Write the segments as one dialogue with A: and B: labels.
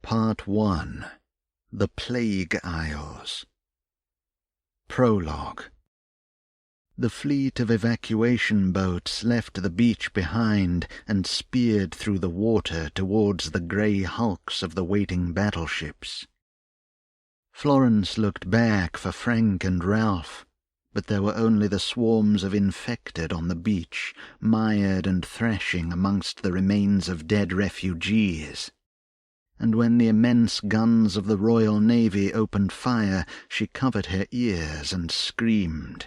A: Part 1. The Plague Isles. Prologue. The fleet of evacuation boats left the beach behind and speared through the water towards the grey hulks of the waiting battleships. Florence looked back for Frank and Ralph, but there were only the swarms of infected on the beach, mired and thrashing amongst the remains of dead refugees. And when the immense guns of the Royal Navy opened fire, she covered her ears and screamed,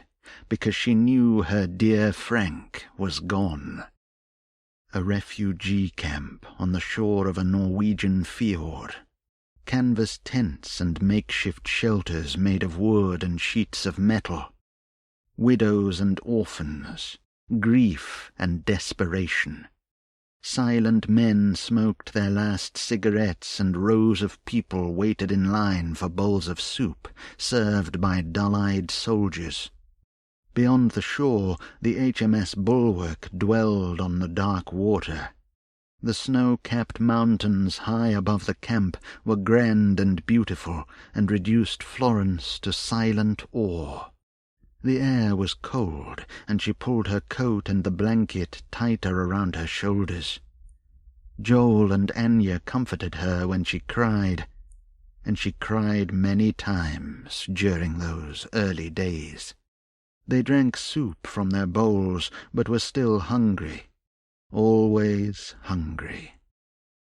A: because she knew her dear Frank was gone. A refugee camp on the shore of a Norwegian fjord. Canvas tents and makeshift shelters made of wood and sheets of metal. Widows and orphans, grief and desperation. Silent men smoked their last cigarettes, and rows of people waited in line for bowls of soup, served by dull-eyed soldiers. Beyond the shore, the HMS Bulwark dwelled on the dark water. The snow-capped mountains high above the camp were grand and beautiful, and reduced Florence to silent awe. The air was cold, and she pulled her coat and the blanket tighter around her shoulders. Joel and Anya comforted her when she cried, and she cried many times during those early days. They drank soup from their bowls, but were still hungry, always hungry.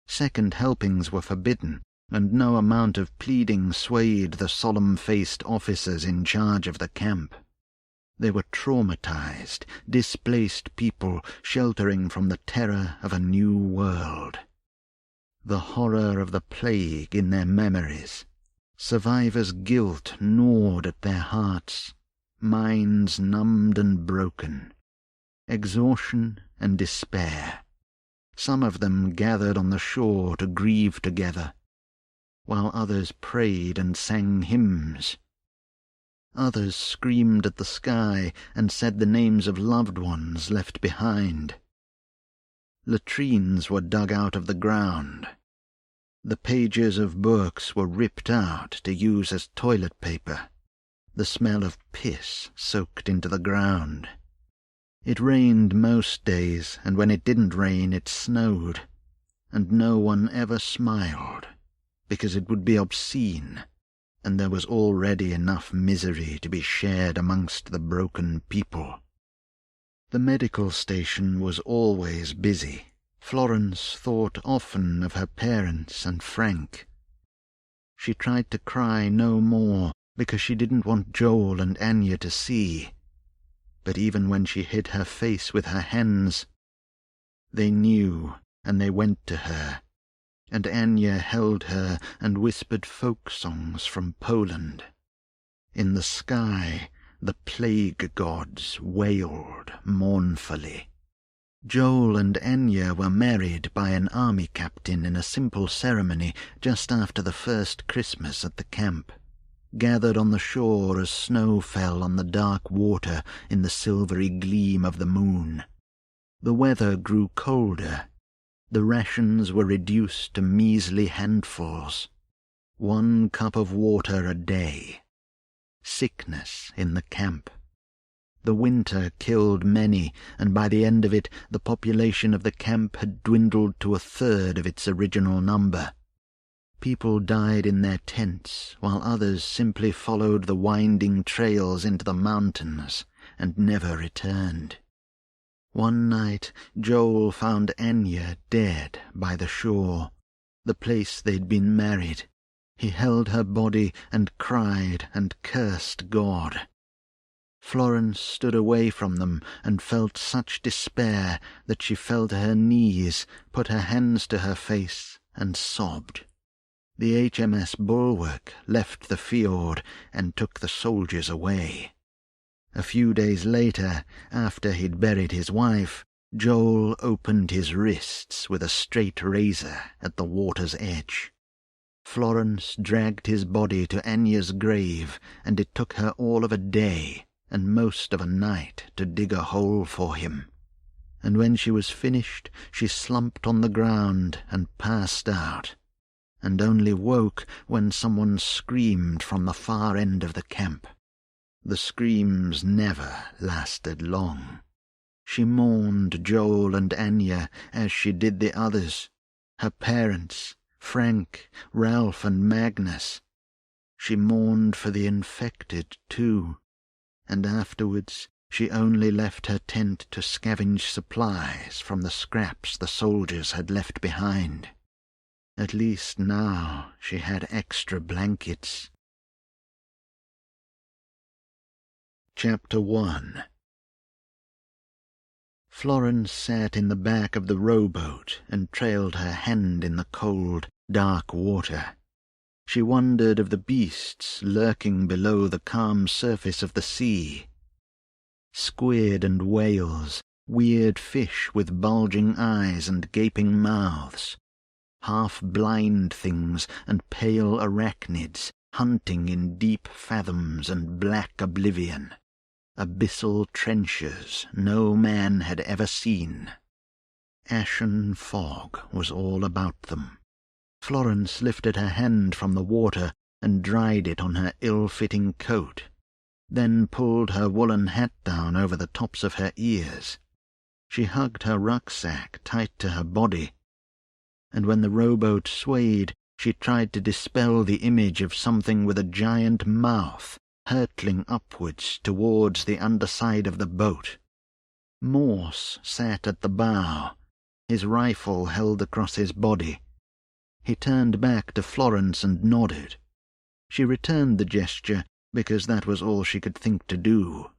A: Second helpings were forbidden, and no amount of pleading swayed the solemn-faced officers in charge of the camp. They were traumatized, displaced people sheltering from the terror of a new world. The horror of the plague in their memories. Survivors' guilt gnawed at their hearts, minds numbed and broken. Exhaustion and despair. Some of them gathered on the shore to grieve together, while others prayed and sang hymns. Others screamed at the sky and said the names of loved ones left behind. Latrines were dug out of the ground. The pages of books were ripped out to use as toilet paper. The smell of piss soaked into the ground. It rained most days, and when it didn't rain it snowed, and no one ever smiled, because it would be obscene, and there was already enough misery to be shared amongst the broken people. The medical station was always busy. Florence thought often of her parents and Frank. She tried to cry no more, because she didn't want Joel and Anya to see. But even when she hid her face with her hands, they knew, and they went to her, and Anya held her and whispered folk songs from Poland. In the sky, the plague gods wailed mournfully. Joel and Anya were married by an army captain in a simple ceremony just after the first Christmas at the camp, gathered on the shore as snow fell on the dark water in the silvery gleam of the moon. The weather grew colder. The rations were reduced to measly handfuls. 1 cup of water a day. Sickness in the camp. The winter killed many, and by the end of it the population of the camp had dwindled to 1/3 of its original number. People died in their tents, while others simply followed the winding trails into the mountains and never returned. One night Joel found Anya dead by the shore, the place they'd been married. He held her body and cried and cursed God. Florence stood away from them and felt such despair that she fell to her knees, put her hands to her face, and sobbed. The HMS Bulwark left the fjord and took the soldiers away. A few days later, after he'd buried his wife, Joel opened his wrists with a straight razor at the water's edge. Florence dragged his body to Anya's grave, and it took her all of a day and most of a night to dig a hole for him. And when she was finished, she slumped on the ground and passed out, and only woke when someone screamed from the far end of the camp. The screams never lasted long. She mourned Joel and Anya as she did the others, her parents, Frank, Ralph and Magnus. She mourned for the infected too, and afterwards she only left her tent to scavenge supplies from the scraps the soldiers had left behind. At least now she had extra blankets. Chapter 1. Florence sat in the back of the rowboat and trailed her hand in the cold, dark water. She wondered of the beasts lurking below the calm surface of the sea. Squid and whales, weird fish with bulging eyes and gaping mouths, half-blind things and pale arachnids hunting in deep fathoms and black oblivion, abyssal trenches no man had ever seen. Ashen fog was all about them. Florence lifted her hand from the water and dried it on her ill-fitting coat, then pulled her woolen hat down over the tops of her ears. She hugged her rucksack tight to her body, and when the rowboat swayed, she tried to dispel the image of something with a giant mouth hurtling upwards towards the underside of the boat. Morse sat at the bow, his rifle held across his body. He turned back to Florence and nodded. She returned the gesture because that was all she could think to do.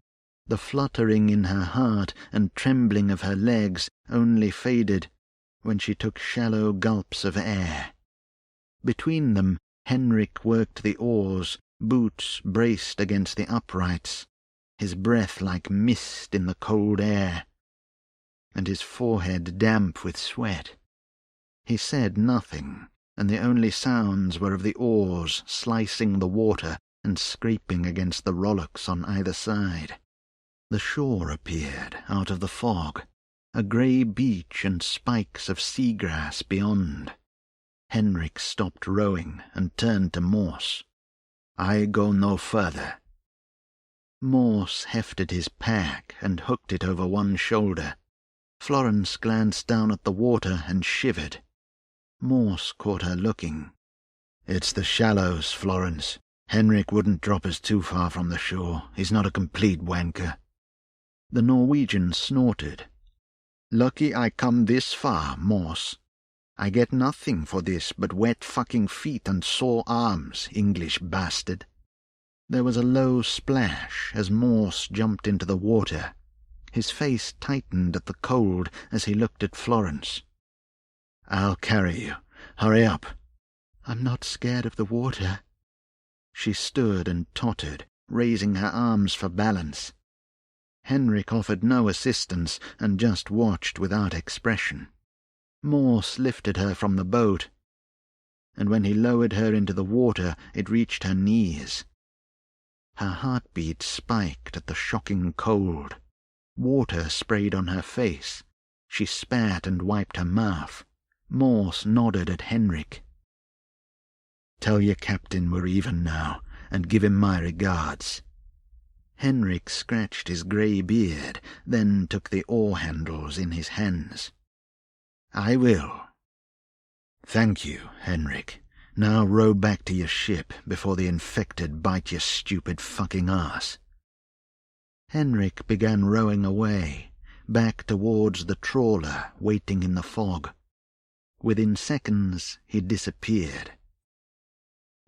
A: The fluttering in her heart and trembling of her legs only faded when she took shallow gulps of air. Between them, Henrik worked the oars, boots braced against the uprights, his breath like mist in the cold air, and his forehead damp with sweat. He said nothing, and the only sounds were of the oars slicing the water and scraping against the rowlocks on either side. The shore appeared out of the fog, a grey beach and spikes of seagrass beyond. Henrik stopped rowing and turned to Morse. "I go no further." Morse hefted his pack and hooked it over one shoulder. Florence glanced down at the water and shivered. Morse caught her looking. "It's the shallows, Florence. Henrik wouldn't drop us too far from the shore. He's not a complete wanker." The Norwegian snorted. "Lucky I come this far, Morse. I get nothing for this but wet fucking feet and sore arms, English bastard." There was a low splash as Morse jumped into the water. His face tightened at the cold as he looked at Florence. "I'll carry you. Hurry up." "I'm not scared of the water." She stood and tottered, raising her arms for balance. Henrik offered no assistance and just watched without expression. Morse lifted her from the boat, and when he lowered her into the water, it reached her knees. Her heartbeat spiked at the shocking cold. Water sprayed on her face. She spat and wiped her mouth. Morse nodded at Henrik. "Tell your captain we're even now, and give him my regards." Henrik scratched his grey beard, then took the oar handles in his hands. "I will." "Thank you, Henrik. Now row back to your ship before the infected bite your stupid fucking ass." Henrik began rowing away, back towards the trawler waiting in the fog. Within seconds he disappeared.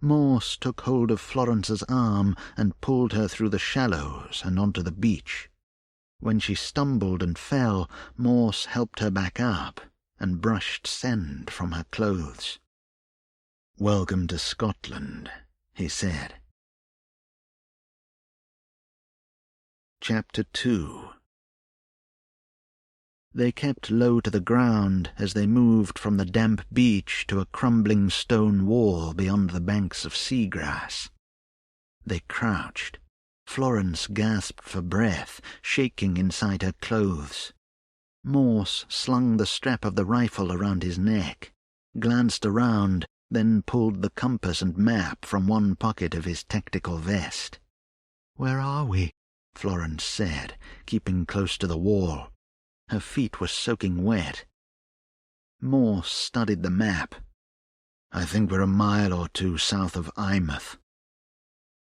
A: Morse took hold of Florence's arm and pulled her through the shallows and onto the beach. When she stumbled and fell, Morse helped her back up and brushed sand from her clothes. "Welcome to Scotland," he said. Chapter 2. They kept low to the ground as they moved from the damp beach to a crumbling stone wall beyond the banks of seagrass. They crouched. Florence gasped for breath, shaking inside her clothes. Morse slung the strap of the rifle around his neck, glanced around, then pulled the compass and map from one pocket of his tactical vest. "Where are we?" Florence said, keeping close to the wall. Her feet were soaking wet. Morse studied the map. "I think we're a mile or two south of Eyemouth.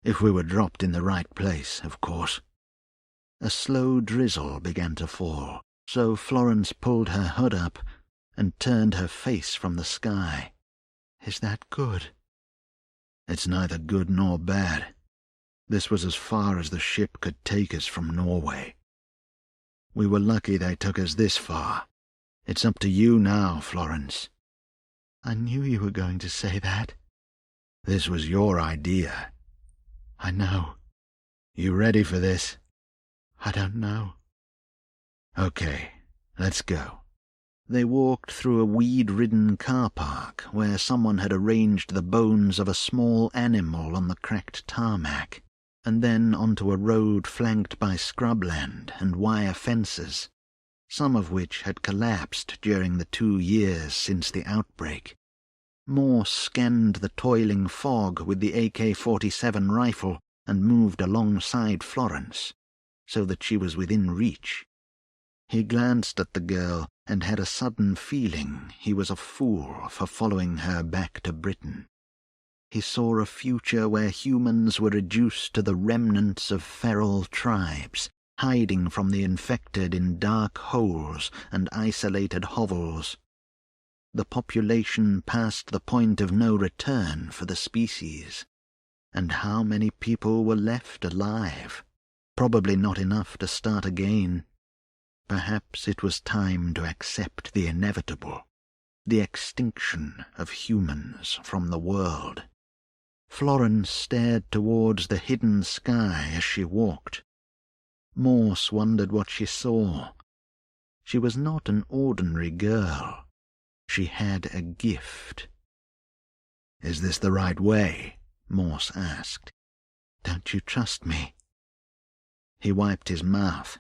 A: If we were dropped in the right place, of course." A slow drizzle began to fall, so Florence pulled her hood up and turned her face from the sky. "Is that good?" "It's neither good nor bad. This was as far as the ship could take us from Norway. We were lucky they took us this far. It's up to you now, Florence." "I knew you were going to say that." "This was your idea." "I know." "You ready for this?" "I don't know." "Okay, let's go." They walked through a weed-ridden car park where someone had arranged the bones of a small animal on the cracked tarmac, and then onto a road flanked by scrubland and wire fences, some of which had collapsed during the 2 years since the outbreak. Morse scanned the toiling fog with the AK-47 rifle and moved alongside Florence, so that she was within reach. He glanced at the girl and had a sudden feeling he was a fool for following her back to Britain. He saw a future where humans were reduced to the remnants of feral tribes, hiding from the infected in dark holes and isolated hovels. The population passed the point of no return for the species. And how many people were left alive? Probably not enough to start again. Perhaps it was time to accept the inevitable, the extinction of humans from the world. Florence stared towards the hidden sky as she walked. Morse wondered what she saw. She was not an ordinary girl. She had a gift. "Is this the right way?" Morse asked. "Don't you trust me?" He wiped his mouth.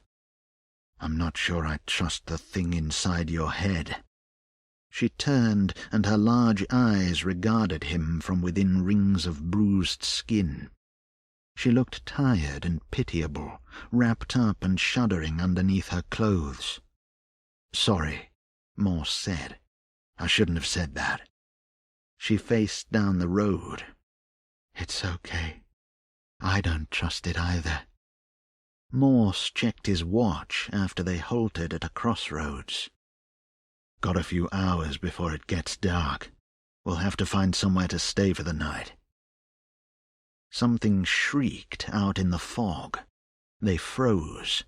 A: "I'm not sure I trust the thing inside your head." She turned, and her large eyes regarded him from within rings of bruised skin. She looked tired and pitiable, wrapped up and shuddering underneath her clothes. "Sorry," Morse said. "I shouldn't have said that." She faced down the road. "It's okay. I don't trust it either." Morse checked his watch after they halted at a crossroads. "Got a few hours before it gets dark. We'll have to find somewhere to stay for the night." Something shrieked out in the fog. They froze.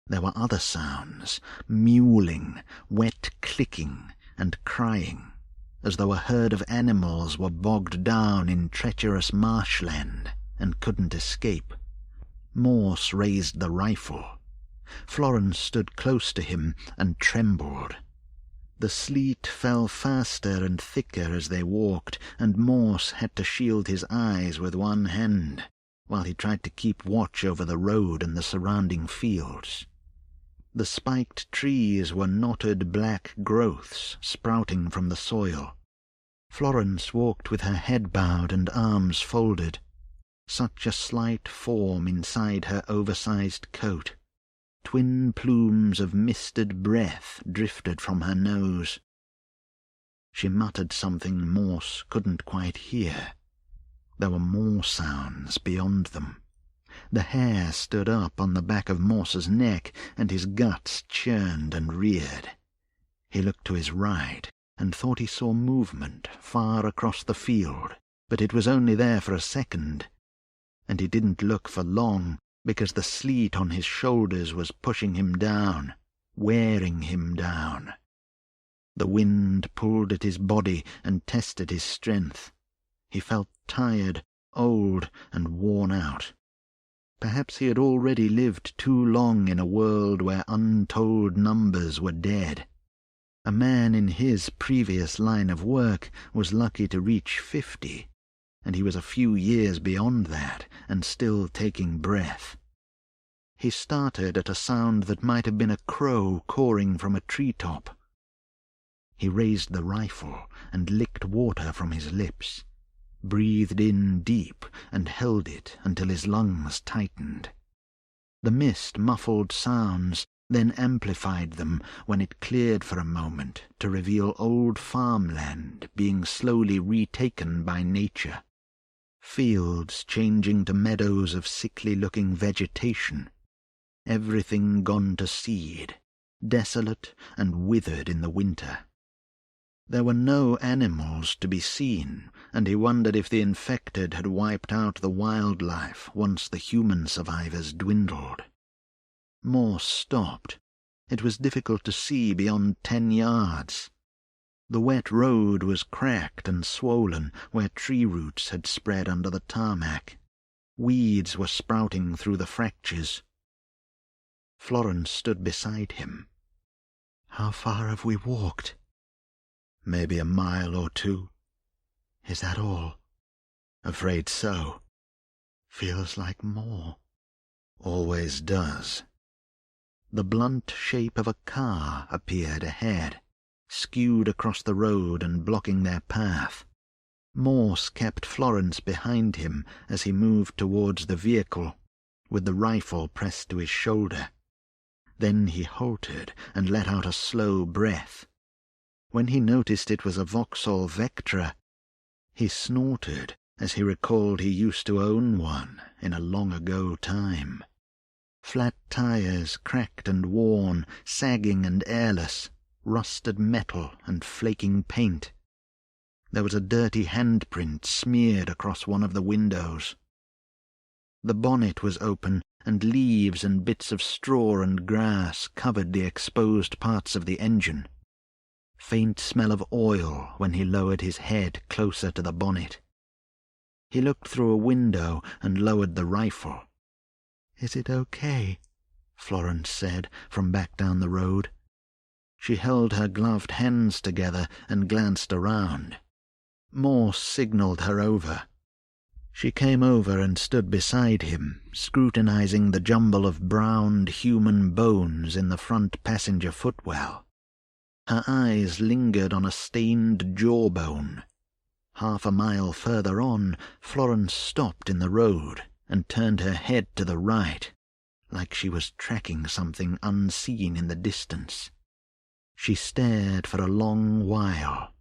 A: There were other sounds, mewling, wet clicking, and crying, as though a herd of animals were bogged down in treacherous marshland and couldn't escape. Morse raised the rifle. Florence stood close to him and trembled. The sleet fell faster and thicker as they walked, and Morse had to shield his eyes with one hand, while he tried to keep watch over the road and the surrounding fields. The spiked trees were knotted black growths sprouting from the soil. Florence walked with her head bowed and arms folded, such a slight form inside her oversized coat. Twin plumes of misted breath drifted from her nose. She muttered something Morse couldn't quite hear. There were more sounds beyond them. The hair stood up on the back of Morse's neck, and his guts churned and reared. He looked to his right and thought he saw movement far across the field, but it was only there for a second. And he didn't look for long, because the sleet on his shoulders was pushing him down, wearing him down. The wind pulled at his body and tested his strength. He felt tired, old, and worn out. Perhaps he had already lived too long in a world where untold numbers were dead. A man in his previous line of work was lucky to reach 50, and he was a few years beyond that and still taking breath. He started at a sound that might have been a crow cawing from a treetop. He raised the rifle and licked water from his lips, breathed in deep and held it until his lungs tightened. The mist muffled sounds, then amplified them when it cleared for a moment to reveal old farmland being slowly retaken by nature, fields changing to meadows of sickly-looking vegetation, everything gone to seed, desolate and withered in the winter. There were no animals to be seen, and he wondered if the infected had wiped out the wildlife once the human survivors dwindled. Morse stopped. It was difficult to see beyond 10 yards. The wet road was cracked and swollen where tree roots had spread under the tarmac. Weeds were sprouting through the fractures. Florence stood beside him. "How far have we walked?" "Maybe a mile or 2. "Is that all?" "Afraid so." "Feels like more." "Always does." The blunt shape of a car appeared ahead, skewed across the road and blocking their path. Morse kept Florence behind him as he moved towards the vehicle, with the rifle pressed to his shoulder. Then he halted and let out a slow breath. When he noticed it was a Vauxhall Vectra, he snorted as he recalled he used to own one in a long-ago time. Flat tires, cracked and worn, sagging and airless, rusted metal and flaking paint. There was a dirty handprint smeared across one of the windows. The bonnet was open, and leaves and bits of straw and grass covered the exposed parts of the engine. Faint smell of oil when he lowered his head closer to the bonnet. He looked through a window and lowered the rifle. "Is it okay?" Florence said from back down the road. She held her gloved hands together and glanced around. Morse signalled her over. She came over and stood beside him, scrutinizing the jumble of browned human bones in the front passenger footwell. Her eyes lingered on a stained jawbone. Half a mile further on, Florence stopped in the road and turned her head to the right, like she was tracking something unseen in the distance. She stared for a long while,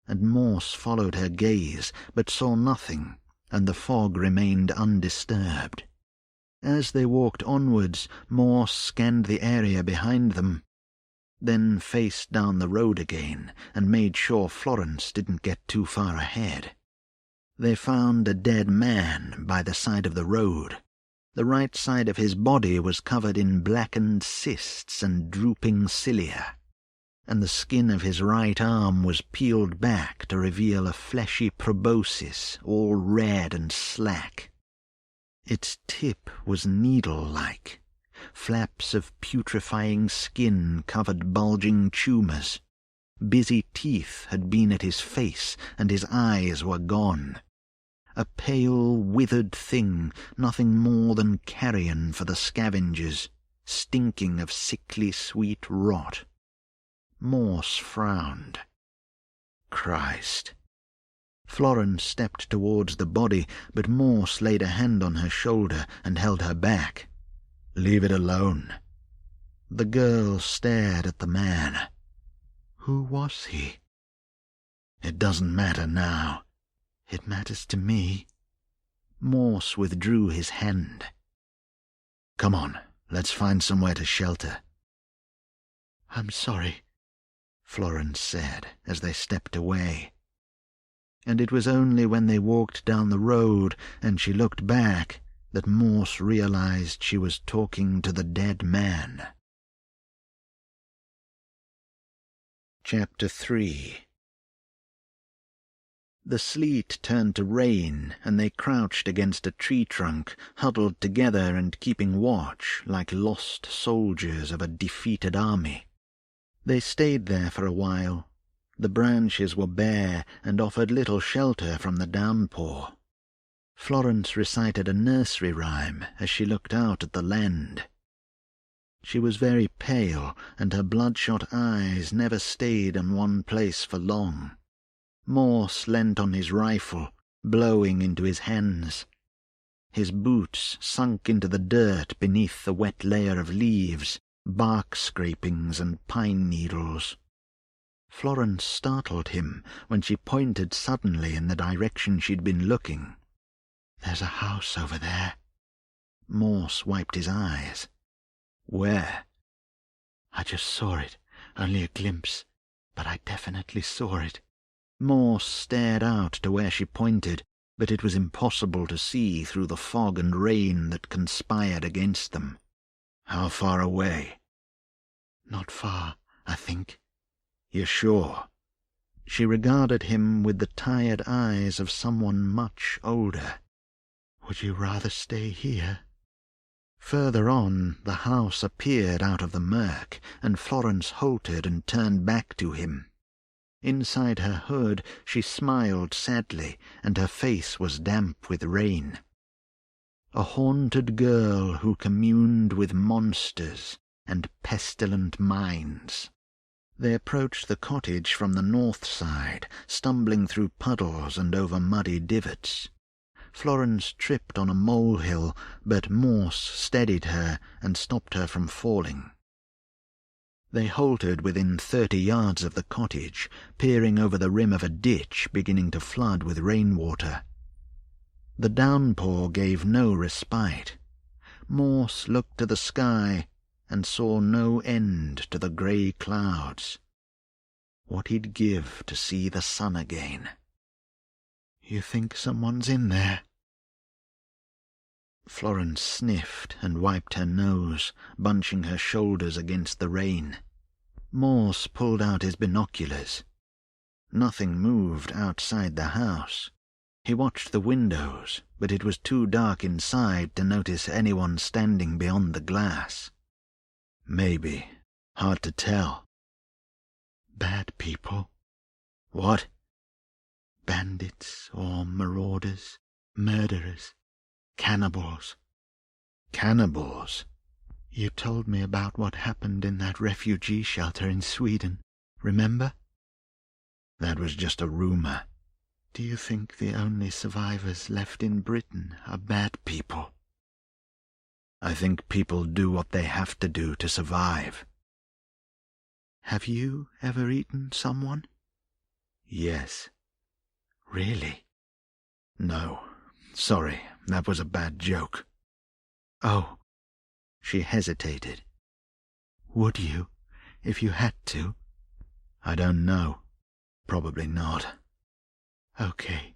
A: and Morse followed her gaze, but saw nothing, and the fog remained undisturbed. As they walked onwards, Morse scanned the area behind them, then faced down the road again and made sure Florence didn't get too far ahead. They found a dead man by the side of the road. The right side of his body was covered in blackened cysts and drooping cilia, and the skin of his right arm was peeled back to reveal a fleshy proboscis all red and slack. Its tip was needle-like. Flaps of putrefying skin covered bulging tumours. Busy teeth had been at his face, and his eyes were gone. A pale, withered thing, nothing more than carrion for the scavengers, stinking of sickly sweet rot. Morse frowned. Christ. Florence stepped towards the body, but Morse laid a hand on her shoulder and held her back. "Leave it alone." The girl stared at the man. Who was he? "It doesn't matter now." "It matters to me." Morse withdrew his hand. "Come on, let's find somewhere to shelter." "I'm sorry," Florence said as they stepped away. And it was only when they walked down the road and she looked back that Morse realized she was talking to the dead man. Chapter 3. The sleet turned to rain, and they crouched against a tree trunk, huddled together and keeping watch like lost soldiers of a defeated army. They stayed there for a while. The branches were bare and offered little shelter from the downpour. Florence recited a nursery rhyme as she looked out at the land. She was very pale, and her bloodshot eyes never stayed in one place for long. Morse leant on his rifle, blowing into his hands. His boots sunk into the dirt beneath the wet layer of leaves, bark scrapings and pine needles. Florence startled him when she pointed suddenly in the direction she'd been looking. "There's a house over there." Morse wiped his eyes. "Where?" "I just saw it, only a glimpse, but I definitely saw it." Morse stared out to where she pointed, but it was impossible to see through the fog and rain that conspired against them. "How far away?" "Not far, I think." "You're sure?" She regarded him with the tired eyes of someone much older. "Would you rather stay here?" Further on, the house appeared out of the murk, and Florence halted and turned back to him. Inside her hood she smiled sadly, and her face was damp with rain. A haunted girl who communed with monsters and pestilent minds. They approached the cottage from the north side, stumbling through puddles and over muddy divots. Florence tripped on a molehill, but Morse steadied her and stopped her from falling. They halted within 30 yards of the cottage, peering over the rim of a ditch beginning to flood with rainwater. The downpour gave no respite. Morse looked to the sky and saw no end to the grey clouds. What he'd give to see the sun again. "You think someone's in there?" Florence sniffed and wiped her nose, bunching her shoulders against the rain. Morse pulled out his binoculars. Nothing moved outside the house. He watched the windows, but it was too dark inside to notice anyone standing beyond the glass. "Maybe. Hard to tell." "Bad people?" "What?" "Bandits or marauders, murderers, cannibals." "Cannibals?" "You told me about what happened in that refugee shelter in Sweden, remember?" "That was just a rumor." "Do you think the only survivors left in Britain are bad people?" "I think people do what they have to do to survive." "Have you ever eaten someone?" "Yes." "Really?" "No. Sorry, that was a bad joke."
B: "Oh."
A: She hesitated.
B: "Would you, if you had to?"
A: "I don't know. Probably not."
B: "Okay."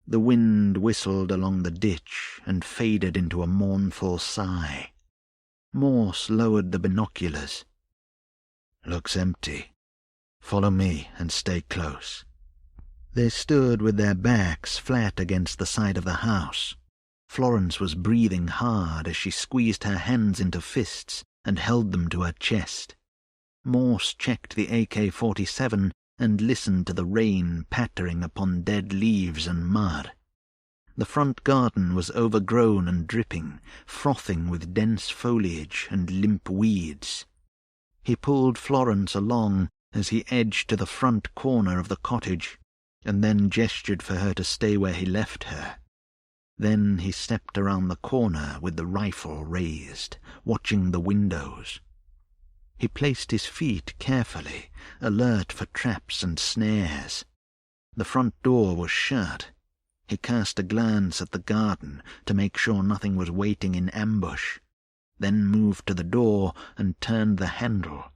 A: The wind whistled along the ditch and faded into a mournful sigh. Morse lowered the binoculars. "Looks empty. Follow me and stay close." They stood with their backs flat against the side of the house. Florence was breathing hard as she squeezed her hands into fists and held them to her chest. Morse checked the AK-47 and listened to the rain pattering upon dead leaves and mud. The front garden was overgrown and dripping, frothing with dense foliage and limp weeds. He pulled Florence along as he edged to the front corner of the cottage, and then gestured for her to stay where he left her. Then he stepped around the corner with the rifle raised, watching the windows. He placed his feet carefully, alert for traps and snares. The front door was shut. He cast a glance at the garden to make sure nothing was waiting in ambush, then moved to the door and turned the handle.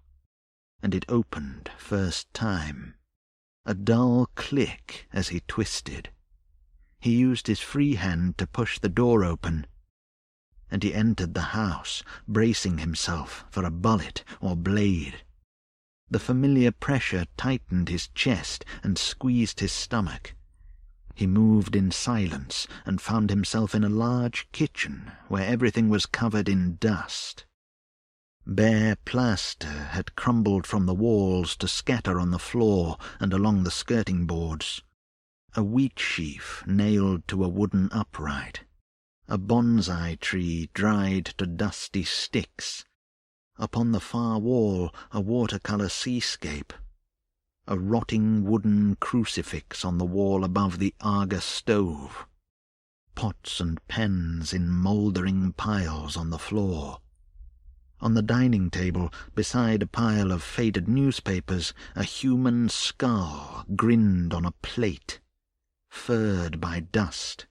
A: And it opened first time. A dull click as he twisted. He used his free hand to push the door open, and he entered the house, bracing himself for a bullet or blade. The familiar pressure tightened his chest and squeezed his stomach. He moved in silence and found himself in a large kitchen where everything was covered in dust. Bare plaster had crumbled from the walls to scatter on the floor and along the skirting boards. A wheat sheaf nailed to a wooden upright. A bonsai tree dried to dusty sticks. Upon the far wall a watercolour seascape. A rotting wooden crucifix on the wall above the Argus stove. Pots and pans in mouldering piles on the floor. On the dining table, beside a pile of faded newspapers, a human skull grinned on a plate, furred by dust.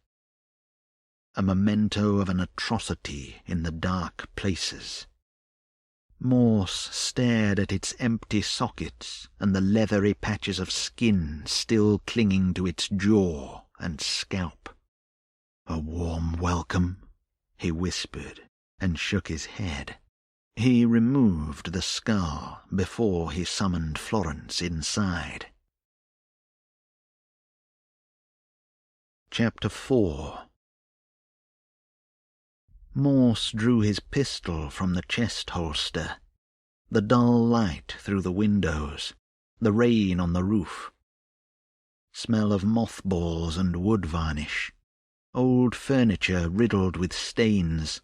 A: A memento of an atrocity in the dark places. Morse stared at its empty sockets and the leathery patches of skin still clinging to its jaw and scalp. "A warm welcome," he whispered, and shook his head. He removed the skull before he summoned Florence inside. Chapter 4. Morse drew his pistol from the chest holster. The dull light through the windows, the rain on the roof. Smell of mothballs and wood varnish. Old furniture riddled with stains.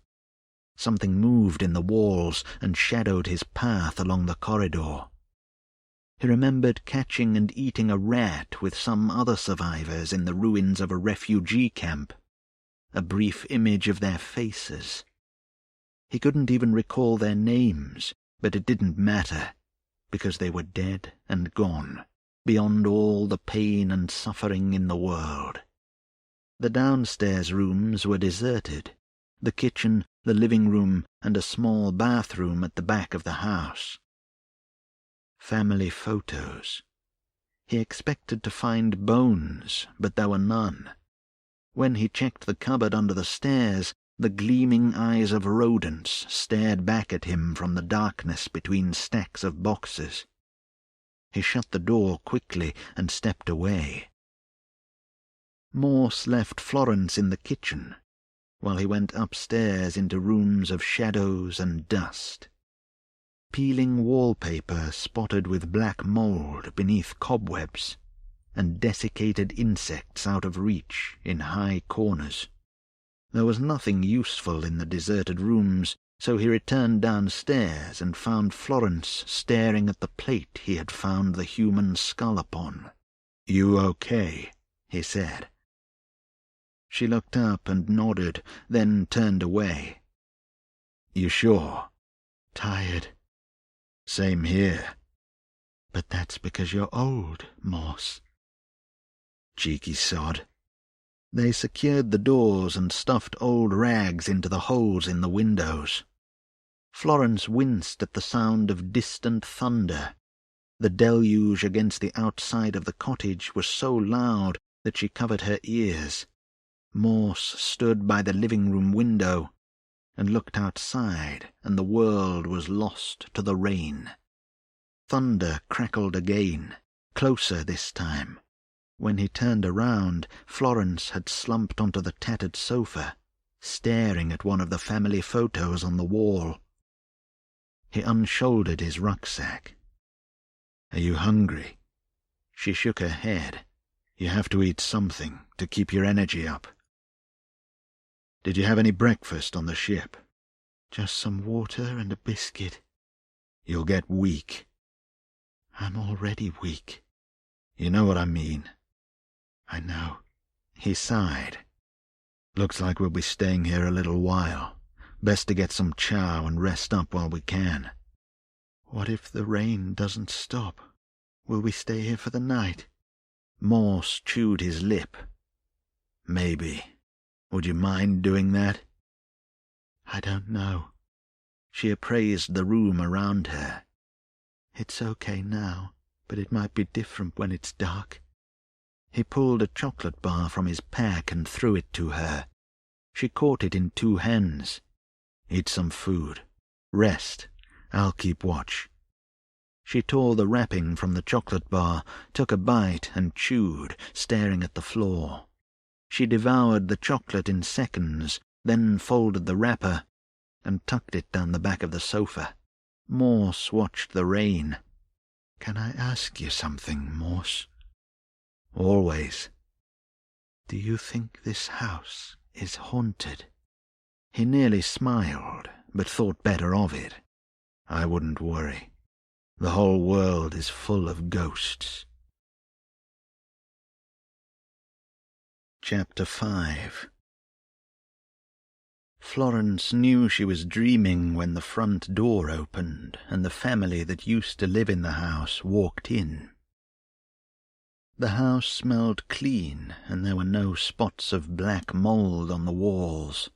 A: Something moved in the walls and shadowed his path along the corridor. He remembered catching and eating a rat with some other survivors in the ruins of a refugee camp. A brief image of their faces. He couldn't even recall their names, but it didn't matter, because they were dead and gone, beyond all the pain and suffering in the world. The downstairs rooms were deserted, the kitchen, the living room, and a small bathroom at the back of the house. Family photos. He expected to find bones, but there were none. When he checked the cupboard under the stairs, the gleaming eyes of rodents stared back at him from the darkness between stacks of boxes. He shut the door quickly and stepped away. Morse left Florence in the kitchen, while he went upstairs into rooms of shadows and dust. Peeling wallpaper spotted with black mould beneath cobwebs, and desiccated insects out of reach in high corners. There was nothing useful in the deserted rooms, so he returned downstairs and found Florence staring at the plate he had found the human skull upon. "You okay?" he said. She looked up and nodded, then turned away. "You sure?"
B: Tired.
A: "Same here."
B: But that's because you're old, Morse.
A: Cheeky sod. They secured the doors and stuffed old rags into the holes in the windows. Florence winced at the sound of distant thunder. The deluge against the outside of the cottage was so loud that she covered her ears. Morse stood by the living-room window and looked outside, and the world was lost to the rain. Thunder crackled again, closer this time. When he turned around, Florence had slumped onto the tattered sofa, staring at one of the family photos on the wall. He unshouldered his rucksack. "Are you hungry?" She shook her head. "You have to eat something to keep your energy up." "Did you have any breakfast on the ship?"
B: Just some water and a biscuit.
A: "You'll get weak."
B: I'm already weak.
A: You know what I mean.
B: I know.
A: He sighed. "Looks like we'll be staying here a little while. Best to get some chow and rest up while we can."
B: What if the rain doesn't stop? Will we stay here for the night?
A: Morse chewed his lip. "Maybe. Would you mind doing that?"
B: I don't know.
A: She appraised the room around her.
B: It's okay now, but it might be different when it's dark.
A: He pulled a chocolate bar from his pack and threw it to her. She caught it in 2 hands. "Eat some food. Rest. I'll keep watch." She tore the wrapping from the chocolate bar, took a bite and chewed, staring at the floor. She devoured the chocolate in seconds, then folded the wrapper and tucked it down the back of the sofa. Morse watched the rain.
B: Can I ask you something, Morse?
A: Always.
B: Do you think this house is haunted?
A: He nearly smiled, but thought better of it. I wouldn't worry. The whole world is full of ghosts. Chapter 5. Florence knew she was dreaming when the front door opened and the family that used to live in the house walked in. The house smelled clean, and there were no spots of black mold on the walls.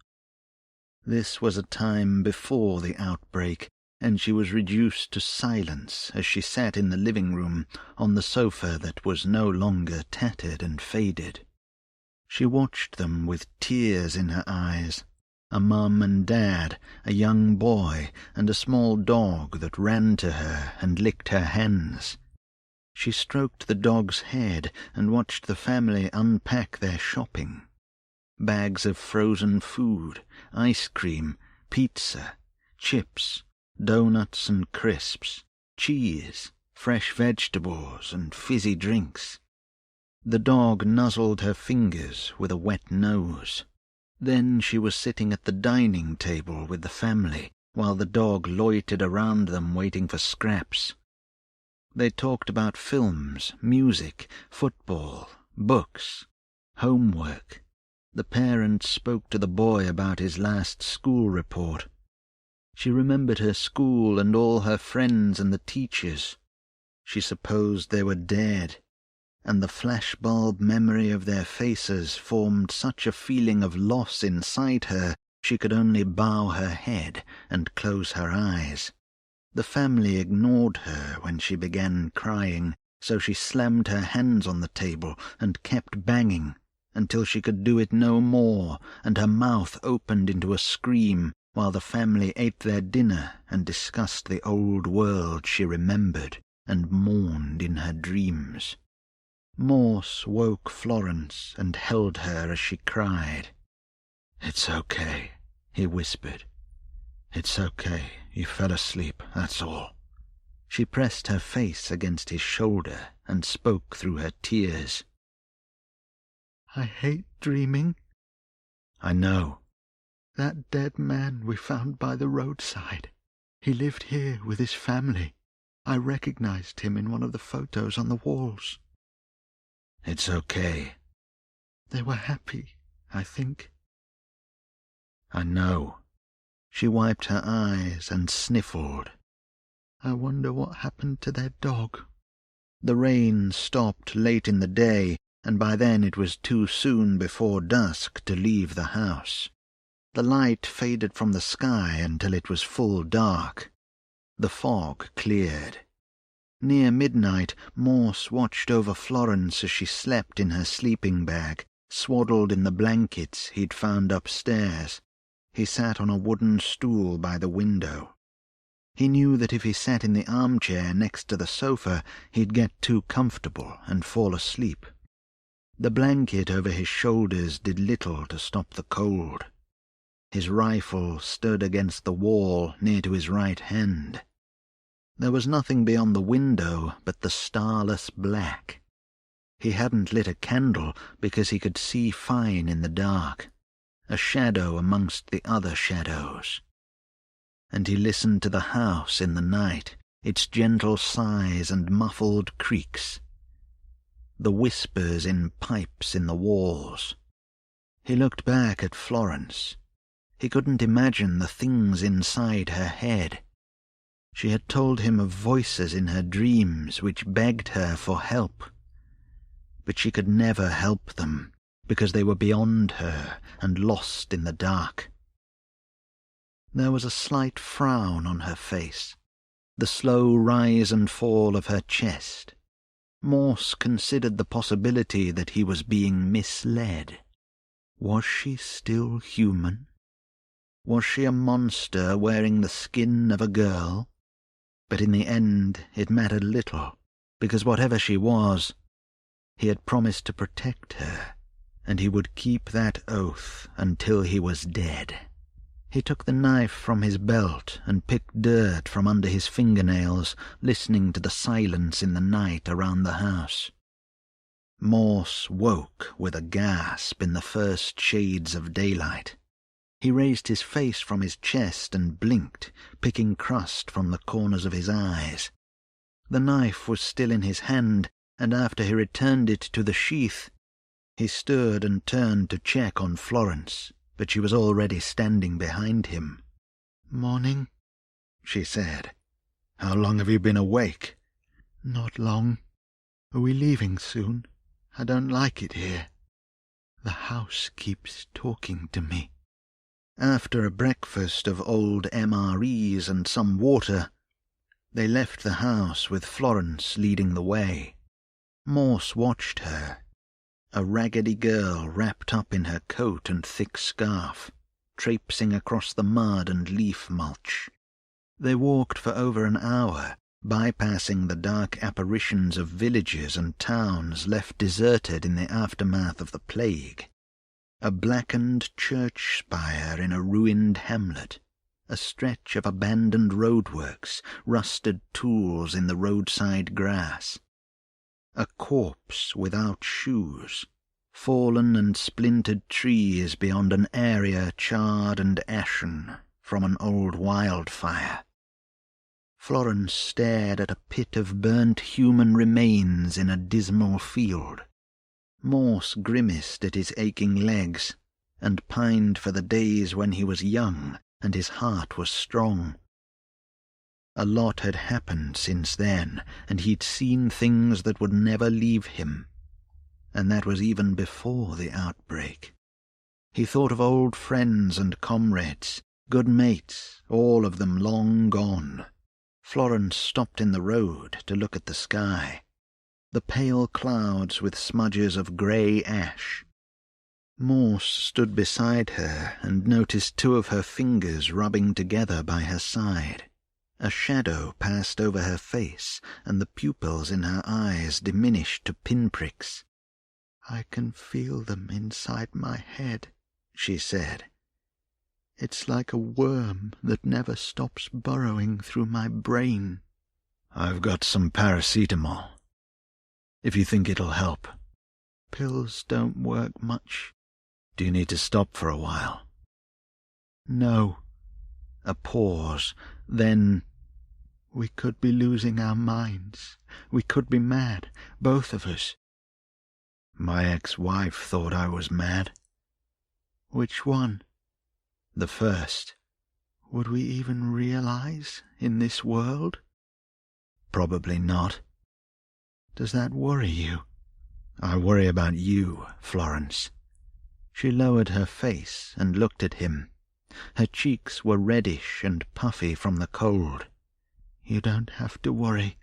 A: This was a time before the outbreak, and she was reduced to silence as she sat in the living room on the sofa that was no longer tattered and faded. She watched them with tears in her eyes. A mum and dad, a young boy, and a small dog that ran to her and licked her hands. She stroked the dog's head and watched the family unpack their shopping. Bags of frozen food, ice cream, pizza, chips, donuts and crisps, cheese, fresh vegetables and fizzy drinks. The dog nuzzled her fingers with a wet nose. Then she was sitting at the dining table with the family, while the dog loitered around them waiting for scraps. They talked about films, music, football, books, homework. The parents spoke to the boy about his last school report. She remembered her school and all her friends and the teachers. She supposed they were dead, and the flashbulb memory of their faces formed such a feeling of loss inside her she could only bow her head and close her eyes. The family ignored her when she began crying, so she slammed her hands on the table and kept banging until she could do it no more, and her mouth opened into a scream while the family ate their dinner and discussed the old world she remembered and mourned in her dreams. Morse woke Florence and held her as she cried. "It's okay," he whispered. "It's okay. You fell asleep, that's all." She pressed her face against his shoulder and spoke through her tears.
B: "I hate dreaming."
A: "I know."
B: "That dead man we found by the roadside. He lived here with his family. I recognized him in one of the photos on the walls."
A: "It's okay."
B: "They were happy, I think."
A: "I know." She wiped her eyes and sniffled.
B: "I wonder what happened to their dog."
A: The rain stopped late in the day, and by then it was too soon before dusk to leave the house. The light faded from the sky until it was full dark. The fog cleared. Near midnight, Morse watched over Florence as she slept in her sleeping bag, swaddled in the blankets he'd found upstairs. He sat on a wooden stool by the window. He knew that if he sat in the armchair next to the sofa, he'd get too comfortable and fall asleep. The blanket over his shoulders did little to stop the cold. His rifle stood against the wall near to his right hand. There was nothing beyond the window but the starless black. He hadn't lit a candle because he could see fine in the dark, a shadow amongst the other shadows. And he listened to the house in the night, its gentle sighs and muffled creaks, the whispers in pipes in the walls. He looked back at Florence. He couldn't imagine the things inside her head. She had told him of voices in her dreams which begged her for help. But she could never help them, because they were beyond her and lost in the dark. There was a slight frown on her face, the slow rise and fall of her chest. Morse considered the possibility that he was being misled. Was she still human? Was she a monster wearing the skin of a girl? But in the end it mattered little, because whatever she was, he had promised to protect her, and he would keep that oath until he was dead. He took the knife from his belt and picked dirt from under his fingernails, listening to the silence in the night around the house. Morse woke with a gasp in the first shades of daylight. He raised his face from his chest and blinked, picking crust from the corners of his eyes. The knife was still in his hand, and after he returned it to the sheath, he stood and turned to check on Florence, but she was already standing behind him.
B: "Morning,"
A: she said. "How long have you been awake?"
B: "Not long. Are we leaving soon? I don't like it here. The house keeps talking to me."
A: After a breakfast of old MREs and some water, they left the house with Florence leading the way. Morse watched her, a raggedy girl wrapped up in her coat and thick scarf, traipsing across the mud and leaf mulch. They walked for over an hour, bypassing the dark apparitions of villages and towns left deserted in the aftermath of the plague. A blackened church spire in a ruined hamlet, a stretch of abandoned roadworks, rusted tools in the roadside grass, a corpse without shoes, fallen and splintered trees beyond an area charred and ashen from an old wildfire. Florence stared at a pit of burnt human remains in a dismal field. Morse grimaced at his aching legs, and pined for the days when he was young and his heart was strong. A lot had happened since then, and he'd seen things that would never leave him, and that was even before the outbreak. He thought of old friends and comrades, good mates, all of them long gone. Florence stopped in the road to look at the sky. The pale clouds with smudges of grey ash. Morse stood beside her and noticed two of her fingers rubbing together by her side. A shadow passed over her face, and the pupils in her eyes diminished to pinpricks.
B: "I can feel them inside my head," she said. "It's like a worm that never stops burrowing through my brain."
A: "I've got some paracetamol, if you think it'll help."
B: "Pills don't work much."
A: "Do you need to stop for a while?"
B: "No."
A: A pause, then,
B: "We could be losing our minds. We could be mad, both of us."
A: "My ex-wife thought I was mad."
B: "Which one?"
A: "The first."
B: "Would we even realize in this world?"
A: "Probably not."
B: "Does that worry you?"
A: "I worry about you, Florence." She lowered her face and looked at him. Her cheeks were reddish and puffy from the cold.
B: "You don't have to worry.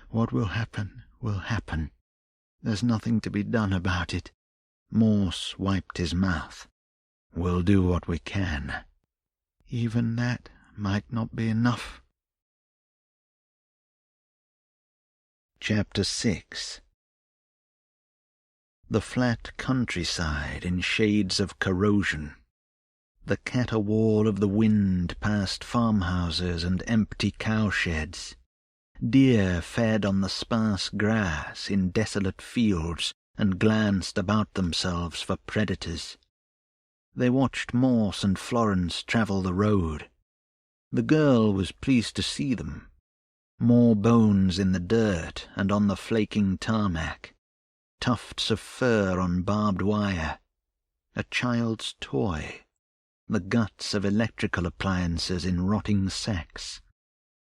B: What will happen will happen. There's nothing to be done about it."
A: Morse wiped his mouth. "We'll do what we can."
B: "Even that might not be enough."
A: Chapter 6. The flat countryside in shades of corrosion. The caterwaul of the wind past farmhouses and empty cowsheds. Deer fed on the sparse grass in desolate fields and glanced about themselves for predators. They watched Morse and Florence travel the road. The girl was pleased to see them. More bones in the dirt and on the flaking tarmac. Tufts of fur on barbed wire. A child's toy. The guts of electrical appliances in rotting sacks.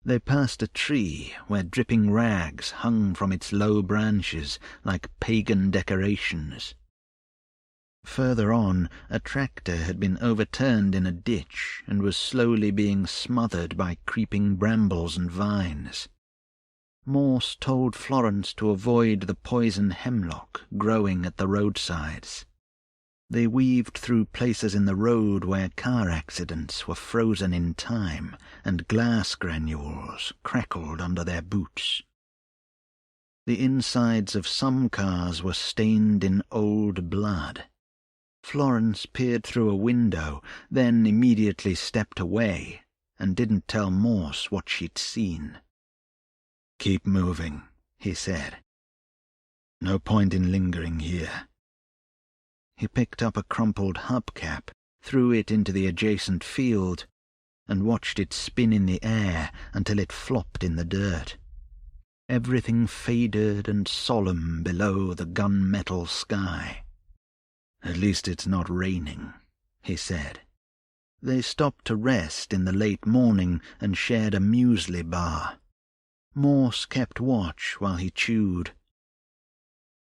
A: They passed a tree where dripping rags hung from its low branches like pagan decorations. Further on, a tractor had been overturned in a ditch and was slowly being smothered by creeping brambles and vines. Morse told Florence to avoid the poison hemlock growing at the roadsides. They weaved through places in the road where car accidents were frozen in time and glass granules crackled under their boots. The insides of some cars were stained in old blood. Florence peered through a window, then immediately stepped away and didn't tell Morse what she'd seen. "Keep moving," he said. "No point in lingering here." He picked up a crumpled hubcap, threw it into the adjacent field, and watched it spin in the air until it flopped in the dirt. Everything faded and solemn below the gunmetal sky. "At least it's not raining," he said. They stopped to rest in the late morning and shared a muesli bar. Morse kept watch while he chewed.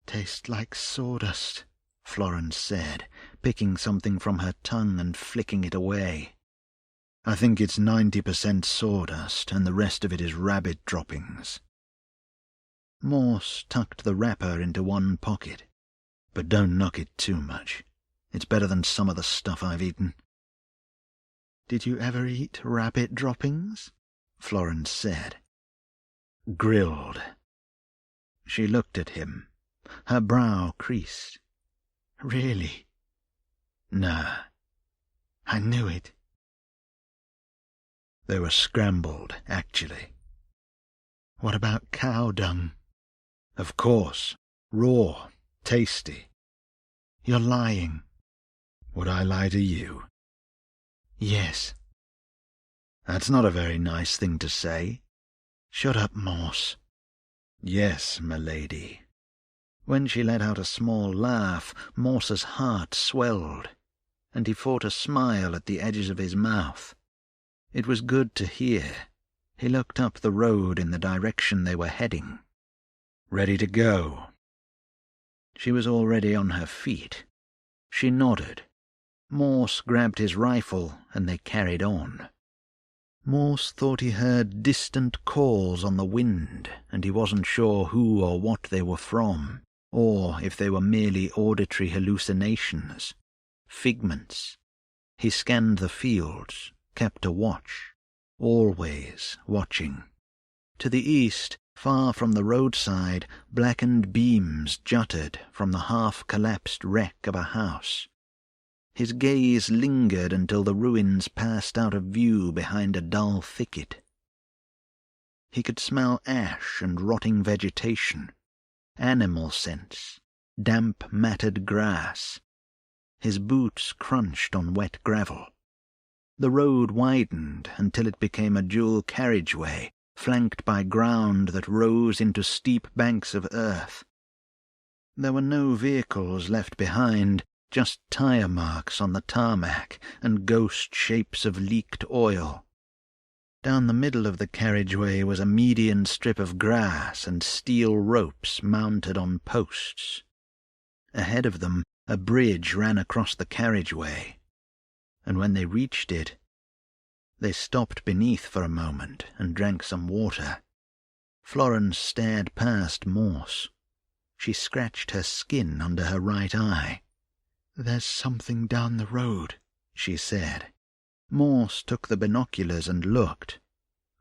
A: "Tastes like sawdust," Florence said, picking something from her tongue and flicking it away. "I think it's 90% sawdust, and the rest of it is rabbit droppings." Morse tucked the wrapper into one pocket. "But don't knock it too much. It's better than some of the stuff I've eaten." "Did you ever eat rabbit droppings?" Florence said. "Grilled." She looked at him. Her brow creased. "Really?" "Nah." "I knew it." They were scrambled, actually. "What about cow dung?" "Of course. Raw. Tasty." "You're lying." "Would I lie to you?" "Yes." "That's not a very nice thing to say." "Shut up, Morse." "Yes, m'lady." When she let out a small laugh, Morse's heart swelled, and he fought a smile at the edges of his mouth. It was good to hear. He looked up the road in the direction they were heading. "Ready to go?" She was already on her feet. She nodded. Morse grabbed his rifle, and they carried on. Morse thought he heard distant calls on the wind, and he wasn't sure who or what they were from, or if they were merely auditory hallucinations, figments. He scanned the fields, kept a watch, always watching. To the east, far from the roadside, blackened beams jutted from the half-collapsed wreck of a house. His gaze lingered until the ruins passed out of view behind a dull thicket. He could smell ash and rotting vegetation, animal scents, damp matted grass. His boots crunched on wet gravel. The road widened until it became a dual carriageway, flanked by ground that rose into steep banks of earth. There were no vehicles left behind, just tire marks on the tarmac and ghost shapes of leaked oil. Down the middle of the carriageway was a median strip of grass and steel ropes mounted on posts. Ahead of them, a bridge ran across the carriageway, and when they reached it, they stopped beneath for a moment and drank some water. Florence stared past Morse. She scratched her skin under her right eye. "There's something down the road," she said. Morse took the binoculars and looked.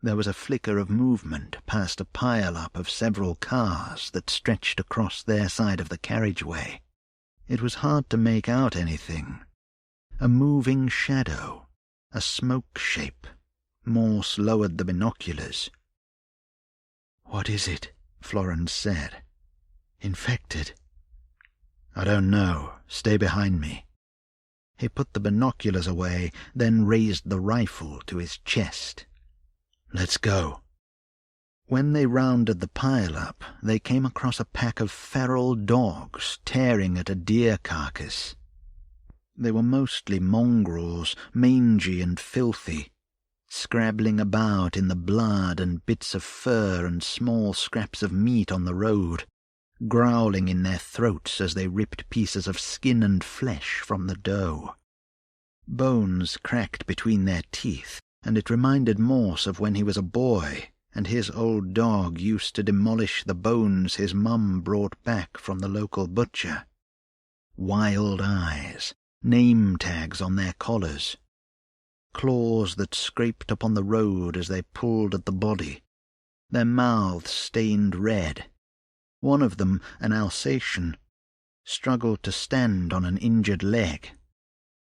A: There was a flicker of movement past a pile-up of several cars that stretched across their side of the carriageway. It was hard to make out anything. A moving shadow, a smoke shape. Morse lowered the binoculars. "What is it?" Florence said. "Infected?" "I don't know. Stay behind me." He put the binoculars away, then raised the rifle to his chest. "Let's go." When they rounded the pile-up, they came across a pack of feral dogs tearing at a deer carcass. They were mostly mongrels, mangy and filthy, scrabbling about in the blood and bits of fur and small scraps of meat on the road, growling in their throats as they ripped pieces of skin and flesh from the doe. Bones cracked between their teeth, and it reminded Morse of when he was a boy, and his old dog used to demolish the bones his mum brought back from the local butcher. Wild eyes, name tags on their collars, claws that scraped upon the road as they pulled at the body, their mouths stained red. One of them, an Alsatian, struggled to stand on an injured leg.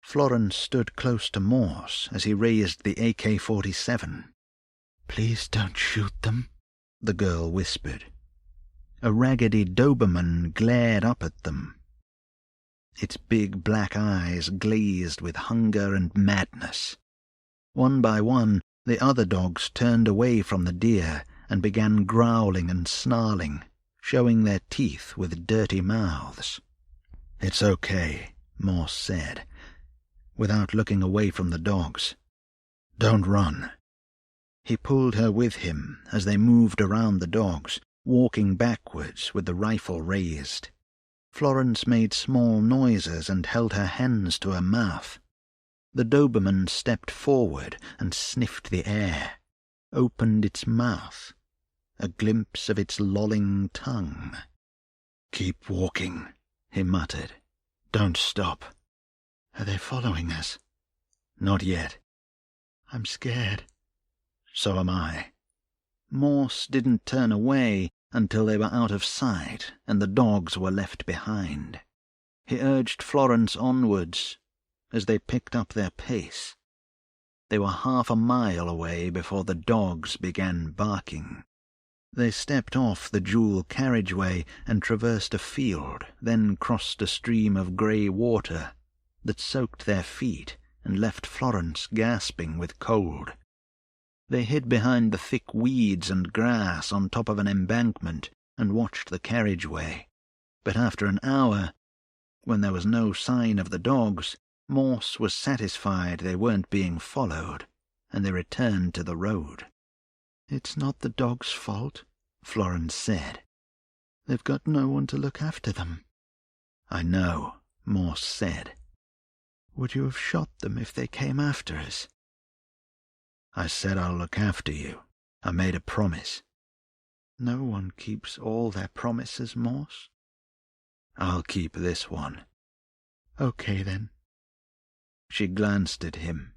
A: Florence stood close to Morse as he raised the AK-47. "Please don't shoot them," the girl whispered. A raggedy Doberman glared up at them. its big black eyes glazed with hunger and madness. One by one, the other dogs turned away from the deer and began growling and snarling, showing their teeth with dirty mouths. "It's okay," Morse said, without looking away from the dogs. "Don't run." He pulled her with him as they moved around the dogs, walking backwards with the rifle raised. Florence made small noises and held her hands to her mouth. The Doberman stepped forward and sniffed the air, opened its mouth, a glimpse of its lolling tongue. "Keep walking," he muttered. "Don't stop."
B: "Are they following us?"
A: "Not yet."
B: "I'm scared."
A: "So am I." Morse didn't turn away until they were out of sight and the dogs were left behind. He urged Florence onwards as they picked up their pace. They were half a mile away before the dogs began barking. They stepped off the dual carriageway and traversed a field, then crossed a stream of grey water that soaked their feet and left Florence gasping with cold. They hid behind the thick weeds and grass on top of an embankment and watched the carriageway. But after an hour, when there was no sign of the dogs, Morse was satisfied they weren't being followed, and they returned to the road.
B: "It's not the dogs' fault," Florence said. "They've got no one to look after them."
A: "I know," Morse said.
B: "Would you have shot them if they came after us?"
A: "I said I'll look after you. I made a promise."
B: "No one keeps all their promises, Morse."
A: "I'll keep this one."
B: "Okay, then."
A: She glanced at him.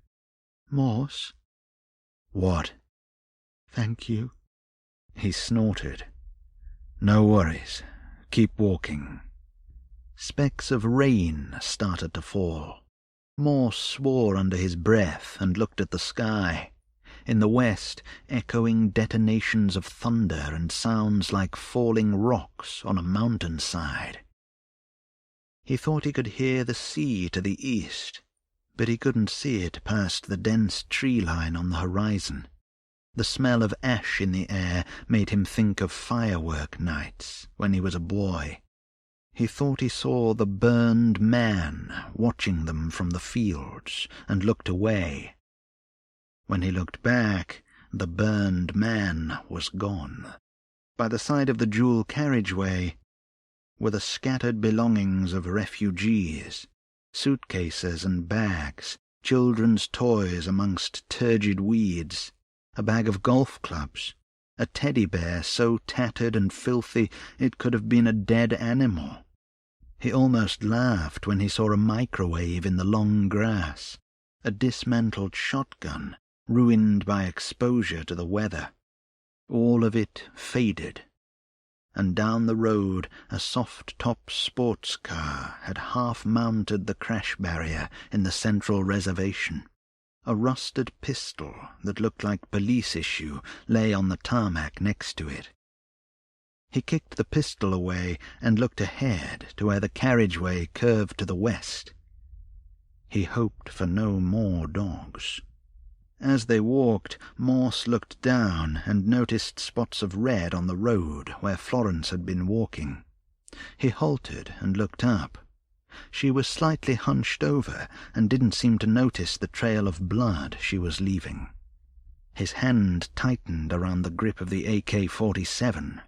B: "Morse."
A: "What?"
B: "Thank you."
A: He snorted. "No worries. Keep walking." Specks of rain started to fall. Morse swore under his breath and looked at the sky. In the west, echoing detonations of thunder and sounds like falling rocks on a mountainside. He thought he could hear the sea to the east, but he couldn't see it past the dense tree line on the horizon. The smell of ash in the air made him think of firework nights when he was a boy. He thought he saw the burned man watching them from the fields and looked away. When he looked back, the burned man was gone. By the side of the dual carriageway were the scattered belongings of refugees, suitcases and bags, children's toys amongst turgid weeds, a bag of golf clubs, a teddy bear so tattered and filthy it could have been a dead animal. He almost laughed when he saw a microwave in the long grass, a dismantled shotgun, ruined by exposure to the weather. All of it faded, and down the road a soft-top sports car had half-mounted the crash barrier in the central reservation. A rusted pistol that looked like police issue lay on the tarmac next to it. He kicked the pistol away and looked ahead to where the carriageway curved to the west. He hoped for no more dogs. As they walked, Morse looked down and noticed spots of red on the road where Florence had been walking. He halted and looked up. She was slightly hunched over and didn't seem to notice the trail of blood she was leaving. His hand tightened around the grip of the AK-47.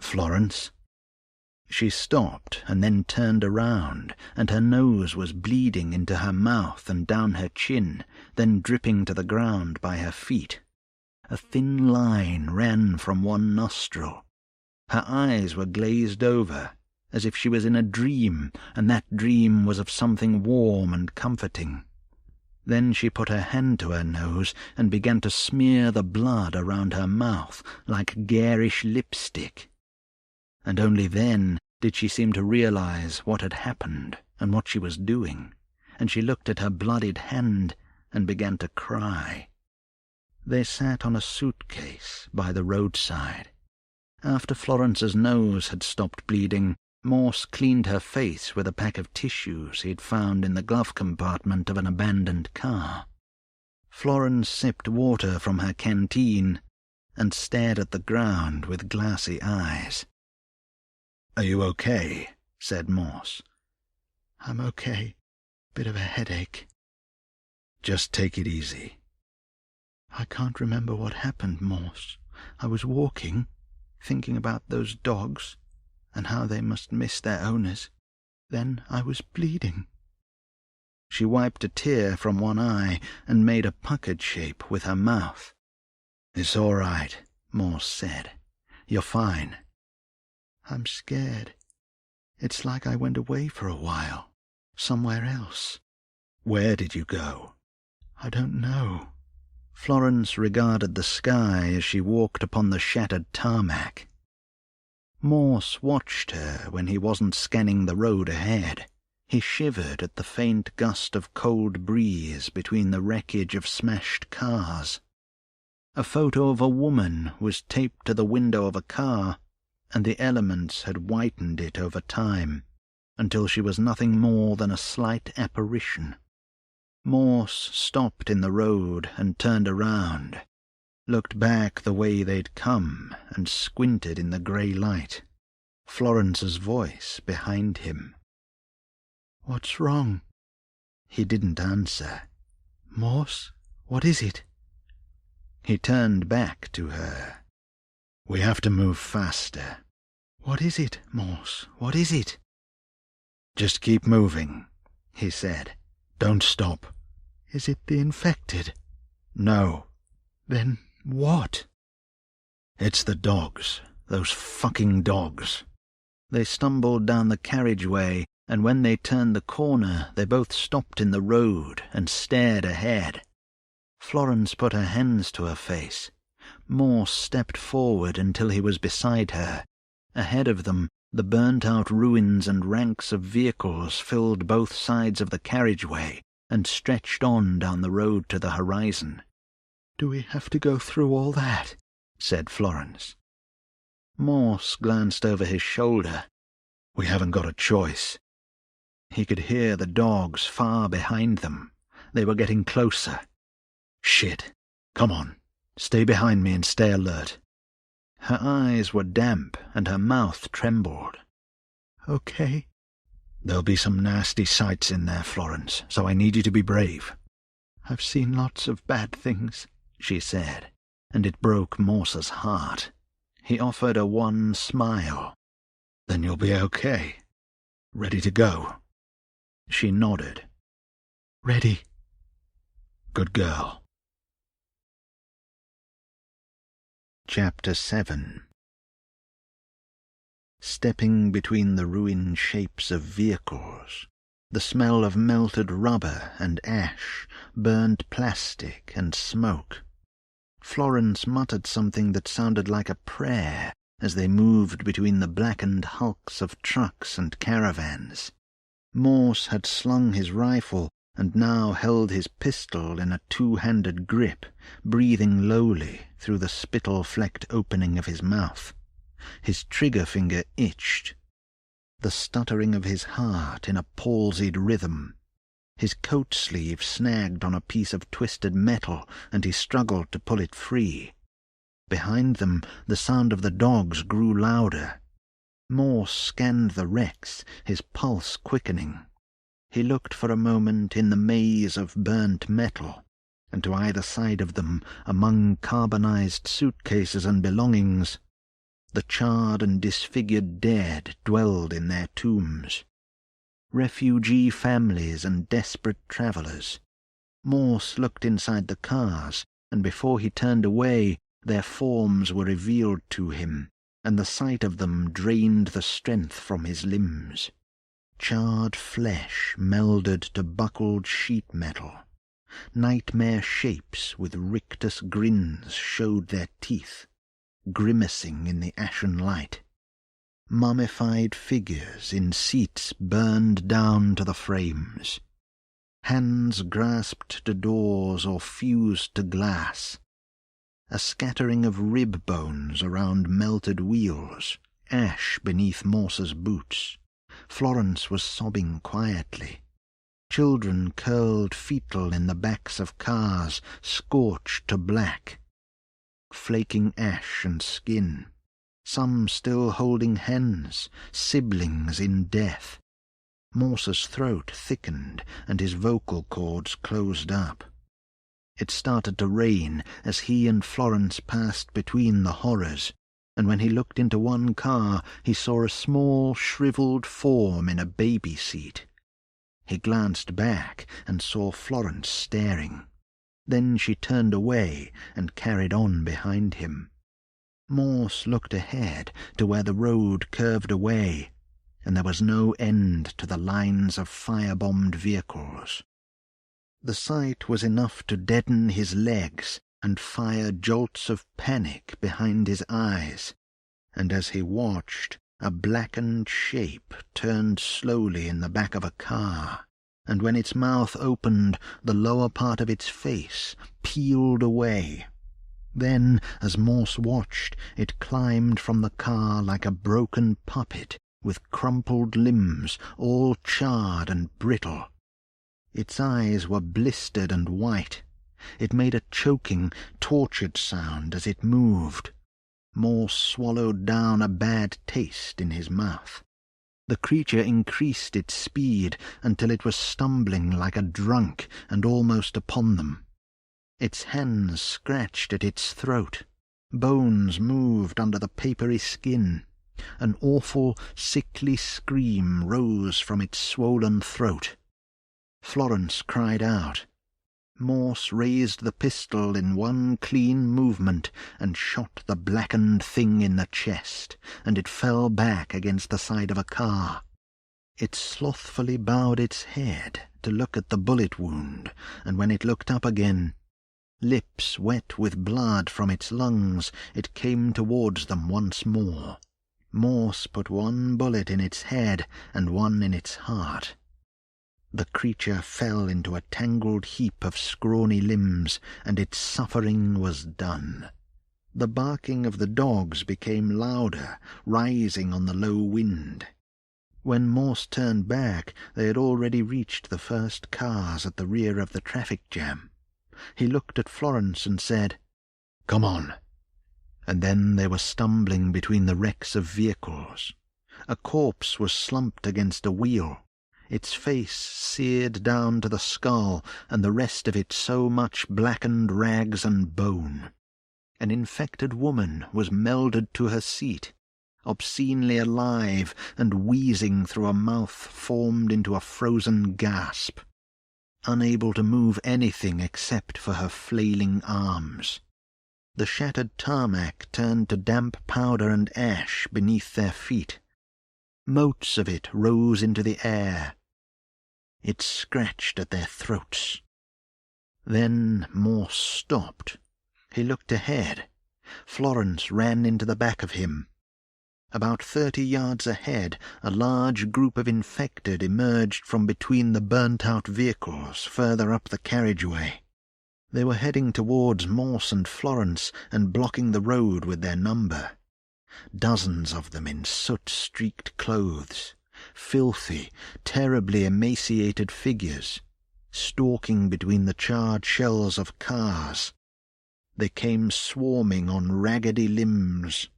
A: "Florence?" She stopped and then turned around, and her nose was bleeding into her mouth and down her chin, then dripping to the ground by her feet. A thin line ran from one nostril. Her eyes were glazed over, as if she was in a dream, and that dream was of something warm and comforting. Then she put her hand to her nose and began to smear the blood around her mouth like garish lipstick. And only then did she seem to realize what had happened and what she was doing, and she looked at her bloodied hand and began to cry. They sat on a suitcase by the roadside. After Florence's nose had stopped bleeding, Morse cleaned her face with a pack of tissues he'd found in the glove compartment of an abandoned car. Florence sipped water from her canteen and stared at the ground with glassy eyes. "Are you okay?" said Morse.
B: "I'm okay. Bit of a headache."
A: "Just take it easy."
B: "I can't remember what happened, Morse. I was walking, thinking about those dogs and how they must miss their owners. Then I was bleeding."
A: She wiped a tear from one eye and made a puckered shape with her mouth. "It's all right," Morse said. "You're fine."
B: "I'm scared. It's like I went away for a while, somewhere else."
A: "Where did you go?"
B: "I don't know."
A: Florence regarded the sky as she walked upon the shattered tarmac. Morse watched her when he wasn't scanning the road ahead. He shivered at the faint gust of cold breeze between the wreckage of smashed cars. A photo of a woman was taped to the window of a car, and the elements had whitened it over time, until she was nothing more than a slight apparition. Morse stopped in the road and turned around, looked back the way they'd come, and squinted in the grey light. Florence's voice behind him.
B: "What's wrong?"
A: He didn't answer.
B: "Morse, what is it?"
A: He turned back to her. "We have to move faster."
B: "What is it, Morse? What is it?"
A: "Just keep moving," he said. "Don't stop."
B: "Is it the infected?"
A: "No."
B: "Then what?"
A: "It's the dogs. Those fucking dogs." They stumbled down the carriageway, and when they turned the corner, they both stopped in the road and stared ahead. Florence put her hands to her face. Morse stepped forward until he was beside her. Ahead of them, the burnt-out ruins and ranks of vehicles filled both sides of the carriageway and stretched on down the road to the horizon.
B: "Do we have to go through all that?"
A: said Florence. Morse glanced over his shoulder. "We haven't got a choice." He could hear the dogs far behind them. They were getting closer. "Shit. Come on. Stay behind me and stay alert." Her eyes were damp and her mouth trembled.
B: "Okay."
A: "There'll be some nasty sights in there, Florence, so I need you to be brave."
B: "I've seen lots of bad things,"
A: she said, and it broke Morse's heart. He offered a wan smile. "Then you'll be okay. Ready to go?" She nodded.
B: "Ready."
A: "Good girl." Chapter 7. Stepping between the ruined shapes of vehicles, the smell of melted rubber and ash, burned plastic and smoke. Florence muttered something that sounded like a prayer as they moved between the blackened hulks of trucks and caravans. Morse had slung his rifle and now held his pistol in a two-handed grip, breathing lowly through the spittle-flecked opening of his mouth. His trigger finger itched. The stuttering of his heart in a palsied rhythm. His coat sleeve snagged on a piece of twisted metal, and he struggled to pull it free. Behind them, the sound of the dogs grew louder. Morse scanned the wrecks, his pulse quickening. He looked for a moment in the maze of burnt metal, and to either side of them, among carbonized suitcases and belongings, the charred and disfigured dead dwelled in their tombs. Refugee families and desperate travellers. Morse looked inside the cars, and before he turned away, their forms were revealed to him, and the sight of them drained the strength from his limbs. Charred flesh melded to buckled sheet metal. Nightmare shapes with rictus grins showed their teeth, grimacing in the ashen light. Mummified figures in seats burned down to the frames. Hands grasped to doors or fused to glass. A scattering of rib bones around melted wheels, ash beneath Morse's boots. Florence was sobbing quietly. Children curled fetal in the backs of cars, scorched to black, flaking ash and skin, some still holding hands, siblings in death. Morse's throat thickened and his vocal cords closed up. It started to rain as he and Florence passed between the horrors, and when he looked into one car, he saw a small, shriveled form in a baby seat. He glanced back and saw Florence staring. Then she turned away and carried on behind him. Morse looked ahead to where the road curved away, and there was no end to the lines of firebombed vehicles. The sight was enough to deaden his legs and fire jolts of panic behind his eyes, and as he watched, a blackened shape turned slowly in the back of a car, and when its mouth opened, the lower part of its face peeled away. Then, as Morse watched, it climbed from the car like a broken puppet, with crumpled limbs, all charred and brittle. Its eyes were blistered and white. It made a choking, tortured sound as it moved. Morse swallowed down a bad taste in his mouth. The creature increased its speed until it was stumbling like a drunk and almost upon them. Its hands scratched at its throat. Bones moved under the papery skin. An awful, sickly scream rose from its swollen throat. Florence cried out. Morse raised the pistol in one clean movement and shot the blackened thing in the chest, and it fell back against the side of a car. It slothfully bowed its head to look at the bullet wound, and when it looked up again, lips wet with blood from its lungs, it came towards them once more. Morse put one bullet in its head and one in its heart. The creature fell into a tangled heap of scrawny limbs, and its suffering was done. The barking of the dogs became louder, rising on the low wind. When Morse turned back, they had already reached the first cars at the rear of the traffic jam. He looked at Florence and said, "Come on." And then they were stumbling between the wrecks of vehicles. A corpse was slumped against a wheel, its face seared down to the skull, and the rest of it so much blackened rags and bone. An infected woman was melded to her seat, obscenely alive and wheezing through a mouth formed into a frozen gasp, unable to move anything except for her flailing arms. The shattered tarmac turned to damp powder and ash beneath their feet. Motes of it rose into the air. It scratched at their throats. Then Morse stopped. He looked ahead. Florence ran into the back of him. About 30 yards ahead, a large group of infected emerged from between the burnt-out vehicles further up the carriageway. They were heading towards Morse and Florence and blocking the road with their number. Dozens of them in soot-streaked clothes, filthy, terribly emaciated figures, stalking between the charred shells of cars. They came swarming on raggedy limbs.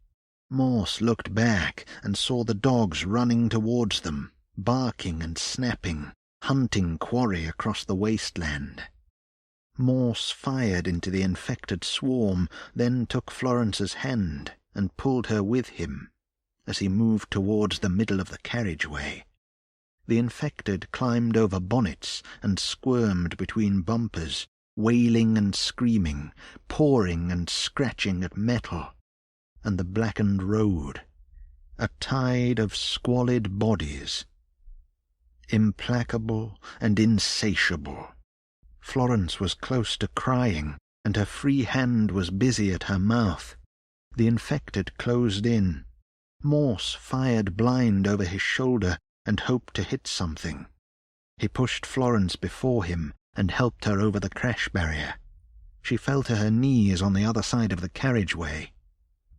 A: Morse looked back and saw the dogs running towards them, barking and snapping, hunting quarry across the wasteland. Morse fired into the infected swarm, then took Florence's hand and pulled her with him as he moved towards the middle of the carriageway. The infected climbed over bonnets and squirmed between bumpers, wailing and screaming, pawing and scratching at metal, and the blackened road, a tide of squalid bodies, implacable and insatiable. Florence was close to crying, and her free hand was busy at her mouth. The infected closed in. Morse fired blind over his shoulder and hoped to hit something. He pushed Florence before him and helped her over the crash barrier. She fell to her knees on the other side of the carriageway.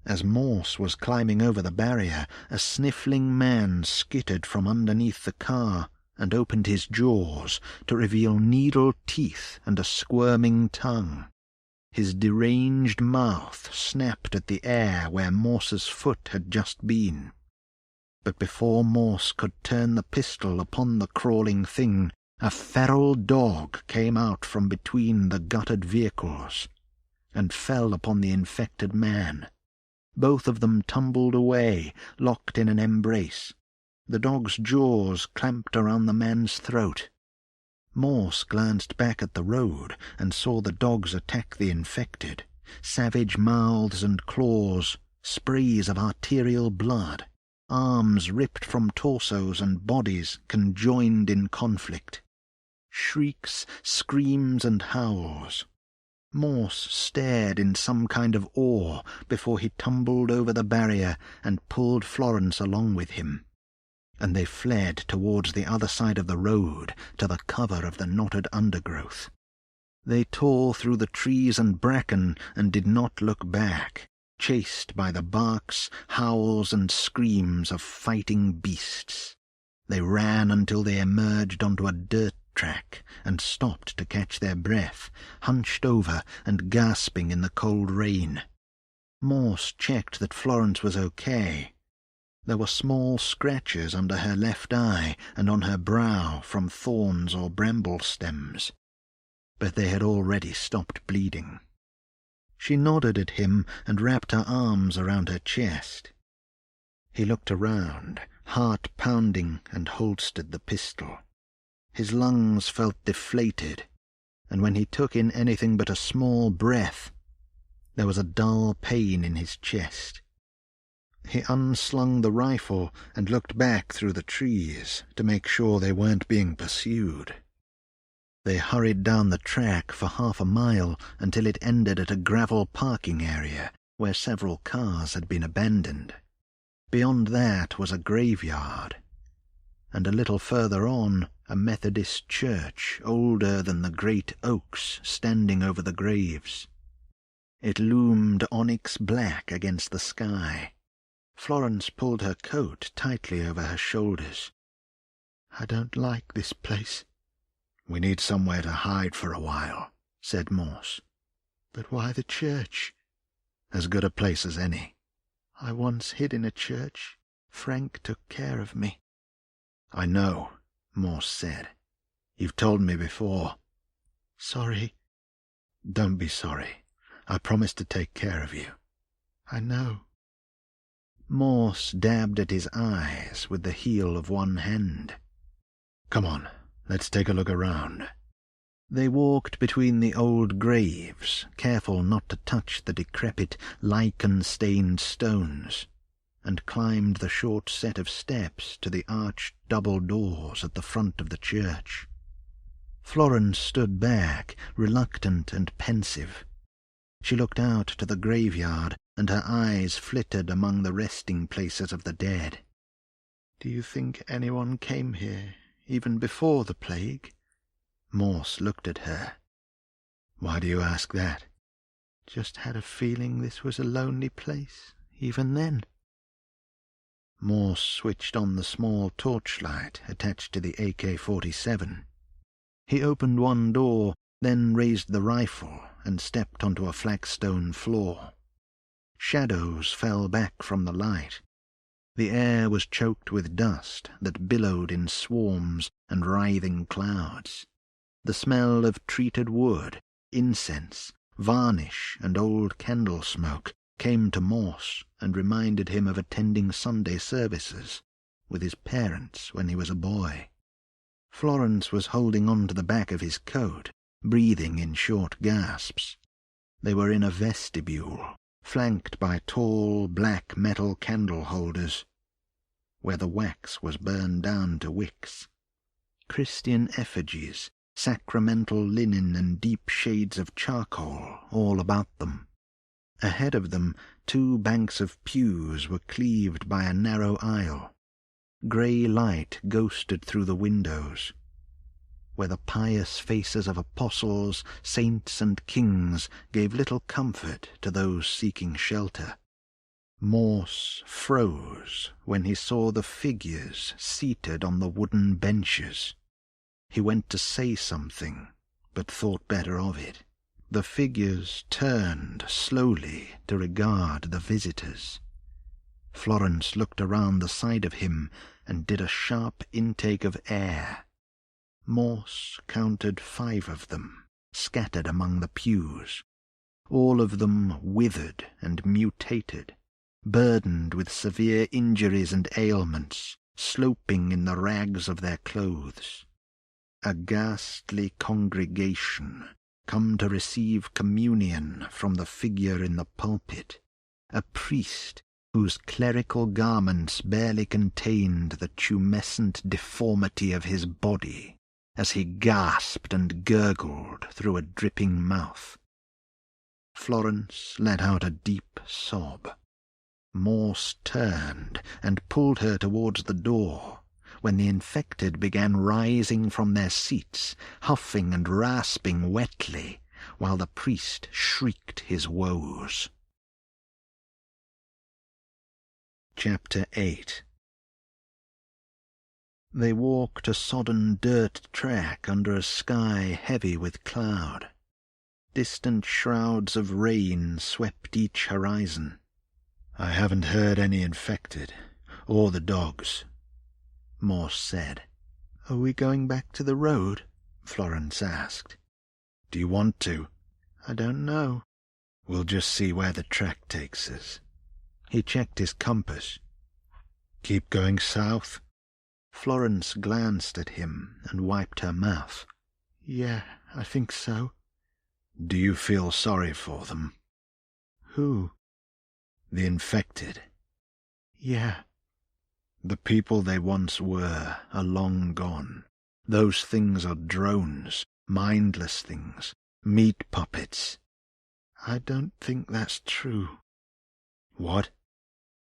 A: As Morse was climbing over the barrier, a sniffling man skittered from underneath the car and opened his jaws to reveal needle teeth and a squirming tongue. His deranged mouth snapped at the air where Morse's foot had just been. But before Morse could turn the pistol upon the crawling thing, a feral dog came out from between the gutted vehicles and fell upon the infected man. Both of them tumbled away, locked in an embrace. The dog's jaws clamped around the man's throat. Morse glanced back at the road and saw the dogs attack the infected. Savage mouths and claws, sprays of arterial blood, arms ripped from torsos and bodies conjoined in conflict. Shrieks, screams, and howls. Morse stared in some kind of awe before he tumbled over the barrier and pulled Florence along with him, and they fled towards the other side of the road to the cover of the knotted undergrowth. They tore through the trees and bracken and did not look back, chased by the barks, howls, and screams of fighting beasts. They ran until they emerged onto a dirt track and stopped to catch their breath, hunched over and gasping in the cold rain. Morse checked that Florence was okay. There were small scratches under her left eye and on her brow from thorns or bramble stems, but they had already stopped bleeding. She nodded at him and wrapped her arms around her chest. He looked around, heart pounding, and holstered the pistol. His lungs felt deflated, and when he took in anything but a small breath, there was a dull pain in his chest. He unslung the rifle and looked back through the trees to make sure they weren't being pursued. They hurried down the track for half a mile until it ended at a gravel parking area where several cars had been abandoned. Beyond that was a graveyard, and a little further on a Methodist church older than the great oaks standing over the graves. It loomed onyx black against the sky. Florence pulled her coat tightly over her shoulders. "I don't like this place." "We need somewhere to hide for a while," said Morse. "But why the church?" "As good a place as any." "I once hid in a church. Frank took care of me." "I know," Morse said. "You've told me before." "Sorry." "Don't be sorry. I promised to take care of you." "I know." Morse dabbed at his eyes with the heel of one hand. "Come on, let's take a look around." They walked between the old graves, careful not to touch the decrepit, lichen-stained stones, and climbed the short set of steps to the arched double doors at the front of the church. Florence stood back, reluctant and pensive. She looked out to the graveyard, and her eyes flitted among the resting places of the dead. "Do you think anyone came here, even before the plague?" Morse looked at her. "Why do you ask that?" "Just had a feeling this was a lonely place, even then." Morse switched on the small torchlight attached to the AK-47. He opened one door, then raised the rifle and stepped onto a flagstone floor. Shadows fell back from the light. The air was choked with dust that billowed in swarms and writhing clouds. The smell of treated wood, incense, varnish, and old candle smoke came to Morse and reminded him of attending Sunday services with his parents when he was a boy. Florence was holding on to the back of his coat, breathing in short gasps. They were in a vestibule, flanked by tall black metal candle holders, where the wax was burned down to wicks. Christian effigies, sacramental linen, and deep shades of charcoal all about them. Ahead of them, two banks of pews were cleaved by a narrow aisle. Grey light ghosted through the windows, where the pious faces of apostles, saints, and kings gave little comfort to those seeking shelter. Morse froze when he saw the figures seated on the wooden benches. He went to say something, but thought better of it. The figures turned slowly to regard the visitors. Florence looked around the side of him and did a sharp intake of air. Morse counted 5 of them, scattered among the pews, all of them withered and mutated, burdened with severe injuries and ailments, sloping in the rags of their clothes. A ghastly congregation, come to receive communion from the figure in the pulpit, a priest whose clerical garments barely contained the tumescent deformity of his body, as he gasped and gurgled through a dripping mouth. Florence let out a deep sob. Morse turned and pulled her towards the door, when the infected began rising from their seats, huffing and rasping wetly, while the priest shrieked his woes. Chapter 8. They walked a sodden dirt track under a sky heavy with cloud. Distant shrouds of rain swept each horizon. "I haven't heard any infected, or the dogs," Morse said. "Are we going back to the road?" Florence asked. "Do you want to?" "I don't know." "We'll just see where the track takes us." He checked his compass. "Keep going south?" Florence glanced at him and wiped her mouth. "Yeah, I think so." "Do you feel sorry for them?" "Who?" "The infected." "Yeah." "The people they once were are long gone. Those things are drones, mindless things, meat puppets." "I don't think that's true." "What?"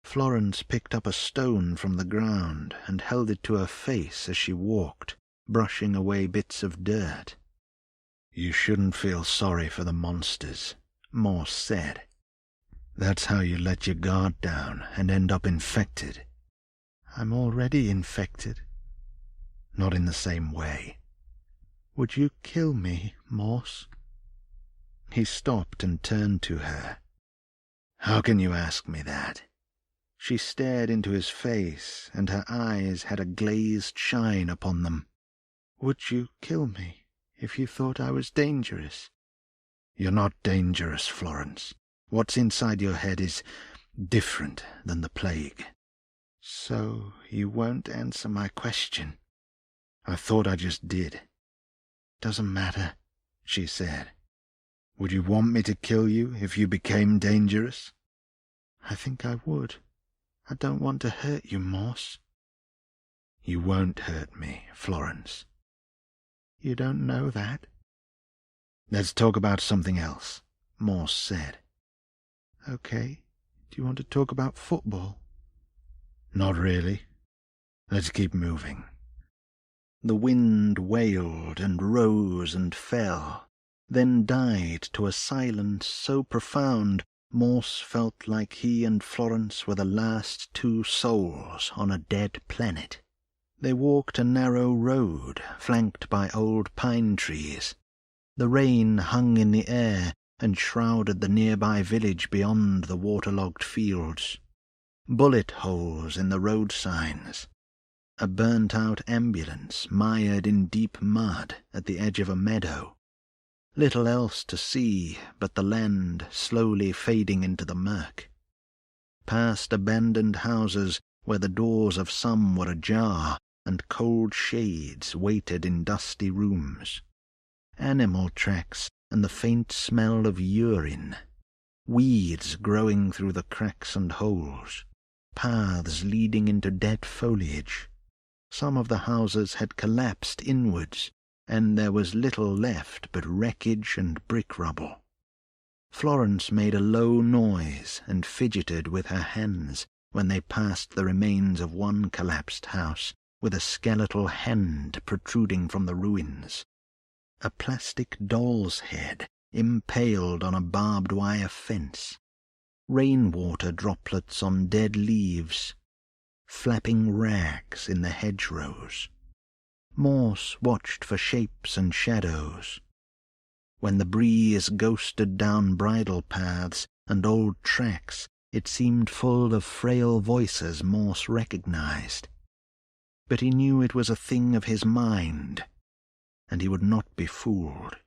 A: Florence picked up a stone from the ground and held it to her face as she walked, brushing away bits of dirt. "You shouldn't feel sorry for the monsters," Morse said. "That's how you let your guard down and end up infected." "I'm already infected." "Not in the same way." "Would you kill me, Morse?" He stopped and turned to her. "How can you ask me that?" She stared into his face, and her eyes had a glazed shine upon them. "Would you kill me if you thought I was dangerous?" "You're not dangerous, Florence. What's inside your head is different than the plague." "So you won't answer my question?" "I thought I just did." "Doesn't matter," she said. "Would you want me to kill you if you became dangerous?" "I think I would. I don't want to hurt you, Morse." "You won't hurt me, Florence." "You don't know that." "Let's talk about something else," Morse said. "Okay. Do you want to talk about football?" "Not really. Let's keep moving." The wind wailed and rose and fell, then died to a silence so profound Morse felt like he and Florence were the last 2 souls on a dead planet. They walked a narrow road flanked by old pine trees. The rain hung in the air and shrouded the nearby village beyond the waterlogged fields. Bullet holes in the road signs. A burnt-out ambulance mired in deep mud at the edge of a meadow. Little else to see but the land slowly fading into the murk. Past abandoned houses where the doors of some were ajar and cold shades waited in dusty rooms. Animal tracks and the faint smell of urine. Weeds growing through the cracks and holes. Paths leading into dead foliage. Some of the houses had collapsed inwards, and there was little left but wreckage and brick rubble. Florence made a low noise and fidgeted with her hands when they passed the remains of one collapsed house with a skeletal hand protruding from the ruins. A plastic doll's head impaled on a barbed wire fence. rainwater droplets on dead leaves, flapping rags in the hedgerows. Morse watched for shapes and shadows. When the breeze ghosted down bridle paths and old tracks, it seemed full of frail voices Morse recognized. But he knew it was a thing of his mind, and he would not be fooled.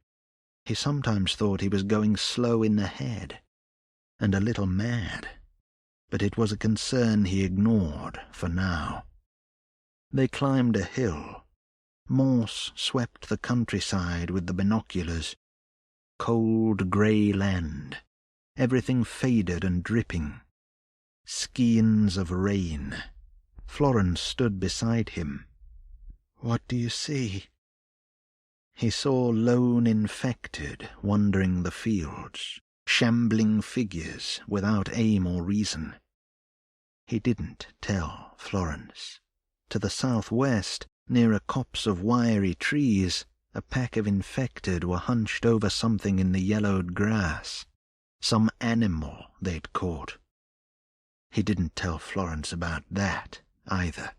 A: He sometimes thought he was going slow in the head, and a little mad, but it was a concern he ignored for now. They climbed a hill. Morse swept the countryside with the binoculars. Cold grey land, everything faded and dripping. Skeins of rain. Florence stood beside him. "What do you see?" He saw lone infected wandering the fields, shambling figures without aim or reason. He didn't tell Florence. To the southwest, near a copse of wiry trees, a pack of infected were hunched over something in the yellowed grass. Some animal they'd caught. He didn't tell Florence about that, either.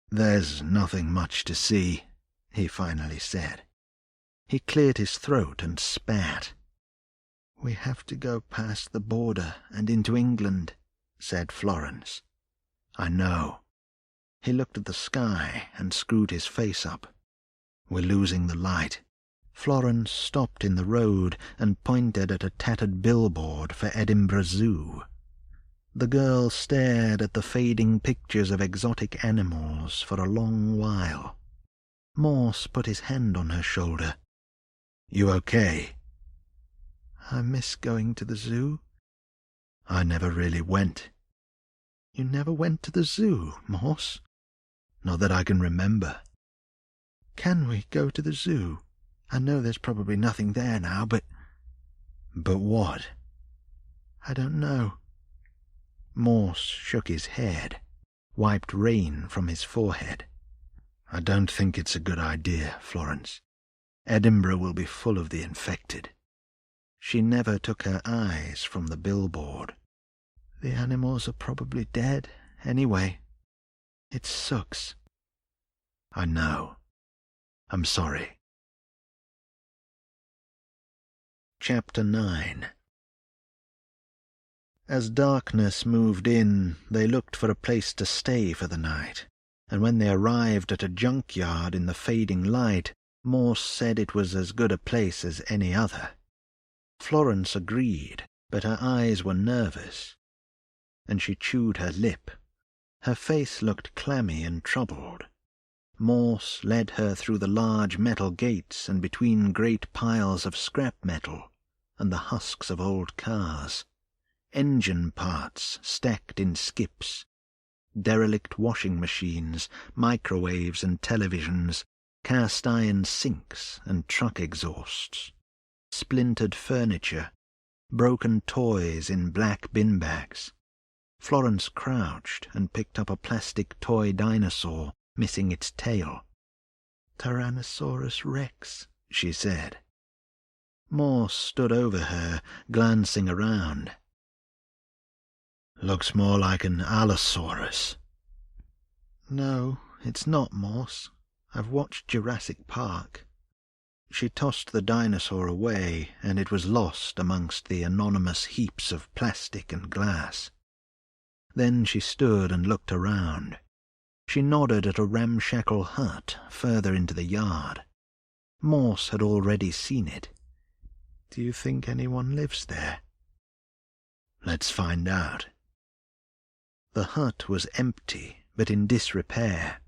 A: "There's nothing much to see," he finally said. He cleared his throat and spat. "We have to go past the border and into England," said Florence. "I know." He looked at the sky and screwed his face up. "We're losing the light." Florence stopped in the road and pointed at a tattered billboard for Edinburgh Zoo. The girl stared at the fading pictures of exotic animals for a long while. Morse put his hand on her shoulder. "You okay?" "I miss going to the zoo." "I never really went." "You never went to the zoo, Morse?" "Not that I can remember." "Can we go to the zoo? I know there's probably nothing there now, but—" "But what?" "I don't know." Morse shook his head, wiped rain from his forehead. "I don't think it's a good idea, Florence. Edinburgh will be full of the infected." She never took her eyes from the billboard. "The animals are probably dead, anyway. It sucks." "I know. I'm sorry." Chapter 9. As darkness moved in, they looked for a place to stay for the night, and when they arrived at a junkyard in the fading light, Morse said it was as good a place as any other. Florence agreed, but her eyes were nervous, and she chewed her lip. Her face looked clammy and troubled. Morse led her through the large metal gates and between great piles of scrap metal and the husks of old cars. Engine parts stacked in skips, derelict washing machines, microwaves and televisions, cast-iron sinks and truck exhausts, splintered furniture, broken toys in black bin bags. Florence crouched and picked up a plastic toy dinosaur, missing its tail. "Tyrannosaurus Rex," she said. Morse stood over her, glancing around. "Looks more like an Allosaurus." "No, it's not, Morse. I've watched Jurassic Park." She tossed the dinosaur away, and it was lost amongst the anonymous heaps of plastic and glass. Then she stood and looked around. She nodded at a ramshackle hut further into the yard. Morse had already seen it. "Do you think anyone lives there?" "Let's find out." The hut was empty, but in disrepair,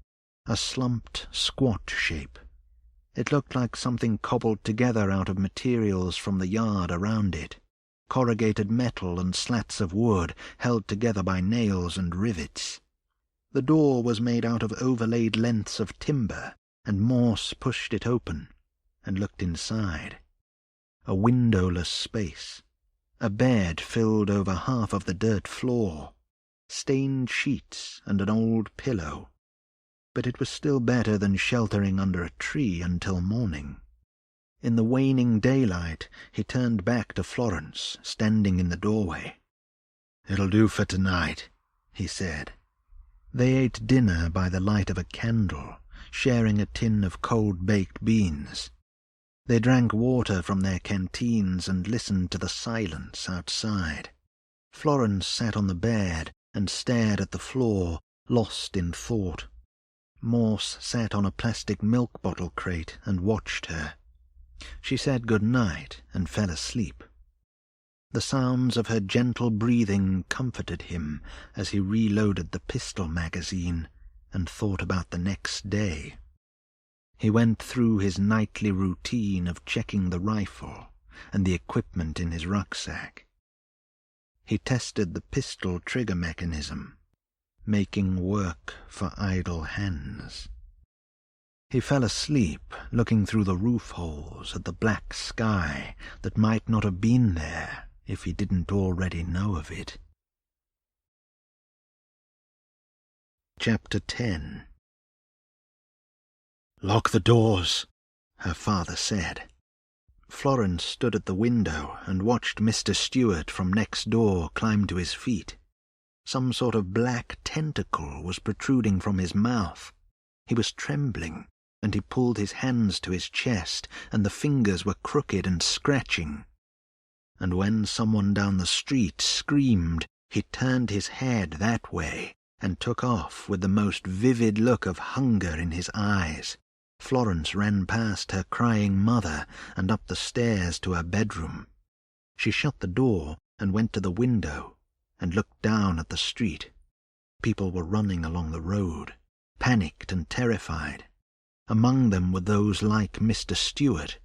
A: a slumped, squat shape. It looked like something cobbled together out of materials from the yard around it, corrugated metal and slats of wood held together by nails and rivets. The door was made out of overlaid lengths of timber, and Morse pushed it open and looked inside. A windowless space. A bed filled over half of the dirt floor. Stained sheets and an old pillow. But it was still better than sheltering under a tree until morning. In the waning daylight, he turned back to Florence, standing in the doorway. "It'll do for tonight," he said. They ate dinner by the light of a candle, sharing a tin of cold baked beans. They drank water from their canteens and listened to the silence outside. Florence sat on the bed and stared at the floor, lost in thought. Morse sat on a plastic milk bottle crate and watched her. She said good night and fell asleep. The sounds of her gentle breathing comforted him as he reloaded the pistol magazine and thought about the next day. He went through his nightly routine of checking the rifle and the equipment in his rucksack. He tested the pistol trigger mechanism, making work for idle hands. He fell asleep, looking through the roof holes at the black sky that might not have been there if he didn't already know of it. Chapter 10. "Lock the doors," her father said. Florence stood at the window and watched Mr. Stewart from next door climb to his feet. Some sort of black tentacle was protruding from his mouth. He was trembling, and he pulled his hands to his chest, and the fingers were crooked and scratching. And when someone down the street screamed, he turned his head that way and took off with the most vivid look of hunger in his eyes. Florence ran past her crying mother and up the stairs to her bedroom. She shut the door and went to the window and looked down at the street. People were running along the road, panicked and terrified. Among them were those like Mr. Stewart.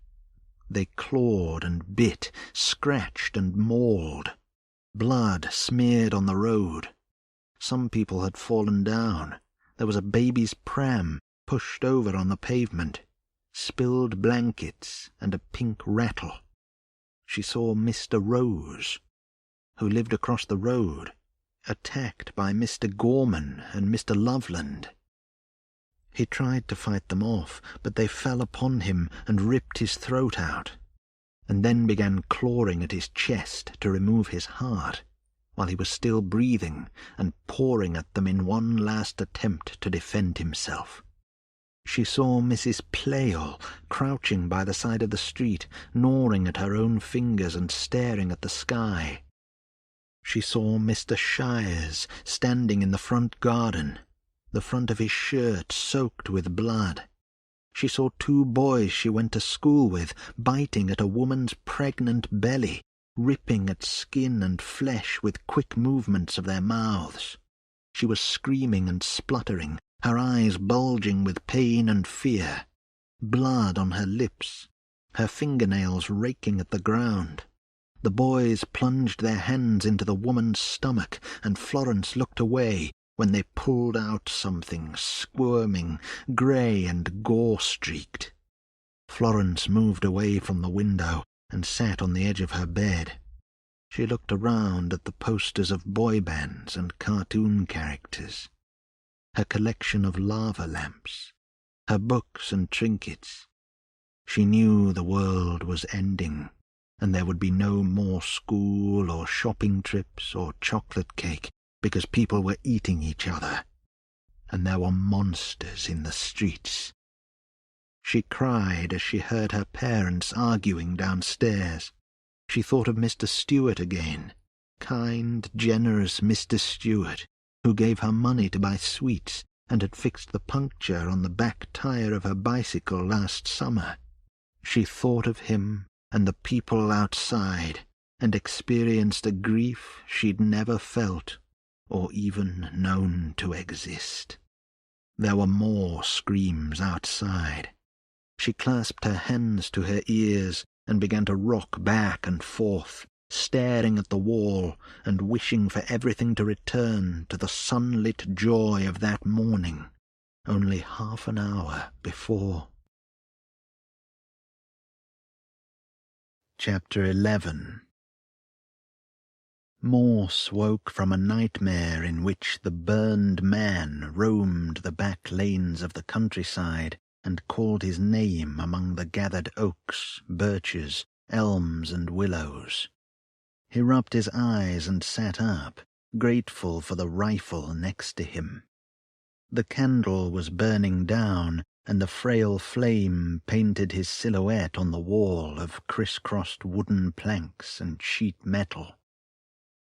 A: They clawed and bit, scratched and mauled. Blood smeared on the road. Some people had fallen down. There was a baby's pram pushed over on the pavement, spilled blankets and a pink rattle. She saw Mr. Rose, who lived across the road, attacked by Mr. Gorman and Mr. Loveland. He tried to fight them off, but they fell upon him and ripped his throat out, and then began clawing at his chest to remove his heart, while he was still breathing and pouring at them in one last attempt to defend himself. She saw Mrs. Plale crouching by the side of the street, gnawing at her own fingers and staring at the sky. She saw Mr. Shires standing in the front garden, the front of his shirt soaked with blood. She saw two boys she went to school with biting at a woman's pregnant belly, ripping at skin and flesh with quick movements of their mouths. She was screaming and spluttering, her eyes bulging with pain and fear, blood on her lips, her fingernails raking at the ground. The boys plunged their hands into the woman's stomach, and Florence looked away when they pulled out something squirming, grey and gore-streaked. Florence moved away from the window and sat on the edge of her bed. She looked around at the posters of boy bands and cartoon characters, her collection of lava lamps, her books and trinkets. She knew the world was ending, and there would be no more school or shopping trips or chocolate cake, because people were eating each other, and there were monsters in the streets. She cried as she heard her parents arguing downstairs. She thought of Mr. Stewart again, kind, generous Mr. Stewart, who gave her money to buy sweets and had fixed the puncture on the back tire of her bicycle last summer. She thought of him and the people outside, and experienced a grief she'd never felt or even known to exist. There were more screams outside. She clasped her hands to her ears and began to rock back and forth, staring at the wall and wishing for everything to return to the sunlit joy of that morning, only half an hour before. Chapter 11. Morse woke from a nightmare in which the burned man roamed the back lanes of the countryside and called his name among the gathered oaks, birches, elms, and willows. He rubbed his eyes and sat up, grateful for the rifle next to him. The candle was burning down, and the frail flame painted his silhouette on the wall of criss-crossed wooden planks and sheet metal.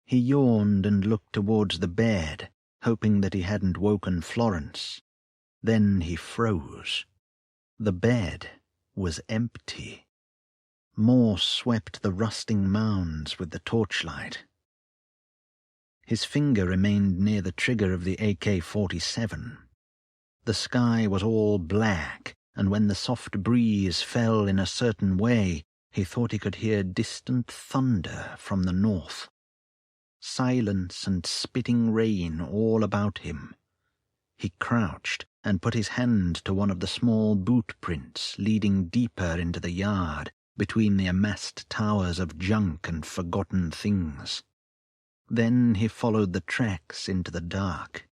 A: He yawned and looked towards the bed, hoping that he hadn't woken Florence. Then he froze. The bed was empty. Morse swept the rusting mounds with the torchlight. His finger remained near the trigger of the AK-47. The sky was all black, and when the soft breeze fell in a certain way, he thought he could hear distant thunder from the north. Silence and spitting rain all about him. He crouched and put his hand to one of the small boot prints leading deeper into the yard between the amassed towers of junk and forgotten things. Then he followed the tracks into the dark,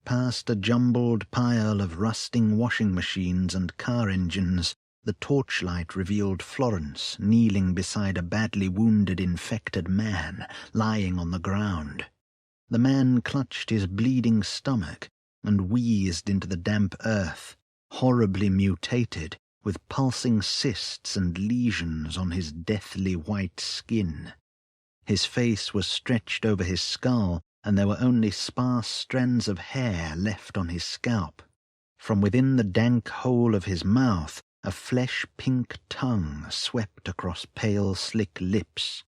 A: past a jumbled pile of rusting washing machines and car engines. The torchlight revealed Florence kneeling beside a badly wounded infected man lying on the ground. The man clutched his bleeding stomach and wheezed into the damp earth, horribly mutated, with pulsing cysts and lesions on his deathly white skin. His face was stretched over his skull, and there were only sparse strands of hair left on his scalp. From within the dank hole of his mouth, a flesh-pink tongue swept across pale, slick lips.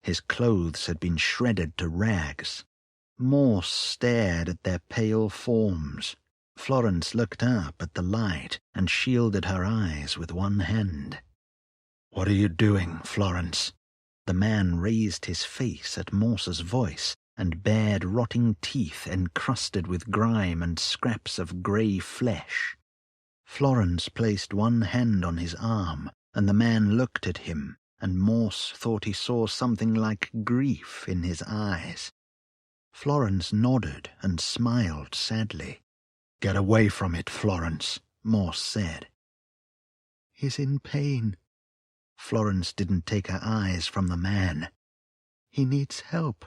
A: His clothes had been shredded to rags. Morse stared at their pale forms. Florence looked up at the light and shielded her eyes with one hand. "What are you doing, Florence?" The man raised his face at Morse's voice and bared rotting teeth encrusted with grime and scraps of grey flesh. Florence placed one hand on his arm, and the man looked at him, and Morse thought he saw something like grief in his eyes. Florence nodded and smiled sadly. "Get away from it, Florence," Morse said. "He's in pain." Florence didn't take her eyes from the man. "He needs help."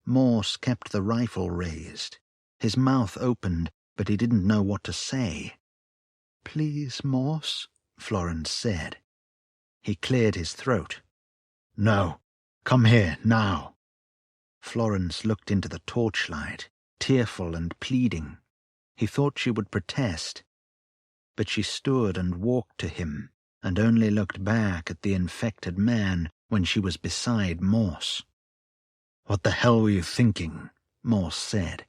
A: Morse kept the rifle raised. His mouth opened, but he didn't know what to say. "Please, Morse," Florence said. He cleared his throat. "No, come here, now." Florence looked into the torchlight, tearful and pleading. He thought she would protest, but she stood and walked to him, and only looked back at the infected man when she was beside Morse. "What the hell were you thinking?" Morse said.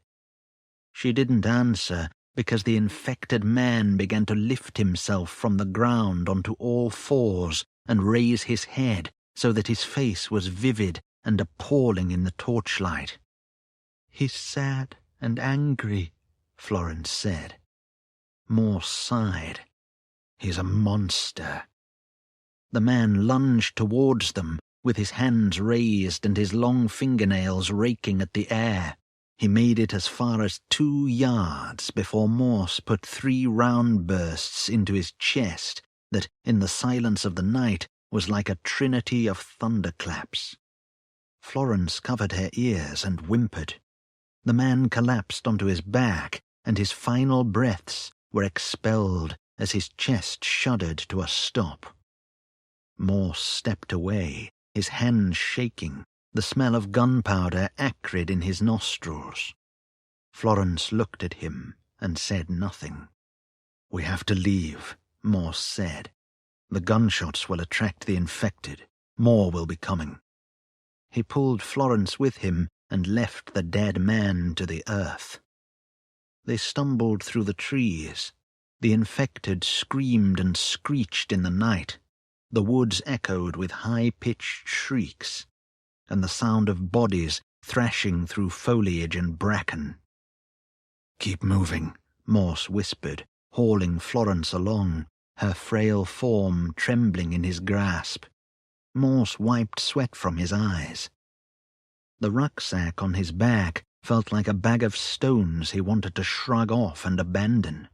A: She didn't answer, because the infected man began to lift himself from the ground onto all fours and raise his head so that his face was vivid and appalling in the torchlight. "He's sad and angry," Florence said. Morse sighed. "He's a monster." The man lunged towards them, with his hands raised and his long fingernails raking at the air. He made it as far as 2 yards before Morse put 3 round bursts into his chest that, in the silence of the night, was like a trinity of thunderclaps. Florence covered her ears and whimpered. The man collapsed onto his back, and his final breaths were expelled as his chest shuddered to a stop. Morse stepped away, his hands shaking, the smell of gunpowder acrid in his nostrils. Florence looked at him and said nothing. "We have to leave," Morse said. "The gunshots will attract the infected. More will be coming." He pulled Florence with him and left the dead man to the earth. They stumbled through the trees. The infected screamed and screeched in the night. The woods echoed with high-pitched shrieks, and the sound of bodies thrashing through foliage and bracken. "Keep moving," Morse whispered, hauling Florence along, her frail form trembling in his grasp. Morse wiped sweat from his eyes. The rucksack on his back felt like a bag of stones he wanted to shrug off and abandon.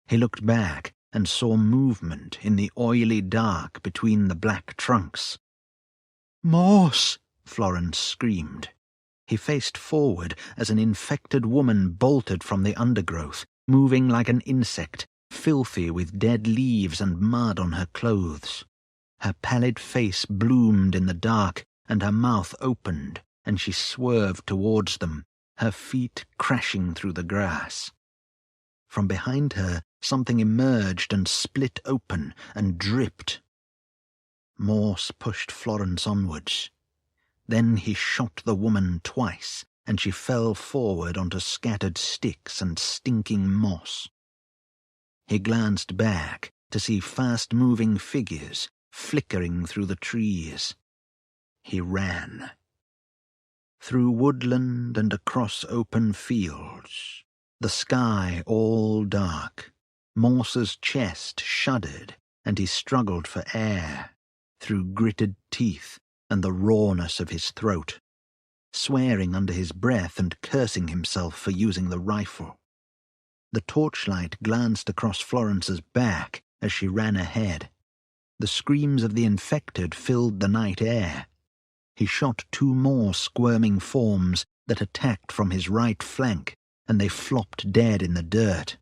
A: He looked back and saw movement in the oily dark between the black trunks. "Morse!" Florence screamed. He faced forward as an infected woman bolted from the undergrowth, moving like an insect, filthy with dead leaves and mud on her clothes. Her pallid face bloomed in the dark, and her mouth opened, and she swerved towards them, her feet crashing through the grass. From behind her, something emerged and split open and dripped. Morse pushed Florence onwards. Then he shot the woman twice, and she fell forward onto scattered sticks and stinking moss. He glanced back to see fast-moving figures flickering through the trees. He ran. Through woodland and across open fields, the sky all dark. Morse's chest shuddered, and he struggled for air, through gritted teeth and the rawness of his throat, swearing under his breath and cursing himself for using the rifle. The torchlight glanced across Florence's back as she ran ahead. The screams of the infected filled the night air. He shot 2 more squirming forms that attacked from his right flank, and they flopped dead in the dirt.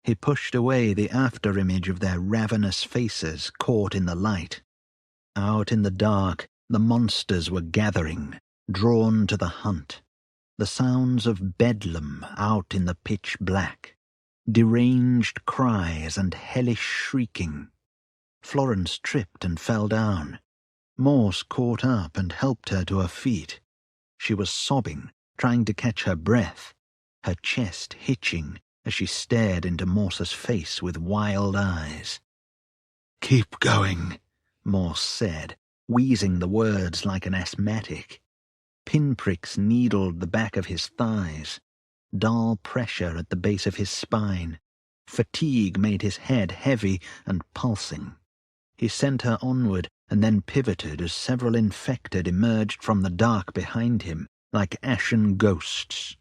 A: He pushed away the after-image of their ravenous faces caught in the light. Out in the dark, the monsters were gathering, drawn to the hunt. The sounds of bedlam out in the pitch black. Deranged cries and hellish shrieking. Florence tripped and fell down. Morse caught up and helped her to her feet. She was sobbing, trying to catch her breath, her chest hitching as she stared into Morse's face with wild eyes. "Keep going," Morse said, wheezing the words like an asthmatic. Pinpricks needled the back of his thighs. Dull pressure at the base of his spine. Fatigue made his head heavy and pulsing. He sent her onward and then pivoted as several infected emerged from the dark behind him like ashen ghosts.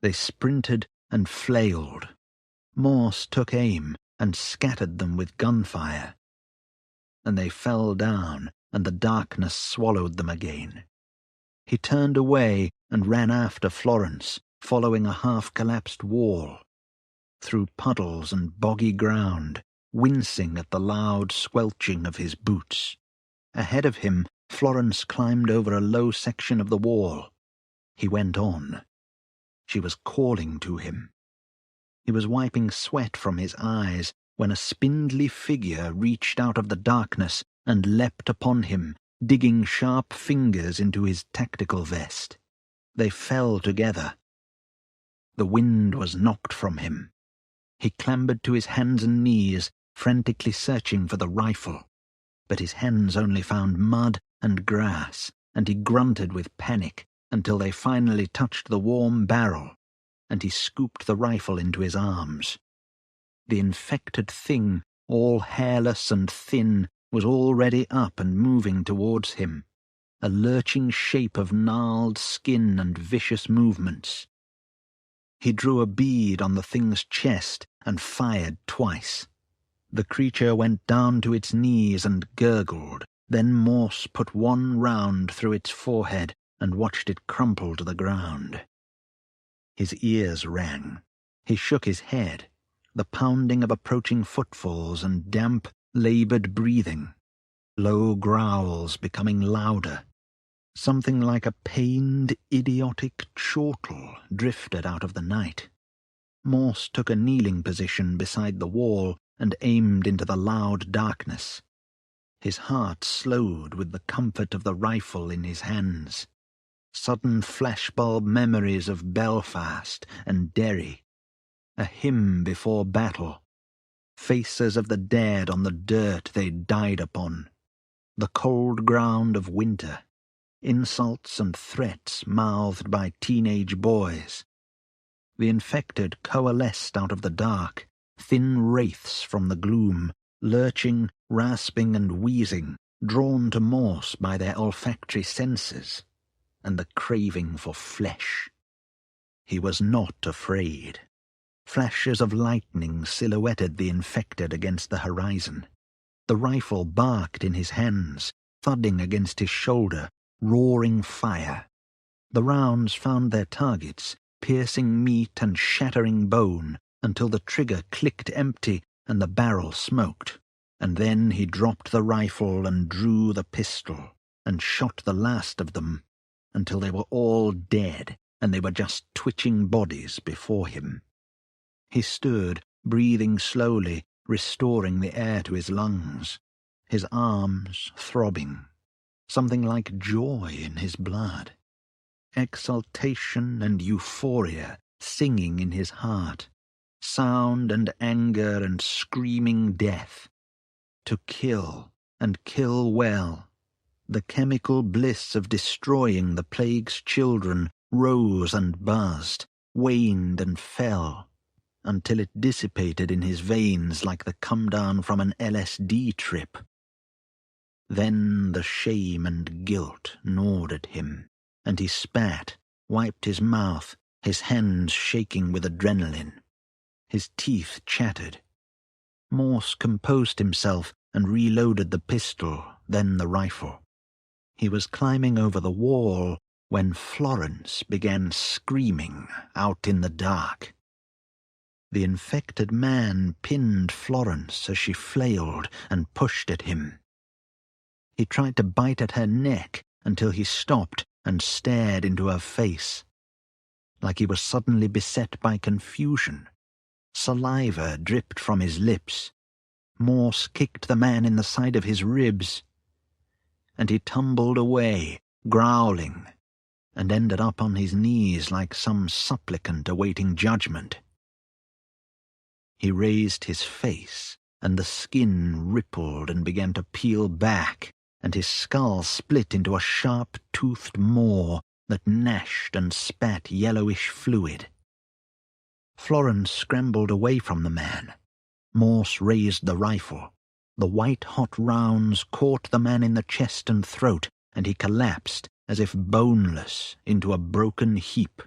A: They sprinted and flailed. Morse took aim and scattered them with gunfire. And they fell down, and the darkness swallowed them again. He turned away and ran after Florence, following a half-collapsed wall. Through puddles and boggy ground, wincing at the loud squelching of his boots. Ahead of him, Florence climbed over a low section of the wall. He went on. She was calling to him. He was wiping sweat from his eyes when a spindly figure reached out of the darkness and leapt upon him, digging sharp fingers into his tactical vest. They fell together. The wind was knocked from him. He clambered to his hands and knees, frantically searching for the rifle. But his hands only found mud and grass, and he grunted with panic until they finally touched the warm barrel, and he scooped the rifle into his arms. The infected thing, all hairless and thin, was already up and moving towards him, a lurching shape of gnarled skin and vicious movements. He drew a bead on the thing's chest and fired twice. The creature went down to its knees and gurgled. Then Morse put one round through its forehead and watched it crumple to the ground. His ears rang. He shook his head, the pounding of approaching footfalls and damp, laboured breathing. Low growls becoming louder. Something like a pained, idiotic chortle drifted out of the night. Morse took a kneeling position beside the wall and aimed into the loud darkness. His heart slowed with the comfort of the rifle in his hands. Sudden flashbulb memories of Belfast and Derry. A hymn before battle. Faces of the dead on the dirt they died upon. The cold ground of winter. Insults and threats mouthed by teenage boys. The infected coalesced out of the dark, thin wraiths from the gloom, lurching, rasping and wheezing, drawn to Morse by their olfactory senses, and the craving for flesh. He was not afraid. Flashes of lightning silhouetted the infected against the horizon. The rifle barked in his hands, thudding against his shoulder, roaring fire. The rounds found their targets, piercing meat and shattering bone, until the trigger clicked empty and the barrel smoked. And then he dropped the rifle and drew the pistol, and shot the last of them, until they were all dead, and they were just twitching bodies before him. He stood, breathing slowly, restoring the air to his lungs, his arms throbbing, something like joy in his blood, exultation and euphoria singing in his heart, sound and anger and screaming death. To kill, and kill well. The chemical bliss of destroying the plague's children rose and buzzed, waned and fell, until it dissipated in his veins like the come-down from an LSD trip. Then the shame and guilt gnawed at him, and he spat, wiped his mouth, his hands shaking with adrenaline. His teeth chattered. Morse composed himself and reloaded the pistol, then the rifle. He was climbing over the wall when Florence began screaming out in the dark. The infected man pinned Florence as she flailed and pushed at him. He tried to bite at her neck until he stopped and stared into her face, like he was suddenly beset by confusion. Saliva dripped from his lips. Morse kicked the man in the side of his ribs, and he tumbled away, growling, and ended up on his knees like some supplicant awaiting judgment. He raised his face, and the skin rippled and began to peel back, and his skull split into a sharp-toothed maw that gnashed and spat yellowish fluid. Florence scrambled away from the man. Morse raised the rifle. The white-hot rounds caught the man in the chest and throat, and he collapsed, as if boneless, into a broken heap.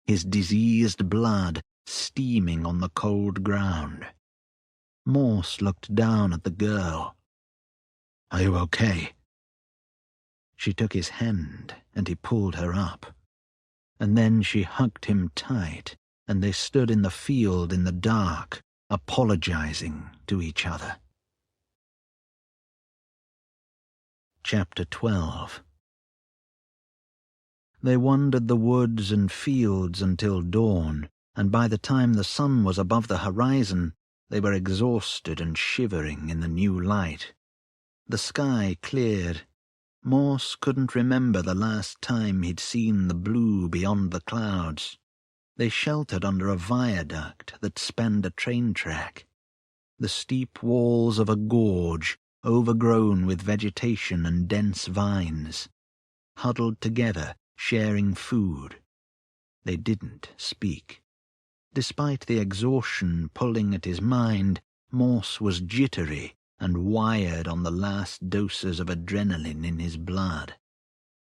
A: His diseased blood steaming on the cold ground. Morse looked down at the girl. "Are you okay?" She took his hand, and he pulled her up. And then she hugged him tight, and they stood in the field in the dark, apologizing to each other. Chapter 12. They wandered the woods and fields until dawn, and by the time the sun was above the horizon, they were exhausted and shivering in the new light. The sky cleared. Morse couldn't remember the last time he'd seen the blue beyond the clouds. They sheltered under a viaduct that spanned a train track. The steep walls of a gorge, overgrown with vegetation and dense vines. Huddled together, sharing food. They didn't speak. Despite the exhaustion pulling at his mind, Morse was jittery and wired on the last doses of adrenaline in his blood.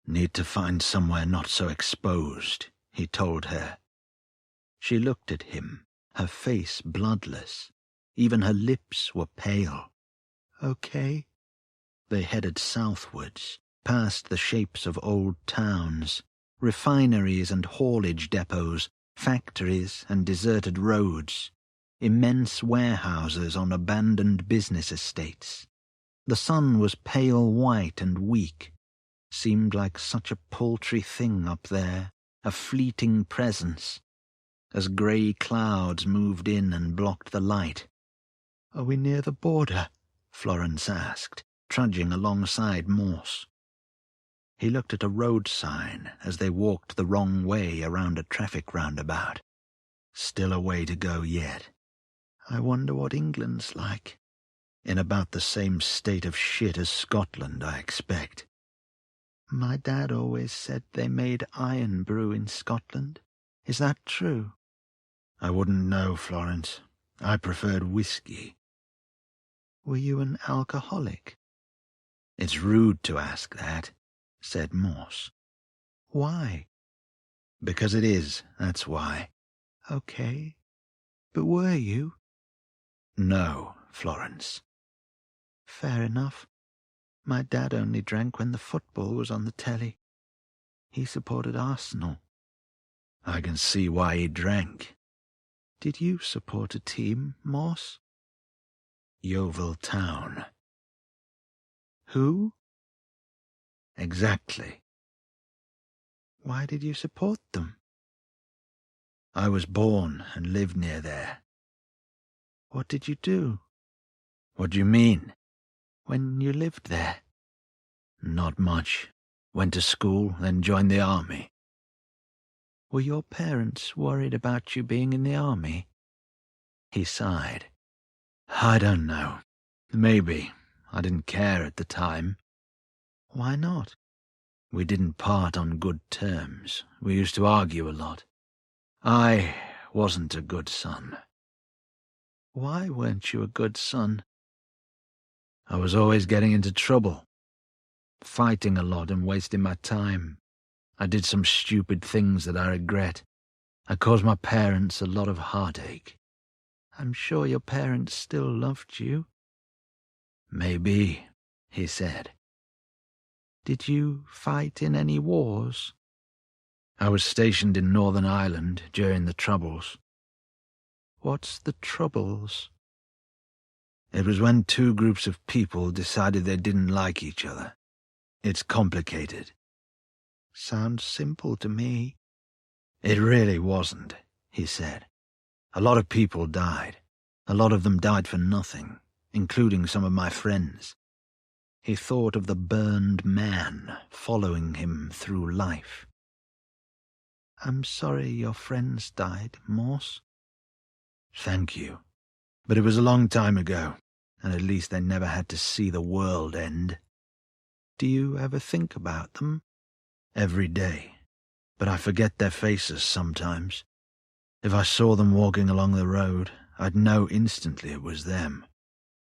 A: "Need to find somewhere not so exposed," he told her. She looked at him, her face bloodless. Even her lips were pale. "Okay." They headed southwards, past the shapes of old towns, refineries and haulage depots, factories and deserted roads, immense warehouses on abandoned business estates. The sun was pale white and weak, seemed like such a paltry thing up there, a fleeting presence, as grey clouds moved in and blocked the light. "Are we near the border?" Florence asked, trudging alongside Morse. He looked at a road sign as they walked the wrong way around a traffic roundabout. "Still a way to go yet." "I wonder what England's like." "In about the same state of shit as Scotland, I expect." "My dad always said they made iron brew in Scotland. Is that true?" "I wouldn't know, Florence. I preferred whiskey." "Were you an alcoholic?" "It's rude to ask that," said Morse. "Why?" "Because it is, that's why." "Okay. But were you?" "No, Florence." "Fair enough. My dad only drank when the football was on the telly."
B: He supported Arsenal.
A: I can see why he drank.
B: Did you support a team, Morse?
A: Yeovil Town.
B: Who?
A: Exactly.
B: Why did you support them?
A: I was born and lived near there.
B: What did you do?
A: What do you mean?
B: When you lived there?
A: Not much. Went to school, then joined the army.
B: Were your parents worried about you being in the army?
A: He sighed. I don't know. Maybe. I didn't care at the time.
B: Why not?
A: We didn't part on good terms. We used to argue a lot. I wasn't a good son.
B: Why weren't you a good son?
A: I was always getting into trouble. Fighting a lot and wasting my time. I did some stupid things that I regret. I caused my parents a lot of heartache.
B: I'm sure your parents still loved you.
A: Maybe, he said.
B: Did you fight in any wars?
A: I was stationed in Northern Ireland during the Troubles.
B: What's the Troubles?
A: It was when two groups of people decided they didn't like each other. It's complicated.
B: Sounds simple to me.
A: It really wasn't, he said. A lot of people died. A lot of them died for nothing, including some of my friends. He thought of the burned man following him through life.
B: I'm sorry your friends died, Morse.
A: Thank you. But it was a long time ago, and at least they never had to see the world end.
B: Do you ever think about them?
A: Every day. But I forget their faces sometimes. If I saw them walking along the road, I'd know instantly it was them.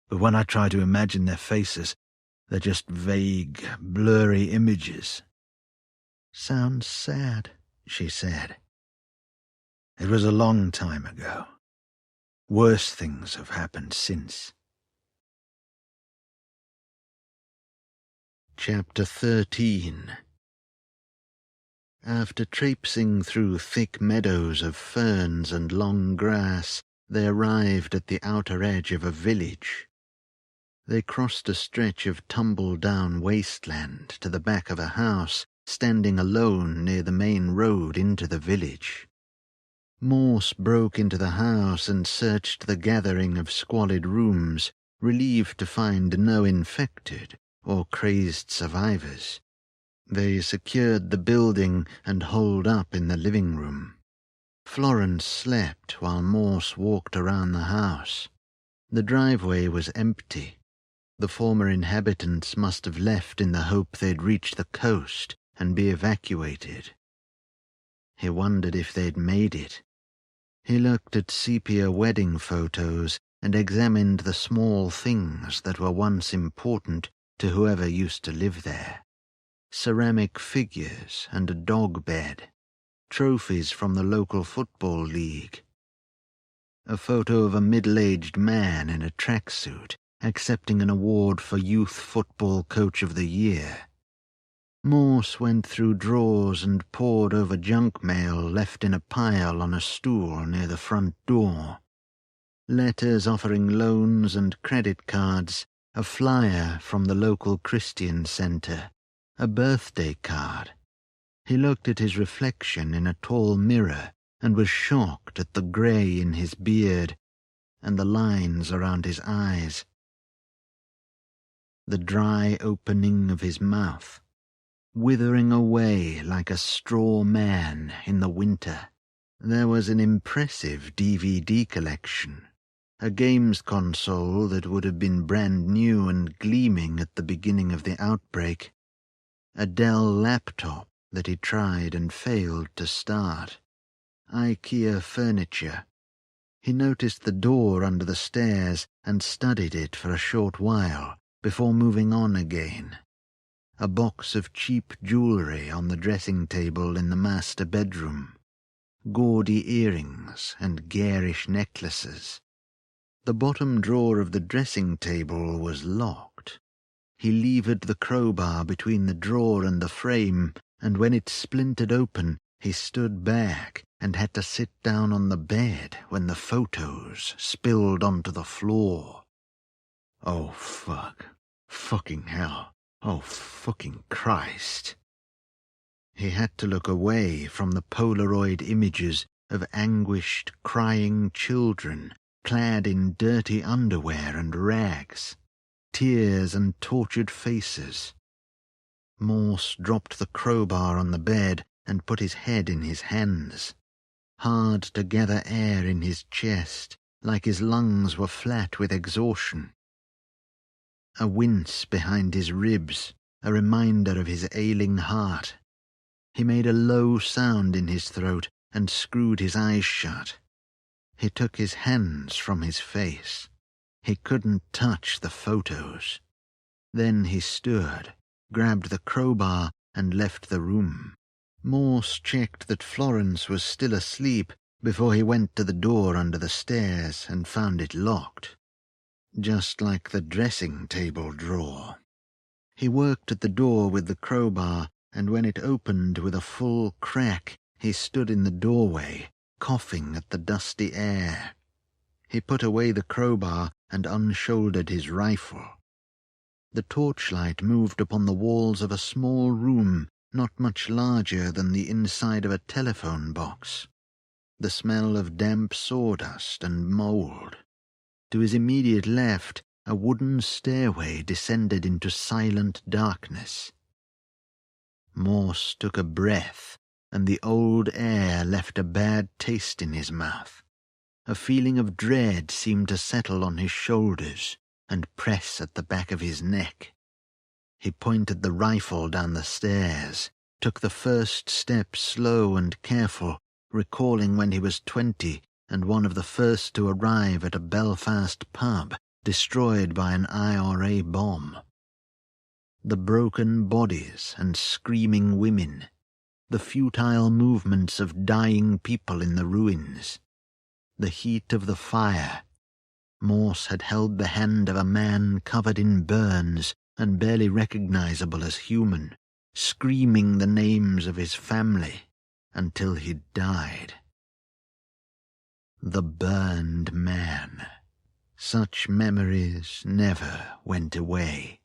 A: But when I try to imagine their faces, they're just vague, blurry images.
B: Sounds sad,
A: she said. It was a long time ago. Worse things have happened since. Chapter 13. After traipsing through thick meadows of ferns and long grass, they arrived at the outer edge of a village. They crossed a stretch of tumble-down wasteland to the back of a house, standing alone near the main road into the village. Morse broke into the house and searched the gathering of squalid rooms, relieved to find no infected or crazed survivors. They secured the building and holed up in the living room. Florence slept while Morse walked around the house. The driveway was empty. The former inhabitants must have left in the hope they'd reach the coast and be evacuated. He wondered if they'd made it. He looked at sepia wedding photos and examined the small things that were once important to whoever used to live there. Ceramic figures and a dog bed, trophies from the local football league. A photo of a middle-aged man in a tracksuit accepting an award for Youth Football Coach of the Year. Morse went through drawers and pored over junk mail left in a pile on a stool near the front door. Letters offering loans and credit cards, a flyer from the local Christian center, a birthday card. He looked at his reflection in a tall mirror and was shocked at the grey in his beard and the lines around his eyes. The dry opening of his mouth, withering away like a straw man in the winter. There was an impressive DVD collection, a games console that would have been brand new and gleaming at the beginning of the outbreak, a Dell laptop that he tried and failed to start, IKEA furniture. He noticed the door under the stairs and studied it for a short while before moving on again. A box of cheap jewellery on the dressing table in the master bedroom, gaudy earrings and garish necklaces. The bottom drawer of the dressing table was locked. He levered the crowbar between the drawer and the frame and when it splintered open, he stood back and had to sit down on the bed when the photos spilled onto the floor. Oh, fuck. Fucking hell. Oh, fucking Christ. He had to look away from the Polaroid images of anguished, crying children clad in dirty underwear and rags, tears and tortured faces. Morse dropped the crowbar on the bed and put his head in his hands. Hard to gather air in his chest, like his lungs were flat with exhaustion. A wince behind his ribs, a reminder of his ailing heart. He made a low sound in his throat and screwed his eyes shut. He took his hands from his face. He couldn't touch the photos. Then he stood, grabbed the crowbar, and left the room. Morse checked that Florence was still asleep before he went to the door under the stairs and found it locked, just like the dressing table drawer. He worked at the door with the crowbar, and when it opened with a full crack, he stood in the doorway, coughing at the dusty air. He put away the crowbar and unshouldered his rifle. The torchlight moved upon the walls of a small room not much larger than the inside of a telephone box. The smell of damp sawdust and mold. To his immediate left, a wooden stairway descended into silent darkness. Morse took a breath, and the old air left a bad taste in his mouth. A feeling of dread seemed to settle on his shoulders and press at the back of his neck. He pointed the rifle down the stairs, took the first step slow and careful, recalling when he was 20 and one of the first to arrive at a Belfast pub destroyed by an IRA bomb. The broken bodies and screaming women, the futile movements of dying people in the ruins, the heat of the fire. Morse had held the hand of a man covered in burns and barely recognizable as human, screaming the names of his family until he died. The burned man. Such memories never went away.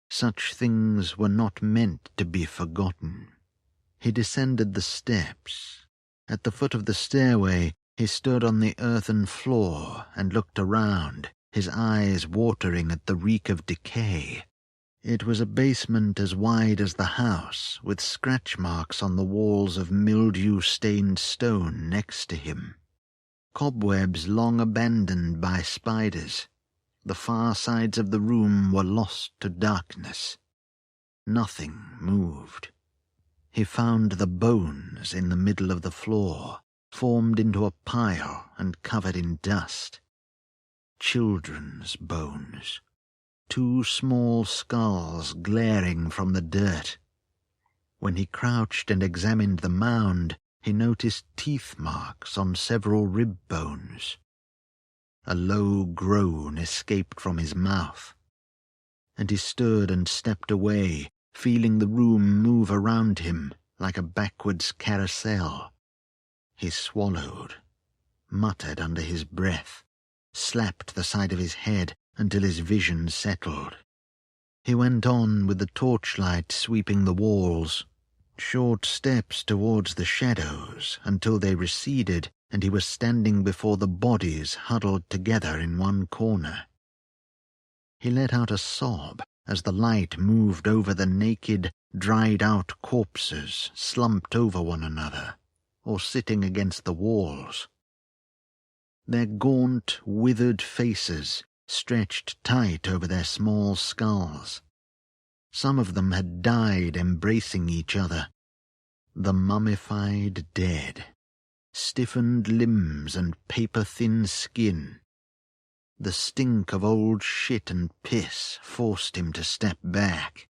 A: Such things were not meant to be forgotten. He descended the steps. At the foot of the stairway, he stood on the earthen floor and looked around, his eyes watering at the reek of decay. It was a basement as wide as the house, with scratch marks on the walls of mildew-stained stone next to him. Cobwebs long abandoned by spiders. The far sides of the room were lost to darkness. Nothing moved. He found the bones in the middle of the floor, formed into a pile and covered in dust. Children's bones. 2 small skulls glaring from the dirt. When he crouched and examined the mound, he noticed teeth marks on several rib bones. A low groan escaped from his mouth, and he stood and stepped away, feeling the room move around him like a backwards carousel. He swallowed, muttered under his breath, slapped the side of his head until his vision settled. He went on with the torchlight sweeping the walls, short steps towards the shadows until they receded and he was standing before the bodies huddled together in one corner. He let out a sob as the light moved over the naked, dried-out corpses slumped over one another or sitting against the walls. Their gaunt, withered faces stretched tight over their small skulls. Some of them had died embracing each other. The mummified dead. Stiffened limbs and paper-thin skin. The stink of old shit and piss forced him to step back.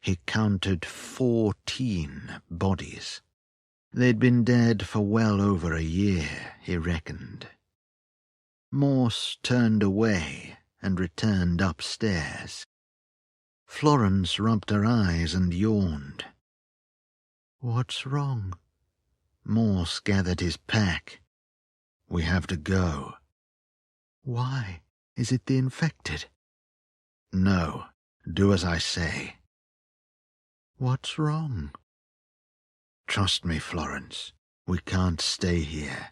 A: He counted 14 bodies. They'd been dead for well over a year, he reckoned. Morse turned away and returned upstairs. Florence rubbed her eyes and yawned.
B: What's wrong?
A: Morse gathered his pack. We have to go.
B: Why? Is it the infected?
A: No, do as I say.
B: What's wrong?
A: Trust me, Florence. We can't stay here.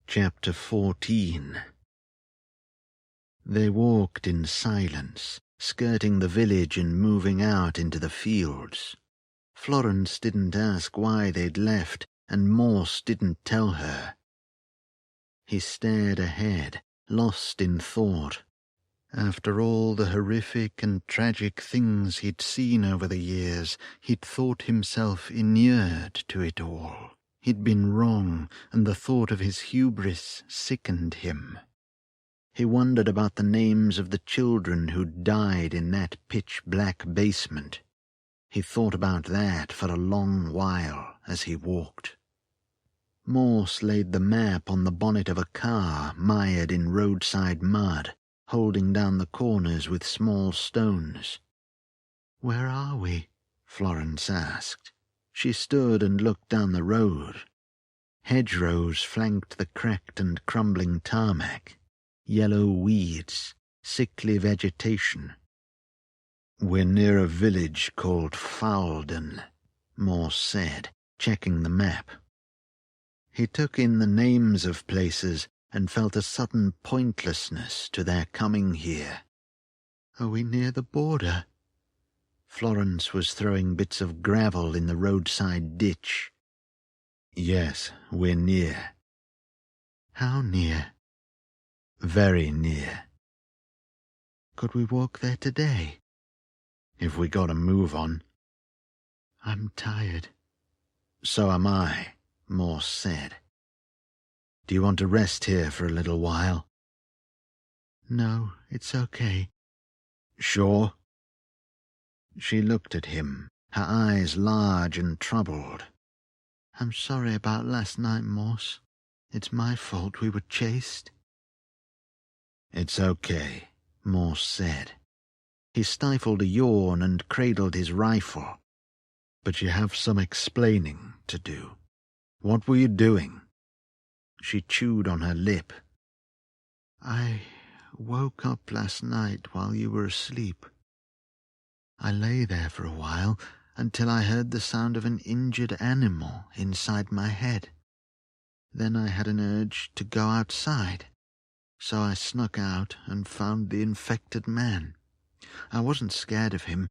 A: Chapter 14. They walked in silence, skirting the village and moving out into the fields. Florence didn't ask why they'd left, and Morse didn't tell her. He stared ahead, lost in thought. After all the horrific and tragic things he'd seen over the years, he'd thought himself inured to it all. He'd been wrong, and the thought of his hubris sickened him. He wondered about the names of the children who'd died in that pitch-black basement. He thought about that for a long while as he walked. Morse laid the map on the bonnet of a car mired in roadside mud, holding down the corners with small stones.
B: Where are we?
A: Florence asked. She stood and looked down the road. Hedgerows flanked the cracked and crumbling tarmac. Yellow weeds, sickly vegetation. We're near a village called Falden, Morse said, checking the map. He took in the names of places and felt a sudden pointlessness to their coming here.
B: Are we near the border?
A: Florence was throwing bits of gravel in the roadside ditch. Yes, we're near.
B: How near?
A: Very near.
B: Could we walk there today?
A: If we got a move on.
B: I'm tired.
A: So am I, Morse said. Do you want to rest here for a little while?
B: No, it's okay.
A: Sure? She looked at him, her eyes large and troubled.
B: I'm sorry about last night, Morse. It's my fault we were chased.
A: It's okay, Morse said. He stifled a yawn and cradled his rifle. But you have some explaining to do. What were you doing? She chewed on her lip.
B: I woke up last night while you were asleep. I lay there for a while until I heard the sound of an injured animal inside my head. Then I had an urge to go outside, so I snuck out and found the infected man. I wasn't scared of him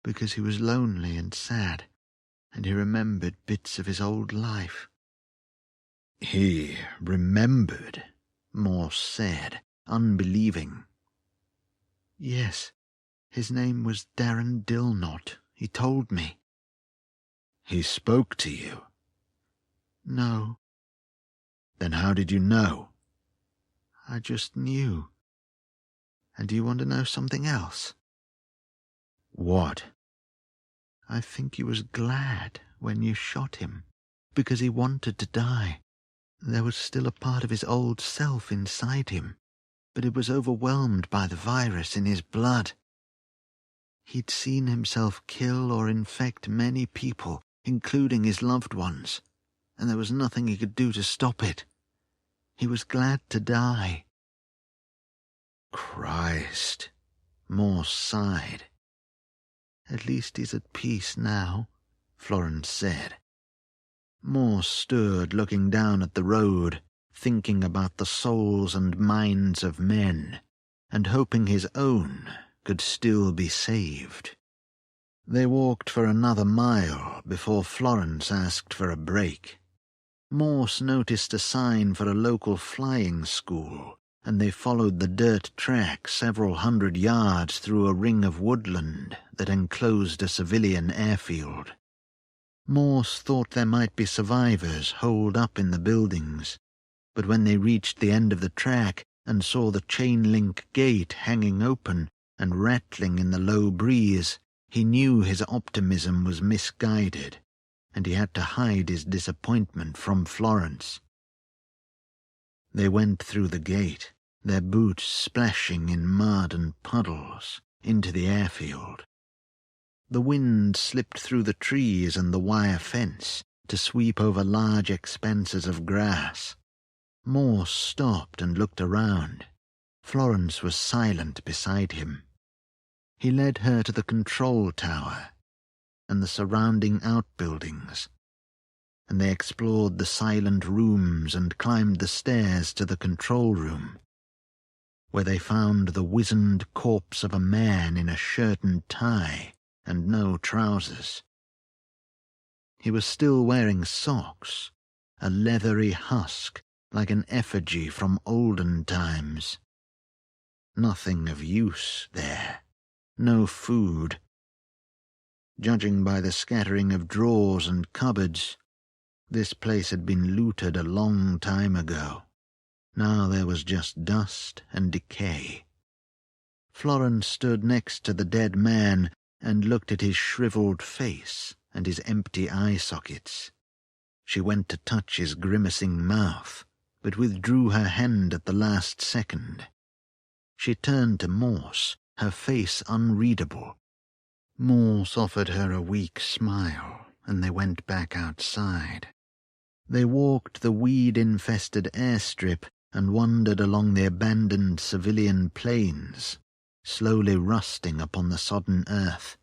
B: because he was lonely and sad, and he remembered bits of his old life.
A: He remembered, Morse said, unbelieving.
B: Yes, his name was Darren Dilnot, he told me.
A: He spoke to you?
B: No.
A: Then how did you know?
B: I just knew. And do you want to know something else?
A: What?
B: I think he was glad when you shot him, because he wanted to die. There was still a part of his old self inside him, but it was overwhelmed by the virus in his blood. He'd seen himself kill or infect many people, including his loved ones, and there was nothing he could do to stop it. He was glad to die.
A: Christ, Morse sighed.
B: At least he's at peace now,
A: Florence said. Morse stood looking down at the road, thinking about the souls and minds of men, and hoping his own could still be saved. They walked for another mile before Florence asked for a break. Morse noticed a sign for a local flying school, and they followed the dirt track several hundred yards through a ring of woodland that enclosed a civilian airfield. Morse thought there might be survivors holed up in the buildings, but when they reached the end of the track and saw the chain-link gate hanging open and rattling in the low breeze, he knew his optimism was misguided, and he had to hide his disappointment from Florence. They went through the gate, their boots splashing in mud and puddles, into the airfield. The wind slipped through the trees and the wire fence to sweep over large expanses of grass. Morse stopped and looked around. Florence was silent beside him. He led her to the control tower and the surrounding outbuildings, and they explored the silent rooms and climbed the stairs to the control room, where they found the wizened corpse of a man in a shirt and tie and no trousers. He was still wearing socks, a leathery husk like an effigy from olden times. Nothing of use there, no food. Judging by the scattering of drawers and cupboards, this place had been looted a long time ago. Now there was just dust and decay. Florence stood next to the dead man and looked at his shriveled face and his empty eye sockets. She went to touch his grimacing mouth, but withdrew her hand at the last second. She turned to Morse, her face unreadable. Morse offered her a weak smile, and they went back outside. They walked the weed-infested airstrip and wandered along the abandoned civilian planes, slowly rusting upon the sodden earth.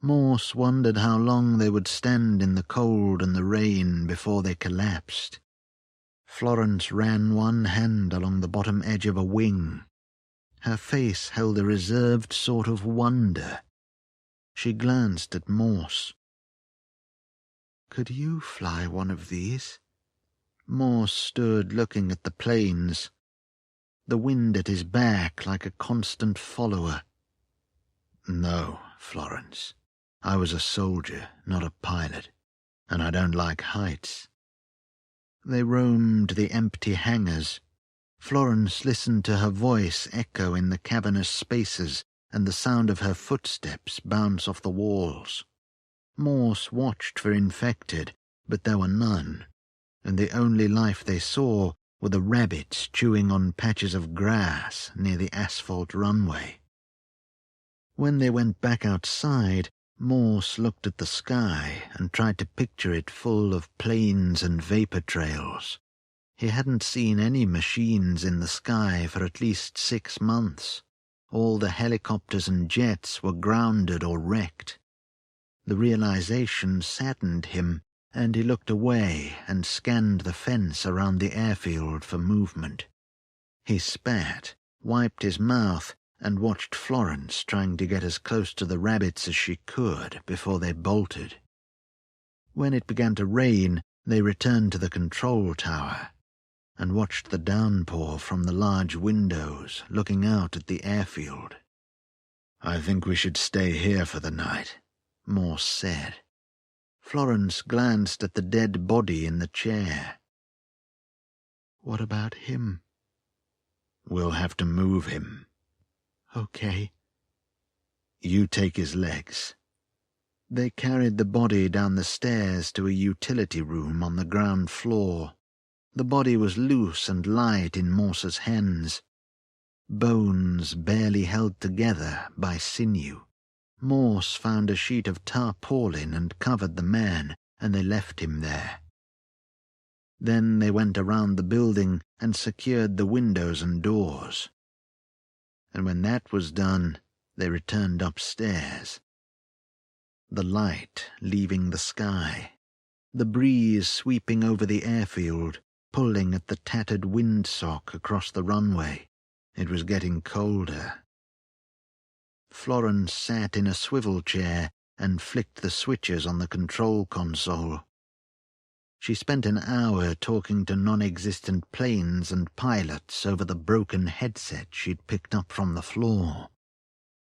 A: Morse wondered how long they would stand in the cold and the rain before they collapsed. Florence ran one hand along the bottom edge of a wing. Her face held a reserved sort of wonder. She glanced at Morse.
B: "Could you fly one of these?"
A: Morse stood looking at the planes, the wind at his back like a constant follower. "No, Florence. I was a soldier, not a pilot, and I don't like heights." They roamed the empty hangars. Florence listened to her voice echo in the cavernous spaces and the sound of her footsteps bounce off the walls. Morse watched for infected, but there were none, and the only life they saw were the rabbits chewing on patches of grass near the asphalt runway. When they went back outside, Morse looked at the sky and tried to picture it full of planes and vapor trails. He hadn't seen any machines in the sky for at least 6 months. All the helicopters and jets were grounded or wrecked. The realization saddened him, and he looked away and scanned the fence around the airfield for movement. He spat, wiped his mouth, and watched Florence trying to get as close to the rabbits as she could before they bolted. When it began to rain, they returned to the control tower and watched the downpour from the large windows looking out at the airfield. "I think we should stay here for the night," Morse said. Florence glanced at the dead body in the chair.
B: "What about him?"
A: "We'll have to move him."
B: "Okay."
A: "You take his legs." They carried the body down the stairs to a utility room on the ground floor. The body was loose and light in Morse's hands. Bones barely held together by sinew. Morse found a sheet of tarpaulin and covered the man, and they left him there. Then they went around the building and secured the windows and doors. And when that was done, they returned upstairs. The light leaving the sky, the breeze sweeping over the airfield, pulling at the tattered windsock across the runway. It was getting colder. Florence sat in a swivel chair and flicked the switches on the control console. She spent an hour talking to non-existent planes and pilots over the broken headset she'd picked up from the floor.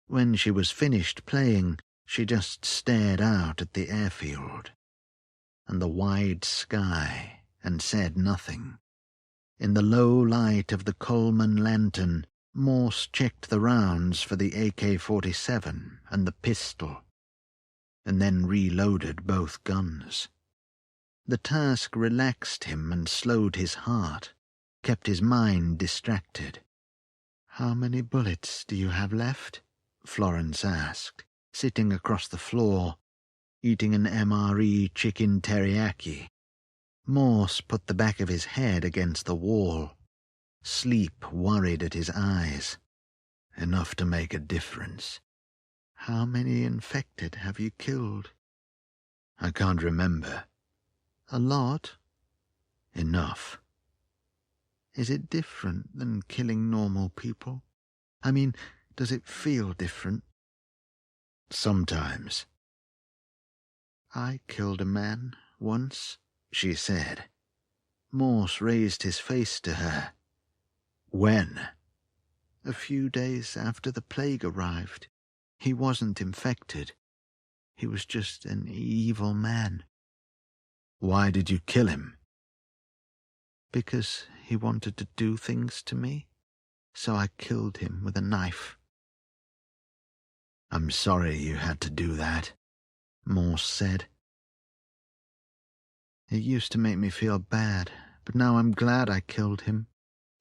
A: When she was finished playing, she just stared out at the airfield and the wide sky and said nothing. In the low light of the Coleman lantern, Morse checked the rounds for the AK-47 and the pistol, and then reloaded both guns. The task relaxed him and slowed his heart, kept his mind distracted.
B: "How many bullets do you have left?"
A: Florence asked,
B: sitting across the floor, eating an MRE chicken teriyaki. Morse put the back of his head against the wall. Sleep worried at his eyes.
A: Enough to make a difference.
B: How many infected have you killed?
A: I can't remember.
B: A lot?
A: Enough.
B: Is it different than killing normal people? I mean, does it feel different?
A: Sometimes.
B: I killed a man once,
A: she said.
B: Morse raised his face to her.
A: When?
B: A few days after the plague arrived. He wasn't infected. He was just an evil man.
A: Why did you kill him?
B: Because he wanted to do things to me, so I killed him with a knife.
A: I'm sorry you had to do that,
B: Morse said. It used to make me feel bad, but now I'm glad I killed him.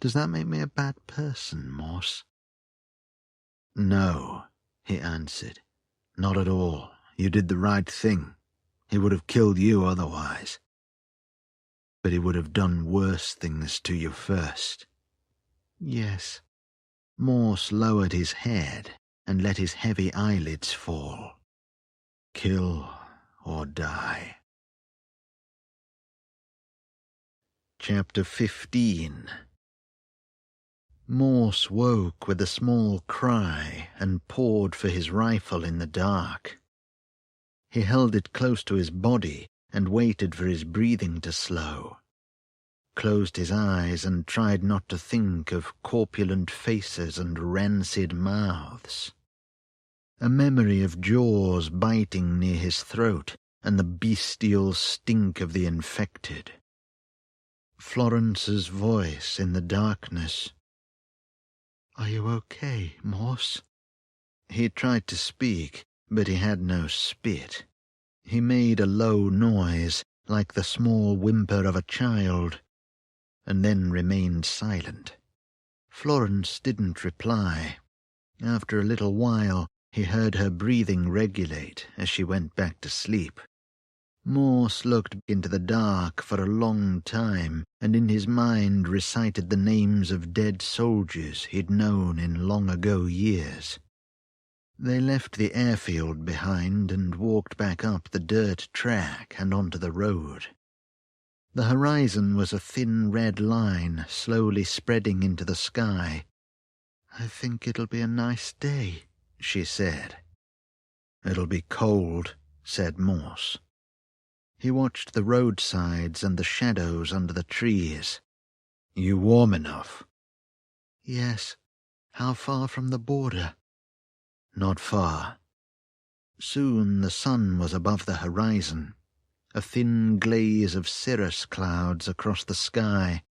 B: Does that make me a bad person, Morse?
A: No, he answered. Not at all. You did the right thing. He would have killed you otherwise. But he would have done worse things to you first.
B: Yes.
A: Morse lowered his head and let his heavy eyelids fall. Kill or die. Chapter 15. Morse woke with a small cry and pawed for his rifle in the dark. He held it close to his body and waited for his breathing to slow, closed his eyes and tried not to think of corpulent faces and rancid mouths. A memory of jaws biting near his throat and the bestial stink of the infected. Florence's voice in the darkness.
B: Are you okay, Morse?
A: He tried to speak, but he had no spit. He made a low noise, like the small whimper of a child, and then remained silent. Florence didn't reply. After a little while, he heard her breathing regulate as she went back to sleep. Morse looked into the dark for a long time, and in his mind recited the names of dead soldiers he'd known in long-ago years. They left the airfield behind and walked back up the dirt track and onto the road. The horizon was a thin red line slowly spreading into the sky.
B: I think it'll be a nice day,
A: she said. It'll be cold, said Morse. He watched the roadsides and the shadows under the trees. You warm enough?
B: Yes. How far from the border?
A: Not far. Soon the sun was above the horizon, a thin glaze of cirrus clouds across the sky,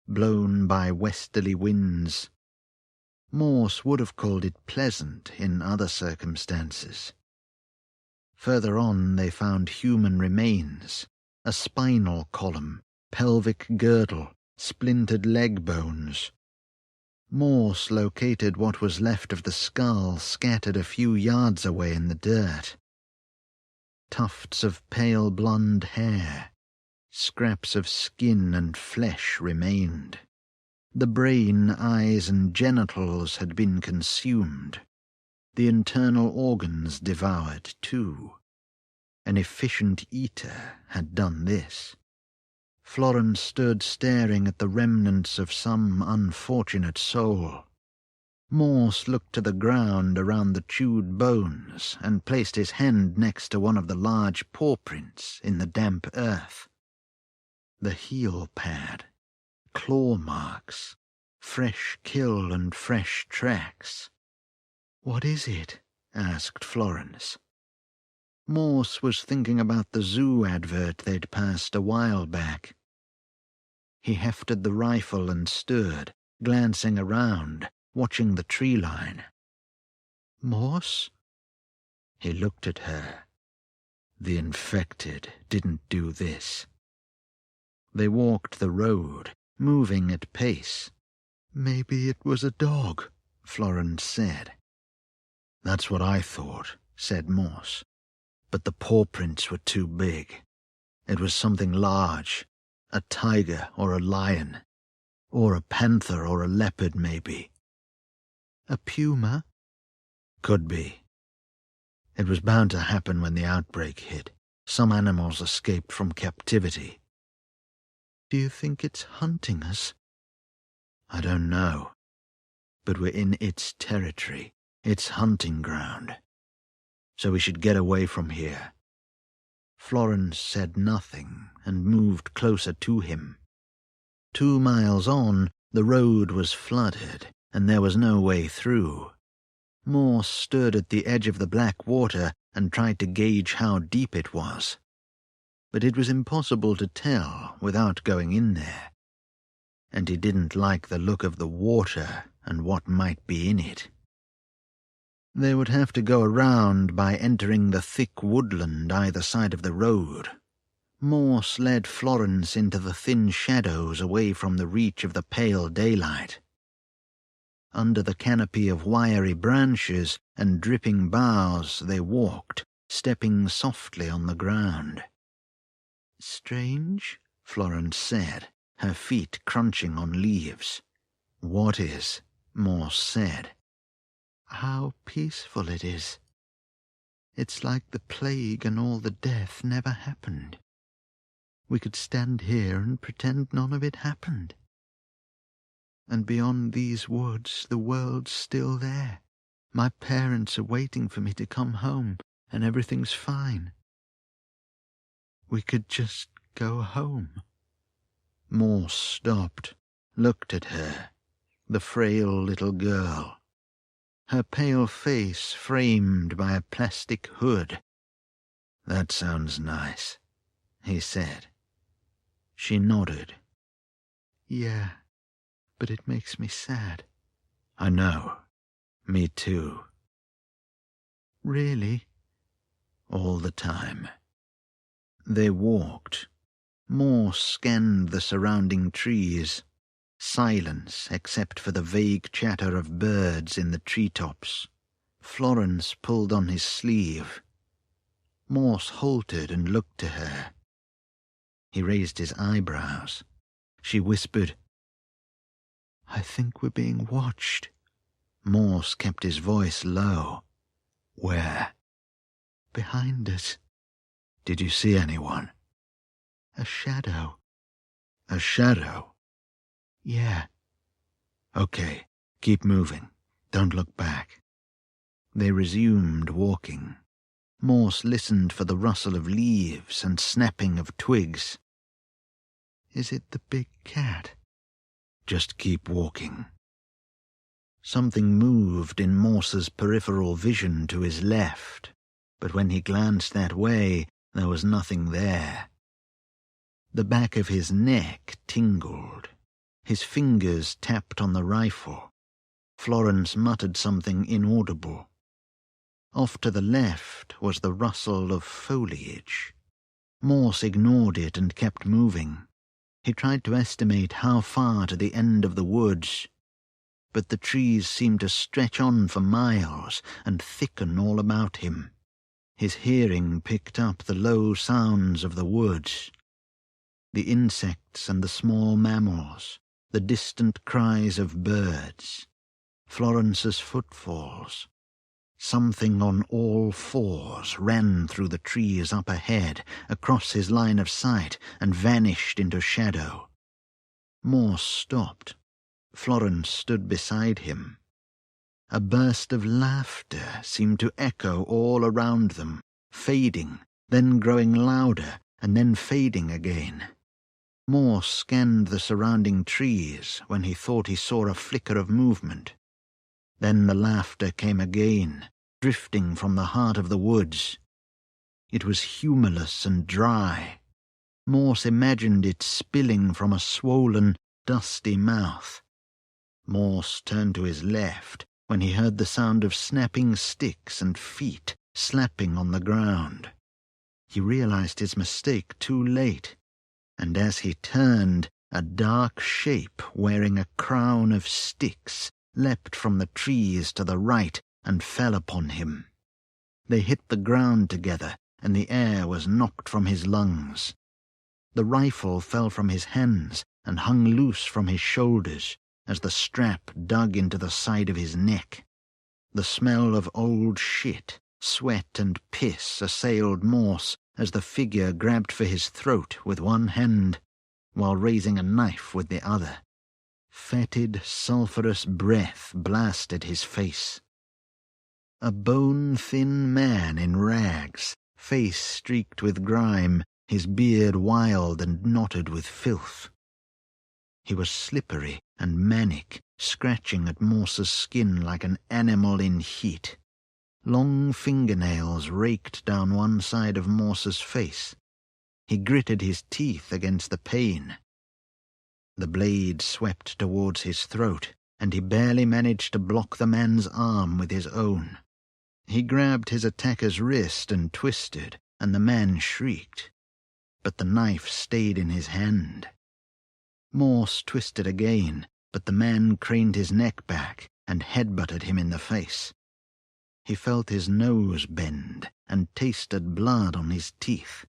A: blown by westerly winds. Morse would have called it pleasant in other circumstances. Further on they found human remains, a spinal column, pelvic girdle, splintered leg bones. Morse located what was left of the skull scattered a few yards away in the dirt. Tufts of pale blonde hair, scraps of skin and flesh remained. The brain, eyes, and genitals had been consumed. The internal organs devoured, too. An efficient eater had done this. Florence stood staring at the remnants of some unfortunate soul. Morse looked to the ground around the chewed bones and placed his hand next to one of the large paw prints in the damp earth. The heel pad, claw marks, fresh kill and fresh tracks.
B: What is it?
A: Asked Florence. Morse was thinking about the zoo advert they'd passed a while back. He hefted the rifle and stood, glancing around, watching the tree line.
B: Morse?
A: He looked at her. The infected didn't do this. They walked the road, moving at pace.
B: Maybe it was a dog,
A: Florence said. That's what I thought, said Morse, but the paw prints were too big. It was something large, a tiger or a lion, or a panther or a leopard maybe.
B: A puma?
A: Could be. It was bound to happen when the outbreak hit. Some animals escaped from captivity.
B: Do you think it's hunting us?
A: I don't know. But we're in its territory, its hunting ground. So we should get away from here. Florence said nothing and moved closer to him. 2 miles on, the road was flooded, and there was no way through. Morse stood at the edge of the black water and tried to gauge how deep it was. But it was impossible to tell without going in there. And he didn't like the look of the water and what might be in it. They would have to go around by entering the thick woodland either side of the road. Morse led Florence into the thin shadows away from the reach of the pale daylight. Under the canopy of wiry branches and dripping boughs they walked, stepping softly on the ground.
B: Strange,
A: Florence said, her feet crunching on leaves. What is? Morse said.
B: How peaceful it is. It's like the plague and all the death never happened. We could stand here and pretend none of it happened. And beyond these woods, the world's still there. My parents are waiting for me to come home, and everything's fine. We could just go home.
A: Morse stopped, looked at her, the frail little girl, her pale face framed by a plastic hood. That sounds nice, he said. She nodded.
B: Yeah, but it makes me sad.
A: I know. Me too.
B: Really?
A: All the time. They walked. Morse scanned the surrounding trees. Silence except for the vague chatter of birds in the treetops. Florence pulled on his sleeve. Morse halted and looked to her. He raised his eyebrows. She whispered,
B: I think we're being watched.
A: Morse kept his voice low. Where?
B: Behind us.
A: Did you see anyone?
B: A shadow.
A: A shadow?
B: Yeah.
A: Okay, keep moving. Don't look back. They resumed walking. Morse listened for the rustle of leaves and snapping of twigs.
B: Is it the big cat?
A: Just keep walking. Something moved in Morse's peripheral vision to his left, but when he glanced that way, there was nothing there. The back of his neck tingled. His fingers tapped on the rifle. Florence muttered something inaudible. Off to the left was the rustle of foliage. Morse ignored it and kept moving. He tried to estimate how far to the end of the woods, but the trees seemed to stretch on for miles and thicken all about him. His hearing picked up the low sounds of the woods, the insects and the small mammals, the distant cries of birds, Florence's footfalls. Something on all fours ran through the trees up ahead, across his line of sight, and vanished into shadow. Morse stopped. Florence stood beside him. A burst of laughter seemed to echo all around them, fading, then growing louder, and then fading again. Morse scanned the surrounding trees when he thought he saw a flicker of movement. Then the laughter came again, drifting from the heart of the woods. It was humorless and dry. Morse imagined it spilling from a swollen, dusty mouth. Morse turned to his left when he heard the sound of snapping sticks and feet slapping on the ground. He realized his mistake too late, and as he turned, a dark shape wearing a crown of sticks leapt from the trees to the right and fell upon him. They hit the ground together, and the air was knocked from his lungs. The rifle fell from his hands and hung loose from his shoulders as the strap dug into the side of his neck. The smell of old shit, sweat and piss assailed Morse as the figure grabbed for his throat with one hand, while raising a knife with the other. Fetid, sulphurous breath blasted his face. A bone-thin man in rags, face streaked with grime, his beard wild and knotted with filth. He was slippery and manic, scratching at Morse's skin like an animal in heat. Long fingernails raked down one side of Morse's face. He gritted his teeth against the pain. The blade swept towards his throat, and he barely managed to block the man's arm with his own. He grabbed his attacker's wrist and twisted, and the man shrieked. But the knife stayed in his hand. Morse twisted again, but the man craned his neck back and headbutted him in the face. He felt his nose bend and tasted blood on his teeth.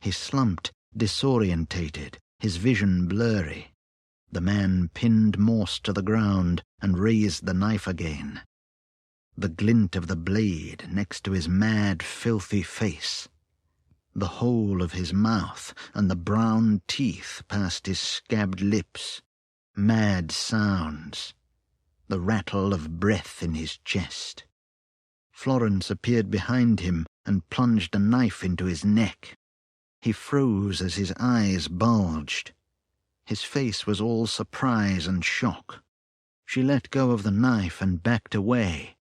A: He slumped, disorientated, his vision blurry. The man pinned Morse to the ground and raised the knife again. The glint of the blade next to his mad, filthy face. The whole of his mouth and the brown teeth past his scabbed lips. Mad sounds. The rattle of breath in his chest. Florence appeared behind him and plunged a knife into his neck. He froze as his eyes bulged. His face was all surprise and shock. She let go of the knife and backed away.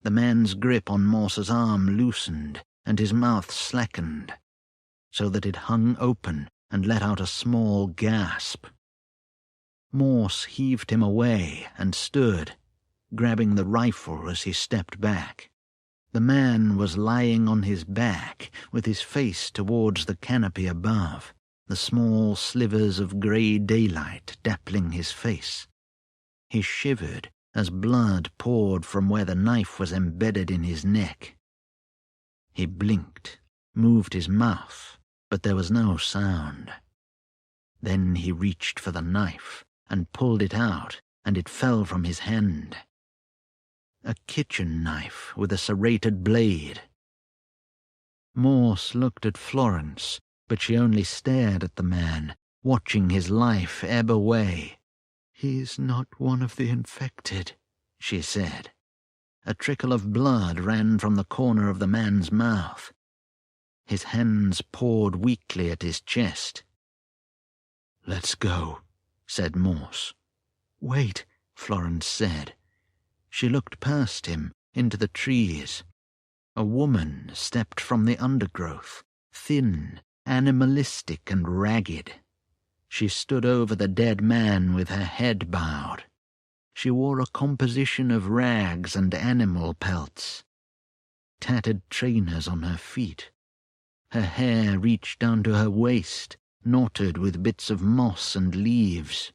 A: The man's grip on Morse's arm loosened, and his mouth slackened, so that it hung open and let out a small gasp. Morse heaved him away and stood, grabbing the rifle as he stepped back. The man was lying on his back, with his face towards the canopy above, the small slivers of grey daylight dappling his face. He shivered as blood poured from where the knife was embedded in his neck. He blinked, moved his mouth, but there was no sound. Then he reached for the knife and pulled it out, and it fell from his hand. A kitchen knife with a serrated blade. Morse looked at Florence, but she only stared at the man, watching his life ebb away. "He's not one of the infected," she said. A trickle of blood ran from the corner of the man's mouth. His hands pawed weakly at his chest. "Let's go," said Morse. "Wait," Florence said. She looked past him, into the trees. A woman stepped from the undergrowth, thin, animalistic and ragged. She stood over the dead man with her head bowed. She wore a composition of rags and animal pelts. Tattered trainers on her feet. Her hair reached down to her waist, knotted with bits of moss and leaves.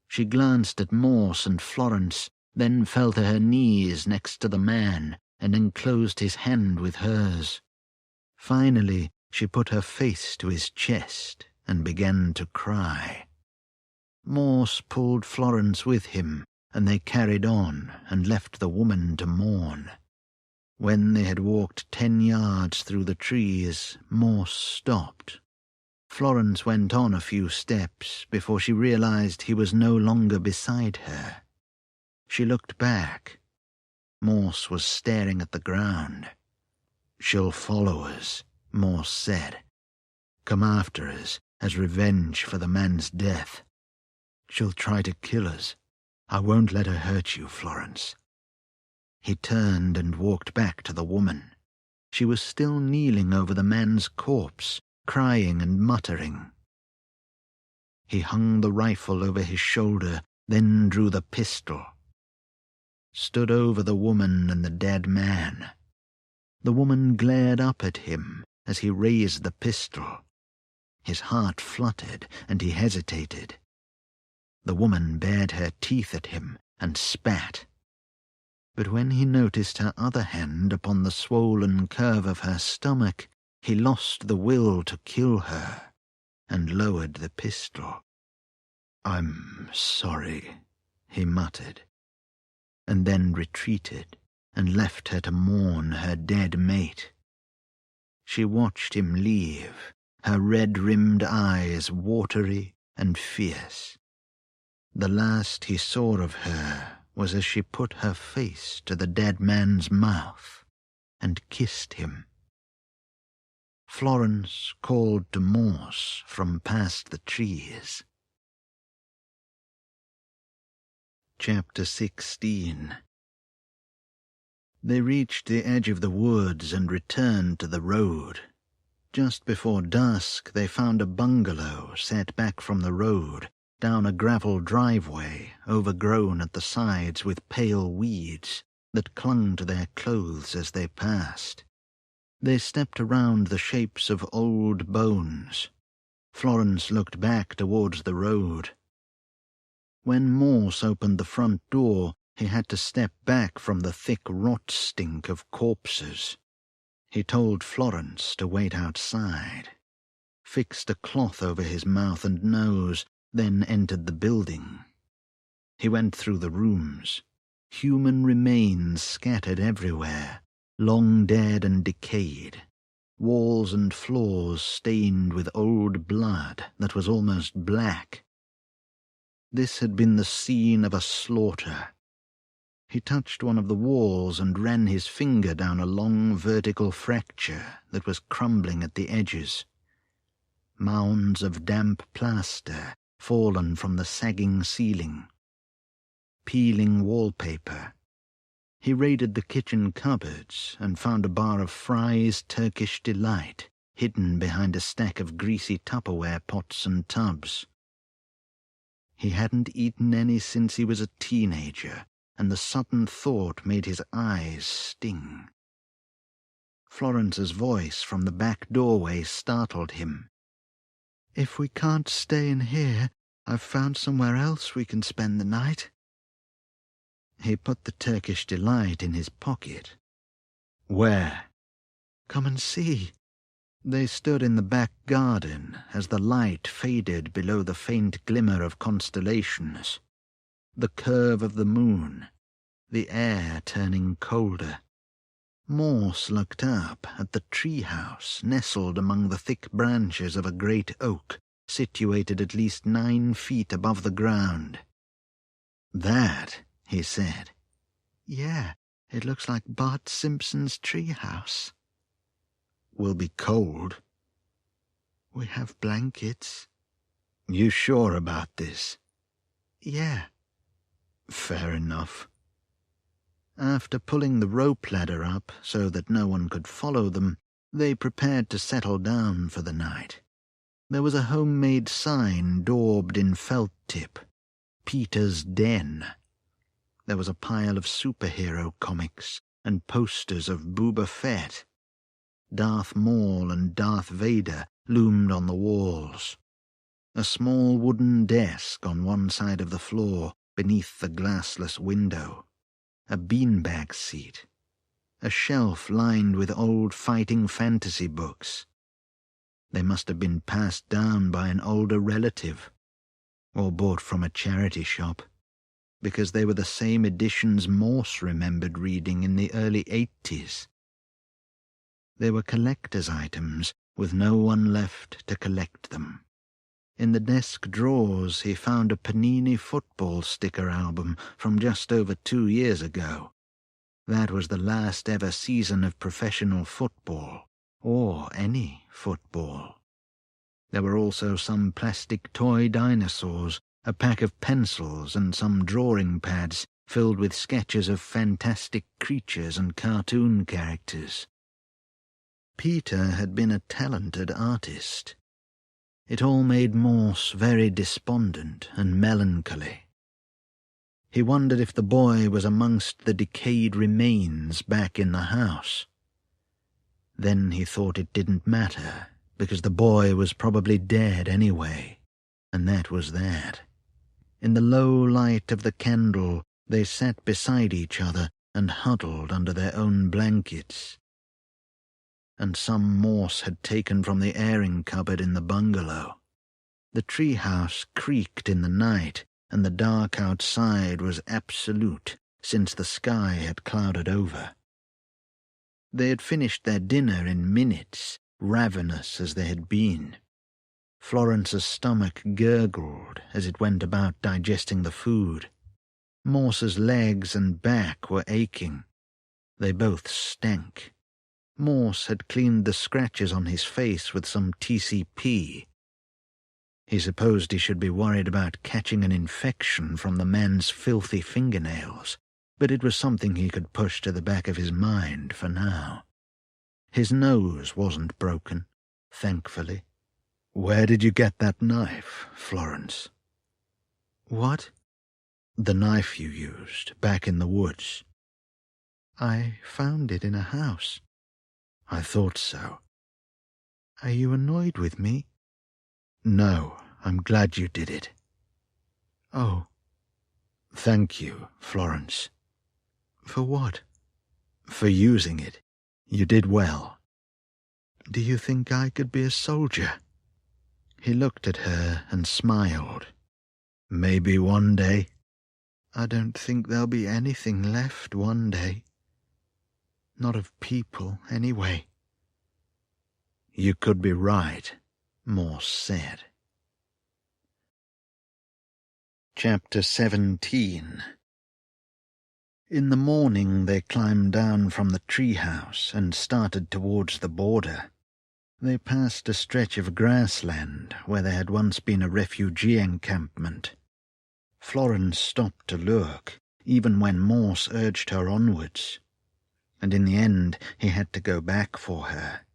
A: She glanced at Morse and Florence, then fell to her knees next to the man and enclosed his hand with hers. Finally, she put her face to his chest and began to cry. Morse pulled Florence with him, and they carried on and left the woman to mourn. When they had walked 10 yards through the trees, Morse stopped. Florence went on a few steps before she realized he was no longer beside her. She looked back. Morse was staring at the ground. "She'll follow us," Morse said. "Come after us as revenge for the man's death. She'll try to kill us. I won't let her hurt you, Florence." He turned and walked back to the woman. She was still kneeling over the man's corpse, crying and muttering. He hung the rifle over his shoulder, then drew the pistol. Stood over the woman and the dead man. The woman glared up at him as he raised the pistol. His heart fluttered, and he hesitated. The woman bared her teeth at him and spat. but when he noticed her other hand upon the swollen curve of her stomach, he lost the will to kill her and lowered the pistol. "I'm sorry," he muttered, and then retreated and left her to mourn her dead mate. She watched him leave, her red-rimmed eyes watery and fierce. The last he saw of her was as she put her face to the dead man's mouth and kissed him. Florence called to Morse from past the trees. Chapter 16. They reached the edge of the woods and returned to the road. Just before dusk, they found a bungalow set back from the road, down a gravel driveway overgrown at the sides with pale weeds that clung to their clothes as they passed. They stepped around the shapes of old bones. Florence looked back towards the road. When Morse opened the front door, he had to step back from the thick rot stink of corpses. He told Florence to wait outside, fixed a cloth over his mouth and nose, then entered the building. He went through the rooms. Human remains scattered everywhere, long dead and decayed, walls and floors stained with old blood that was almost black. This had been the scene of a slaughter. He touched one of the walls and ran his finger down a long vertical fracture that was crumbling at the edges. Mounds of damp plaster fallen from the sagging ceiling. Peeling wallpaper. He raided the kitchen cupboards and found a bar of Fry's Turkish Delight hidden behind a stack of greasy Tupperware pots and tubs. He hadn't eaten any since he was a teenager, and the sudden thought made his eyes sting. Florence's voice from the back doorway startled him.
B: "If we can't stay in here, I've found somewhere else we can spend the night."
A: He put the Turkish Delight in his pocket. "Where?"
B: "Come and see."
A: They stood in the back garden as the light faded below the faint glimmer of constellations. The curve of the moon, the air turning colder. Morse looked up at the tree-house nestled among the thick branches of a great oak, situated at least 9 feet above the ground. "That," he said.
B: "Yeah, it looks like Bart Simpson's tree-house."
A: "Will be cold."
B: "We have blankets."
A: "You sure about this?"
B: "Yeah."
A: "Fair enough." After pulling the rope ladder up so that no one could follow them, they prepared to settle down for the night. There was a homemade sign daubed in felt tip, "Peter's Den." There was a pile of superhero comics and posters of Boba Fett. Darth Maul and Darth Vader loomed on the walls. A small wooden desk on one side of the floor beneath the glassless window. A beanbag seat. A shelf lined with old fighting fantasy books. They must have been passed down by an older relative, or bought from a charity shop, because they were the same editions Morse remembered reading in the early 80s. They were collector's items, with no one left to collect them. In the desk drawers he found a Panini football sticker album from just over 2 years ago. That was the last ever season of professional football, or any football. There were also some plastic toy dinosaurs, a pack of pencils, and some drawing pads filled with sketches of fantastic creatures and cartoon characters. Peter had been a talented artist. It all made Morse very despondent and melancholy. He wondered if the boy was amongst the decayed remains back in the house. Then he thought it didn't matter, because the boy was probably dead anyway, and that was that. In the low light of the candle, they sat beside each other and huddled under their own blankets. And some Morse had taken from the airing cupboard in the bungalow. The treehouse creaked in the night, and the dark outside was absolute, since the sky had clouded over. They had finished their dinner in minutes, ravenous as they had been. Florence's stomach gurgled as it went about digesting the food. Morse's legs and back were aching. They both stank. Morse had cleaned the scratches on his face with some TCP. He supposed he should be worried about catching an infection from the man's filthy fingernails, but it was something he could push to the back of his mind for now. His nose wasn't broken, thankfully. "Where did you get that knife, Florence?"
B: "What?"
A: "The knife you used, back in the woods."
B: "I found it in a house."
A: "I thought so."
B: "Are you annoyed with me?"
A: "No, I'm glad you did it."
B: "Oh."
A: "Thank you, Florence."
B: "For what?"
A: "For using it. You did well."
B: "Do you think I could be a soldier?"
A: He looked at her and smiled. "Maybe one day."
B: "I don't think there'll be anything left one day. Not of people, anyway."
A: "You could be right," Morse said. Chapter 17. In the morning they climbed down from the treehouse and started towards the border. They passed a stretch of grassland where there had once been a refugee encampment. Florence stopped to look, even when Morse urged her onwards, and in the end he had to go back for her.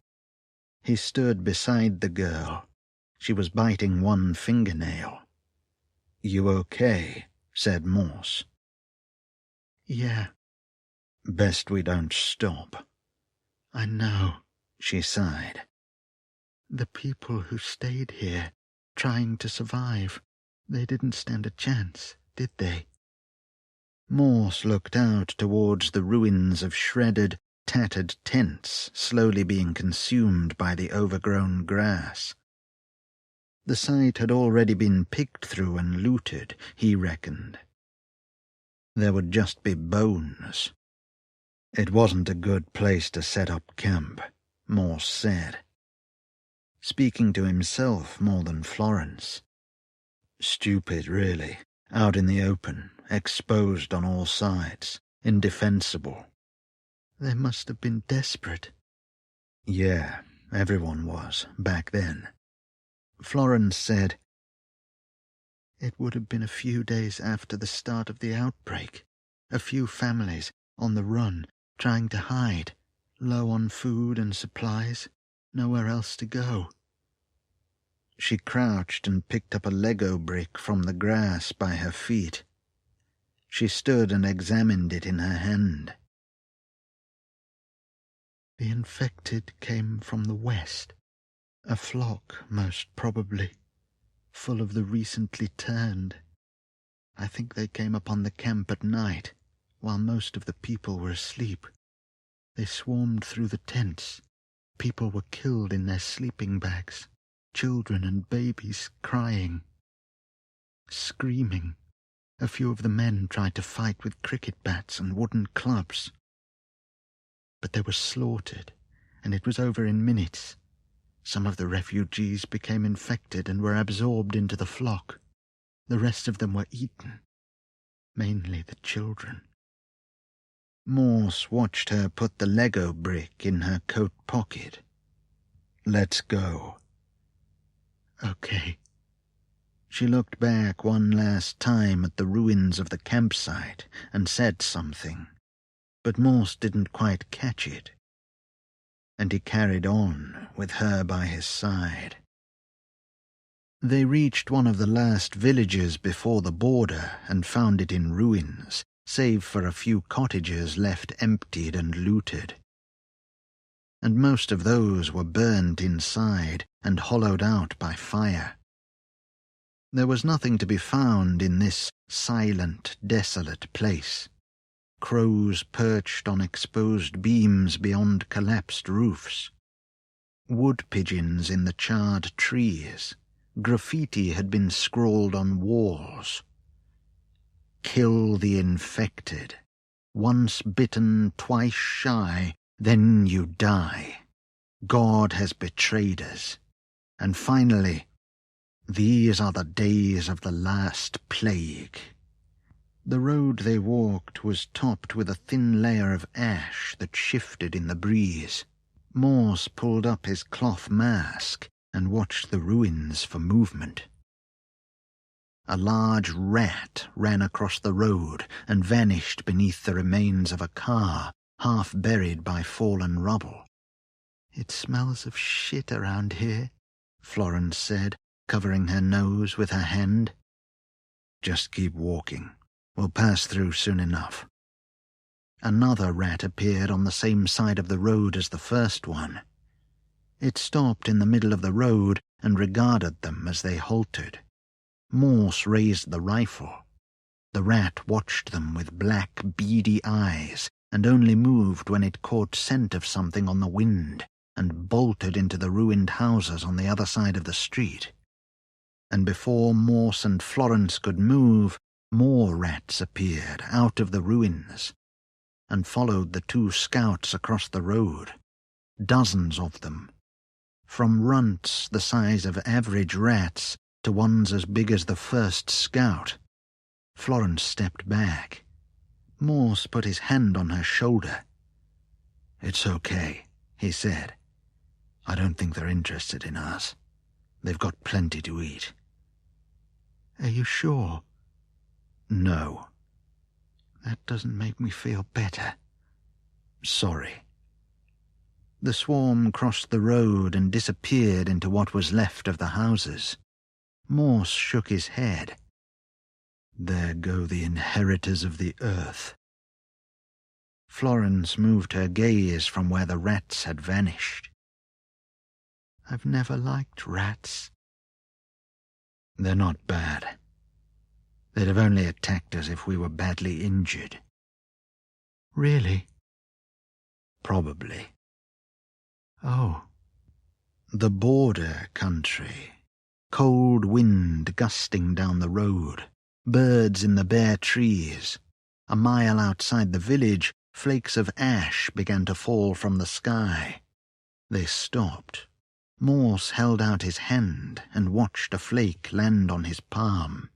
A: He stood beside the girl. She was biting one fingernail. "You okay?" said Morse.
B: "Yeah."
A: "Best we don't stop."
B: "I know,"
A: she sighed.
B: "The people who stayed here, trying to survive, they didn't stand a chance, did they?"
A: Morse looked out towards the ruins of shredded, tattered tents slowly being consumed by the overgrown grass. The site had already been picked through and looted, he reckoned. There would just be bones. It wasn't a good place to set up camp, Morse said, speaking to himself more than Florence. Stupid, really, out in the open, exposed on all sides, indefensible.
B: "They must have been desperate."
A: "Yeah, everyone was, back then." Florence said,
B: "It would have been a few days after the start of the outbreak. A few families, on the run, trying to hide, low on food and supplies, nowhere else to go."
A: She crouched and picked up a Lego brick from the grass by her feet. She stood and examined it in her hand.
B: "The infected came from the west. A flock, most probably, full of the recently turned. I think they came upon the camp at night, while most of the people were asleep. They swarmed through the tents. People were killed in their sleeping bags. Children and babies crying, screaming. A few of the men tried to fight with cricket bats and wooden clubs. But they were slaughtered, and it was over in minutes. Some of the refugees became infected and were absorbed into the flock. The rest of them were eaten, mainly the children." Morse watched her put the Lego brick in her coat pocket. "Let's go." "Okay."
A: She looked back one last time at the ruins of the campsite and said something, but Morse didn't quite catch it, and he carried on with her by his side. They reached one of the last villages before the border and found it in ruins, save for a few cottages left emptied and looted. And most of those were burnt inside and hollowed out by fire. There was nothing to be found in this silent, desolate place. crows perched on exposed beams beyond collapsed roofs. Wood pigeons in the charred trees. Graffiti had been scrawled on walls. "Kill the infected. Once bitten, twice shy, then you die. God has betrayed us. And finally, these are the days of the last plague." The road they walked was topped with a thin layer of ash that shifted in the breeze. Morse pulled up his cloth mask and watched the ruins for movement. A large rat ran across the road and vanished beneath the remains of a car, half buried by fallen rubble.
B: "It smells of shit around here,"
A: Florence said, covering her nose with her hand. "Just keep walking. We'll pass through soon enough." Another rat appeared on the same side of the road as the first one. It stopped in the middle of the road and regarded them as they halted. Morse raised the rifle. The rat watched them with black, beady eyes and only moved when it caught scent of something on the wind and bolted into the ruined houses on the other side of the street. And before Morse and Florence could move, more rats appeared out of the ruins and followed the two scouts across the road, dozens of them, from runts the size of average rats to ones as big as the first scout. Florence stepped back. Morse put his hand on her shoulder. "It's okay," he said. "I don't think they're interested in us. They've got plenty to eat."
B: "Are you sure?"
A: "No."
B: "That doesn't make me feel better."
A: "Sorry." The swarm crossed the road and disappeared into what was left of the houses. Morse shook his head. "There go the inheritors of the earth." Florence moved her gaze from where the rats had vanished.
B: "I've never liked rats."
A: "They're not bad. They'd have only attacked us if we were badly injured."
B: "Really?"
A: "Probably."
B: "Oh."
A: The border country. Cold wind gusting down the road. Birds in the bare trees. A mile outside the village, flakes of ash began to fall from the sky. They stopped. Morse held out his hand and watched a flake land on his palm.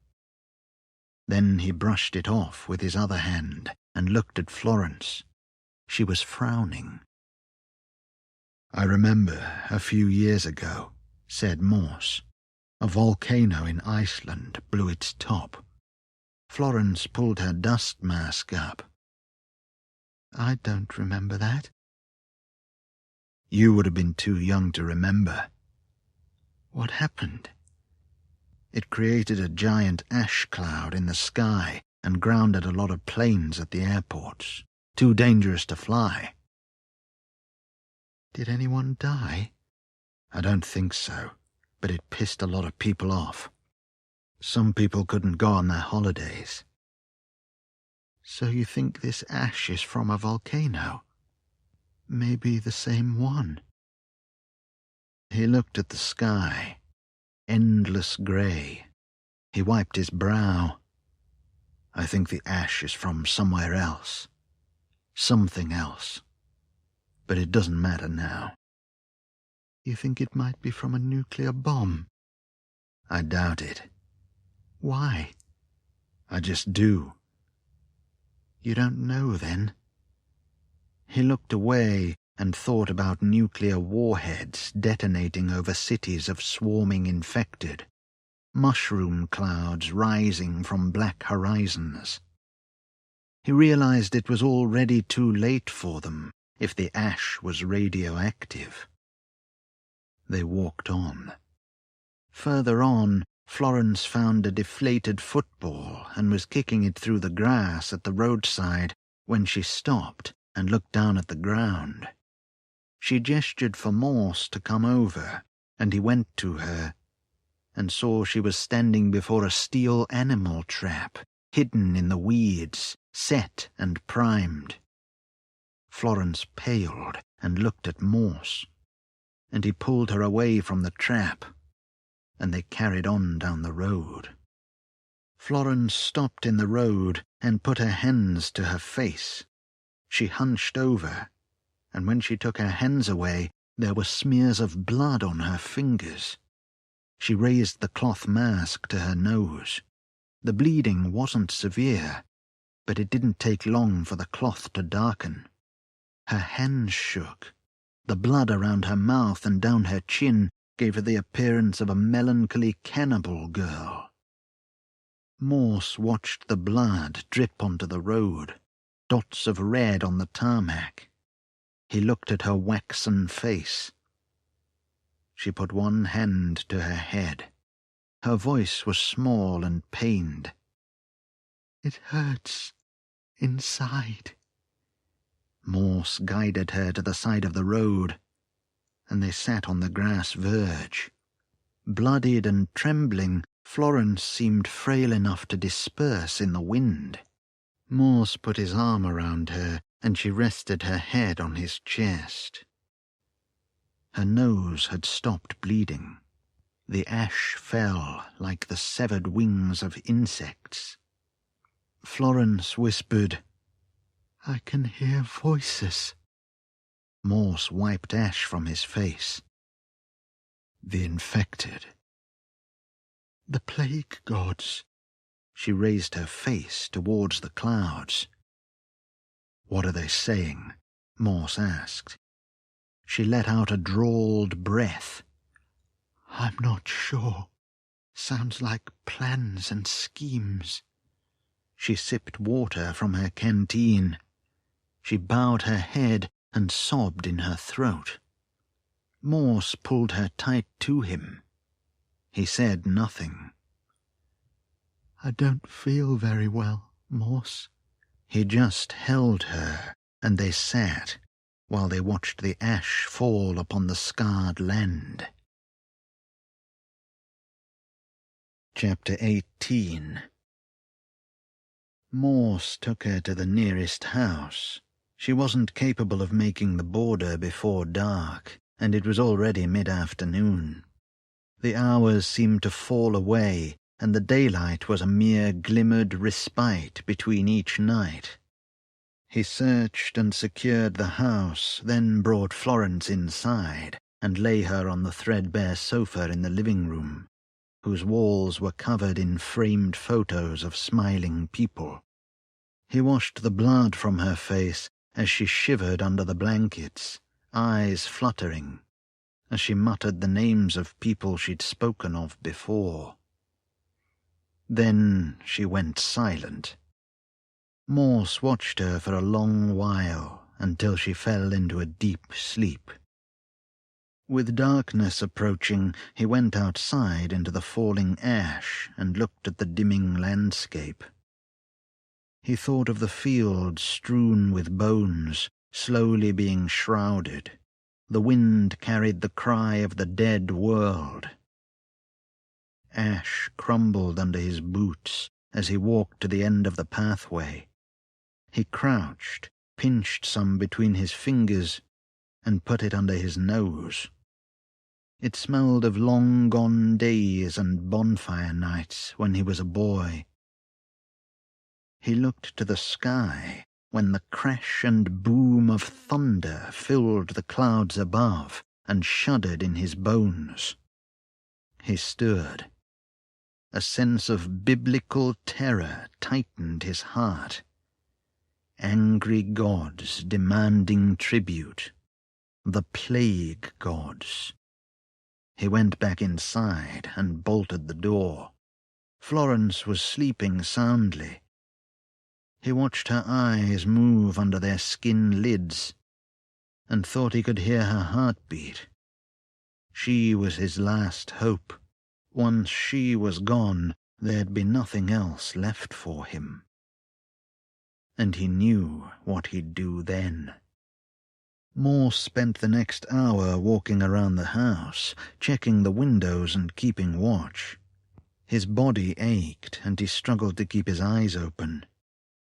A: Then he brushed it off with his other hand and looked at Florence. She was frowning. "I remember a few years ago," said Morse. "A volcano in Iceland blew its top." Florence pulled her dust mask up.
B: "I don't remember that."
A: "You would have been too young to remember."
B: "What happened?"
A: "It created a giant ash cloud in the sky and grounded a lot of planes at the airports. Too dangerous to fly."
B: "Did anyone die?"
A: "I don't think so, but it pissed a lot of people off. Some people couldn't go on their holidays."
B: "So you think this ash is from a volcano? Maybe the same one?"
A: He looked at the sky. Endless grey. He wiped his brow. "I think the ash is from somewhere else. Something else. But it doesn't matter now."
B: "You think it might be from a nuclear bomb?"
A: "I doubt it."
B: "Why?"
A: "I just do."
B: "You don't know, then?"
A: He looked away and thought about nuclear warheads detonating over cities of swarming infected, mushroom clouds rising from black horizons. He realized it was already too late for them if the ash was radioactive. They walked on. Further on, Florence found a deflated football and was kicking it through the grass at the roadside when she stopped and looked down at the ground. She gestured for Morse to come over, and he went to her and saw she was standing before a steel animal trap hidden in the weeds set and primed. Florence paled and looked at Morse, and he pulled her away from the trap, and they carried on down the road. Florence stopped in the road and put her hands to her face. She hunched over, and when she took her hands away, there were smears of blood on her fingers. She raised the cloth mask to her nose. The bleeding wasn't severe, but it didn't take long for the cloth to darken. Her hands shook. The blood around her mouth and down her chin gave her the appearance of a melancholy cannibal girl. Morse watched the blood drip onto the road, dots of red on the tarmac. He looked at her waxen face. She put one hand to her head. Her voice was small and pained.
B: "It hurts inside."
A: Morse guided her to the side of the road, and they sat on the grass verge. Bloodied and trembling, Florence seemed frail enough to disperse in the wind. Morse put his arm around her, and she rested her head on his chest. Her nose had stopped bleeding. The ash fell like the severed wings of insects. Florence whispered,
B: "I can hear voices."
A: Morse wiped ash from his face.
B: "The infected." "The plague gods."
A: She raised her face towards the clouds. "What are they saying?" Morse asked. She let out a drawled breath.
B: "I'm not sure. Sounds like plans and schemes."
A: She sipped water from her canteen. She bowed her head and sobbed in her throat. Morse pulled her tight to him. He said nothing.
B: "I don't feel very well, Morse."
A: He just held her, and they sat while they watched the ash fall upon the scarred land. Chapter 18. Morse took her to the nearest house. She wasn't capable of making the border before dark, and it was already mid-afternoon. The hours seemed to fall away, and the daylight was a mere glimmered respite between each night. He searched and secured the house, then brought Florence inside and lay her on the threadbare sofa in the living room, whose walls were covered in framed photos of smiling people. He washed the blood from her face as she shivered under the blankets, eyes fluttering, as she muttered the names of people she'd spoken of before. Then she went silent. Morse watched her for a long while, until she fell into a deep sleep. With darkness approaching, he went outside into the falling ash and looked at the dimming landscape. He thought of the fields strewn with bones, slowly being shrouded. The wind carried the cry of the dead world. Ash crumbled under his boots as he walked to the end of the pathway. He crouched, pinched some between his fingers, and put it under his nose. It smelled of long-gone days and bonfire nights when he was a boy. He looked to the sky when the crash and boom of thunder filled the clouds above and shuddered in his bones. He stirred. A sense of biblical terror tightened his heart. Angry gods demanding tribute. The plague gods. He went back inside and bolted the door. Florence was sleeping soundly. He watched her eyes move under their skin lids and thought he could hear her heartbeat. She was his last hope. Once she was gone, there'd be nothing else left for him. And he knew what he'd do then. Morse spent the next hour walking around the house, checking the windows and keeping watch. His body ached, and he struggled to keep his eyes open.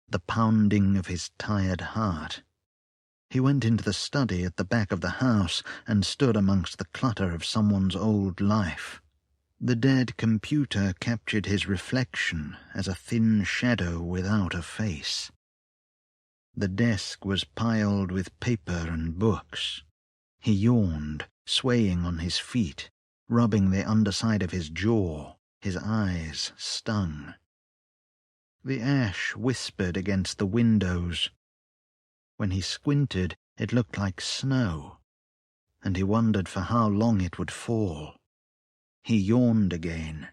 A: the pounding of his tired heart. He went into the study at the back of the house and stood amongst the clutter of someone's old life. The dead computer captured his reflection as a thin shadow without a face. The desk was piled with paper and books. He yawned, swaying on his feet, rubbing the underside of his jaw. His eyes stung. The ash whispered against the windows. When he squinted, it looked like snow, and he wondered for how long it would fall. He yawned again.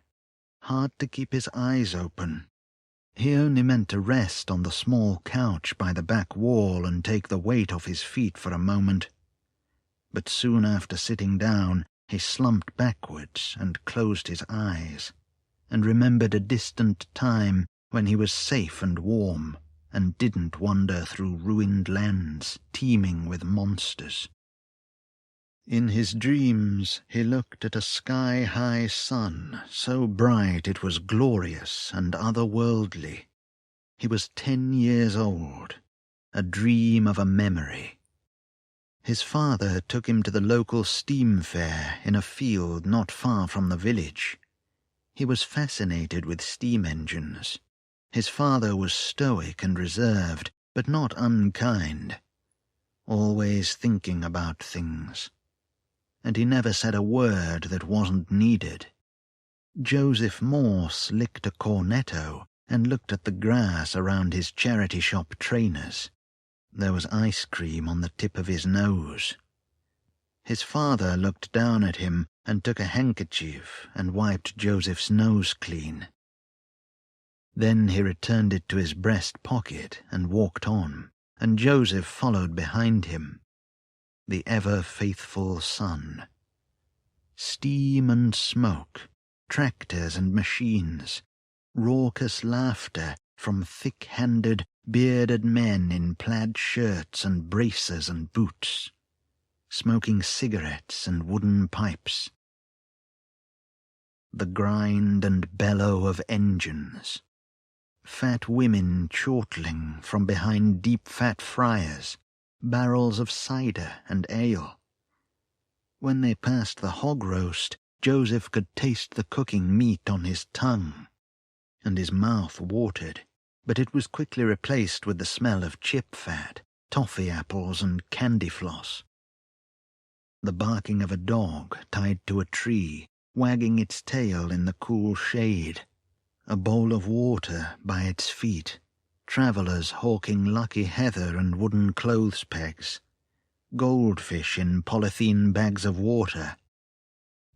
A: Hard to keep his eyes open. He only meant to rest on the small couch by the back wall and take the weight off his feet for a moment. But soon after sitting down, he slumped backwards and closed his eyes, and remembered a distant time when he was safe and warm, and didn't wander through ruined lands teeming with monsters. In his dreams he looked at a sky-high sun, so bright it was glorious and otherworldly. He was 10 years old, a dream of a memory. His father took him to the local steam fair in a field not far from the village. He was fascinated with steam engines. His father was stoic and reserved, but not unkind, always thinking about things. And he never said a word that wasn't needed. Joseph Morse licked a cornetto and looked at the grass around his charity shop trainers. There was ice cream on the tip of his nose. His father looked down at him and took a handkerchief and wiped Joseph's nose clean. Then he returned it to his breast pocket and walked on, and Joseph followed behind him. The ever-faithful son. Steam and smoke, tractors and machines, raucous laughter from thick-handed, bearded men in plaid shirts and braces and boots, smoking cigarettes and wooden pipes. The grind and bellow of engines. Fat women chortling from behind deep fat fryers, barrels of cider and ale. When they passed the hog roast, Joseph could taste the cooking meat on his tongue, and his mouth watered, but it was quickly replaced with the smell of chip fat, toffee apples and candy floss. The barking of a dog tied to a tree, wagging its tail in the cool shade, a bowl of water by its feet, travellers hawking lucky heather and wooden clothes pegs, goldfish in polythene bags of water.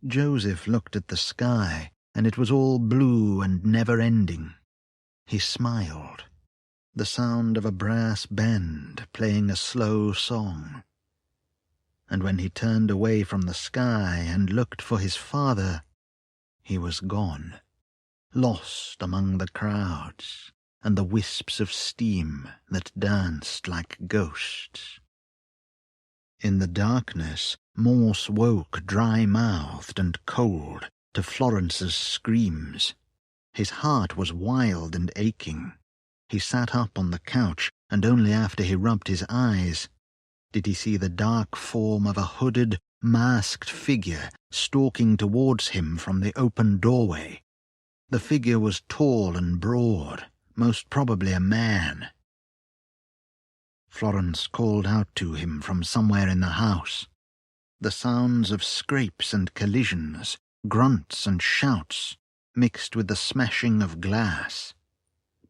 A: Joseph looked at the sky, and it was all blue and never-ending. He smiled. The sound of a brass band playing a slow song. And when he turned away from the sky and looked for his father, he was gone, lost among the crowds and the wisps of steam that danced like ghosts. In the darkness, Morse woke dry-mouthed and cold to Florence's screams. His heart was wild and aching. He sat up on the couch, and only after he rubbed his eyes did he see the dark form of a hooded, masked figure stalking towards him from the open doorway. The figure was tall and broad, most probably a man. Florence called out to him from somewhere in the house. The sounds of scrapes and collisions, grunts and shouts, mixed with the smashing of glass.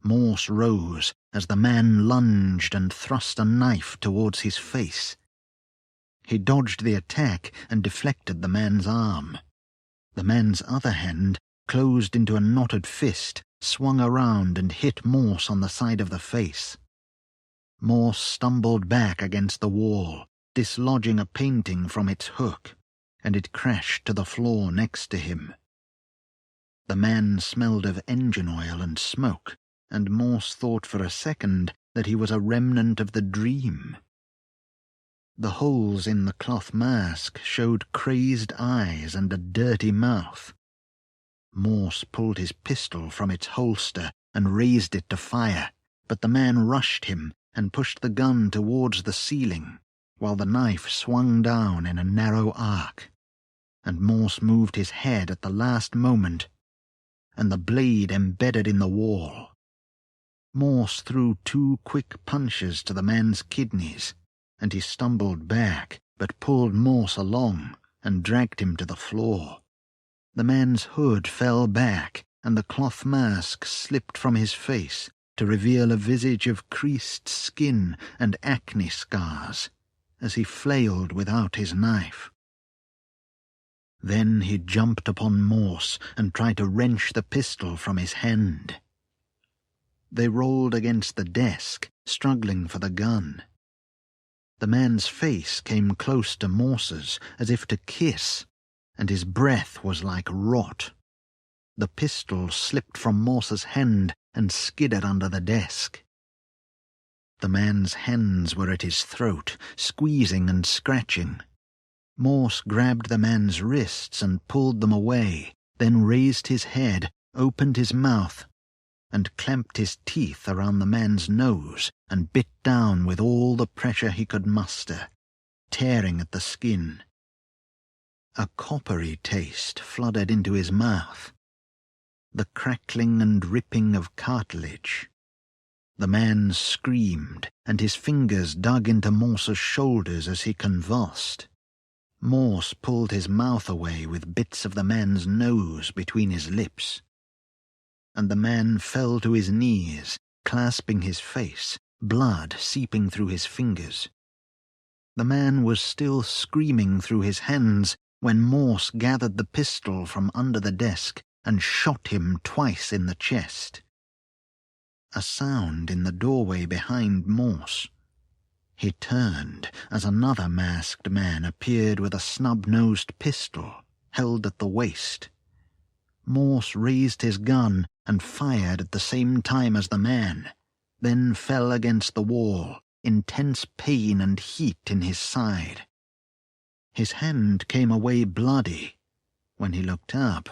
A: Morse rose as the man lunged and thrust a knife towards his face. He dodged the attack and deflected the man's arm. The man's other hand, closed into a knotted fist, swung around and hit Morse on the side of the face. Morse stumbled back against the wall, dislodging a painting from its hook, and it crashed to the floor next to him. The man smelled of engine oil and smoke, and Morse thought for a second that he was a remnant of the dream. The holes in the cloth mask showed crazed eyes and a dirty mouth. Morse pulled his pistol from its holster and raised it to fire, but the man rushed him and pushed the gun towards the ceiling, while the knife swung down in a narrow arc, and Morse moved his head at the last moment, and the blade embedded in the wall. Morse threw 2 quick punches to the man's kidneys, and he stumbled back, but pulled Morse along and dragged him to the floor. The man's hood fell back, and the cloth mask slipped from his face to reveal a visage of creased skin and acne scars as he flailed without his knife. Then he jumped upon Morse and tried to wrench the pistol from his hand. They rolled against the desk, struggling for the gun. The man's face came close to Morse's, as if to kiss, and his breath was like rot. The pistol slipped from Morse's hand and skidded under the desk. The man's hands were at his throat, squeezing and scratching. Morse grabbed the man's wrists and pulled them away, then raised his head, opened his mouth, and clamped his teeth around the man's nose and bit down with all the pressure he could muster, tearing at the skin. A coppery taste flooded into his mouth. The crackling and ripping of cartilage. The man screamed, and his fingers dug into Morse's shoulders as he convulsed. Morse pulled his mouth away with bits of the man's nose between his lips. And the man fell to his knees, clasping his face, blood seeping through his fingers. The man was still screaming through his hands when Morse gathered the pistol from under the desk and shot him twice in the chest. A sound in the doorway behind Morse. He turned as another masked man appeared with a snub-nosed pistol held at the waist. Morse raised his gun and fired at the same time as the man, then fell against the wall, intense pain and heat in his side. His hand came away bloody. When he looked up,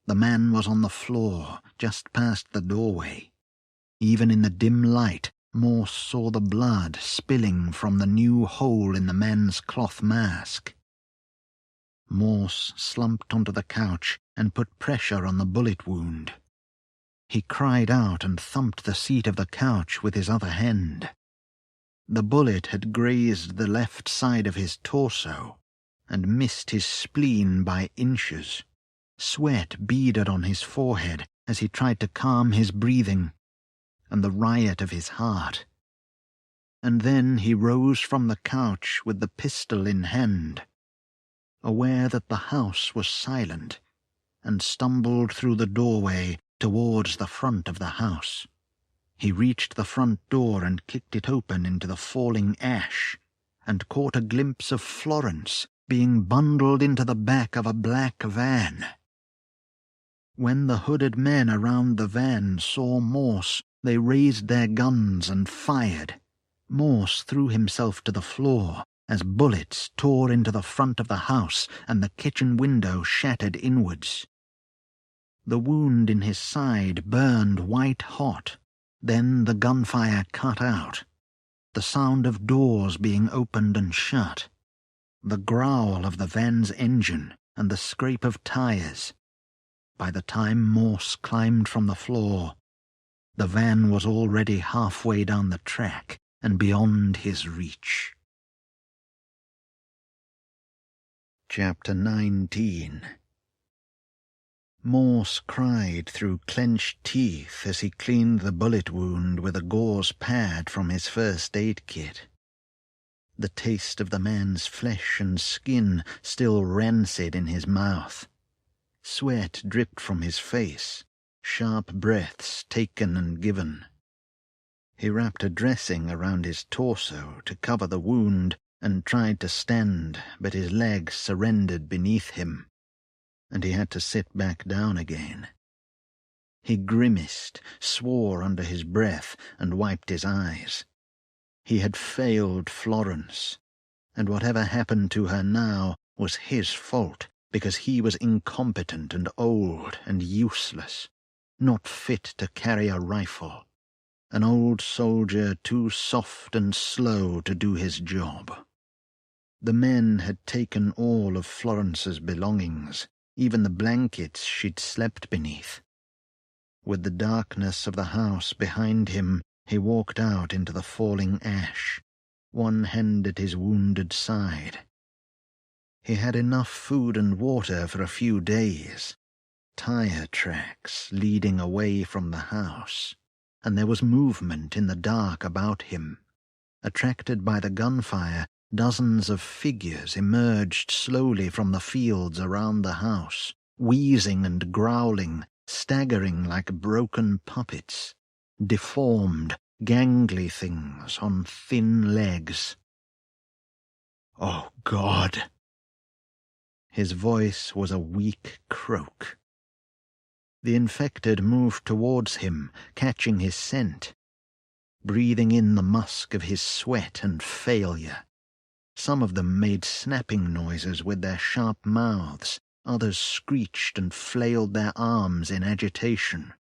A: the man was on the floor, just past the doorway. Even in the dim light, Morse saw the blood spilling from the new hole in the man's cloth mask. Morse slumped onto the couch and put pressure on the bullet wound. He cried out and thumped the seat of the couch with his other hand. The bullet had grazed the left side of his torso and missed his spleen by inches. Sweat beaded on his forehead as he tried to calm his breathing and the riot of his heart. And then he rose from the couch with the pistol in hand, aware that the house was silent, and stumbled through the doorway towards the front of the house. He reached the front door and kicked it open into the falling ash, and caught a glimpse of Florence being bundled into the back of a black van. When the hooded men around the van saw Morse, they raised their guns and fired. Morse threw himself to the floor as bullets tore into the front of the house and the kitchen window shattered inwards. The wound in his side burned white hot. Then the gunfire cut out. The sound of doors being opened and shut. The growl of the van's engine and the scrape of tires. By the time Morse climbed from the floor, the van was already halfway down the track and beyond his reach. Chapter 19. Morse cried through clenched teeth as he cleaned the bullet wound with a gauze pad from his first aid kit. The taste of the man's flesh and skin still rancid in his mouth. Sweat dripped from his face, sharp breaths taken and given. He wrapped a dressing around his torso to cover the wound and tried to stand, but his legs surrendered beneath him, and he had to sit back down again. He grimaced, swore under his breath, and wiped his eyes. He had failed Florence, and whatever happened to her now was his fault, because he was incompetent and old and useless, not fit to carry a rifle. an old soldier too soft and slow to do his job. The men had taken all of Florence's belongings, even the blankets she'd slept beneath. With the darkness of the house behind him, he walked out into the falling ash, one hand at his wounded side. He had enough food and water for a few days, tire tracks leading away from the house, and there was movement in the dark about him. Attracted by the gunfire, dozens of figures emerged slowly from the fields around the house, wheezing and growling, staggering like broken puppets, deformed, gangly things on thin legs. "Oh, God!" His voice was a weak croak. The infected moved towards him, catching his scent, breathing in the musk of his sweat and failure. Some of them made snapping noises with their sharp mouths, others screeched and flailed their arms in agitation.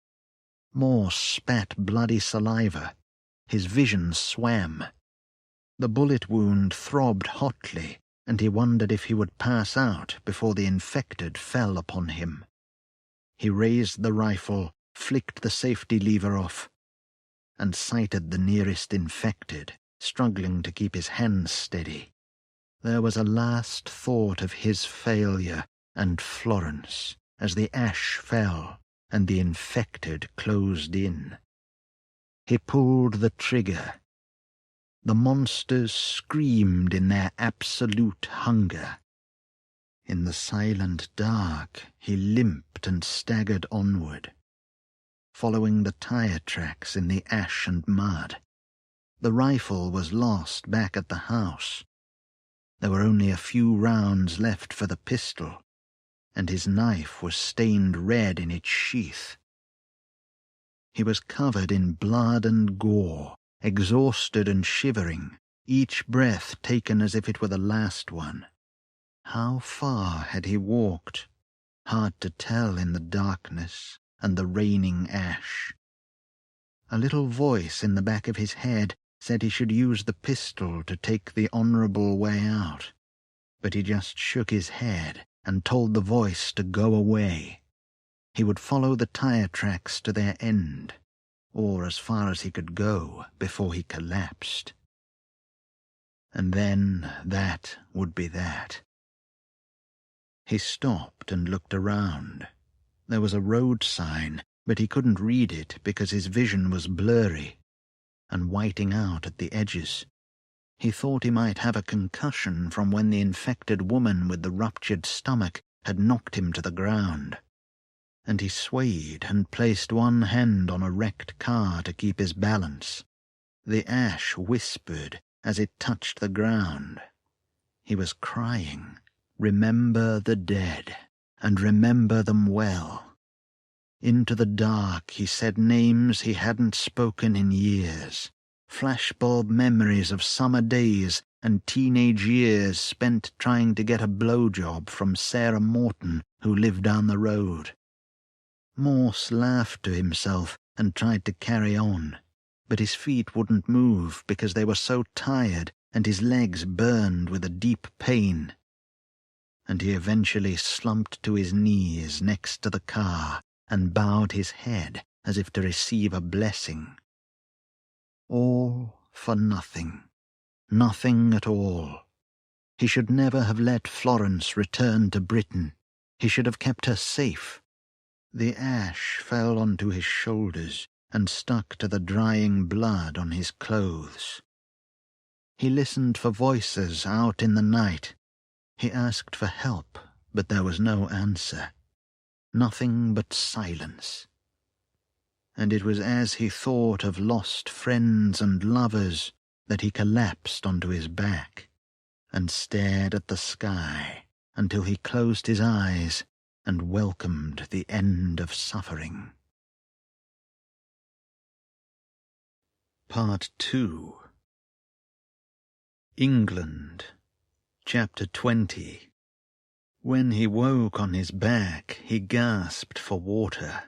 A: More spat bloody saliva. His vision swam. The bullet wound throbbed hotly, and he wondered if he would pass out before the infected fell upon him. He raised the rifle, flicked the safety lever off, and sighted the nearest infected, struggling to keep his hands steady. There was a last thought of his failure and Florence as the ash fell and the infected closed in. He pulled the trigger. The monsters screamed in their absolute hunger. In the silent dark, he limped and staggered onward, following the tire tracks in the ash and mud. The rifle was lost back at the house. There were only a few rounds left for the pistol, and his knife was stained red in its sheath. He was covered in blood and gore, exhausted and shivering, each breath taken as if it were the last one. How far had he walked? Hard to tell in the darkness and the raining ash. A little voice in the back of his head said he should use the pistol to take the honourable way out, but he just shook his head and told the voice to go away. He would follow the tire tracks to their end, or as far as he could go before he collapsed. And then that would be that. He stopped and looked around. There was a road sign, but he couldn't read it because his vision was blurry and whiting out at the edges. He thought he might have a concussion from when the infected woman with the ruptured stomach had knocked him to the ground, and he swayed and placed one hand on a wrecked car to keep his balance. The ash whispered as it touched the ground. He was crying, "Remember the dead, and remember them well." Into the dark he said names he hadn't spoken in years, flashbulb memories of summer days and teenage years spent trying to get a blowjob from Sarah Morton, who lived down the road. Morse laughed to himself and tried to carry on, but his feet wouldn't move because they were so tired and his legs burned with a deep pain. And he eventually slumped to his knees next to the car and bowed his head as if to receive a blessing. All for nothing. Nothing at all. He should never have let Florence return to Britain. He should have kept her safe. The ash fell onto his shoulders and stuck to the drying blood on his clothes. He listened for voices out in the night. He asked for help, but there was no answer. Nothing but silence. And it was as he thought of lost friends and lovers that he collapsed onto his back and stared at the sky until he closed his eyes and welcomed the end of suffering. Part 2. England, Chapter 20. When he woke on his back, he gasped for water.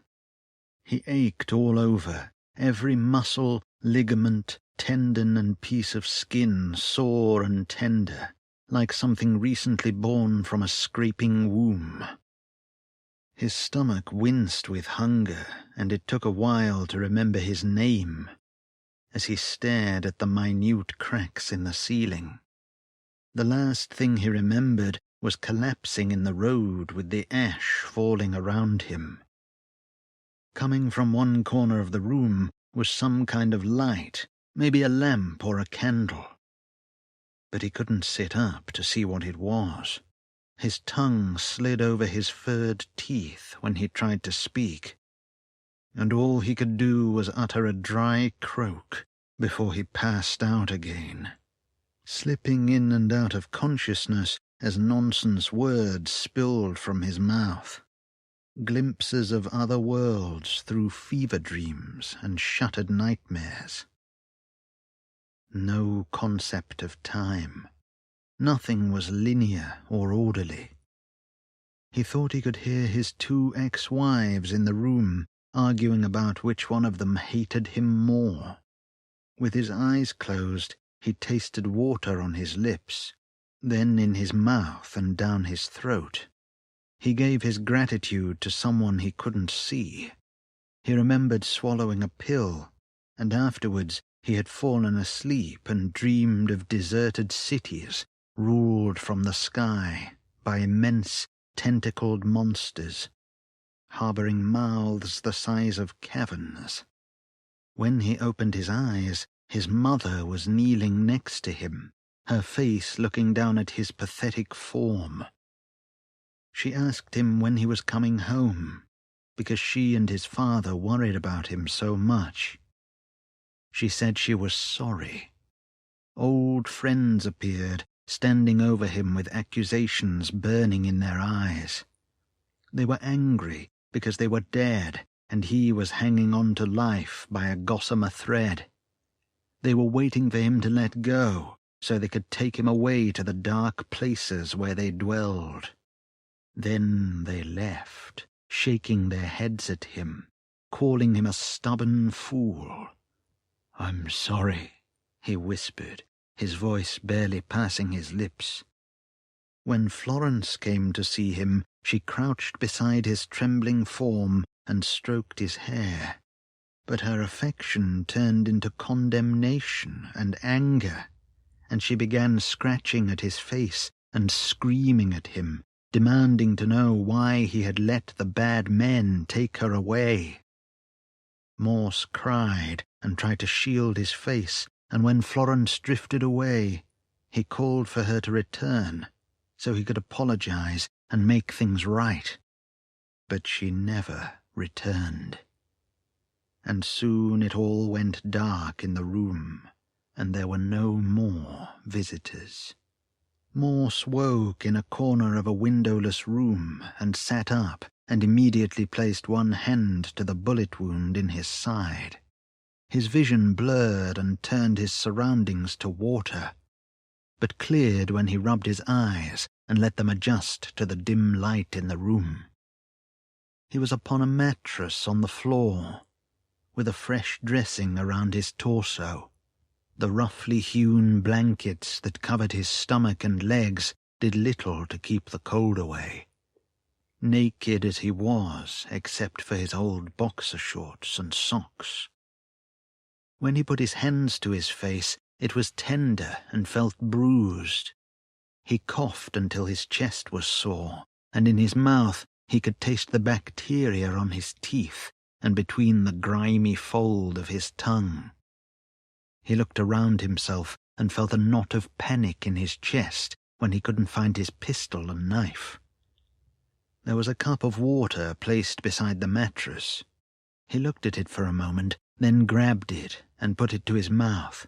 A: He ached all over, every muscle, ligament, tendon, and piece of skin sore and tender, like something recently born from a scraping womb. His stomach winced with hunger, and it took a while to remember his name as he stared at the minute cracks in the ceiling. The last thing he remembered was collapsing in the road with the ash falling around him. Coming from one corner of the room was some kind of light, maybe a lamp or a candle. But he couldn't sit up to see what it was. His tongue slid over his furred teeth when he tried to speak, and all he could do was utter a dry croak before he passed out again, slipping in and out of consciousness as nonsense words spilled from his mouth. Glimpses of other worlds through fever dreams and shuttered nightmares. No concept of time. Nothing was linear or orderly. He thought he could hear his 2 ex-wives in the room arguing about which one of them hated him more. With his eyes closed, he tasted water on his lips, then in his mouth and down his throat. He gave his gratitude to someone he couldn't see. He remembered swallowing a pill, and afterwards he had fallen asleep and dreamed of deserted cities ruled from the sky by immense tentacled monsters, harbouring mouths the size of caverns. When he opened his eyes, his mother was kneeling next to him, her face looking down at his pathetic form. She asked him when he was coming home, because she and his father worried about him so much. She said she was sorry. Old friends appeared, standing over him with accusations burning in their eyes. They were angry because they were dead, and he was hanging on to life by a gossamer thread. They were waiting for him to let go, so they could take him away to the dark places where they dwelled. Then they left, shaking their heads at him, calling him a stubborn fool. "I'm sorry," he whispered, his voice barely passing his lips. When Florence came to see him, she crouched beside his trembling form and stroked his hair. But her affection turned into condemnation and anger, and she began scratching at his face and screaming at him, demanding to know why he had let the bad men take her away. Morse cried and tried to shield his face, and when Florence drifted away, he called for her to return so he could apologize and make things right. But she never returned. And soon it all went dark in the room, and there were no more visitors. Morse woke in a corner of a windowless room and sat up and immediately placed one hand to the bullet wound in his side. His vision blurred and turned his surroundings to water, but cleared when he rubbed his eyes and let them adjust to the dim light in the room. He was upon a mattress on the floor, with a fresh dressing around his torso. The roughly hewn blankets that covered his stomach and legs did little to keep the cold away. Naked as he was, except for his old boxer shorts and socks. When he put his hands to his face, it was tender and felt bruised. He coughed until his chest was sore, and in his mouth he could taste the bacteria on his teeth and between the grimy fold of his tongue. He looked around himself and felt a knot of panic in his chest when he couldn't find his pistol and knife. There was a cup of water placed beside the mattress. He looked at it for a moment, then grabbed it and put it to his mouth.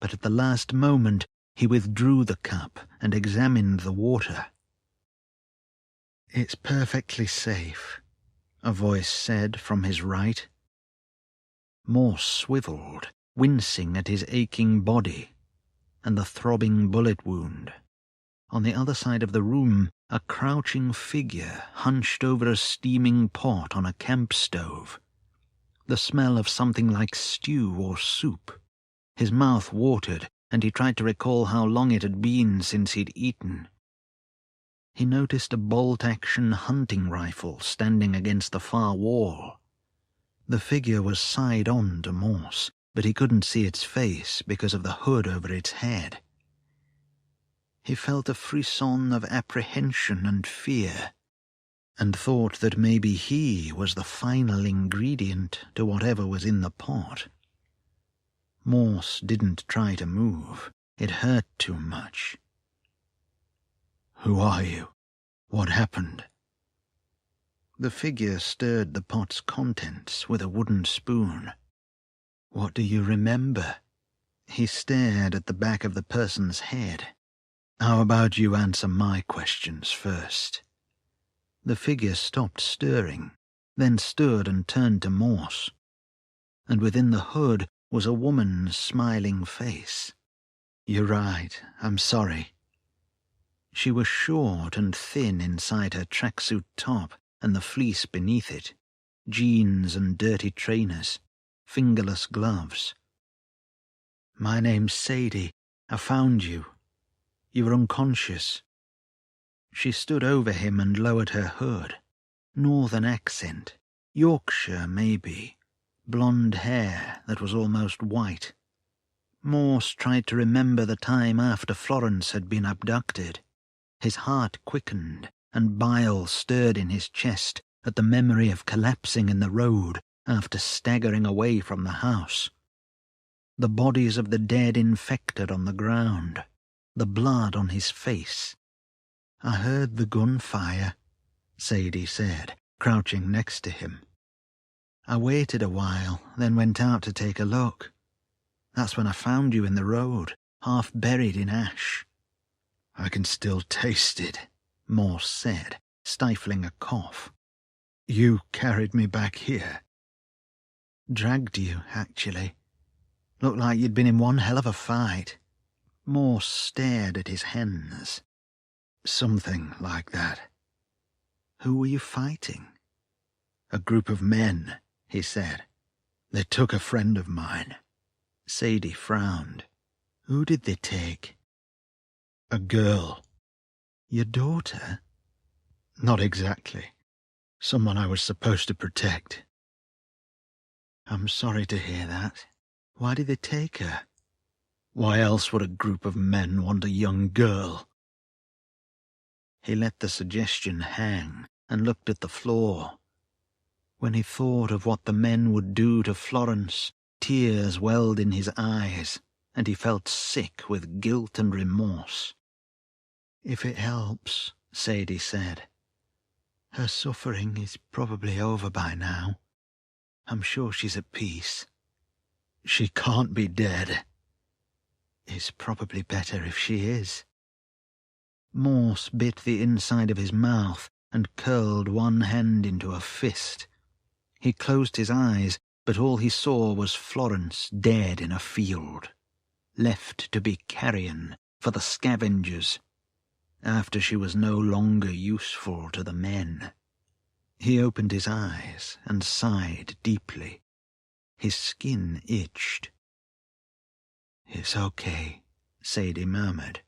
A: But at the last moment he withdrew the cup and examined the water. "It's perfectly safe," a voice said from his right. Morse swiveled, wincing at his aching body and the throbbing bullet wound. On the other side of the room, a crouching figure hunched over a steaming pot on a camp stove. the smell of something like stew or soup. His mouth watered, and he tried to recall how long it had been since he'd eaten. He noticed a bolt-action hunting rifle standing against the far wall. The figure was side-on to Morse, but he couldn't see its face because of the hood over its head. He felt a frisson of apprehension and fear, and thought that maybe he was the final ingredient to whatever was in the pot. Morse didn't try to move. It hurt too much. "Who are you? What happened?" The figure stirred the pot's contents with a wooden spoon. "What do you remember?" He stared at the back of the person's head. "How about you answer my questions first?" The figure stopped stirring, then stood and turned to Morse. And within the hood was a woman's smiling face. "You're right, I'm sorry." She was short and thin inside her tracksuit top and the fleece beneath it, jeans and dirty trainers, fingerless gloves. "My name's Sadie. I found you. You were unconscious." She stood over him and lowered her hood. Northern accent, Yorkshire maybe, blonde hair that was almost white. Morse tried to remember the time after Florence had been abducted. His heart quickened and bile stirred in his chest at the memory of collapsing in the road after staggering away from the house. The bodies of the dead infected on the ground, the blood on his face. "I heard the gunfire," Sadie said, crouching next to him. "I waited a while, then went out to take a look. That's when I found you in the road, half buried in ash." "I can still taste it," Morse said, stifling a cough. "You carried me back here." "Dragged you, actually. Looked like you'd been in one hell of a fight." Morse stared at his hands. "Something like that." "Who were you fighting?" "A group of men," he said. "They took a friend of mine." Sadie frowned. "Who did they take?" "A girl." "Your daughter?" "Not exactly. Someone I was supposed to protect." "I'm sorry to hear that. Why did they take her?" "Why else would a group of men want a young girl?" He let the suggestion hang and looked at the floor. When he thought of what the men would do to Florence, tears welled in his eyes, and he felt sick with guilt and remorse. "If it helps," Sadie said. "Her suffering is probably over by now. I'm sure she's at peace." "She can't be dead." "It's probably better if she is." Morse bit the inside of his mouth and curled one hand into a fist. He closed his eyes, but all he saw was Florence dead in a field, left to be carrion for the scavengers, after she was no longer useful to the men. He opened his eyes and sighed deeply. His skin itched. "It's okay," Sadie murmured,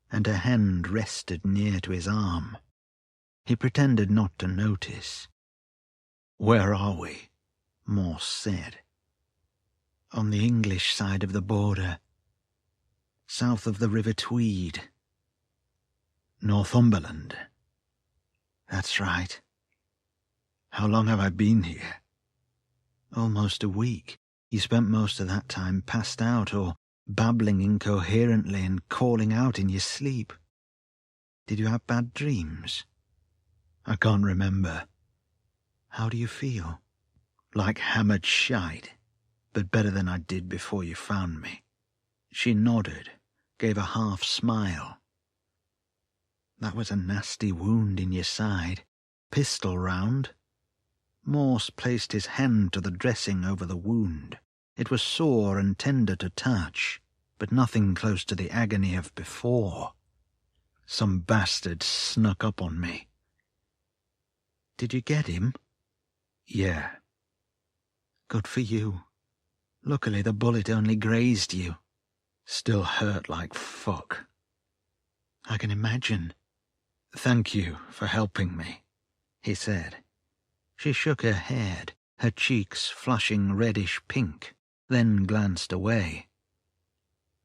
A: and her hand rested near to his arm. He pretended not to notice. "Where are we?" Morse said. "On the English side of the border, south of the River Tweed." "Northumberland?" "That's right." "How long have I been here?" "Almost a week. You spent most of that time passed out or babbling incoherently and calling out in your sleep. Did you have bad dreams?" "I can't remember." "How do you feel?" "Like hammered shite, but better than I did before you found me." She nodded, gave a half smile. "That was a nasty wound in your side. Pistol round?" Morse placed his hand to the dressing over the wound. It was sore and tender to touch, but nothing close to the agony of before. "Some bastard snuck up on me." "Did you get him?" "Yeah."
B: Good for you. Luckily the bullet only grazed you. Still hurt like fuck. I can imagine. Thank you for helping me, he said. She shook her head, her cheeks flushing reddish pink, then glanced away.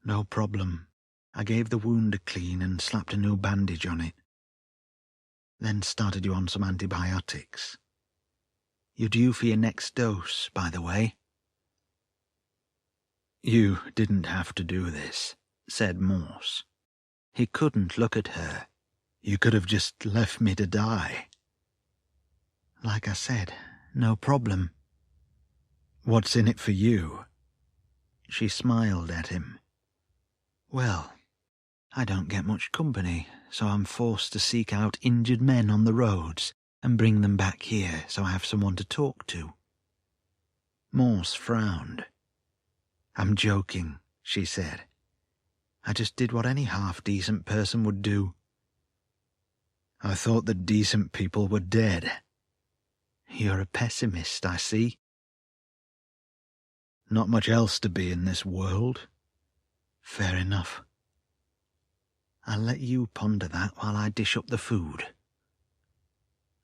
B: No problem. I gave the wound a clean and slapped a new bandage on it. Then started you on some antibiotics. You're due for your next dose, by the way. You didn't have to do this, said Morse. He couldn't look at her. You could have just left me to die. Like I said, no problem. What's in it for you? She smiled at him. Well, I don't get much company, so I'm forced to seek out injured men on the roads and bring them back here so I have someone to talk to. Morse frowned. I'm joking, she said. I just did what any half-decent person would do. I thought that decent people were dead. You're a pessimist, I see. Not much else to be in this world. Fair enough. I'll let you ponder that while I dish up the food.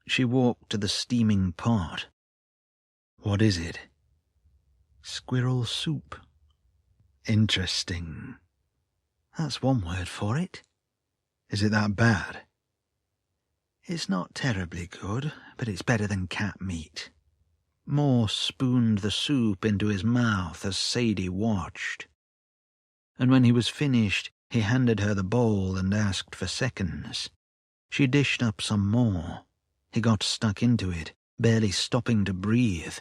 B: She walked to the steaming pot. What is it? Squirrel soup. Interesting. That's one word for it. Is it that bad? It's not terribly good, but it's better than cat meat. Morse spooned the soup into his mouth as Sadie watched. And when he was finished, he handed her the bowl and asked for seconds. She dished up some more. He got stuck into it, barely stopping to breathe.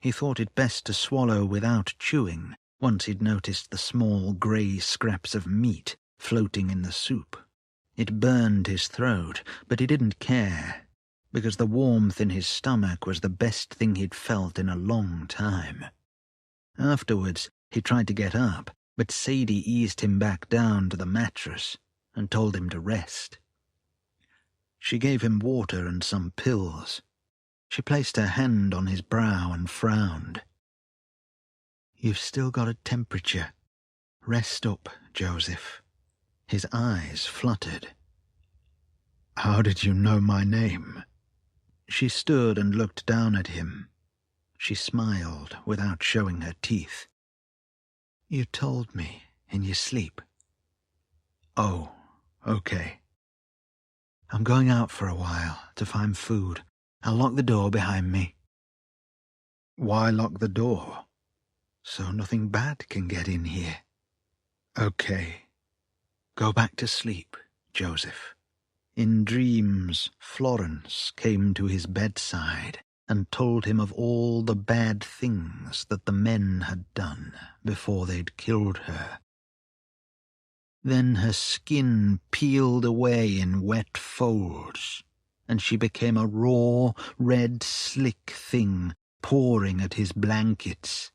B: He thought it best to swallow without chewing, once he'd noticed the small grey scraps of meat floating in the soup. It burned his throat, but he didn't care, because the warmth in his stomach was the best thing he'd felt in a long time. Afterwards, he tried to get up, but Sadie eased him back down to the mattress and told him to rest. She gave him water and some pills. She placed her hand on his brow and frowned. You've still got a temperature. Rest up, Joseph. His eyes fluttered. How did you know my name? She stood and looked down at him. She smiled without showing her teeth. You told me in your sleep. Oh, okay. I'm going out for a while to find food. I'll lock the door behind me. Why lock the door? So nothing bad can get in here. Okay. Go back to sleep, Joseph. In dreams, Florence came to his bedside and told him of all the bad things that the men had done before they'd killed her. Then her skin peeled away in wet folds, and she became a raw, red, slick thing pawing at his blankets,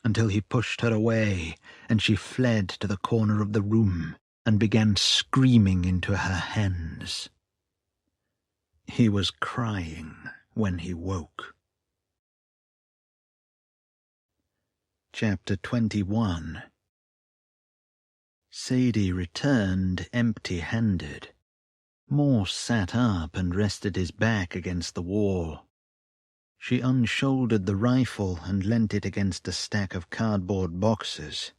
B: until he pushed her away and she fled to the corner of the room and began screaming into her hands. He was crying when he woke. Chapter 21. Sadie returned empty-handed. Morse sat up and rested his back against the wall. She unshouldered the rifle and leant it against a stack of cardboard boxes.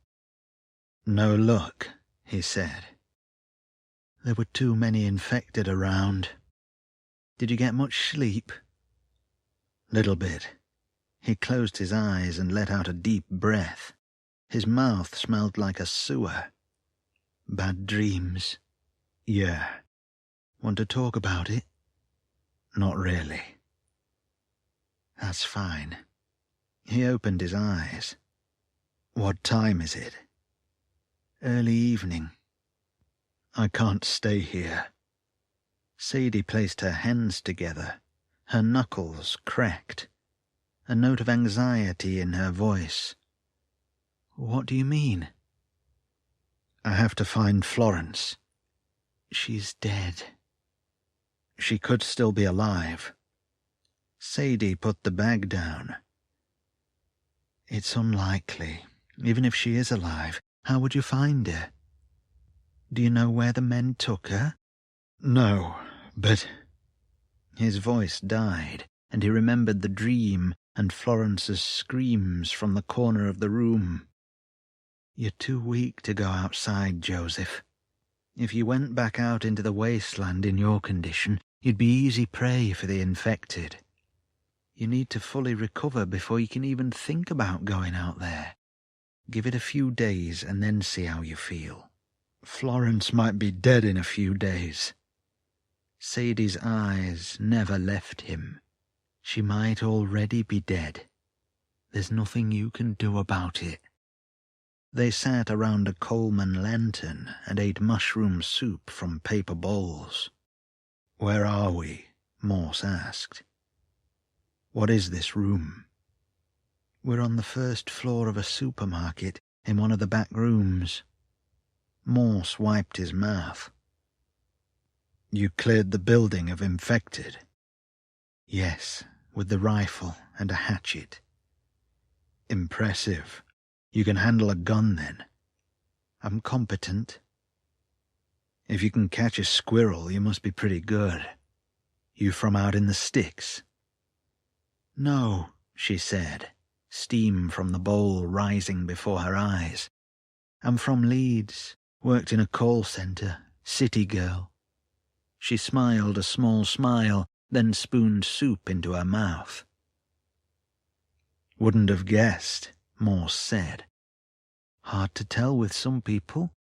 B: No luck, he said. There were too many infected around. Did you get much sleep? Little bit. He closed his eyes and let out a deep breath. His mouth smelled like a sewer. Bad dreams? Yeah. Want to talk about it? Not really. That's fine. He opened his eyes. What time is it? Early evening. I can't stay here. Sadie placed her hands together. Her knuckles cracked. A note of anxiety in her voice. What do you mean? I have to find Florence. She's dead. She could still be alive. Sadie put the bag down. It's unlikely. Even if she is alive, how would you find her? Do you know where the men took her?
A: No, but...
B: His voice died, and he remembered the dream and Florence's screams from the corner of the room. You're too weak to go outside, Joseph. If you went back out into the wasteland in your condition, you'd be easy prey for the infected. You need to fully recover before you can even think about going out there. Give it a few days and then see how you feel.
A: Florence might be dead in a few days.
B: Sadie's eyes never left him. She might already be dead. There's nothing you can do about it. They sat around a Coleman lantern and ate mushroom soup from paper bowls.
A: "Where are we?"
B: Morse asked.
A: "What is this room?"
B: "We're on the first floor of a supermarket in one of the back rooms." Morse wiped his mouth.
A: "You cleared the building of infected?"
B: "Yes, with the rifle and a hatchet."
A: "Impressive. You can handle a gun, then?"
B: "I'm competent."
A: "If you can catch a squirrel, you must be pretty good. You from out in the sticks?"
B: "No," she said, steam from the bowl rising before her eyes. "I'm from Leeds, worked in a call centre, city girl." She smiled a small smile, then spooned soup into her mouth.
A: "Wouldn't have guessed,"
B: Morse said. "Hard to tell with some people.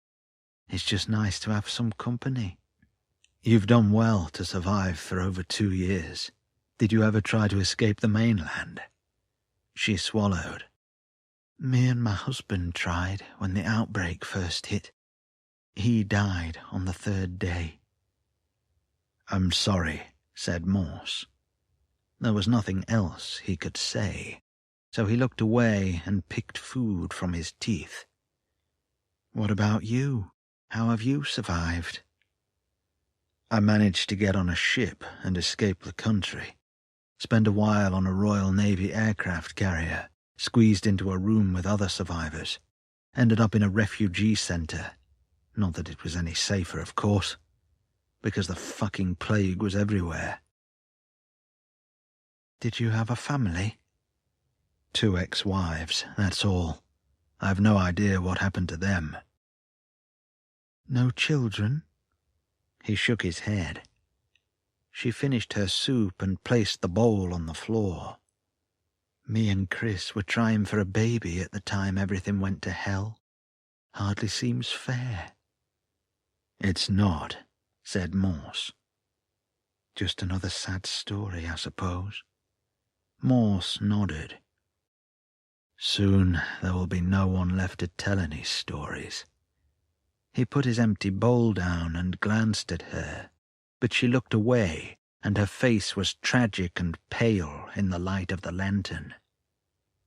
B: It's just nice to have some company."
A: "You've done well to survive for over 2 years. Did you ever try to escape the mainland?"
B: She swallowed. "Me and my husband tried when the outbreak first hit. He died on the 3rd day."
A: "I'm sorry,"
B: said Morse. There was nothing else he could say, so he looked away and picked food from his teeth. "What about you? How have you survived?"
A: "I managed to get on a ship and escape the country. Spent a while on a Royal Navy aircraft carrier, squeezed into a room with other survivors. Ended up in a refugee centre. Not that it was any safer, of course, because the fucking plague was everywhere."
B: "Did you have a family?"
A: 2 ex-wives, that's all. I have no idea what happened to them."
B: "No children?"
A: He shook his head.
B: She finished her soup and placed the bowl on the floor. "Me and Chris were trying for a baby at the time everything went to hell. Hardly seems fair."
A: "It's not,"
B: said Morse. "Just another sad story, I suppose." Morse nodded.
A: "Soon there will be no one left to tell any stories."
B: He put his empty bowl down and glanced at her, but she looked away, and her face was tragic and pale in the light of the lantern.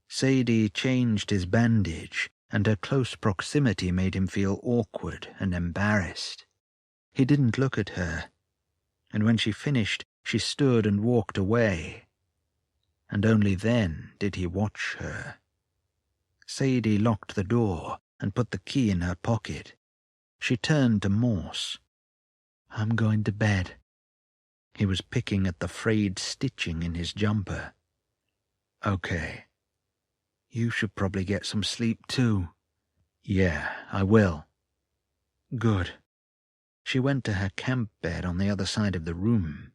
B: Sadie changed his bandage, and her close proximity made him feel awkward and embarrassed. He didn't look at her, and when she finished, she stood and walked away, and only then did he watch her. Sadie locked the door and put the key in her pocket. She turned to Morse. "I'm going to bed." He was picking at the frayed stitching in his jumper.
A: "Okay."
B: "You should probably get some sleep too."
A: "Yeah, I will."
B: "Good." She went to her camp bed on the other side of the room.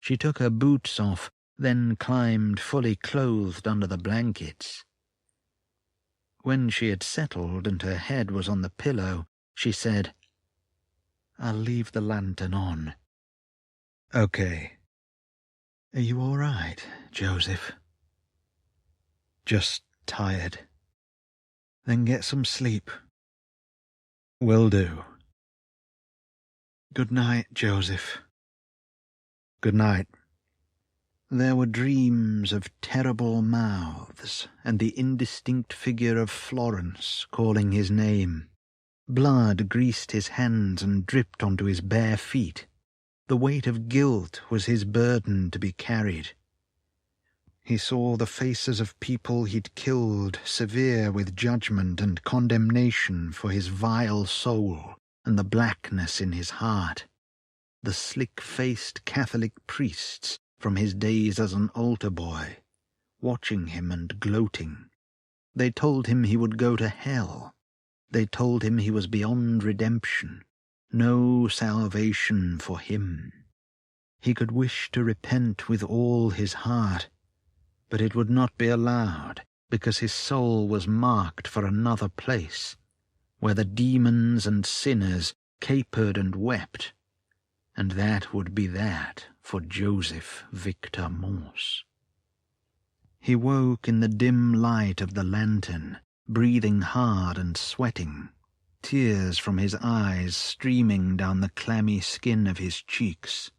B: She took her boots off, then climbed fully clothed under the blankets. When she had settled and her head was on the pillow, she said, "I'll leave the lantern on."
A: "Okay."
B: "Are you all right, Joseph?"
A: "Just tired."
B: "Then get some sleep."
A: "Will do."
B: "Good night, Joseph."
A: "Good night."
B: There were dreams of terrible mouths and the indistinct figure of Florence calling his name. Blood greased his hands and dripped onto his bare feet. The weight of guilt was his burden to be carried.
A: He saw the faces of people he'd killed, severe with judgment and condemnation for his vile soul and the blackness in his heart. The slick-faced Catholic priests from his days as an altar boy, watching him and gloating. They told him he would go to hell. They told him he was beyond redemption, no salvation for him. He could wish to repent with all his heart, but it would not be allowed, because his soul was marked for another place, where the demons and sinners capered and wept, and that would be that for Joseph Victor Morse. He woke in the dim light of the lantern, breathing hard and sweating, tears from his eyes streaming down the clammy skin of his cheeks.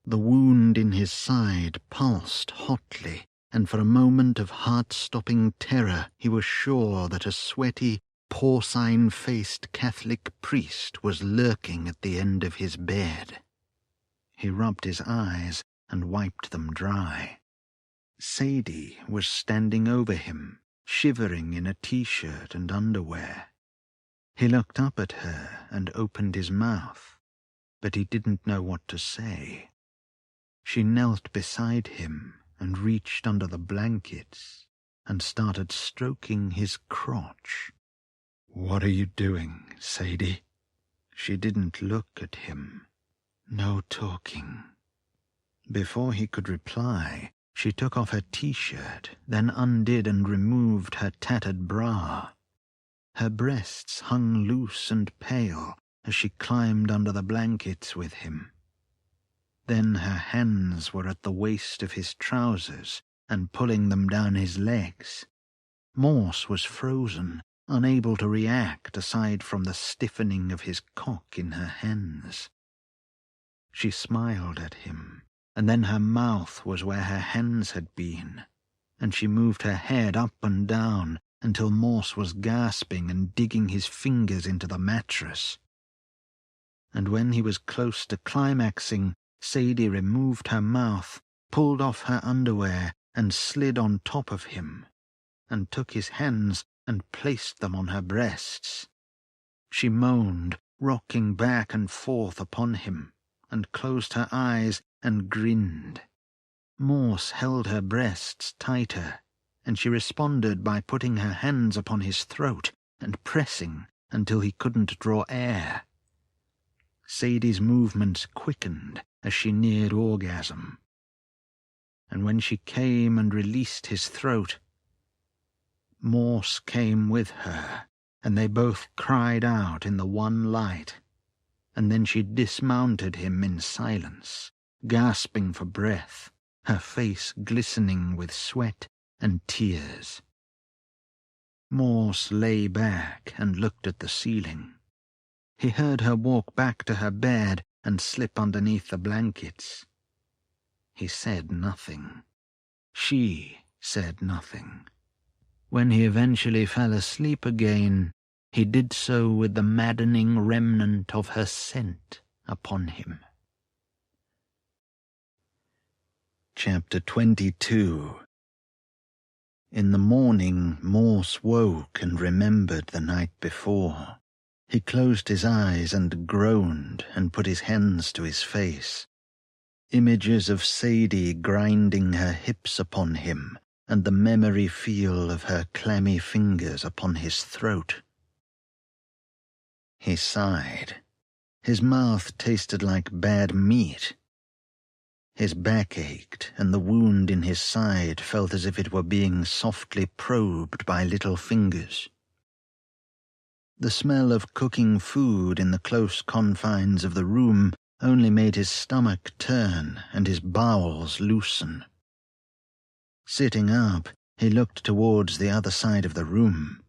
A: The wound in his side pulsed hotly, and for a moment of heart-stopping terror he was sure that a sweaty, porcine-faced Catholic priest was lurking at the end of his bed. He rubbed his eyes and wiped them dry. Sadie was standing over him, shivering in a t-shirt and underwear. He looked up at her and opened his mouth, but he didn't know what to say. She knelt beside him and reached under the blankets and started stroking his crotch. "What are you doing, Sadie?" She didn't look at him. "No talking." Before he could reply, she took off her t-shirt, then undid and removed her tattered bra. Her breasts hung loose and pale as she climbed under the blankets with him. Then her hands were at the waist of his trousers and pulling them down his legs. Morse was frozen, unable to react aside from the stiffening of his cock in her hands. She smiled at him, and then her mouth was where her hands had been, and she moved her head up and down until Morse was gasping and digging his fingers into the mattress. And when he was close to climaxing, Sadie removed her mouth, pulled off her underwear, and slid on top of him, and took his hands and placed them on her breasts. She moaned, rocking back and forth upon him, and closed her eyes and grinned. Morse held her breasts tighter, and she responded by putting her hands upon his throat and pressing until he couldn't draw air. Sadie's movements quickened as she neared orgasm, and when she came and released his throat, Morse came with her, and they both cried out in the one light, and then she dismounted him in silence, gasping for breath, her face glistening with sweat and tears. Morse lay back and looked at the ceiling. He heard her walk back to her bed and slip underneath the blankets. He said nothing. She said nothing. When he eventually fell asleep again, he did so with the maddening remnant of her scent upon him. Chapter 22. In the morning, Morse woke and remembered the night before. He closed his eyes and groaned and put his hands to his face. Images of Sadie grinding her hips upon him and the memory feel of her clammy fingers upon his throat. He sighed. His mouth tasted like bad meat. His back ached, and the wound in his side felt as if it were being softly probed by little fingers. The smell of cooking food in the close confines of the room only made his stomach turn and his bowels loosen. Sitting up, he looked towards the other side of the room.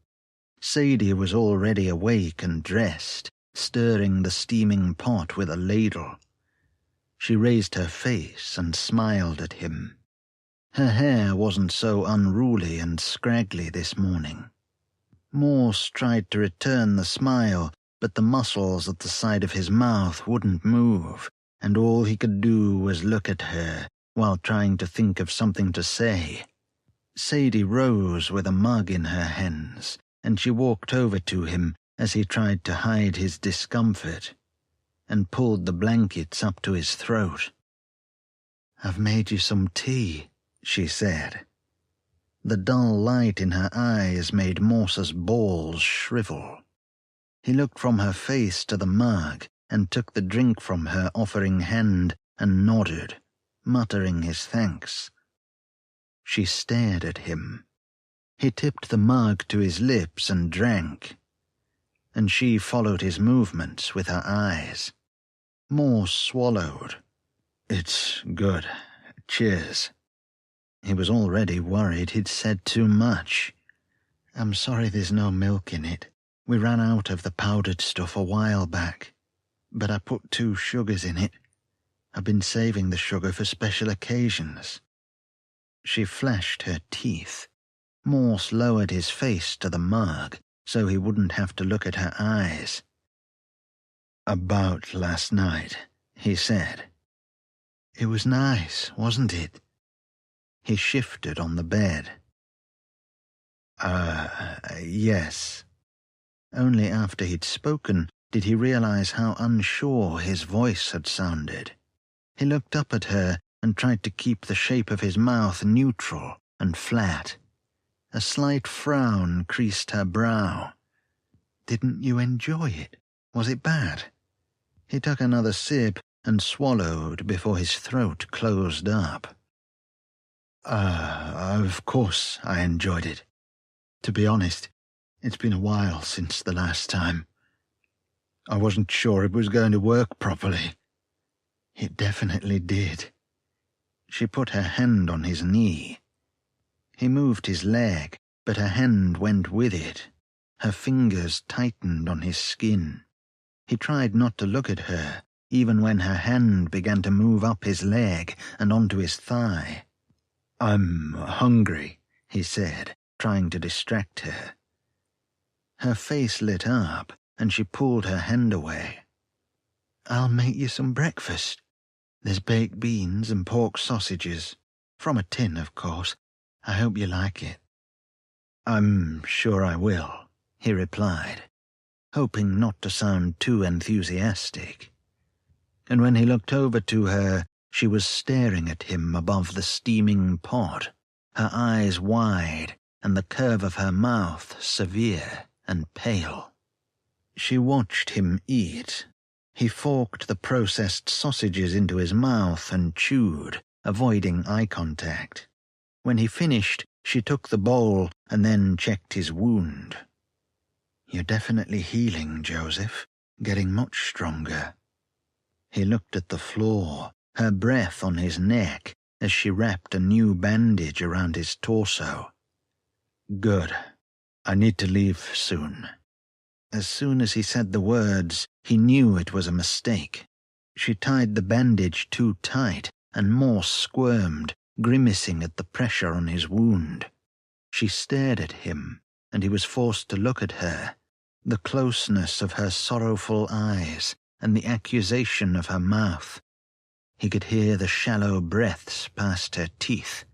A: Sadie was already awake and dressed, stirring the steaming pot with a ladle. She raised her face and smiled at him. Her hair wasn't so unruly and scraggly this morning. Morse tried to return the smile, but the muscles at the side of his mouth wouldn't move, and all he could do was look at her, while trying to think of something to say. Sadie rose with a mug in her hands, and she walked over to him as he tried to hide his discomfort, and pulled the blankets up to his throat.
B: "I've made you some tea," she said.
A: The dull light in her eyes made Morse's balls shrivel. He looked from her face to the mug and took the drink from her offering hand and nodded, muttering his thanks. She stared at him. He tipped the mug to his lips and drank, and she followed his movements with her eyes. Morse swallowed. "It's good. Cheers." He was already worried he'd said too much.
B: "I'm sorry there's no milk in it. We ran out of the powdered stuff a while back, but I put 2 sugars in it. I've been saving the sugar for special occasions."
A: She flashed her teeth. Morse lowered his face to the mug so he wouldn't have to look at her eyes. "About last night," he said.
B: "It was nice, wasn't it?"
A: He shifted on the bed. Yes." Only after he'd spoken did he realize how unsure his voice had sounded. He looked up at her and tried to keep the shape of his mouth neutral and flat. A slight frown creased her brow.
B: "Didn't you enjoy it? Was it bad?"
A: He took another sip and swallowed before his throat closed up.
B: Of course I enjoyed it. To be honest, it's been a while since the last time. I wasn't sure it was going to work properly. It definitely did."
A: She put her hand on his knee. He moved his leg, but her hand went with it. Her fingers tightened on his skin. He tried not to look at her, even when her hand began to move up his leg and onto his thigh. "I'm hungry," he said, trying to distract her. Her face lit up, and she pulled her hand away.
B: "I'll make you some breakfast. There's baked beans and pork sausages. From a tin, of course. I hope you like it."
A: "I'm sure I will," he replied, hoping not to sound too enthusiastic. And when he looked over to her, she was staring at him above the steaming pot, her eyes wide and the curve of her mouth severe and pale. She watched him eat. He forked the processed sausages into his mouth and chewed, avoiding eye contact. When he finished, she took the bowl and then checked his wound.
B: "You're definitely healing, Joseph. Getting much stronger."
A: He looked at the floor, her breath on his neck as she wrapped a new bandage around his torso. "Good. I need to leave soon." As soon as he said the words, he knew it was a mistake. She tied the bandage too tight, and Morse squirmed, grimacing at the pressure on his wound. She stared at him, and he was forced to look at her. The closeness of her sorrowful eyes and the accusation of her mouth. He could hear the shallow breaths past her teeth.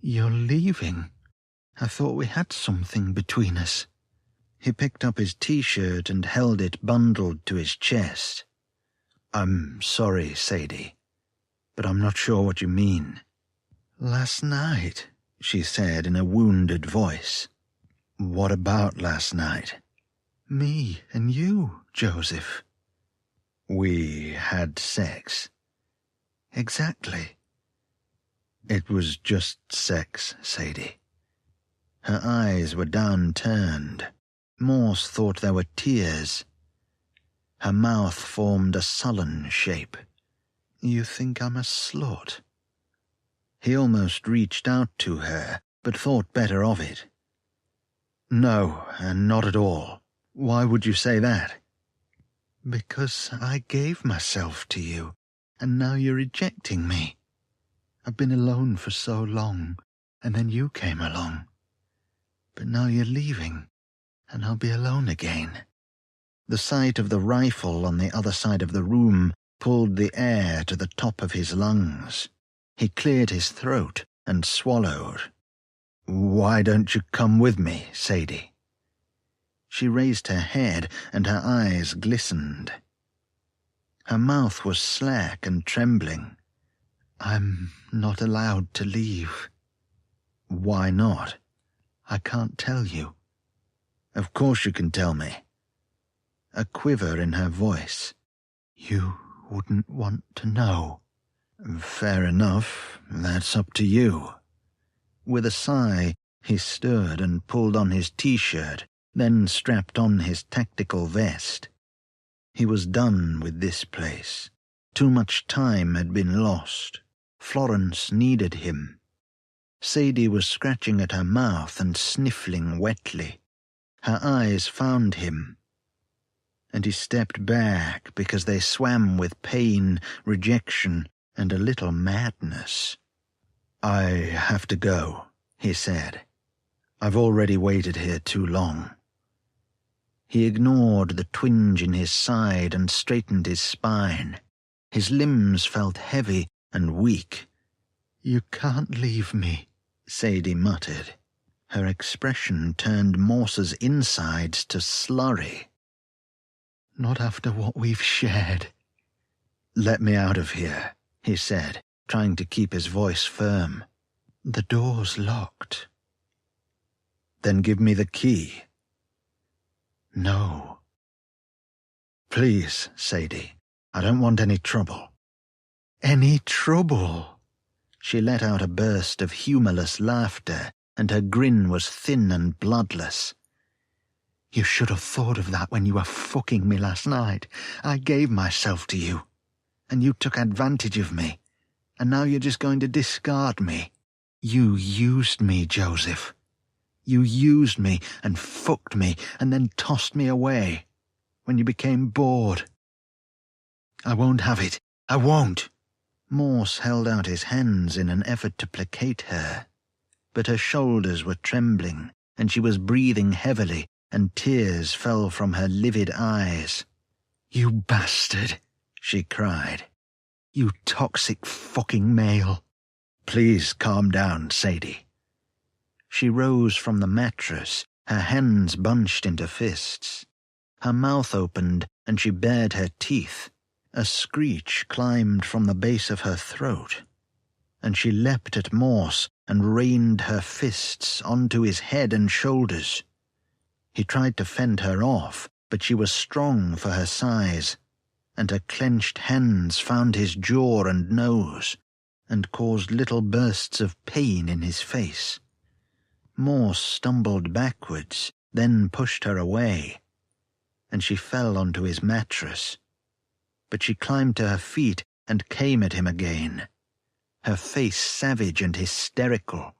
B: "You're leaving? I thought we had something between us."
A: He picked up his T-shirt and held it bundled to his chest. "I'm sorry, Sadie, but I'm not sure what you mean."
B: "Last night,"
A: she said in a wounded voice. "What about last night?"
B: "Me and you, Joseph."
A: "We had sex."
B: "Exactly."
A: "It was just sex, Sadie." Her eyes were downturned. Morse thought there were tears. Her mouth formed a sullen shape.
B: "You think I'm a slut?"
A: He almost reached out to her, but thought better of it. "No, not at all. Why would you say that?"
B: "Because I gave myself to you, and now you're rejecting me. I've been alone for so long, and then you came along. But now you're leaving, and I'll be alone again."
A: The sight of the rifle on the other side of the room pulled the air to the top of his lungs. He cleared his throat and swallowed. "Why don't you come with me, Sadie?" She raised her head and her eyes glistened. Her mouth was slack and trembling.
B: "I'm not allowed to leave."
A: "Why not?"
B: "I can't tell you."
A: "Of course you can tell me." A quiver in her voice.
B: "You wouldn't want to know."
A: "Fair enough. That's up to you." With a sigh, he stirred and pulled on his t-shirt, then strapped on his tactical vest. He was done with this place. Too much time had been lost. Florence needed him. Sadie was scratching at her mouth and sniffling wetly. Her eyes found him, and he stepped back because they swam with pain, rejection, and a little madness. "I have to go," he said. "I've already waited here too long." He ignored the twinge in his side and straightened his spine. His limbs felt heavy and weak.
B: "You can't leave me,"
A: Sadie muttered. Her expression turned Morse's insides to slurry.
B: "Not after what we've shared."
A: "Let me out of here," he said, trying to keep his voice firm.
B: "The door's locked."
A: "Then give me the key."
B: "No."
A: "Please, Sadie, I don't want any trouble."
B: "Any trouble?"
A: She let out a burst of humorless laughter, and her grin was thin and bloodless.
B: "You should have thought of that when you were fucking me last night. I gave myself to you, and you took advantage of me, and now you're just going to discard me. You used me, Joseph. You used me and fucked me and then tossed me away when you became bored. I won't have it. I won't."
A: Morse held out his hands in an effort to placate her, but her shoulders were trembling, and she was breathing heavily, and tears fell from her livid eyes.
B: "You bastard," she cried. "You toxic fucking male."
A: "Please calm down, Sadie." She rose from the mattress, her hands bunched into fists. Her mouth opened, and she bared her teeth. A screech climbed from the base of her throat, and she leapt at Morse and rained her fists onto his head and shoulders. He tried to fend her off, but she was strong for her size, and her clenched hands found his jaw and nose, and caused little bursts of pain in his face. Morse stumbled backwards, then pushed her away, and she fell onto his mattress. But she climbed to her feet and came at him again, her face savage and hysterical.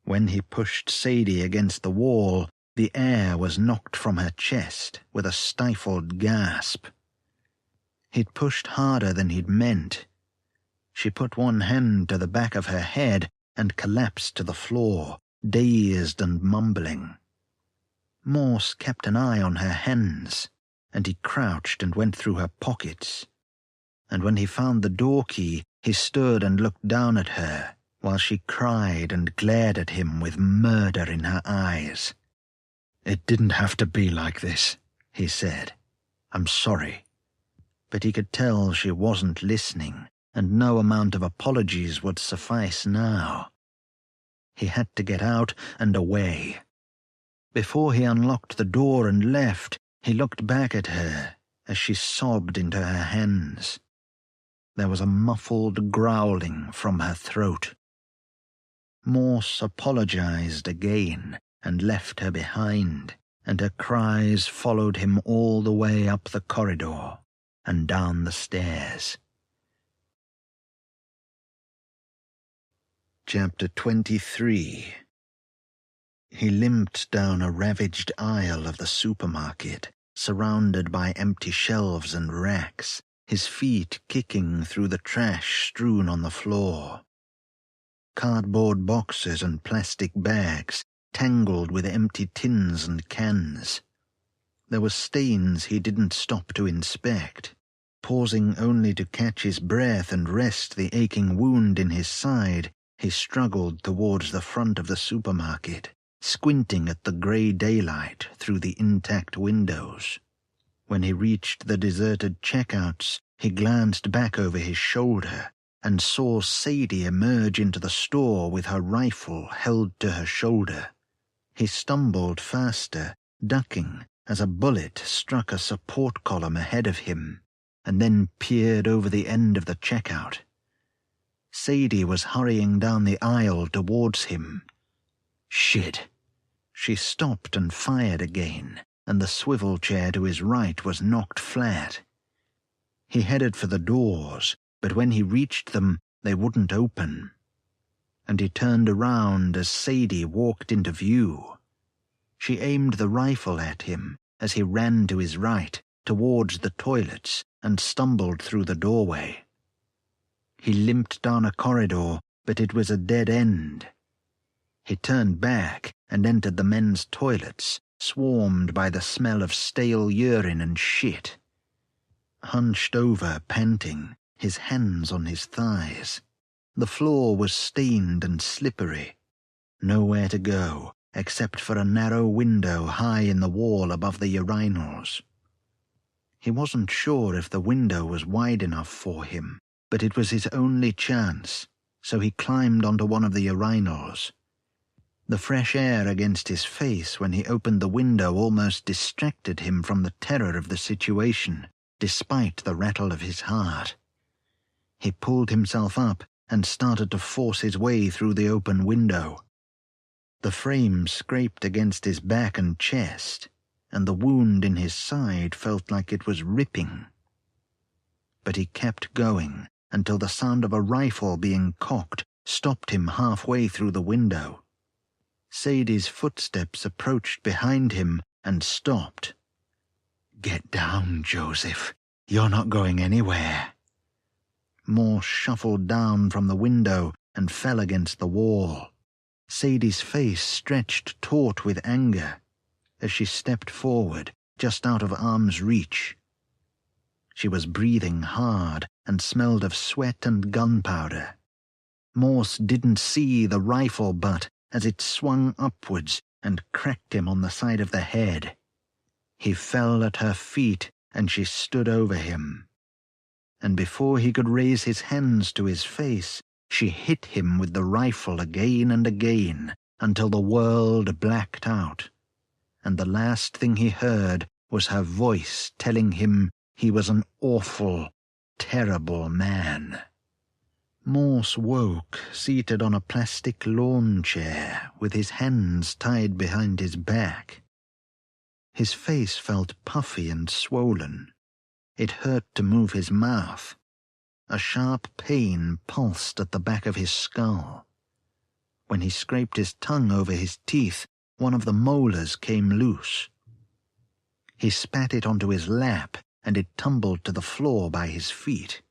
A: When he pushed Sadie against the wall, the air was knocked from her chest with a stifled gasp. He'd pushed harder than he'd meant. She put one hand to the back of her head and collapsed to the floor, dazed and mumbling. Morse kept an eye on her hands, and he crouched and went through her pockets. And when he found the door key, he stood and looked down at her, while she cried and glared at him with murder in her eyes. "It didn't have to be like this," he said. "I'm sorry." But he could tell she wasn't listening, and no amount of apologies would suffice now. He had to get out and away. Before he unlocked the door and left, he looked back at her as she sobbed into her hands. There was a muffled growling from her throat. Morse apologized again and left her behind, and her cries followed him all the way up the corridor and down the stairs. Chapter 23. He limped down a ravaged aisle of the supermarket, surrounded by empty shelves and racks, his feet kicking through the trash strewn on the floor. Cardboard boxes and plastic bags, tangled with empty tins and cans. There were stains he didn't stop to inspect, Pausing only to catch his breath and rest the aching wound in his side, he struggled towards the front of the supermarket, squinting at the grey daylight through the intact windows. When he reached the deserted checkouts, he glanced back over his shoulder and saw Sadie emerge into the store with her rifle held to her shoulder. He stumbled faster, ducking as a bullet struck a support column ahead of him, and then peered over the end of the checkout. Sadie was hurrying down the aisle towards him. Shit! She stopped and fired again, and the swivel chair to his right was knocked flat. He headed for the doors, but when he reached them, they wouldn't open. And he turned around as Sadie walked into view. She aimed the rifle at him as he ran to his right, towards the toilets, and stumbled through the doorway. He limped down a corridor, but it was a dead end. He turned back and entered the men's toilets, swarmed by the smell of stale urine and shit. Hunched over, panting, his hands on his thighs. The floor was stained and slippery. Nowhere to go, except for a narrow window high in the wall above the urinals. He wasn't sure if the window was wide enough for him, but it was his only chance, so he climbed onto one of the urinals. The fresh air against his face when he opened the window almost distracted him from the terror of the situation, despite the rattle of his heart. He pulled himself up and started to force his way through the open window. The frame scraped against his back and chest, and the wound in his side felt like it was ripping. But he kept going until the sound of a rifle being cocked stopped him halfway through the window. Sadie's footsteps approached behind him and stopped. "Get down, Joseph. You're not going anywhere." Morse shuffled down from the window and fell against the wall. Sadie's face stretched taut with anger as she stepped forward, just out of arm's reach. She was breathing hard and smelled of sweat and gunpowder. Morse didn't see the rifle butt as it swung upwards and cracked him on the side of the head. He fell at her feet and she stood over him. And before he could raise his hands to his face, she hit him with the rifle again and again until the world blacked out, and the last thing he heard was her voice telling him he was an awful, terrible man. Morse woke, seated on a plastic lawn chair, with his hands tied behind his back. His face felt puffy and swollen. It hurt to move his mouth. A sharp pain pulsed at the back of his skull. When he scraped his tongue over his teeth, one of the molars came loose. He spat it onto his lap, and it tumbled to the floor by his feet.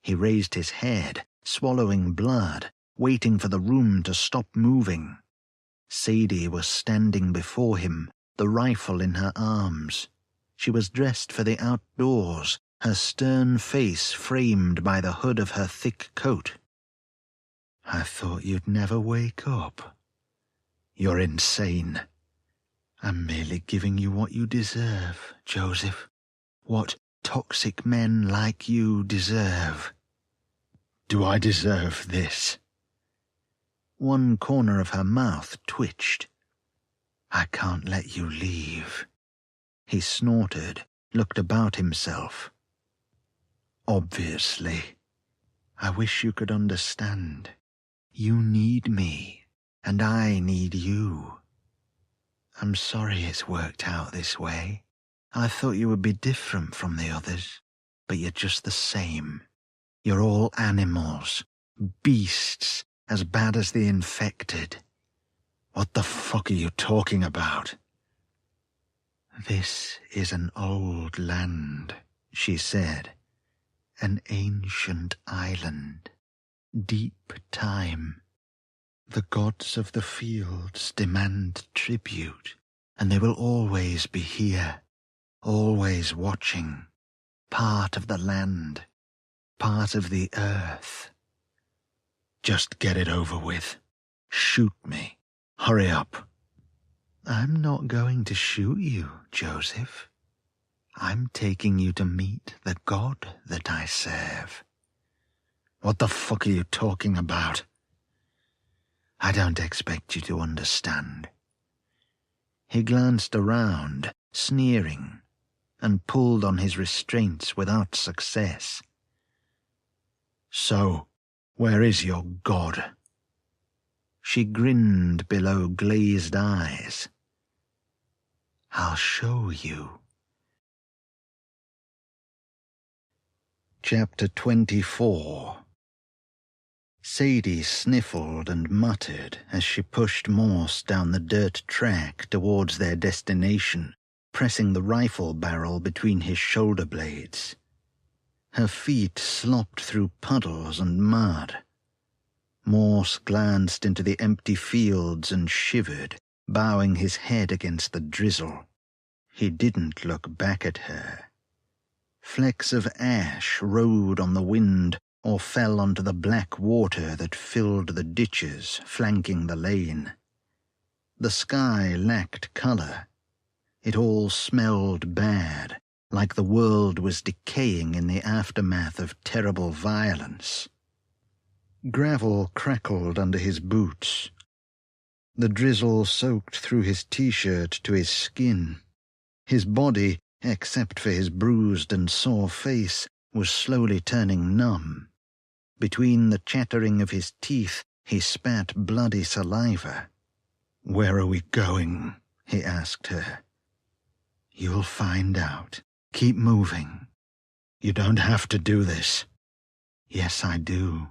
A: He raised his head, swallowing blood, waiting for the room to stop moving. Sadie was standing before him, the rifle in her arms. She was dressed for the outdoors, her stern face framed by the hood of her thick coat. "I thought you'd never wake up." "You're insane." "I'm merely giving you what you deserve, Joseph. What toxic men like you deserve." "Do I deserve this?" One corner of her mouth twitched. "I can't let you leave." He snorted, looked about himself. "Obviously. I wish you could understand. You need me, and I need you. I'm sorry it's worked out this way. I thought you would be different from the others, but you're just the same. You're all animals, beasts, as bad as the infected." "What the fuck are you talking about?" "This is an old land," she said. "An ancient island. Deep time. The gods of the fields demand tribute, and they will always be here, always watching. part of the land, part of the earth. Just get it over with. Shoot me. Hurry up. I'm not going to shoot you, Joseph. I'm taking you to meet the God that I serve. What the fuck are you talking about? I don't expect you to understand. He glanced around, sneering, and pulled on his restraints without success. So, where is your God? She grinned below glazed eyes. I'll show you. Chapter 24. Sadie sniffled and muttered as she pushed Morse down the dirt track towards their destination, pressing the rifle barrel between his shoulder blades. Her feet slopped through puddles and mud. Morse glanced into the empty fields and shivered, bowing his head against the drizzle. He didn't look back at her. Flecks of ash rode on the wind or fell onto the black water that filled the ditches flanking the lane. The sky lacked colour. It all smelled bad, like the world was decaying in the aftermath of terrible violence. Gravel crackled under his boots. The drizzle soaked through his t-shirt to his skin. His body, except for his bruised and sore face, was slowly turning numb. Between the chattering of his teeth, he spat bloody saliva. "Where are we going?" he asked her. "You'll find out. Keep moving." "You don't have to do this." "Yes, I do.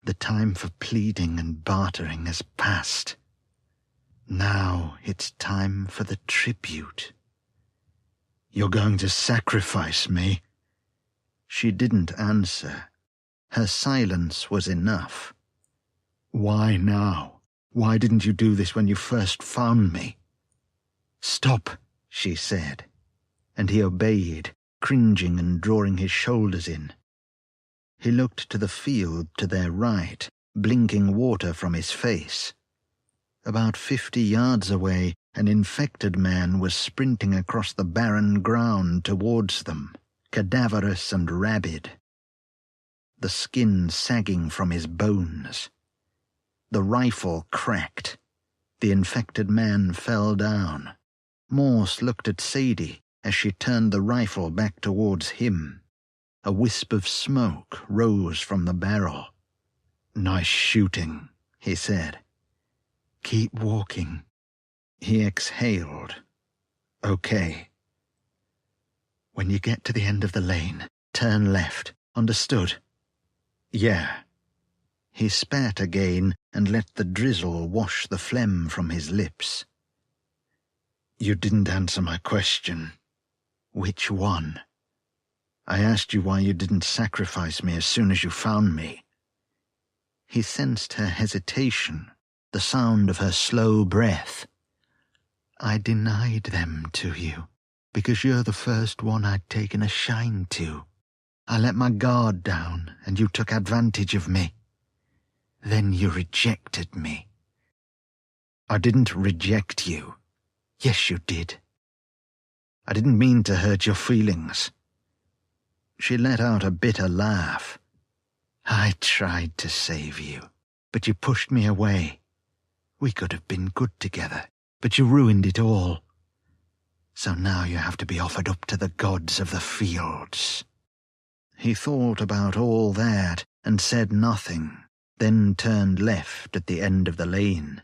A: The time for pleading and bartering has passed. Now it's time for the tribute." "You're going to sacrifice me?" She didn't answer. Her silence was enough. "Why now? Why didn't you do this when you first found me?" "Stop," she said, and he obeyed, cringing and drawing his shoulders in. He looked to the field to their right, blinking water from his face. About 50 yards away, an infected man was sprinting across the barren ground towards them, cadaverous and rabid, the skin sagging from his bones. The rifle cracked. The infected man fell down. Morse looked at Sadie as she turned the rifle back towards him. A wisp of smoke rose from the barrel. "Nice shooting," he said. "Keep walking." He exhaled. "Okay." "When you get to the end of the lane, turn left. Understood?" "Yeah." He spat again and let the drizzle wash the phlegm from his lips. "You didn't answer my question." "Which one?" "I asked you why you didn't sacrifice me as soon as you found me." He sensed her hesitation, the sound of her slow breath. "I denied them to you, because you're the first one I'd taken a shine to. I let my guard down, and you took advantage of me. Then you rejected me." "I didn't reject you." "Yes, you did." "I didn't mean to hurt your feelings." She let out a bitter laugh. "I tried to save you, but you pushed me away. We could have been good together, but you ruined it all. So now you have to be offered up to the gods of the fields." He thought about all that and said nothing, then turned left at the end of the lane.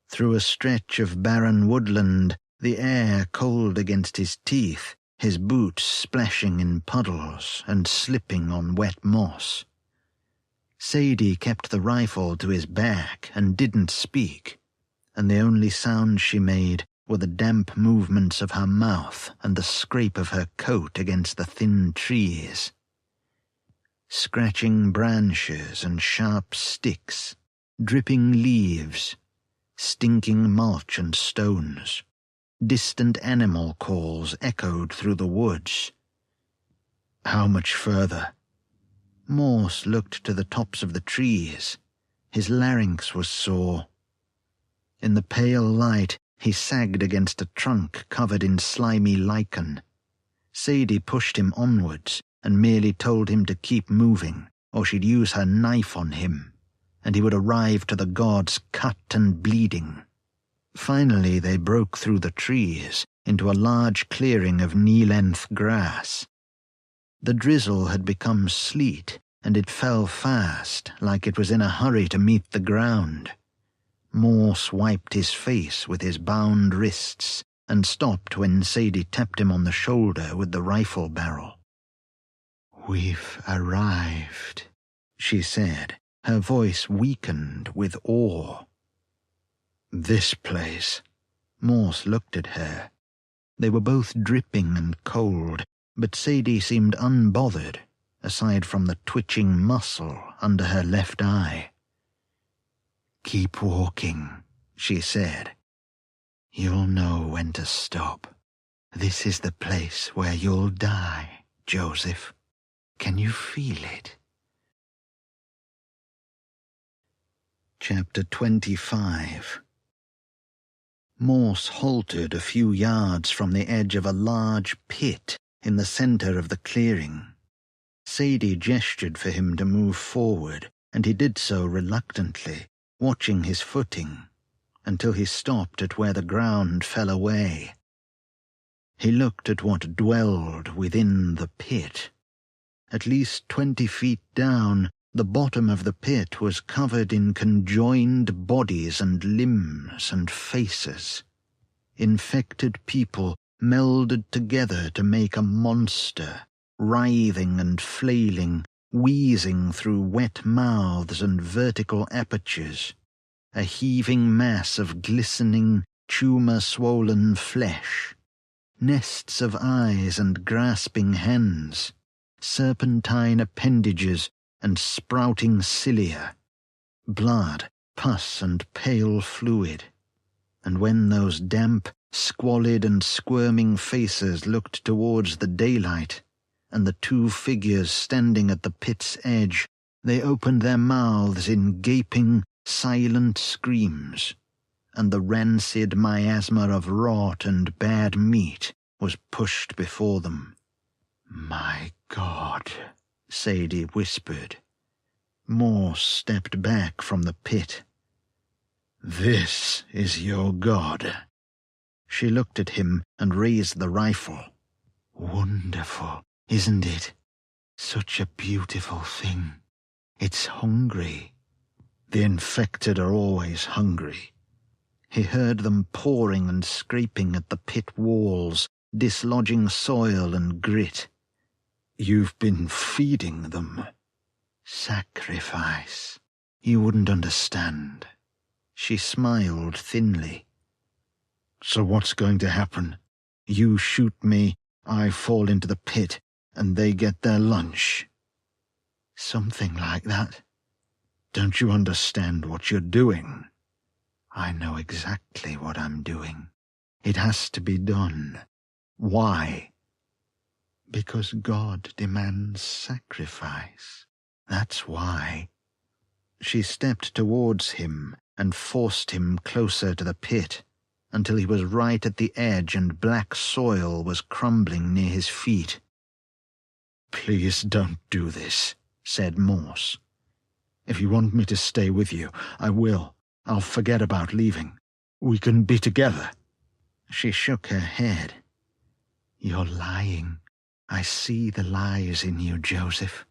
A: Through a stretch of barren woodland, the air cold against his teeth, his boots splashing in puddles and slipping on wet moss. Sadie kept the rifle to his back and didn't speak, and the only sounds she made were the damp movements of her mouth and the scrape of her coat against the thin trees. Scratching branches and sharp sticks, dripping leaves, stinking mulch and stones. Distant animal calls echoed through the woods. How much further?
B: Morse looked to the tops of the trees. His larynx was sore. In the pale light, he sagged against a trunk covered in slimy lichen. Sadie pushed him onwards and merely told him to keep moving, or she'd use her knife on him, and he would arrive to the gods cut and bleeding. Finally, they broke through the trees into a large clearing of knee-length grass. The drizzle had become sleet, and it fell fast, like it was in a hurry to meet the ground. Morse wiped his face with his bound wrists and stopped when Sadie tapped him on the shoulder with the rifle barrel. "We've arrived," she said, her voice weakened with awe.
A: "This place."
B: Morse looked at her. They were both dripping and cold, but Sadie seemed unbothered, aside from the twitching muscle under her left eye. "Keep walking," she said. "You'll know when to stop. This is the place where you'll die, Joseph. Can you feel it?" Chapter 25. Morse halted a few yards from the edge of a large pit in the center of the clearing. Sadie gestured for him to move forward, and he did so reluctantly, watching his footing, until he stopped at where the ground fell away. He looked at what dwelled within the pit. At least 20 feet down, the bottom of the pit was covered in conjoined bodies and limbs and faces. Infected people melded together to make a monster, writhing and flailing, wheezing through wet mouths and vertical apertures, a heaving mass of glistening, tumor-swollen flesh, nests of eyes and grasping hands, serpentine appendages and sprouting cilia, blood, pus, and pale fluid. And when those damp, squalid and squirming faces looked towards the daylight, and the two figures standing at the pit's edge, they opened their mouths in gaping, silent screams, and the rancid miasma of rot and bad meat was pushed before them. "My God," Sadie whispered. Morse stepped back from the pit. "This is your God." She looked at him and raised the rifle. "Wonderful, isn't it? Such a beautiful thing. It's hungry." "The infected are always hungry." He heard them pouring and scraping at the pit walls, dislodging soil and grit. "You've been feeding them." "Sacrifice. You wouldn't understand." She smiled thinly. "So what's going to happen? You shoot me, I fall into the pit, and they get their lunch?" "Something like that." "Don't you understand what you're doing?" "I know exactly what I'm doing. It has to be done." "Why?" "Because God demands sacrifice. That's why." She stepped towards him and forced him closer to the pit, until he was right at the edge and black soil was crumbling near his feet. "Please don't do this," said Morse. "If you want me to stay with you, I will. I'll forget about leaving. We can be together." She shook her head. "You're lying. I see the lies in you, Joseph.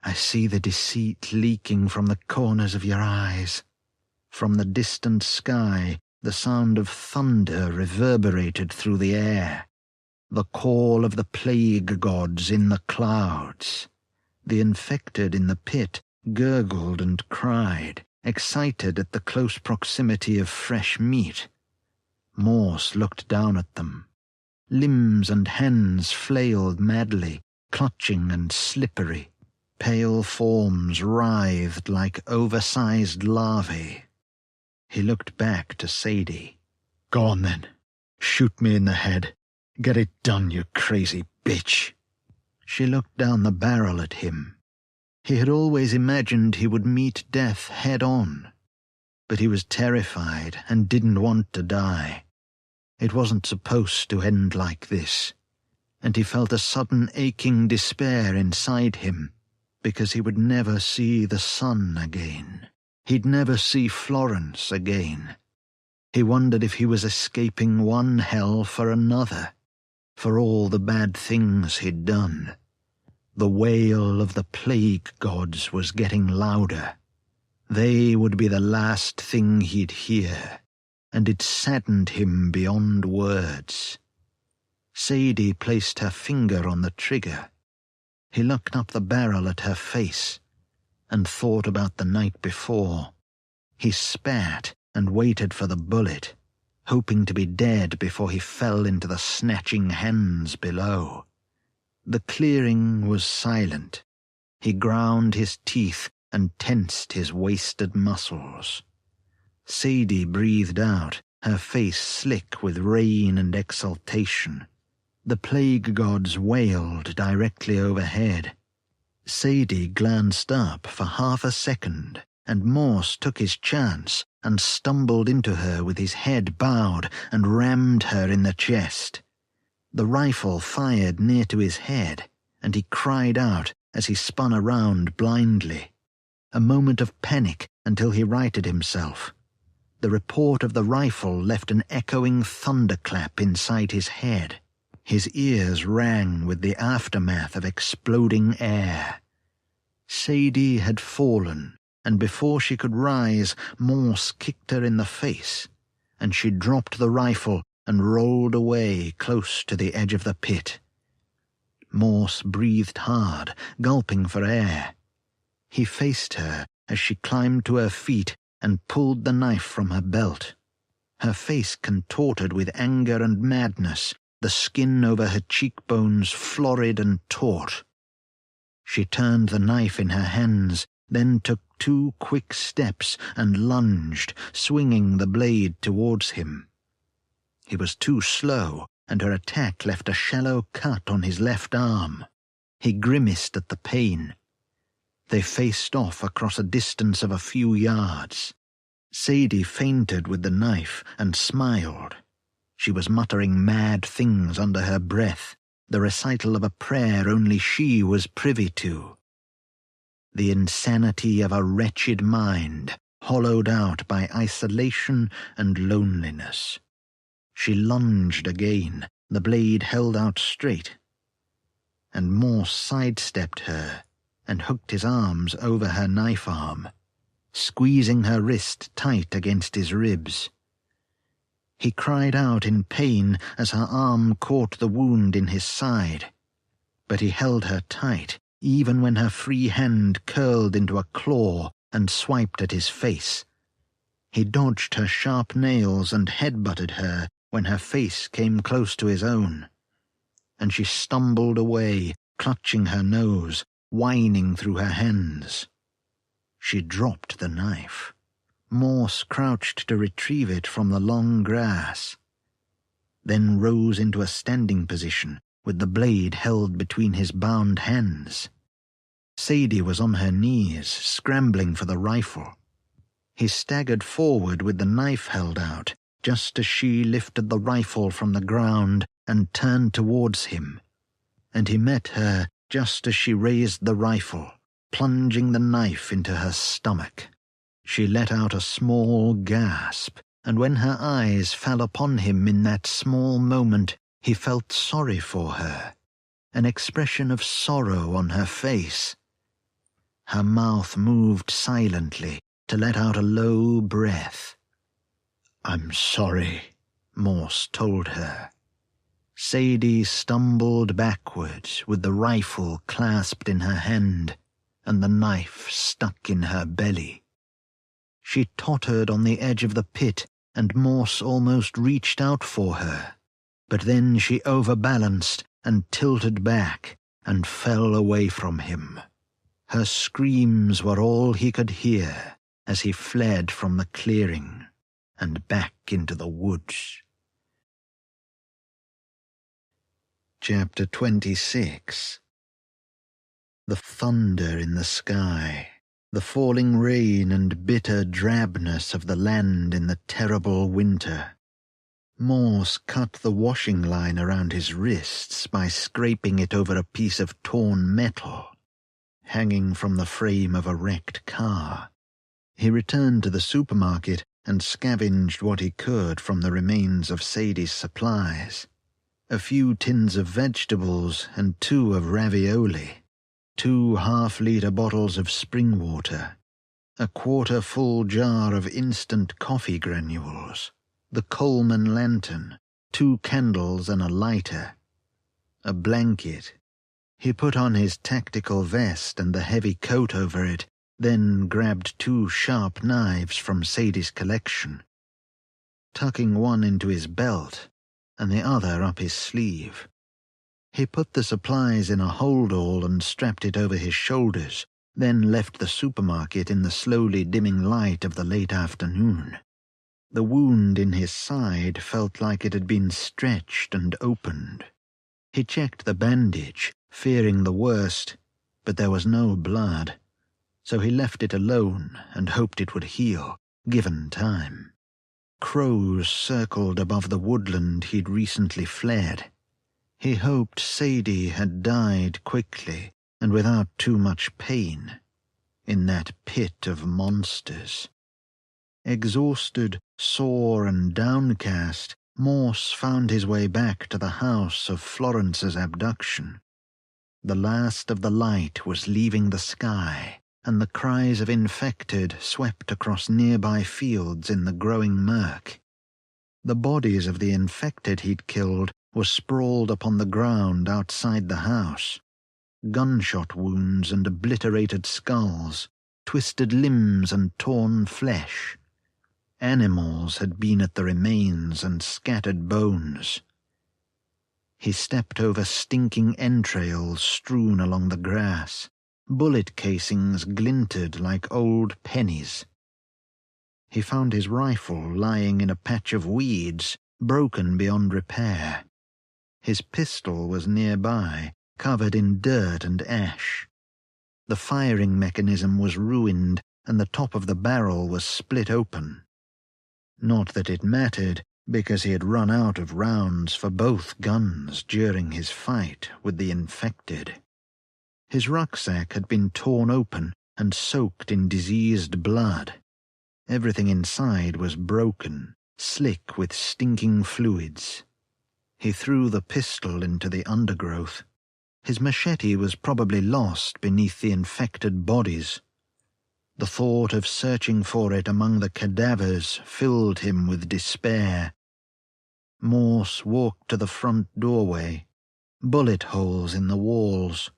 B: I see the deceit leaking from the corners of your eyes." From the distant sky, the sound of thunder reverberated through the air. The call of the plague gods in the clouds. The infected in the pit gurgled and cried, excited at the close proximity of fresh meat. Morse looked down at them. Limbs and hands flailed madly, clutching and slippery. Pale forms writhed like oversized larvae. He looked back to Sadie. "Go on then. Shoot me in the head. Get it done, you crazy bitch."
A: She looked down the barrel at him. He had always imagined he would meet death head-on, but he was terrified and didn't want to die. It wasn't supposed to end like this, and he felt a sudden aching despair inside him, because he would never see the sun again. He'd never see Florence again. He wondered if he was escaping one hell for another, for all the bad things he'd done. The wail of the plague gods was getting louder. They would be the last thing he'd hear, and it saddened him beyond words. Sadie placed her finger on the trigger. He looked up the barrel at her face and thought about the night before. He spat and waited for the bullet, hoping to be dead before he fell into the snatching hands below. The clearing was silent. He ground his teeth and tensed his wasted muscles. Sadie breathed out, her face slick with rain and exultation. The plague gods wailed directly overhead. Sadie glanced up for half a second, and Morse took his chance and stumbled into her with his head bowed and rammed her in the chest. The rifle fired near to his head, and he cried out as he spun around blindly. A moment of panic until he righted himself. The report of the rifle left an echoing thunderclap inside his head. His ears rang with the aftermath of exploding air. Sadie had fallen, and before she could rise, Morse kicked her in the face, and she dropped the rifle and rolled away close to the edge of the pit. Morse breathed hard, gulping for air. He faced her as she climbed to her feet and pulled the knife from her belt. Her face contorted with anger and madness, the skin over her cheekbones florid and taut. She turned the knife in her hands, then took 2 quick steps and lunged, swinging the blade towards him. He was too slow, and her attack left a shallow cut on his left arm. He grimaced at the pain. They faced off across a distance of a few yards. Sadie feinted with the knife and smiled. She was muttering mad things under her breath, the recital of a prayer only she was privy to. The insanity of a wretched mind, hollowed out by isolation and loneliness. She lunged again, the blade held out straight. And Morse sidestepped her and hooked his arms over her knife arm, squeezing her wrist tight against his ribs. He cried out in pain as her arm caught the wound in his side, but he held her tight, even when her free hand curled into a claw and swiped at his face. He dodged her sharp nails and headbutted her when her face came close to his own, and she stumbled away, clutching her nose, whining through her hands. She dropped the knife. Morse crouched to retrieve it from the long grass, then rose into a standing position with the blade held between his bound hands. Sadie was on her knees, scrambling for the rifle. He staggered forward with the knife held out, just as she lifted the rifle from the ground and turned towards him, and he met her just as she raised the rifle, plunging the knife into her stomach. She let out a small gasp, and when her eyes fell upon him in that small moment, he felt sorry for her, an expression of sorrow on her face. Her mouth moved silently to let out a low breath. "I'm sorry," Morse told her. Sadie stumbled backwards with the rifle clasped in her hand and the knife stuck in her belly. She tottered on the edge of the pit, and Morse almost reached out for her, but then she overbalanced and tilted back and fell away from him. Her screams were all he could hear as he fled from the clearing and back into the woods. Chapter 26. the thunder in the sky, the falling rain and bitter drabness of the land in the terrible winter. Morse cut the washing line around his wrists by scraping it over a piece of torn metal, hanging from the frame of a wrecked car. He returned to the supermarket and scavenged what he could from the remains of Sadie's supplies. A few tins of vegetables and 2 of ravioli, 2 half-liter bottles of spring water, a quarter-full jar of instant coffee granules, the Coleman lantern, 2 candles and a lighter, a blanket. He put on his tactical vest and the heavy coat over it, then grabbed 2 sharp knives from Sadie's collection, tucking one into his belt and the other up his sleeve. He put the supplies in a holdall and strapped it over his shoulders, then left the supermarket in the slowly dimming light of the late afternoon. The wound in his side felt like it had been stretched and opened. He checked the bandage, fearing the worst, but there was no blood, so he left it alone and hoped it would heal, given time. Crows circled above the woodland he'd recently fled. He hoped Sadie had died quickly and without too much pain, in that pit of monsters. Exhausted, sore, and downcast, Morse found his way back to the house of Florence's abduction. The last of the light was leaving the sky, and the cries of infected swept across nearby fields in the growing murk. The bodies of the infected he'd killed were sprawled upon the ground outside the house. Gunshot wounds and obliterated skulls, twisted limbs and torn flesh. Animals had been at the remains and scattered bones. He stepped over stinking entrails strewn along the grass. Bullet casings glinted like old pennies. He found his rifle lying in a patch of weeds, broken beyond repair. His pistol was nearby, covered in dirt and ash. The firing mechanism was ruined, and the top of the barrel was split open. Not that it mattered, because he had run out of rounds for both guns during his fight with the infected. His rucksack had been torn open and soaked in diseased blood. Everything inside was broken, slick with stinking fluids. He threw the pistol into the undergrowth. His machete was probably lost beneath the infected bodies. The thought of searching for it among the cadavers filled him with despair. Morse walked to the front doorway, bullet holes in the walls.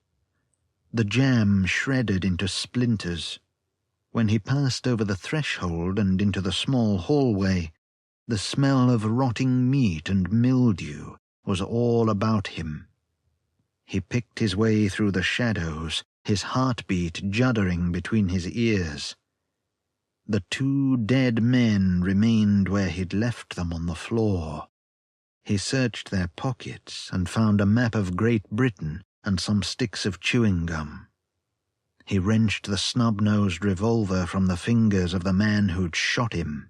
A: The jamb shredded into splinters. When he passed over the threshold and into the small hallway, the smell of rotting meat and mildew was all about him. He picked his way through the shadows, his heartbeat juddering between his ears. The 2 dead men remained where he'd left them on the floor. He searched their pockets and found a map of Great Britain and some sticks of chewing gum. He wrenched the snub-nosed revolver from the fingers of the man who'd shot him.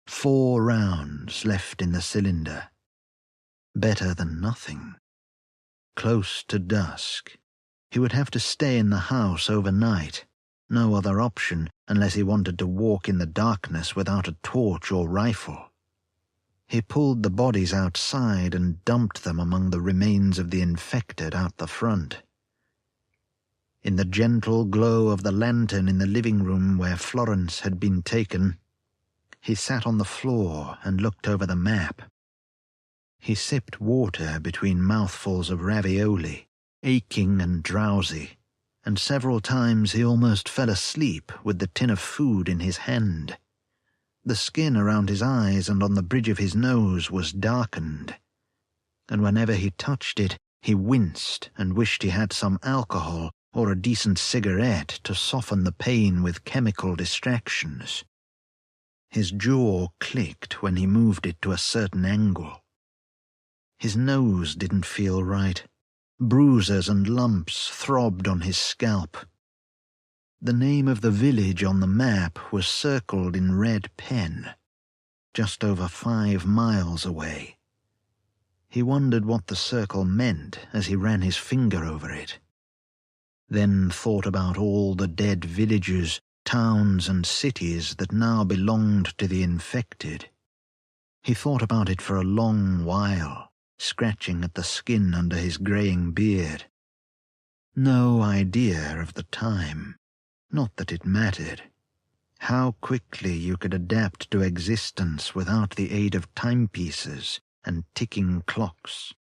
A: 4 rounds left in the cylinder. Better than nothing. Close to dusk. He would have to stay in the house overnight. No other option unless he wanted to walk in the darkness without a torch or rifle. He pulled the bodies outside and dumped them among the remains of the infected out the front. In the gentle glow of the lantern in the living room where Florence had been taken, he sat on the floor and looked over the map. He sipped water between mouthfuls of ravioli, aching and drowsy, and several times he almost fell asleep with the tin of food in his hand. The skin around his eyes and on the bridge of his nose was darkened, and whenever he touched it, he winced and wished he had some alcohol or a decent cigarette to soften the pain with chemical distractions. His jaw clicked when he moved it to a certain angle. His nose didn't feel right. Bruises and lumps throbbed on his scalp. The name of the village on the map was circled in red pen, just over 5 miles away. He wondered what the circle meant as he ran his finger over it, then thought about all the dead villages, towns and cities that now belonged to the infected. He thought about it for a long while, scratching at the skin under his greying beard. No idea of the time, not that it mattered. How quickly you could adapt to existence without the aid of timepieces and ticking clocks.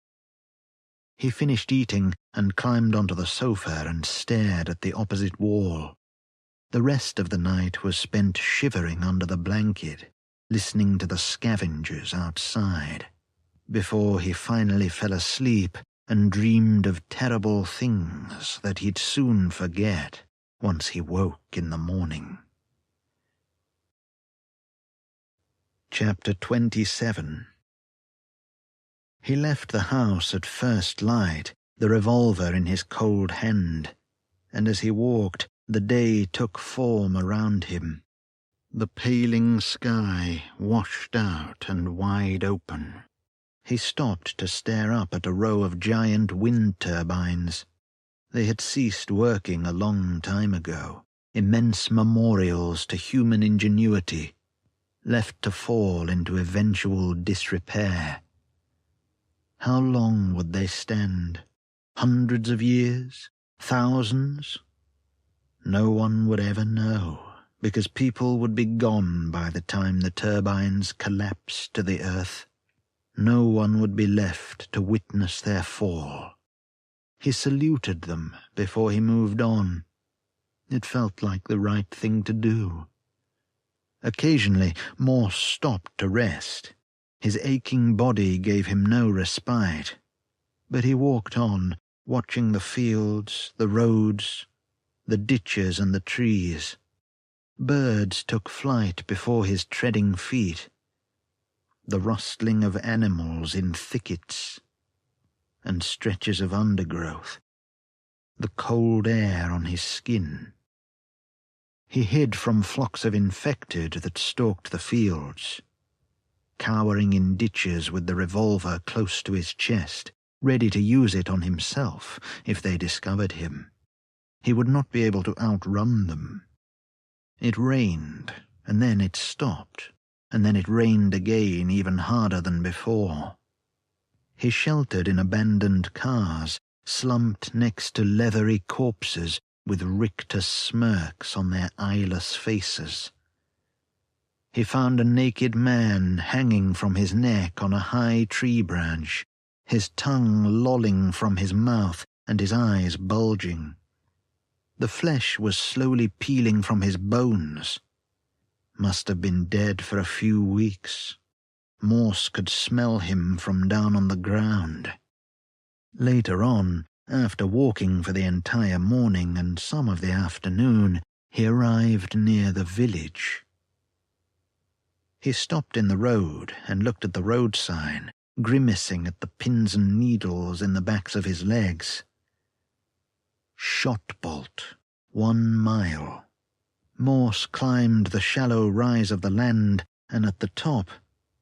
A: He finished eating and climbed onto the sofa and stared at the opposite wall. The rest of the night was spent shivering under the blanket, listening to the scavengers outside, before he finally fell asleep and dreamed of terrible things that he'd soon forget once he woke in the morning. Chapter 27. He left the house at first light, the revolver in his cold hand, and as he walked, the day took form around him. The paling sky washed out and wide open. He stopped to stare up at a row of giant wind turbines. They had ceased working a long time ago, immense memorials to human ingenuity, left to fall into eventual disrepair. How long would they stand? Hundreds of years? Thousands? No one would ever know, because people would be gone by the time the turbines collapsed to the earth. No one would be left to witness their fall. He saluted them before he moved on. It felt like the right thing to do. Occasionally, Morse stopped to rest. His aching body gave him no respite, but he walked on, watching the fields, the roads, the ditches and the trees. Birds took flight before his treading feet. The rustling of animals in thickets and stretches of undergrowth, the cold air on his skin. He hid from flocks of infected that stalked the fields, cowering in ditches with the revolver close to his chest, ready to use it on himself if they discovered him. He would not be able to outrun them. It rained, and then it stopped, and then it rained again, even harder than before. He sheltered in abandoned cars, slumped next to leathery corpses with rictus smirks on their eyeless faces. He found a naked man hanging from his neck on a high tree branch, his tongue lolling from his mouth and his eyes bulging. The flesh was slowly peeling from his bones. Must have been dead for a few weeks. Morse could smell him from down on the ground. Later on, after walking for the entire morning and some of the afternoon, he arrived near the village. He stopped in the road and looked at the road sign, grimacing at the pins and needles in the backs of his legs. Shot bolt, 1 mile. Morse climbed the shallow rise of the land, and at the top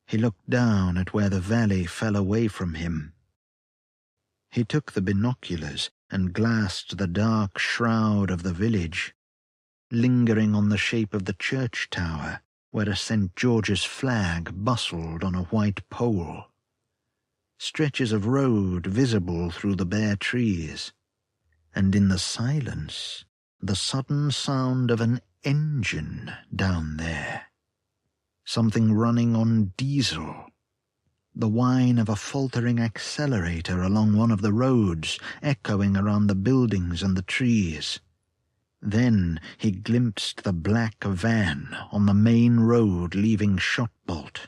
A: he looked down at where the valley fell away from him. He took the binoculars and glassed the dark shroud of the village, lingering on the shape of the church tower, where a St. George's flag bustled on a white pole. Stretches of road visible through the bare trees, and in the silence, the sudden sound of an engine down there. Something running on diesel. The whine of a faltering accelerator along one of the roads, echoing around the buildings and the trees. Then he glimpsed the black van on the main road leaving Shotbolt.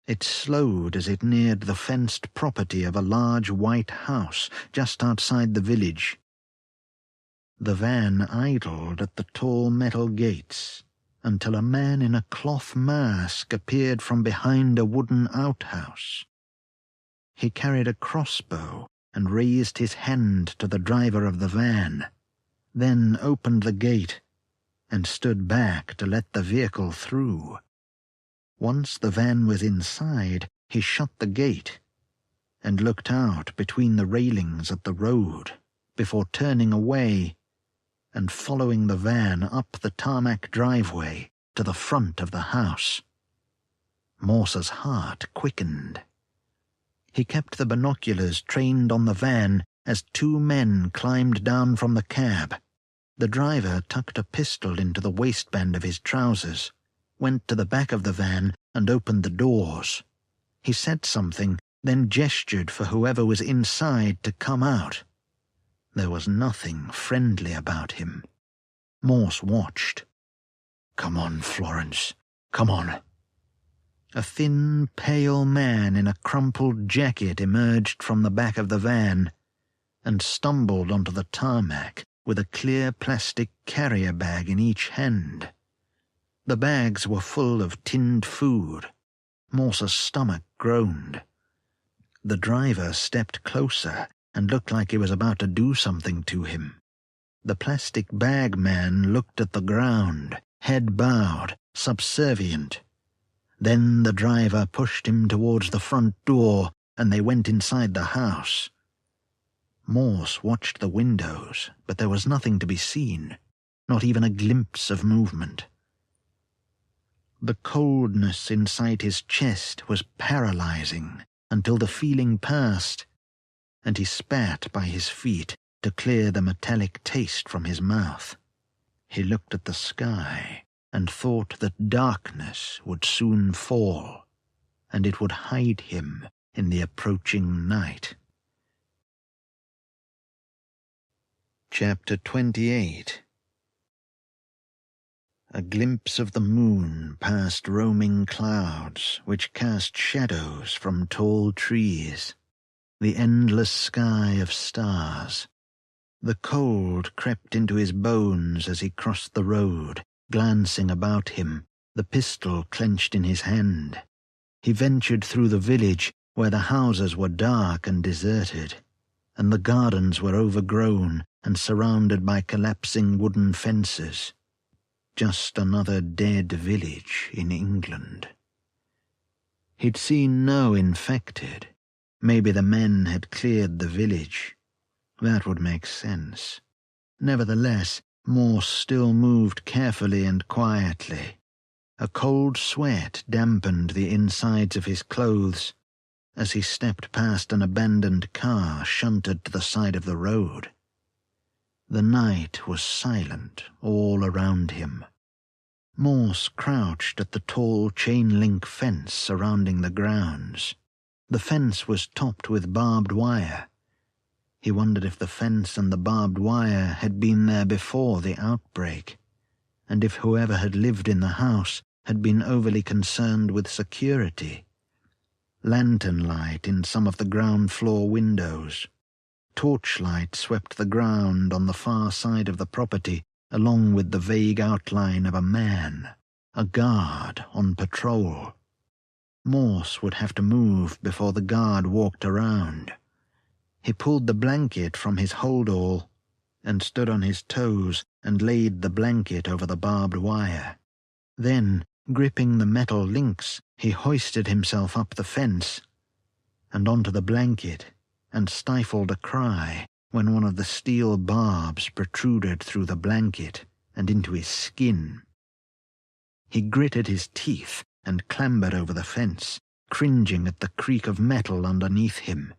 A: It slowed as it neared the fenced property of a large white house just outside the village. The van idled at the tall metal gates until a man in a cloth mask appeared from behind a wooden outhouse. He carried a crossbow and raised his hand to the driver of the van, then opened the gate and stood back to let the vehicle through. Once the van was inside, he shut the gate and looked out between the railings at the road before turning away and following the van up the tarmac driveway to the front of the house. Morse's heart quickened. He kept the binoculars trained on the van as two men climbed down from the cab. The driver tucked a pistol into the waistband of his trousers, went to the back of the van and opened the doors. He said something, then gestured for whoever was inside to come out. There was nothing friendly about him. Morse watched. "Come on, Florence, come on." A thin, pale man in a crumpled jacket emerged from the back of the van and stumbled onto the tarmac with a clear plastic carrier bag in each hand. The bags were full of tinned food. Morse's stomach groaned. The driver stepped closer and looked like he was about to do something to him. The plastic bag man looked at the ground, head bowed, subservient. Then the driver pushed him towards the front door, and they went inside the house. Morse watched the windows, but there was nothing to be seen, not even a glimpse of movement. The coldness inside his chest was paralyzing until the feeling passed, and he spat by his feet to clear the metallic taste from his mouth. He looked at the sky and thought that darkness would soon fall, and it would hide him in the approaching night. Chapter 28. A glimpse of the moon past roaming clouds, which cast shadows from tall trees. The endless sky of stars. The cold crept into his bones as he crossed the road, glancing about him, the pistol clenched in his hand. He ventured through the village, where the houses were dark and deserted, and the gardens were overgrown and surrounded by collapsing wooden fences. Just another dead village in England. He'd seen no infected. Maybe the men had cleared the village. That would make sense. Nevertheless, Morse still moved carefully and quietly. A cold sweat dampened the insides of his clothes as he stepped past an abandoned car shunted to the side of the road. The night was silent all around him. Morse crouched at the tall chain-link fence surrounding the grounds. The fence was topped with barbed wire. He wondered if the fence and the barbed wire had been there before the outbreak, and if whoever had lived in the house had been overly concerned with security. Lantern light in some of the ground floor windows. Torchlight swept the ground on the far side of the property, along with the vague outline of a man, a guard on patrol. Morse would have to move before the guard walked around. He pulled the blanket from his hold-all and stood on his toes and laid the blanket over the barbed wire. Then, gripping the metal links, he hoisted himself up the fence and onto the blanket and stifled a cry when one of the steel barbs protruded through the blanket and into his skin. He gritted his teeth and clambered over the fence, cringing at the creak of metal underneath him.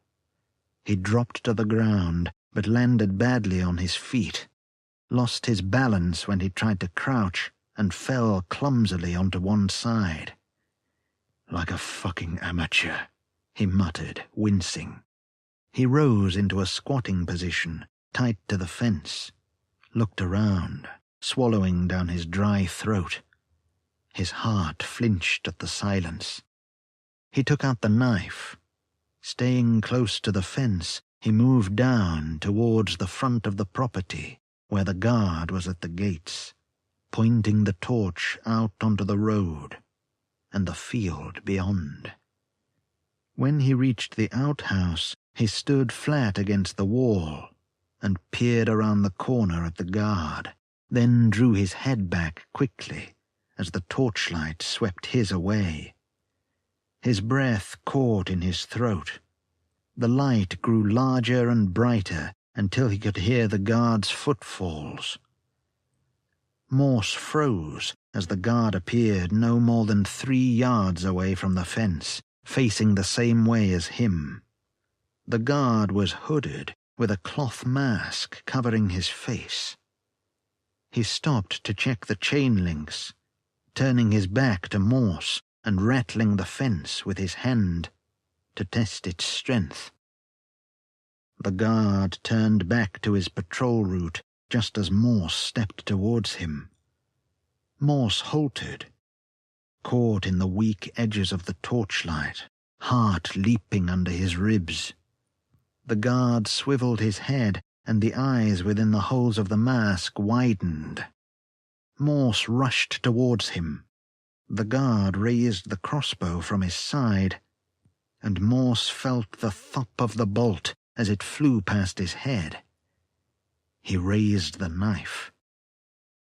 A: He dropped to the ground, but landed badly on his feet, lost his balance when he tried to crouch, and fell clumsily onto one side. "Like a fucking amateur," he muttered, wincing. He rose into a squatting position, tight to the fence, looked around, swallowing down his dry throat. His heart flinched at the silence. He took out the knife. Staying close to the fence, he moved down towards the front of the property, where the guard was at the gates, pointing the torch out onto the road and the field beyond. When he reached the outhouse, He stood flat against the wall and peered around the corner at the guard, then drew his head back quickly as the torchlight swept his away. His breath caught in his throat. The light grew larger and brighter until he could hear the guard's footfalls. Morse froze as the guard appeared no more than 3 yards away from the fence, facing the same way as him. The guard was hooded, with a cloth mask covering his face. He stopped to check the chain links, turning his back to Morse and rattling the fence with his hand to test its strength. The guard turned back to his patrol route just as Morse stepped towards him. Morse halted, caught in the weak edges of the torchlight, heart leaping under his ribs. The guard swiveled his head, and the eyes within the holes of the mask widened. Morse rushed towards him. The guard raised the crossbow from his side, and Morse felt the thump of the bolt as it flew past his head. He raised the knife.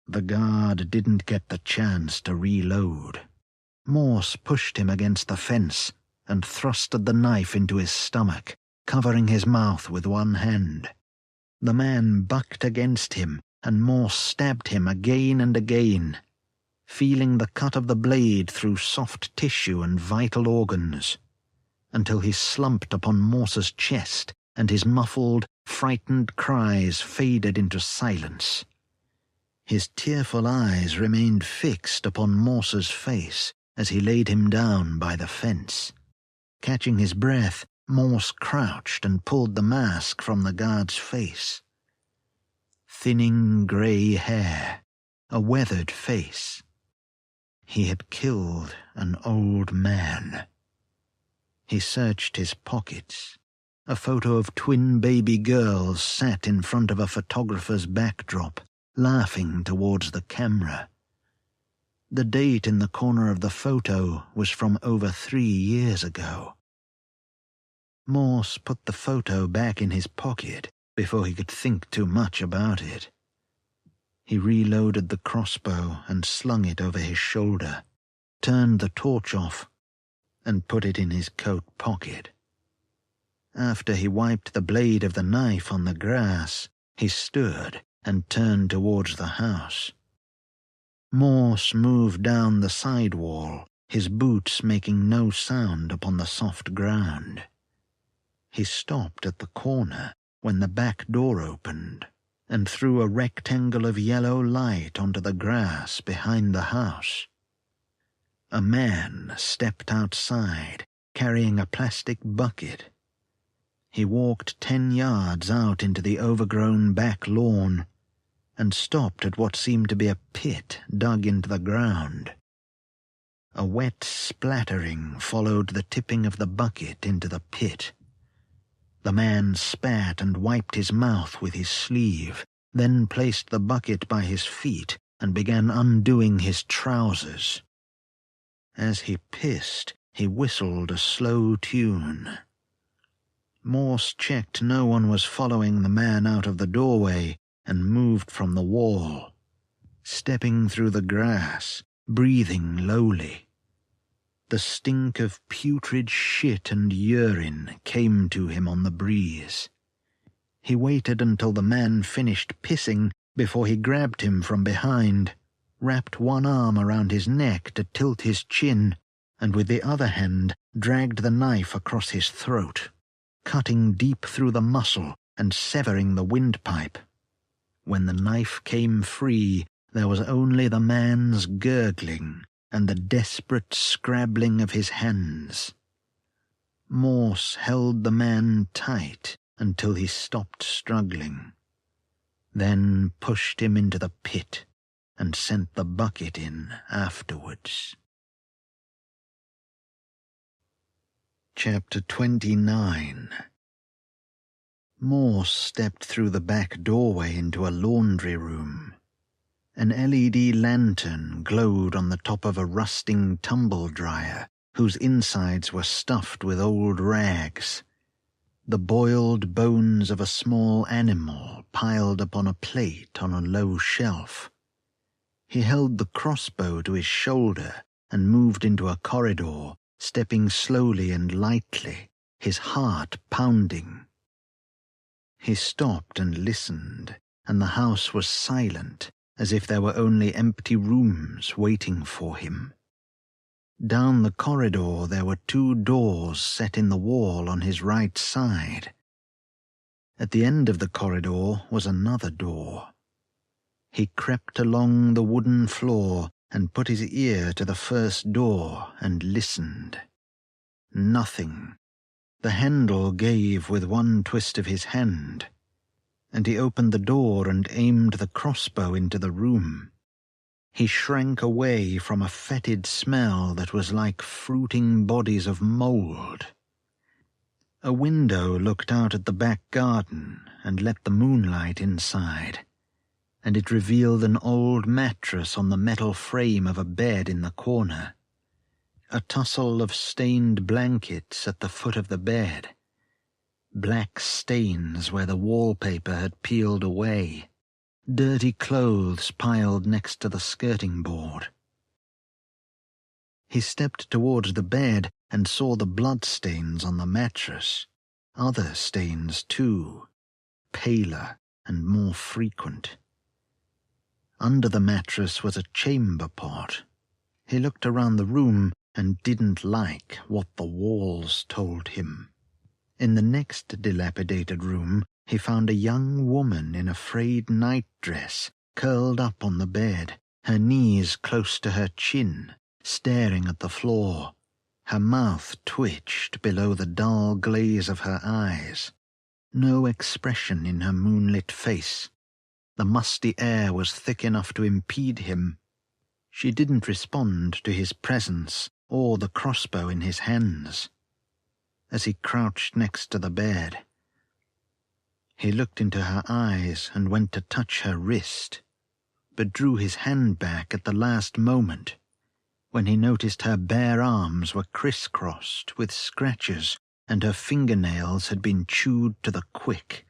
A: The guard didn't get the chance to reload. Morse pushed him against the fence and thrusted the knife into his stomach, covering his mouth with one hand. The man bucked against him, and Morse stabbed him again and again, feeling the cut of the blade through soft tissue and vital organs, until he slumped upon Morse's chest and his muffled, frightened cries faded into silence. His tearful eyes remained fixed upon Morse's face as he laid him down by the fence. Catching his breath, Morse crouched and pulled the mask from the guard's face. Thinning grey hair, a weathered face. He had killed an old man. He searched his pockets. A photo of twin baby girls sat in front of a photographer's backdrop, laughing towards the camera. The date in the corner of the photo was from over 3 years ago. Morse put the photo back in his pocket before he could think too much about it. He reloaded the crossbow and slung it over his shoulder, turned the torch off, and put it in his coat pocket. After he wiped the blade of the knife on the grass, he stood and turned towards the house. Morse moved down the side wall, his boots making no sound upon the soft ground. He stopped at the corner when the back door opened and threw a rectangle of yellow light onto the grass behind the house. A man stepped outside, carrying a plastic bucket. He walked 10 yards out into the overgrown back lawn and stopped at what seemed to be a pit dug into the ground. A wet splattering followed the tipping of the bucket into the pit. The man spat and wiped his mouth with his sleeve, then placed the bucket by his feet and began undoing his trousers. As he pissed, he whistled a slow tune. Morse checked no one was following the man out of the doorway and moved from the wall, stepping through the grass, breathing lowly. The stink of putrid shit and urine came to him on the breeze. He waited until the man finished pissing before he grabbed him from behind, wrapped one arm around his neck to tilt his chin, and with the other hand dragged the knife across his throat, cutting deep through the muscle and severing the windpipe. When the knife came free, there was only the man's gurgling and the desperate scrabbling of his hands. Morse held the man tight until he stopped struggling, then pushed him into the pit and sent the bucket in afterwards. Chapter 29. Morse stepped through the back doorway into a laundry room. An LED lantern glowed on the top of a rusting tumble dryer whose insides were stuffed with old rags. the boiled bones of a small animal piled upon a plate on a low shelf. He held the crossbow to his shoulder and moved into a corridor, stepping slowly and lightly, his heart pounding. He stopped and listened, and the house was silent, as if there were only empty rooms waiting for him. Down the corridor there were 2 doors set in the wall on his right side. At the end of the corridor was another door. He crept along the wooden floor and put his ear to the first door and listened. Nothing. The handle gave with one twist of his hand, and he opened the door and aimed the crossbow into the room. He shrank away from a fetid smell that was like fruiting bodies of mould. A window looked out at the back garden and let the moonlight inside, and it revealed an old mattress on the metal frame of a bed in the corner, a tussle of stained blankets at the foot of the bed, black stains where the wallpaper had peeled away, dirty clothes piled next to the skirting board. He stepped towards the bed and saw the bloodstains on the mattress, other stains too, paler and more frequent. Under the mattress was a chamber pot. He looked around the room and didn't like what the walls told him. In the next dilapidated room, he found a young woman in a frayed nightdress, curled up on the bed, her knees close to her chin, staring at the floor. Her mouth twitched below the dull glaze of her eyes. No expression in her moonlit face. The musty air was thick enough to impede him. She didn't respond to his presence or the crossbow in his hands. As he crouched next to the bed, he looked into her eyes and went to touch her wrist, but drew his hand back at the last moment, when he noticed her bare arms were crisscrossed with scratches and her fingernails had been chewed to the quick.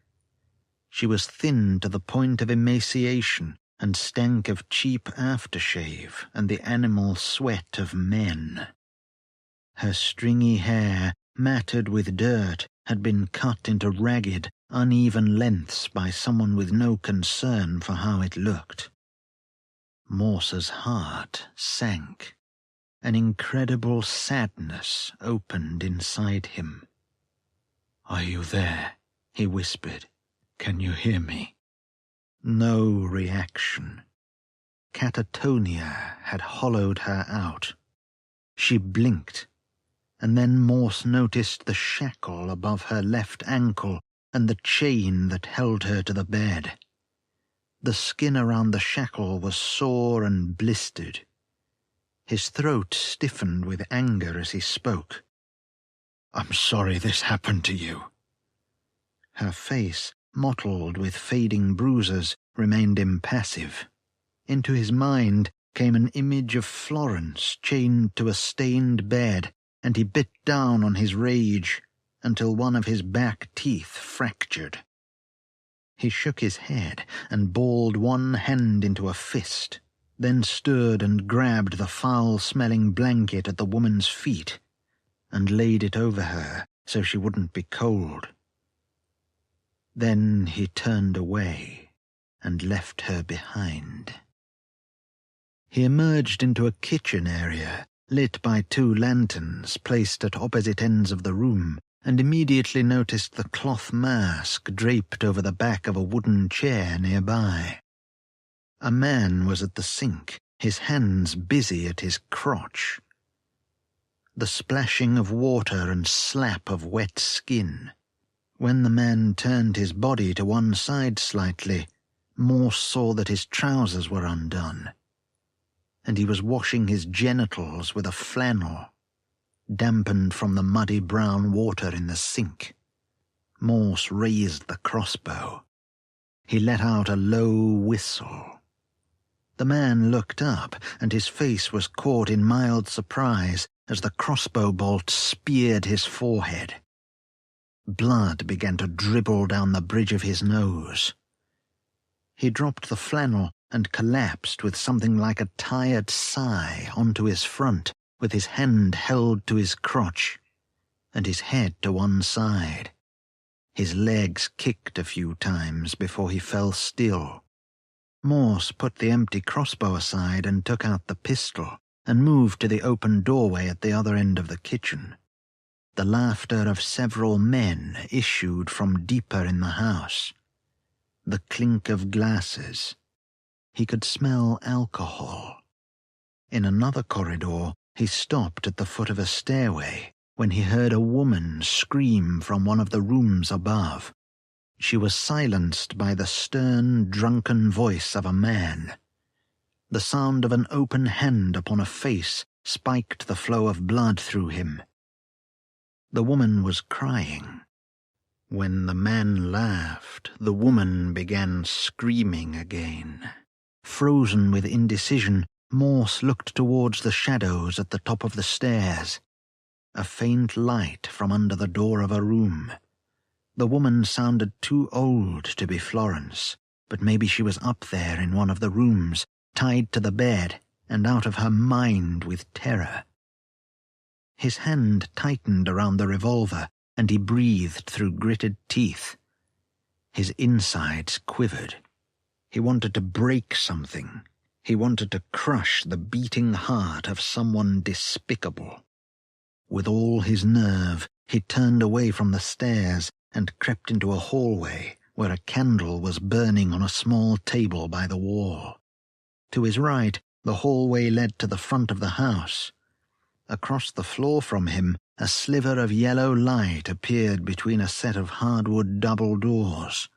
A: She was thin to the point of emaciation and stank of cheap aftershave and the animal sweat of men. Her stringy hair, matted with dirt, had been cut into ragged, uneven lengths by someone with no concern for how it looked. Morse's heart sank. An incredible sadness opened inside him. "Are you there?" he whispered. "Can you hear me?" No reaction. Catatonia had hollowed her out. She blinked, and then Morse noticed the shackle above her left ankle and the chain that held her to the bed. The skin around the shackle was sore and blistered. His throat stiffened with anger as he spoke. "I'm sorry this happened to you." Her face, mottled with fading bruises, remained impassive. Into his mind came an image of Florence chained to a stained bed, and he bit down on his rage until one of his back teeth fractured. He shook his head and balled one hand into a fist, then stood and grabbed the foul-smelling blanket at the woman's feet and laid it over her so she wouldn't be cold. Then he turned away and left her behind. He emerged into a kitchen area, lit by 2 lanterns placed at opposite ends of the room, and immediately noticed the cloth mask draped over the back of a wooden chair nearby. A man was at the sink, his hands busy at his crotch. The splashing of water and slap of wet skin. When the man turned his body to one side slightly, Morse saw that his trousers were undone, and he was washing his genitals with a flannel, dampened from the muddy brown water in the sink. Morse raised the crossbow. He let out a low whistle. The man looked up, and his face was caught in mild surprise as the crossbow bolt speared his forehead. Blood began to dribble down the bridge of his nose. He dropped the flannel and collapsed with something like a tired sigh onto his front, with his hand held to his crotch, and his head to one side. His legs kicked a few times before he fell still. Morse put the empty crossbow aside and took out the pistol and moved to the open doorway at the other end of the kitchen. The laughter of several men issued from deeper in the house. The clink of glasses. He could smell alcohol. In another corridor, he stopped at the foot of a stairway when he heard a woman scream from one of the rooms above. She was silenced by the stern, drunken voice of a man. The sound of an open hand upon a face spiked the flow of blood through him. The woman was crying. When the man laughed, the woman began screaming again. Frozen with indecision, Morse looked towards the shadows at the top of the stairs. A faint light from under the door of a room. The woman sounded too old to be Florence, but maybe she was up there in one of the rooms, tied to the bed and out of her mind with terror. His hand tightened around the revolver, and he breathed through gritted teeth. His insides quivered. He wanted to break something. He wanted to crush the beating heart of someone despicable. With all his nerve, he turned away from the stairs and crept into a hallway where a candle was burning on a small table by the wall. To his right, the hallway led to the front of the house. Across the floor from him, a sliver of yellow light appeared between a set of hardwood double doors.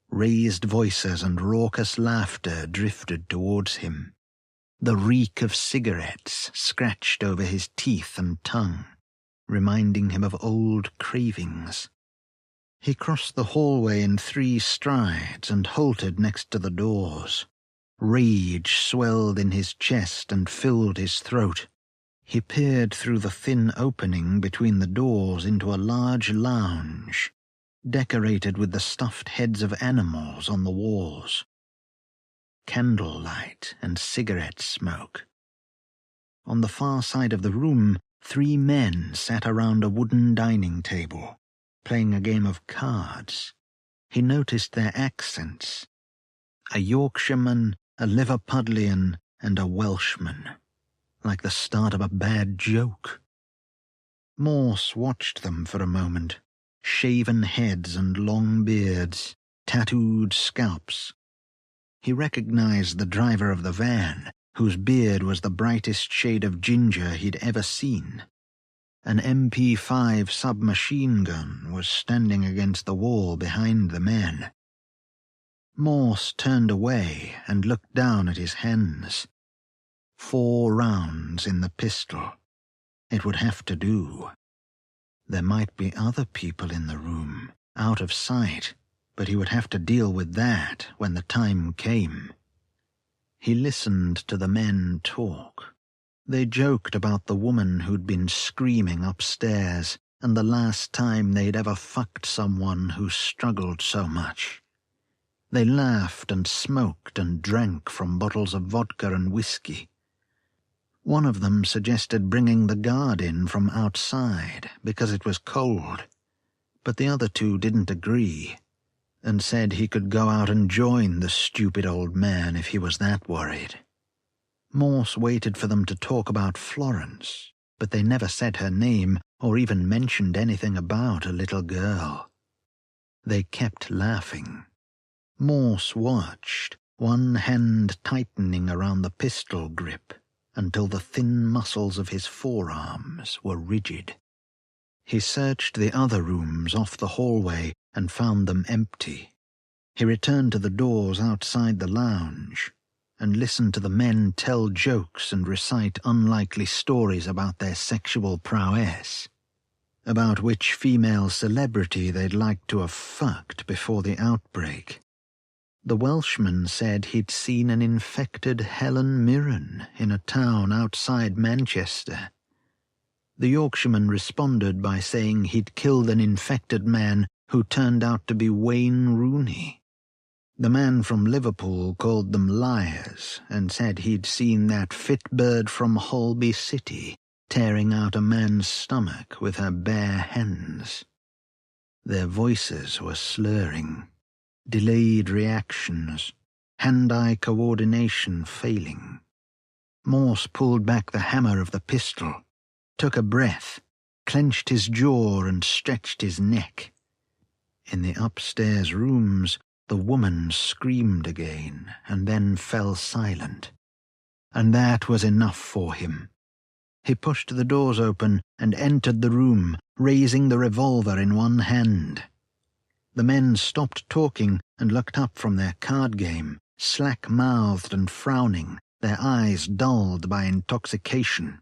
A: Raised voices and raucous laughter drifted towards him. The reek of cigarettes scratched over his teeth and tongue, reminding him of old cravings. He crossed the hallway in 3 strides and halted next to the doors. Rage swelled in his chest and filled his throat. He peered through the thin opening between the doors into a large lounge, decorated with the stuffed heads of animals on the walls. Candlelight and cigarette smoke. On the far side of the room, 3 men sat around a wooden dining table, playing a game of cards. He noticed their accents. A Yorkshireman, a Liverpudlian, and a Welshman, like the start of a bad joke. Morse watched them for a moment. Shaven heads and long beards, tattooed scalps. He recognized the driver of the van, whose beard was the brightest shade of ginger he'd ever seen. An MP5 submachine gun was standing against the wall behind the men. Morse turned away and looked down at his hands. 4 rounds in the pistol. It would have to do. There might be other people in the room, out of sight, but he would have to deal with that when the time came. He listened to the men talk. They joked about the woman who'd been screaming upstairs and the last time they'd ever fucked someone who struggled so much. They laughed and smoked and drank from bottles of vodka and whiskey. One of them suggested bringing the guard in from outside because it was cold, but the other 2 didn't agree and said he could go out and join the stupid old man if he was that worried. Morse waited for them to talk about Florence, but they never said her name or even mentioned anything about a little girl. They kept laughing. Morse watched, one hand tightening around the pistol grip, until the thin muscles of his forearms were rigid. He searched the other rooms off the hallway and found them empty. He returned to the doors outside the lounge and listened to the men tell jokes and recite unlikely stories about their sexual prowess, about which female celebrity they'd like to have fucked before the outbreak. The Welshman said he'd seen an infected Helen Mirren in a town outside Manchester. The Yorkshireman responded by saying he'd killed an infected man who turned out to be Wayne Rooney. The man from Liverpool called them liars and said he'd seen that fit bird from Holby City tearing out a man's stomach with her bare hands. Their voices were slurring, delayed reactions, hand-eye coordination failing. Morse pulled back the hammer of the pistol, took a breath, clenched his jaw and stretched his neck. In the upstairs rooms, the woman screamed again and then fell silent. And that was enough for him. He pushed the doors open and entered the room, raising the revolver in one hand. The men stopped talking and looked up from their card game, slack-mouthed and frowning, their eyes dulled by intoxication.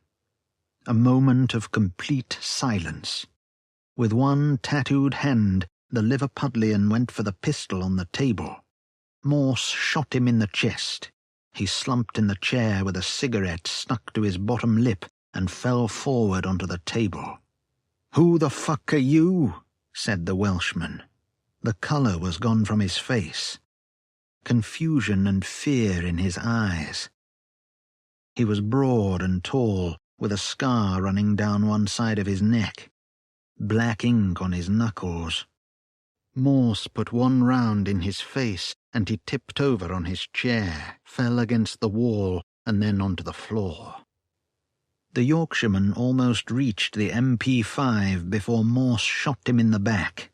A: A moment of complete silence. With one tattooed hand, the Liverpudlian went for the pistol on the table. Morse shot him in the chest. He slumped in the chair with a cigarette stuck to his bottom lip and fell forward onto the table. "Who the fuck are you?" said the Welshman. The colour was gone from his face. Confusion and fear in his eyes. He was broad and tall, with a scar running down one side of his neck. Black ink on his knuckles. Morse put one round in his face, and he tipped over on his chair, fell against the wall, and then onto the floor. The Yorkshireman almost reached the MP5 before Morse shot him in the back,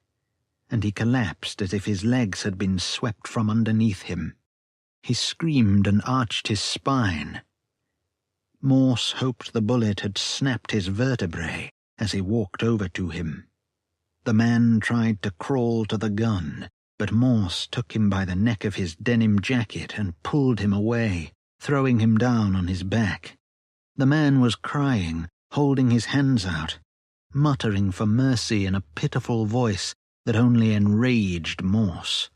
A: and he collapsed as if his legs had been swept from underneath him. He screamed and arched his spine. Morse hoped the bullet had snapped his vertebrae as he walked over to him. The man tried to crawl to the gun, but Morse took him by the neck of his denim jacket and pulled him away, throwing him down on his back. The man was crying, holding his hands out, muttering for mercy in a pitiful voice that only enraged Morse.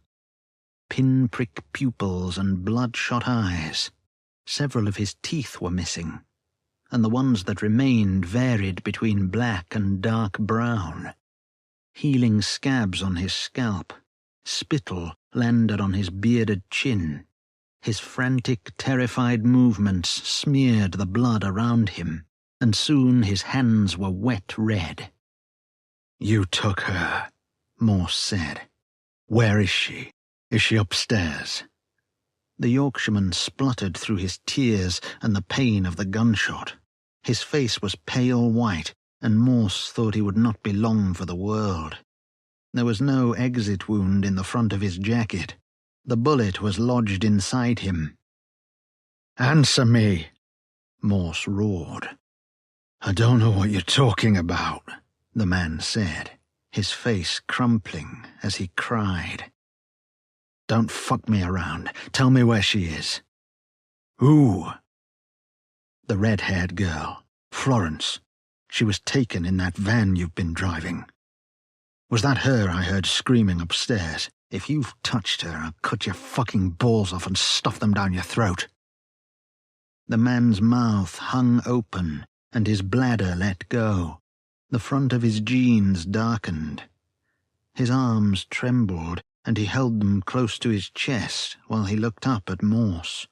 A: Pinprick pupils and bloodshot eyes. Several of his teeth were missing, and the ones that remained varied between black and dark brown. Healing scabs on his scalp. Spittle landed on his bearded chin. His frantic, terrified movements smeared the blood around him, and soon his hands were wet red. "You took her," Morse said. "Where is she? Is she upstairs?" The Yorkshireman spluttered through his tears and the pain of the gunshot. His face was pale white, and Morse thought he would not be long for the world. There was no exit wound in the front of his jacket. The bullet was lodged inside him. "Answer me!" Morse roared. "I don't know what you're talking about," the man said, his face crumpling as he cried. "Don't fuck me around. Tell me where she is." "Who?" "The red-haired girl, Florence. She was taken in that van you've been driving. Was that her I heard screaming upstairs? If you've touched her, I'll cut your fucking balls off and stuff them down your throat." The man's mouth hung open, and his bladder let go. The front of his jeans darkened. His arms trembled, and he held them close to his chest while he looked up at Morse.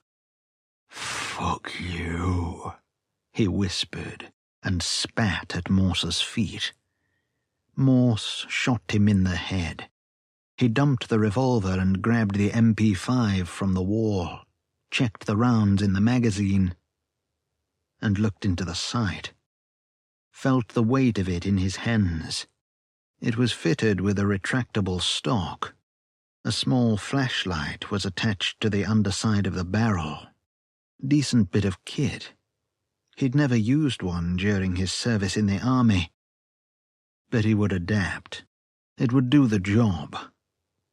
A: "Fuck you," he whispered, and spat at Morse's feet. Morse shot him in the head. He dumped the revolver and grabbed the MP5 from the wall, checked the rounds in the magazine, and looked into the sight. Felt the weight of it in his hands. It was fitted with a retractable stock. A small flashlight was attached to the underside of the barrel. Decent bit of kit. He'd never used one during his service in the army. But he would adapt. It would do the job.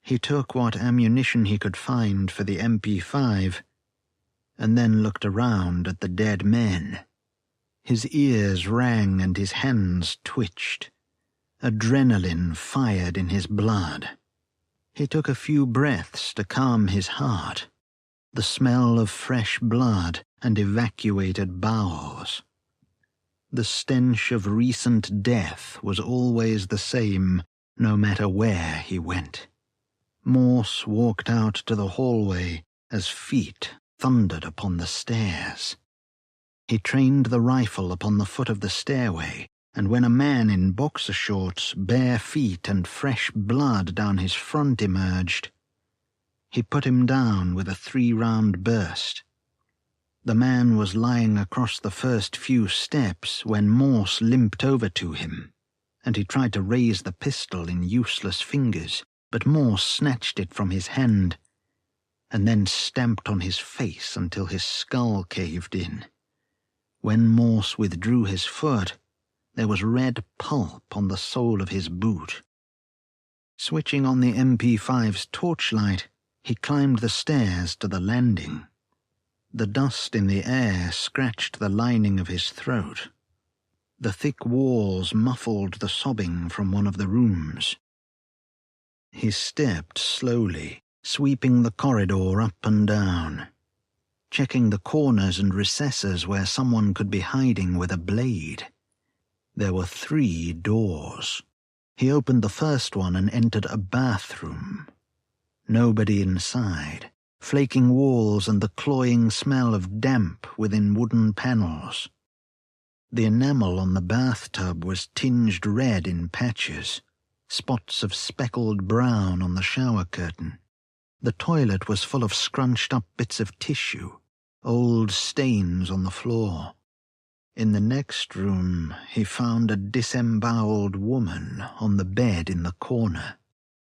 A: He took what ammunition he could find for the MP5, and then looked around at the dead men. His ears rang and his hands twitched. Adrenaline fired in his blood. He took a few breaths to calm his heart. The smell of fresh blood and evacuated bowels. The stench of recent death was always the same, no matter where he went. Morse walked out to the hallway as feet thundered upon the stairs. He trained the rifle upon the foot of the stairway, and when a man in boxer shorts, bare feet, and fresh blood down his front emerged, he put him down with a 3-round burst. The man was lying across the first few steps when Morse limped over to him, and he tried to raise the pistol in useless fingers, but Morse snatched it from his hand, and then stamped on his face until his skull caved in. When Morse withdrew his foot, there was red pulp on the sole of his boot. Switching on the MP5's torchlight, he climbed the stairs to the landing. The dust in the air scratched the lining of his throat. The thick walls muffled the sobbing from one of the rooms. He stepped slowly, sweeping the corridor up and down, checking the corners and recesses where someone could be hiding with a blade. There were 3 doors. He opened the first one and entered a bathroom. Nobody inside. Flaking walls and the cloying smell of damp within wooden panels. The enamel on the bathtub was tinged red in patches, spots of speckled brown on the shower curtain. The toilet was full of scrunched-up bits of tissue, old stains on the floor. In the next room, he found a disemboweled woman on the bed in the corner.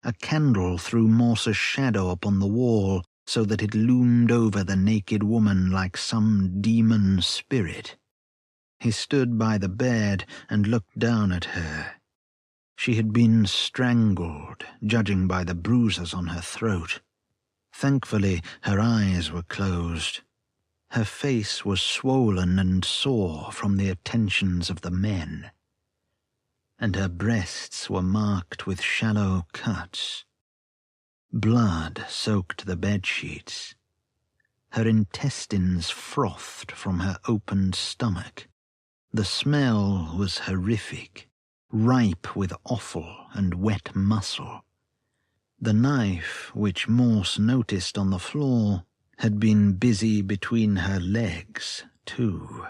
A: A candle threw Morse's shadow upon the wall, so that it loomed over the naked woman like some demon spirit. He stood by the bed and looked down at her. She had been strangled, judging by the bruises on her throat. Thankfully, her eyes were closed. Her face was swollen and sore from the attentions of the men, and her breasts were marked with shallow cuts. Blood soaked the bedsheets. Her intestines frothed from her opened stomach. The smell was horrific, ripe with offal and wet muscle. The knife, which Morse noticed on the floor, had been busy between her legs, too.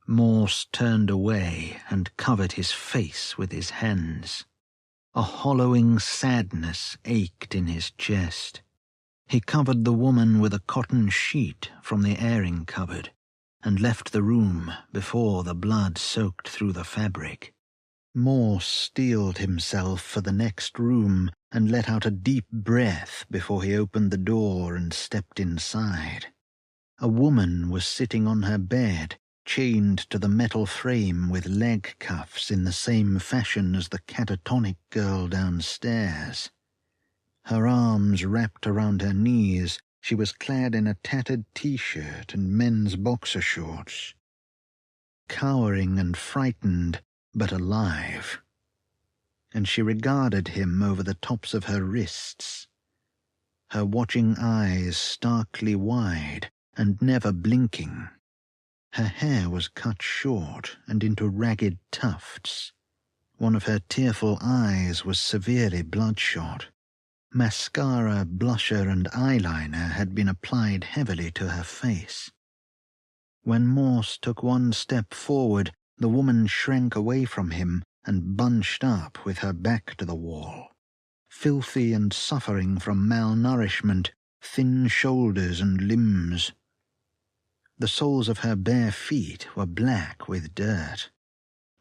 A: Morse turned away and covered his face with his hands. A hollowing sadness ached in his chest. He covered the woman with a cotton sheet from the airing cupboard and left the room before the blood soaked through the fabric. Morse steeled himself for the next room and let out a deep breath before he opened the door and stepped inside. A woman was sitting on her bed, chained to the metal frame with leg cuffs in the same fashion as the catatonic girl downstairs. Her arms wrapped around her knees, she was clad in a tattered t-shirt and men's boxer shorts. Cowering and frightened, but alive. And she regarded him over the tops of her wrists, her watching eyes starkly wide and never blinking. Her hair was cut short and into ragged tufts. One of her tearful eyes was severely bloodshot. Mascara, blusher, and eyeliner had been applied heavily to her face. When Morse took one step forward, the woman shrank away from him and bunched up with her back to the wall. Filthy and suffering from malnourishment, thin shoulders and limbs. The soles of her bare feet were black with dirt.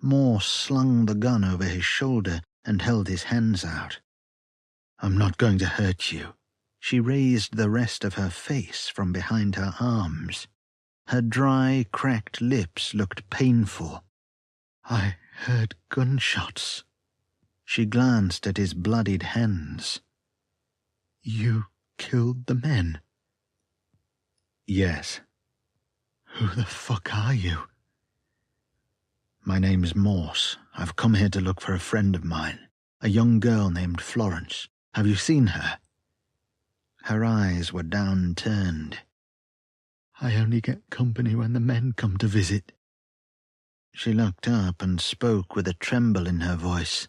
A: Morse slung the gun over his shoulder and held his hands out. "I'm not going to hurt you." She raised the rest of her face from behind her arms. Her dry, cracked lips looked painful. "I heard gunshots." She glanced at his bloodied hands. "You killed the men?" "Yes." "Who the fuck are you?" "My name's Morse. I've come here to look for a friend of mine, a young girl named Florence. Have you seen her?" Her eyes were downturned. "I only get company when the men come to visit." She looked up and spoke with a tremble in her voice.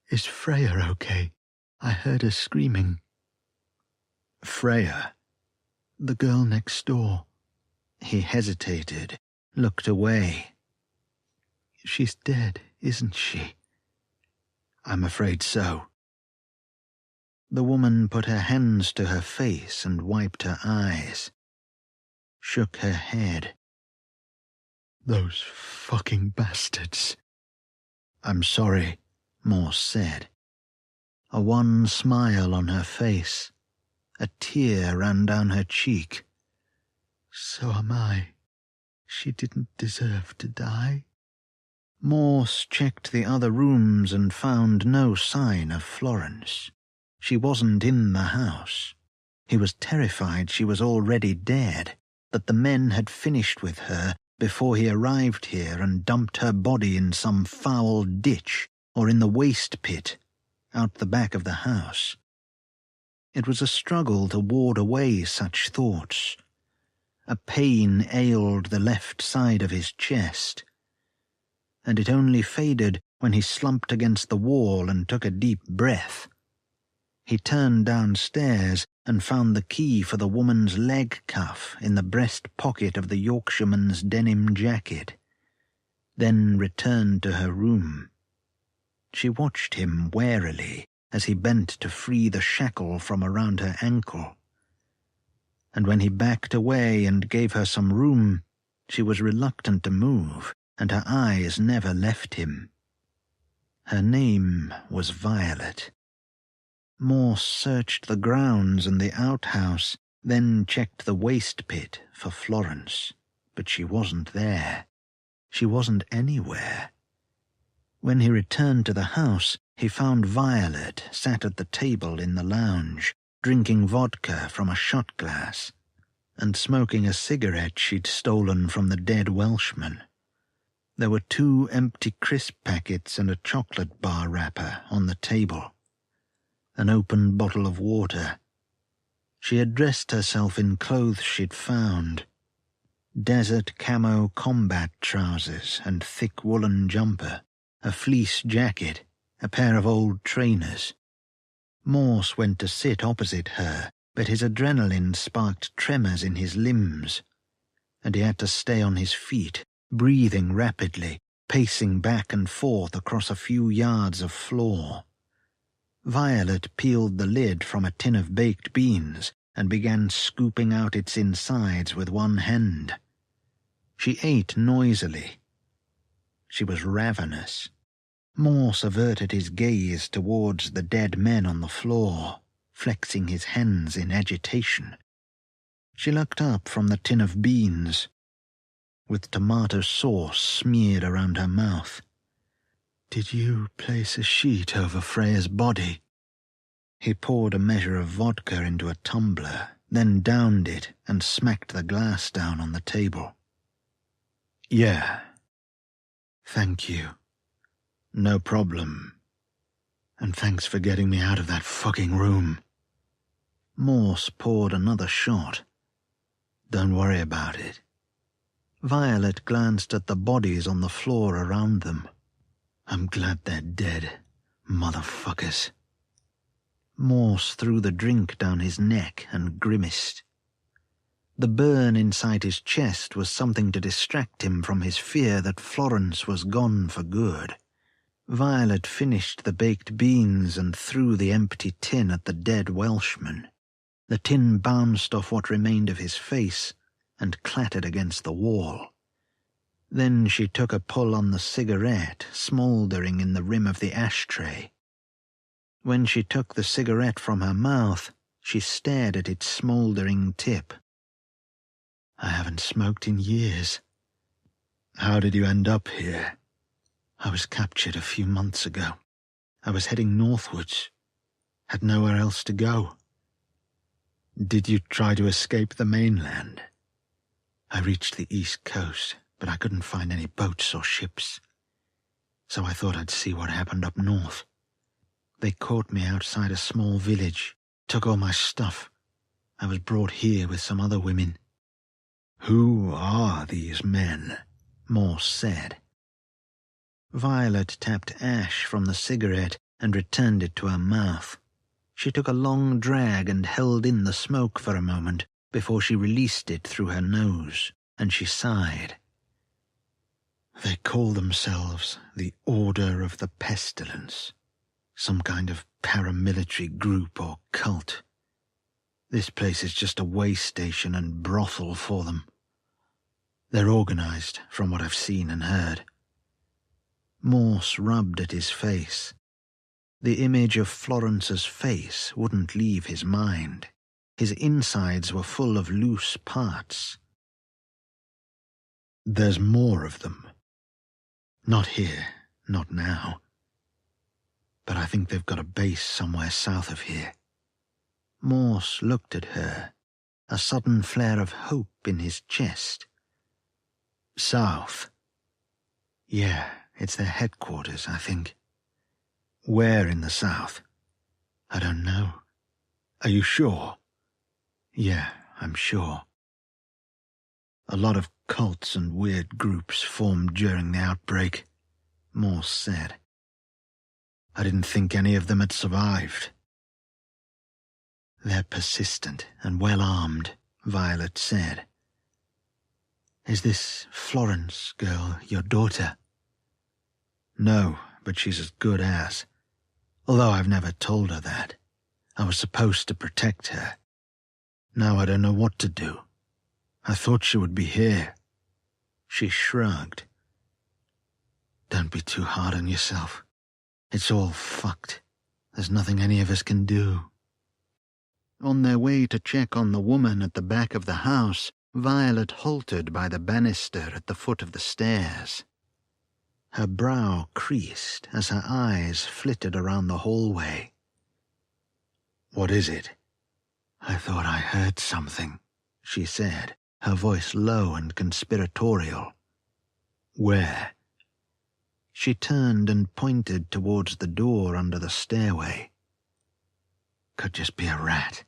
B: "Is Freya okay? I heard her screaming."
A: "Freya?"
B: "The girl next door."
A: He hesitated, looked away.
B: "She's dead, isn't she?"
A: "I'm afraid so." The woman put her hands to her face and wiped her eyes, shook her head.
B: "Those fucking bastards."
A: "I'm sorry," Morse said. A wan smile on her face. A tear ran down her cheek.
B: "So am I. She didn't deserve to die."
A: Morse checked the other rooms and found no sign of Florence. She wasn't in the house. He was terrified she was already dead, that the men had finished with her before he arrived here and dumped her body in some foul ditch or in the waste pit out the back of the house. It was a struggle to ward away such thoughts. A pain ailed the left side of his chest, and it only faded when he slumped against the wall and took a deep breath. He turned downstairs and found the key for the woman's leg cuff in the breast pocket of the Yorkshireman's denim jacket, then returned to her room. She watched him warily as he bent to free the shackle from around her ankle, and when he backed away and gave her some room, she was reluctant to move, and her eyes never left him. Her name was Violet. Morse searched the grounds and the outhouse, then checked the waste pit for Florence, but she wasn't there. She wasn't anywhere. When he returned to the house, he found Violet sat at the table in the lounge, drinking vodka from a shot glass, and smoking a cigarette she'd stolen from the dead Welshman. There were 2 empty crisp packets and a chocolate bar wrapper on the table. An open bottle of water. She had dressed herself in clothes she'd found. Desert camo combat trousers and thick woolen jumper, a fleece jacket, a pair of old trainers. Morse went to sit opposite her, but his adrenaline sparked tremors in his limbs, and he had to stay on his feet, breathing rapidly, pacing back and forth across a few yards of floor. Violet peeled the lid from a tin of baked beans and began scooping out its insides with one hand. She ate noisily. She was ravenous. Morse averted his gaze towards the dead men on the floor, flexing his hands in agitation. She looked up from the tin of beans, with tomato sauce smeared around her mouth.
B: "Did you place a sheet over Freya's body?"
A: He poured a measure of vodka into a tumbler, then downed it and smacked the glass down on the table. "Yeah."
B: "Thank you."
A: "No problem."
B: "And thanks for getting me out of that fucking room."
A: Morse poured another shot.
B: "Don't worry about it."
A: Violet glanced at the bodies on the floor around them.
B: "I'm glad they're dead, motherfuckers."
A: Morse threw the drink down his neck and grimaced. The burn inside his chest was something to distract him from his fear that Florence was gone for good. Violet finished the baked beans and threw the empty tin at the dead Welshman. The tin bounced off what remained of his face and clattered against the wall. Then she took a pull on the cigarette, smouldering in the rim of the ashtray. When she took the cigarette from her mouth, she stared at its smouldering tip.
B: "I haven't smoked in years."
A: "How did you end up here?"
B: "I was captured a few months ago. I was heading northwards. Had nowhere else to go."
A: "Did you try to escape the mainland?"
B: "I reached the east coast, but I couldn't find any boats or ships. So I thought I'd see what happened up north. They caught me outside a small village, took all my stuff. I was brought here with some other women."
A: "Who are these men?" Morse said. Violet tapped ash from the cigarette and returned it to her mouth. She took a long drag and held in the smoke for a moment before she released it through her nose, and she sighed.
B: They call themselves the Order of the Pestilence, some kind of paramilitary group or cult. This place is just a way station and brothel for them. They're organized, from what I've seen and heard.
A: Morse rubbed at his face. The image of Florence's face wouldn't leave his mind. His insides were full of loose parts.
B: There's more of them. Not here, not now. But I think they've got a base somewhere south of here.
A: Morse looked at her, a sudden flare of hope in his chest.
B: South? Yeah, it's their headquarters, I think. Where in the south? I don't know. Are you sure? Yeah, I'm sure. A lot of cults and weird groups formed during the outbreak, Morse said. I didn't think any of them had survived.
A: They're persistent and well-armed, Violet said.
B: Is this Florence girl your daughter?
A: No, but she's as good as. Although I've never told her that. I was supposed to protect her. Now I don't know what to do. I thought she would be here. She shrugged.
B: Don't be too hard on yourself. It's all fucked. There's nothing any of us can do.
A: On their way to check on the woman at the back of the house, Violet halted by the banister at the foot of the stairs. Her brow creased as her eyes flitted around the hallway.
B: What is it?
A: I thought I heard something, she said, her voice low and conspiratorial.
B: Where?
A: She turned and pointed towards the door under the stairway.
B: Could just be a rat.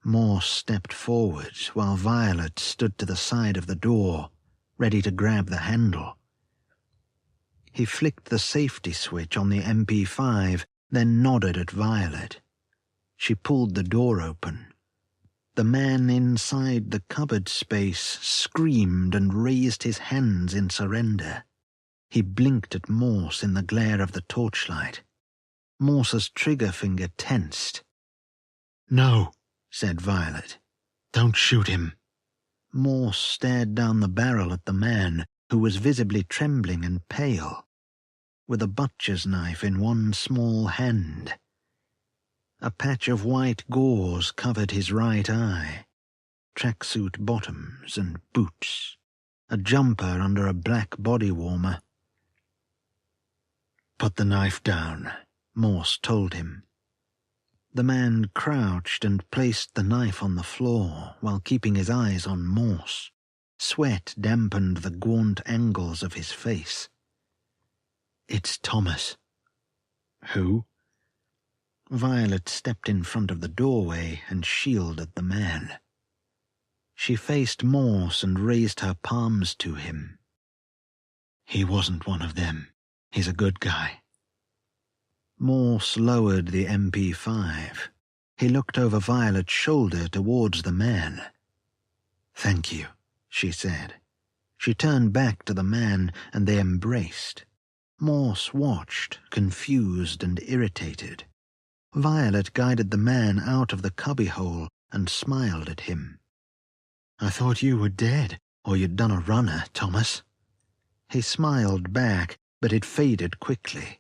A: Morse stepped forward while Violet stood to the side of the door, ready to grab the handle. He flicked the safety switch on the MP5, then nodded at Violet. She pulled the door open. The man inside the cupboard space screamed and raised his hands in surrender. He blinked at Morse in the glare of the torchlight. Morse's trigger finger tensed.
B: No,
A: said Violet.
B: Don't shoot him.
A: Morse stared down the barrel at the man, who was visibly trembling and pale, with a butcher's knife in one small hand. A patch of white gauze covered his right eye, tracksuit bottoms and boots, a jumper under a black body warmer.
B: Put the knife down, Morse told him.
A: The man crouched and placed the knife on the floor while keeping his eyes on Morse. Sweat dampened the gaunt angles of his face.
B: It's Thomas. Who?
A: Violet stepped in front of the doorway and shielded the man. She faced Morse and raised her palms to him.
B: He wasn't one of them. He's a good guy.
A: Morse lowered the MP5. He looked over Violet's shoulder towards the man.
B: Thank you,
A: she said. She turned back to the man and they embraced. Morse watched, confused and irritated. Violet guided the man out of the cubbyhole and smiled at him.
B: I thought you were dead, or you'd done a runner, Thomas.
A: He smiled back, but it faded quickly,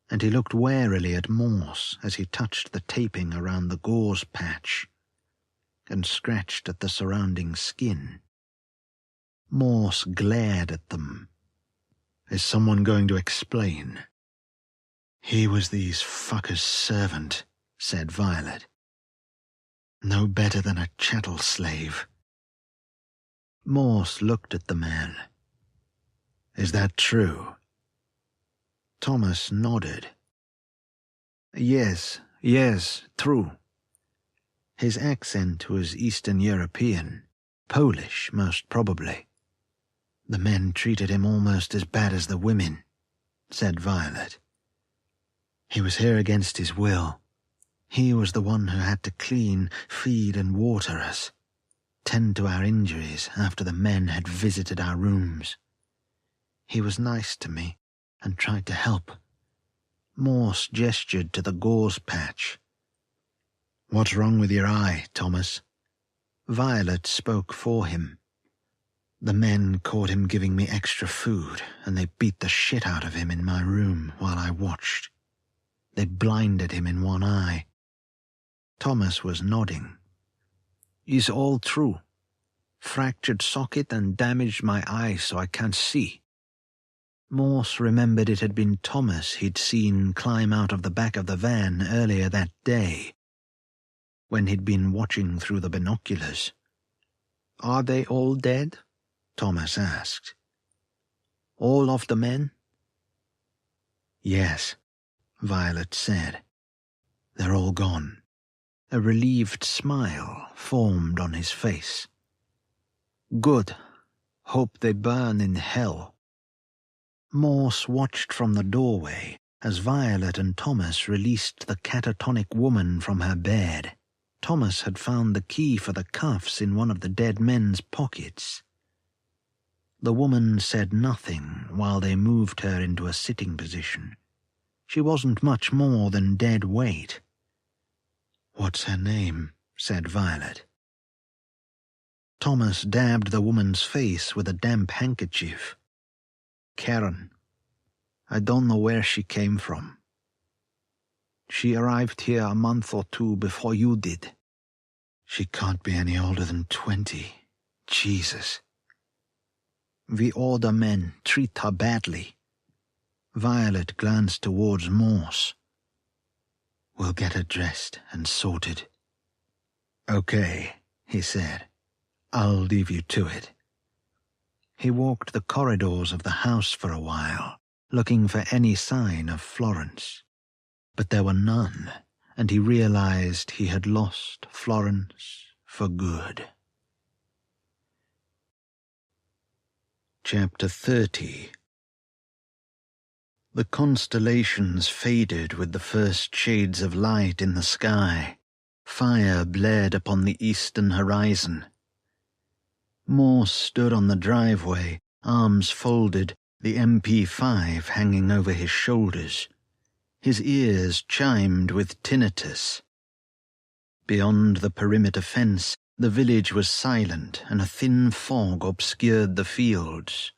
A: and he looked warily at Morse as he touched the taping around the gauze patch and scratched at the surrounding skin. Morse glared at them.
B: Is someone going to explain? He was these fuckers' servant, said Violet. No better than a chattel slave.
A: Morse looked at the man.
B: Is that true?
A: Thomas nodded.
B: Yes, true.
A: His accent was Eastern European, Polish most probably.
B: "The men treated him almost as bad as the women," said Violet. "He was here against his will. He was the one who had to clean, feed, and water us, tend to our injuries after the men had visited our rooms. He was nice to me and tried to help." Morse gestured to the gauze patch. "What's wrong with your eye, Thomas?" Violet spoke for him. "The men caught him giving me extra food, and they beat the shit out of him in my room while I watched. They blinded him in one eye." Thomas was nodding. "Is all true. Fractured socket and damaged my eye so I can't see." Morse remembered it had been Thomas he'd seen climb out of the back of the van earlier that day, when he'd been watching through the binoculars. "Are they all dead?" Thomas asked. "All of the men?" "Yes," Violet said. "They're all gone." A relieved smile formed on his face. "Good. Hope they burn in hell." Morse watched from the doorway as Violet and Thomas released the catatonic woman from her bed. Thomas had found the key for the cuffs in one of the dead men's pockets. The woman said nothing while they moved her into a sitting position. She wasn't much more than dead weight. "What's her name?" said Violet. Thomas dabbed the woman's face with a damp handkerchief. "Karen. I don't know where she came from. She arrived here a month or two before you did." "She can't be any older than 20. Jesus." "We older men treat her badly." Violet glanced towards Morse. "We'll get her dressed and sorted." "Okay," he said. "I'll leave you to it." He walked the corridors of the house for a while, looking for any sign of Florence. But there were none, and he realized he had lost Florence for good. Chapter 30. The constellations faded with the first shades of light in the sky. Fire blared upon the eastern horizon. Morse stood on the driveway, arms folded, the MP5 hanging over his shoulders. His ears chimed with tinnitus. Beyond the perimeter fence, the village was silent, and a thin fog obscured the fields.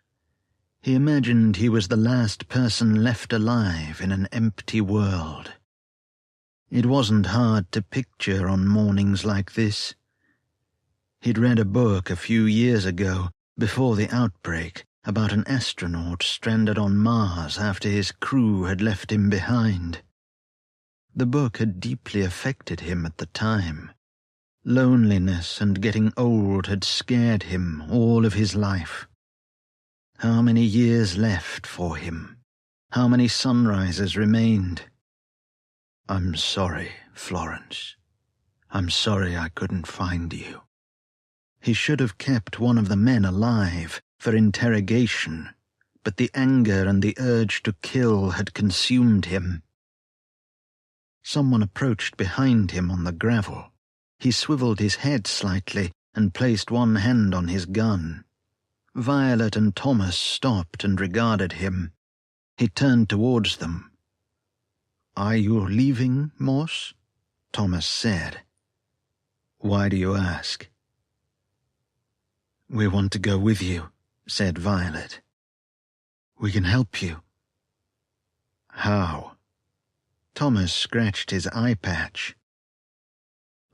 B: He imagined he was the last person left alive in an empty world. It wasn't hard to picture on mornings like this. He'd read a book a few years ago, before the outbreak, about an astronaut stranded on Mars after his crew had left him behind. The book had deeply affected him at the time. Loneliness and getting old had scared him all of his life. How many years left for him? How many sunrises remained? "I'm sorry, Florence. I'm sorry I couldn't find you." He should have kept one of the men alive for interrogation, but the anger and the urge to kill had consumed him. Someone approached behind him on the gravel. He swiveled his head slightly and placed one hand on his gun. Violet and Thomas stopped and regarded him. He turned towards them. "Are you leaving, Morse?" Thomas said. "Why do you ask?" "We want to go with you," said Violet. "We can help you." "How?" Thomas scratched his eye patch.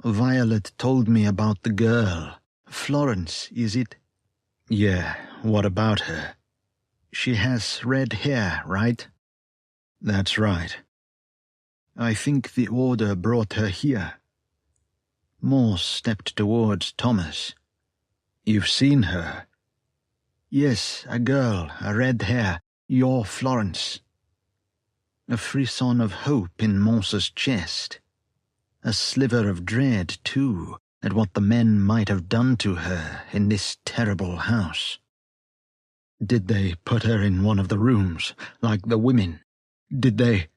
B: "Violet told me about the girl. Florence, is it?" "Yeah, what about her?" "She has red hair, right?" "That's right." "I think the order brought her here." Morse stepped towards Thomas. "You've seen her?" "Yes, a girl, a red hair, your Florence." A frisson of hope in Morse's chest. A sliver of dread, too, at what the men might have done to her in this terrible house. Did they put her in one of the rooms, like the women? Did they?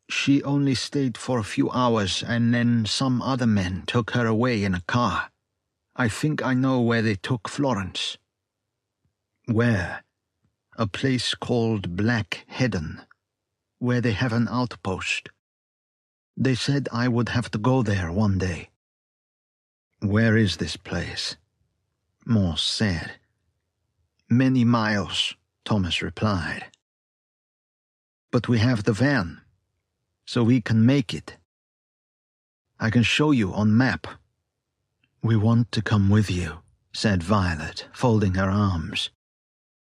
A: She only stayed for a few hours, and then some other men took her away in a car. I think I know where they took Florence.
B: Where?
A: A place called Black Heddon, where they have an outpost. They said I would have to go there one day.
B: Where is this place?
A: Morse said. Many miles, Thomas replied. But we have the van, so we can make it. I can show you on map.
B: We want to come with you, said Violet, folding her arms.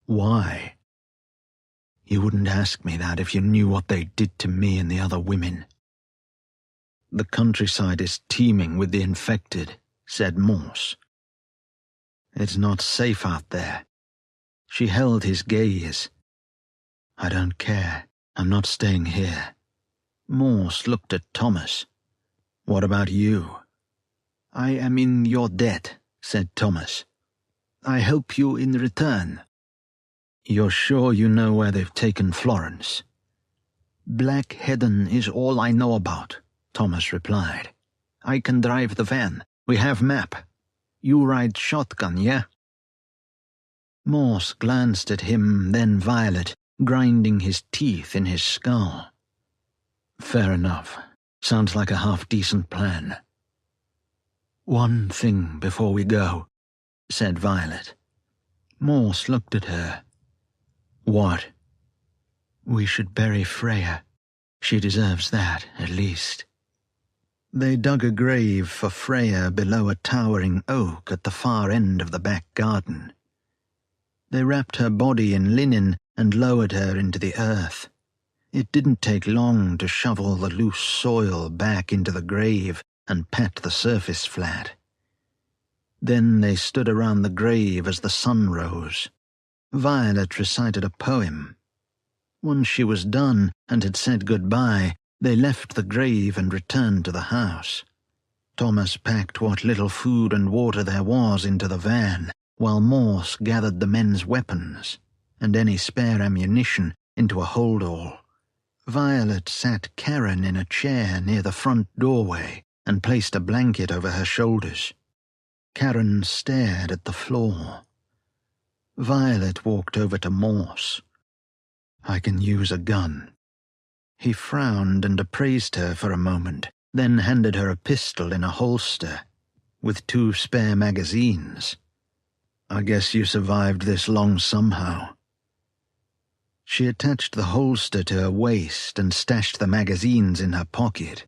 B: Why? You wouldn't ask me that if you knew what they did to me and the other women.
A: The countryside is teeming with the infected, said Morse. It's not safe out there. She held his gaze.
B: I don't care. I'm not staying here.
A: Morse looked at Thomas.
B: What about you?
A: I am in your debt, said Thomas. I help you in return.
B: You're sure you know where they've taken Florence?
A: Black Heddon is all I know about, Thomas replied. I can drive the van. We have map. You ride shotgun, yeah? Morse glanced at him, then Violet, grinding his teeth in his skull.
B: Fair enough. Sounds like a half-decent plan.
A: One thing before we go, said Violet. Morse looked at her.
B: What?
A: We should bury Freya. She deserves that, at least. They dug a grave for Freya below a towering oak at the far end of the back garden. They wrapped her body in linen and lowered her into the earth. It didn't take long to shovel the loose soil back into the grave and pat the surface flat. Then they stood around the grave as the sun rose. Violet recited a poem. Once she was done and had said goodbye, they left the grave and returned to the house. Thomas packed what little food and water there was into the van, while Morse gathered the men's weapons and any spare ammunition into a hold-all. Violet sat Karen in a chair near the front doorway and placed a blanket over her shoulders. Karen stared at the floor. Violet walked over to Morse.
B: I can use a gun.
A: He frowned and appraised her for a moment, then handed her a pistol in a holster, with 2 spare magazines.
B: I guess you survived this long somehow.
A: She attached the holster to her waist and stashed the magazines in her pocket.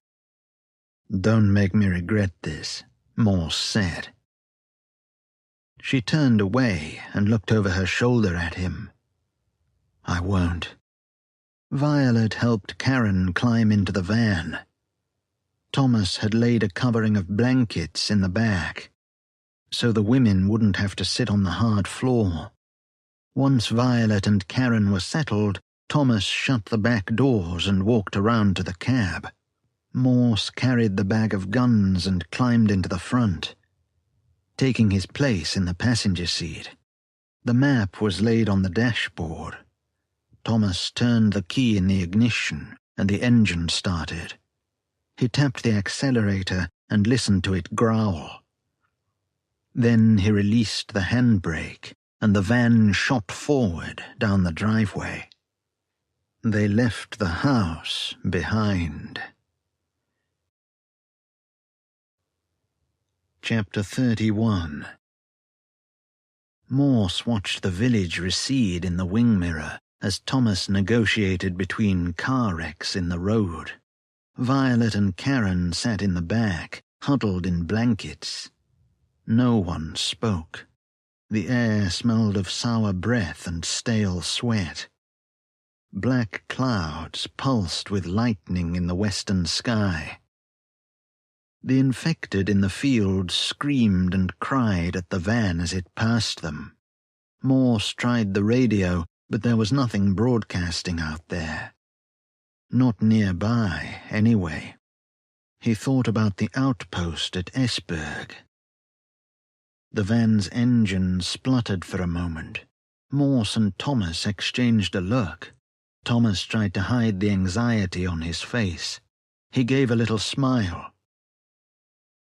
B: Don't make me regret this,
A: Morse said. She turned away and looked over her shoulder at him.
B: I won't.
A: Violet helped Karen climb into the van. Thomas had laid a covering of blankets in the back, so the women wouldn't have to sit on the hard floor. Once Violet and Karen were settled, Thomas shut the back doors and walked around to the cab. Morse carried the bag of guns and climbed into the front, taking his place in the passenger seat. The map was laid on the dashboard. Thomas turned the key in the ignition, and the engine started. He tapped the accelerator and listened to it growl. Then he released the handbrake, and the van shot forward down the driveway. They left the house behind. Chapter 31. Morse watched the village recede in the wing mirror as Thomas negotiated between car wrecks in the road. Violet and Karen sat in the back, huddled in blankets. No one spoke. The air smelled of sour breath and stale sweat. Black clouds pulsed with lightning in the western sky. The infected in the fields screamed and cried at the van as it passed them. Morse tried the radio, but there was nothing broadcasting out there. Not nearby, anyway. He thought about the outpost at Esberg. The van's engine spluttered for a moment. Morse and Thomas exchanged a look. Thomas tried to hide the anxiety on his face. He gave a little smile.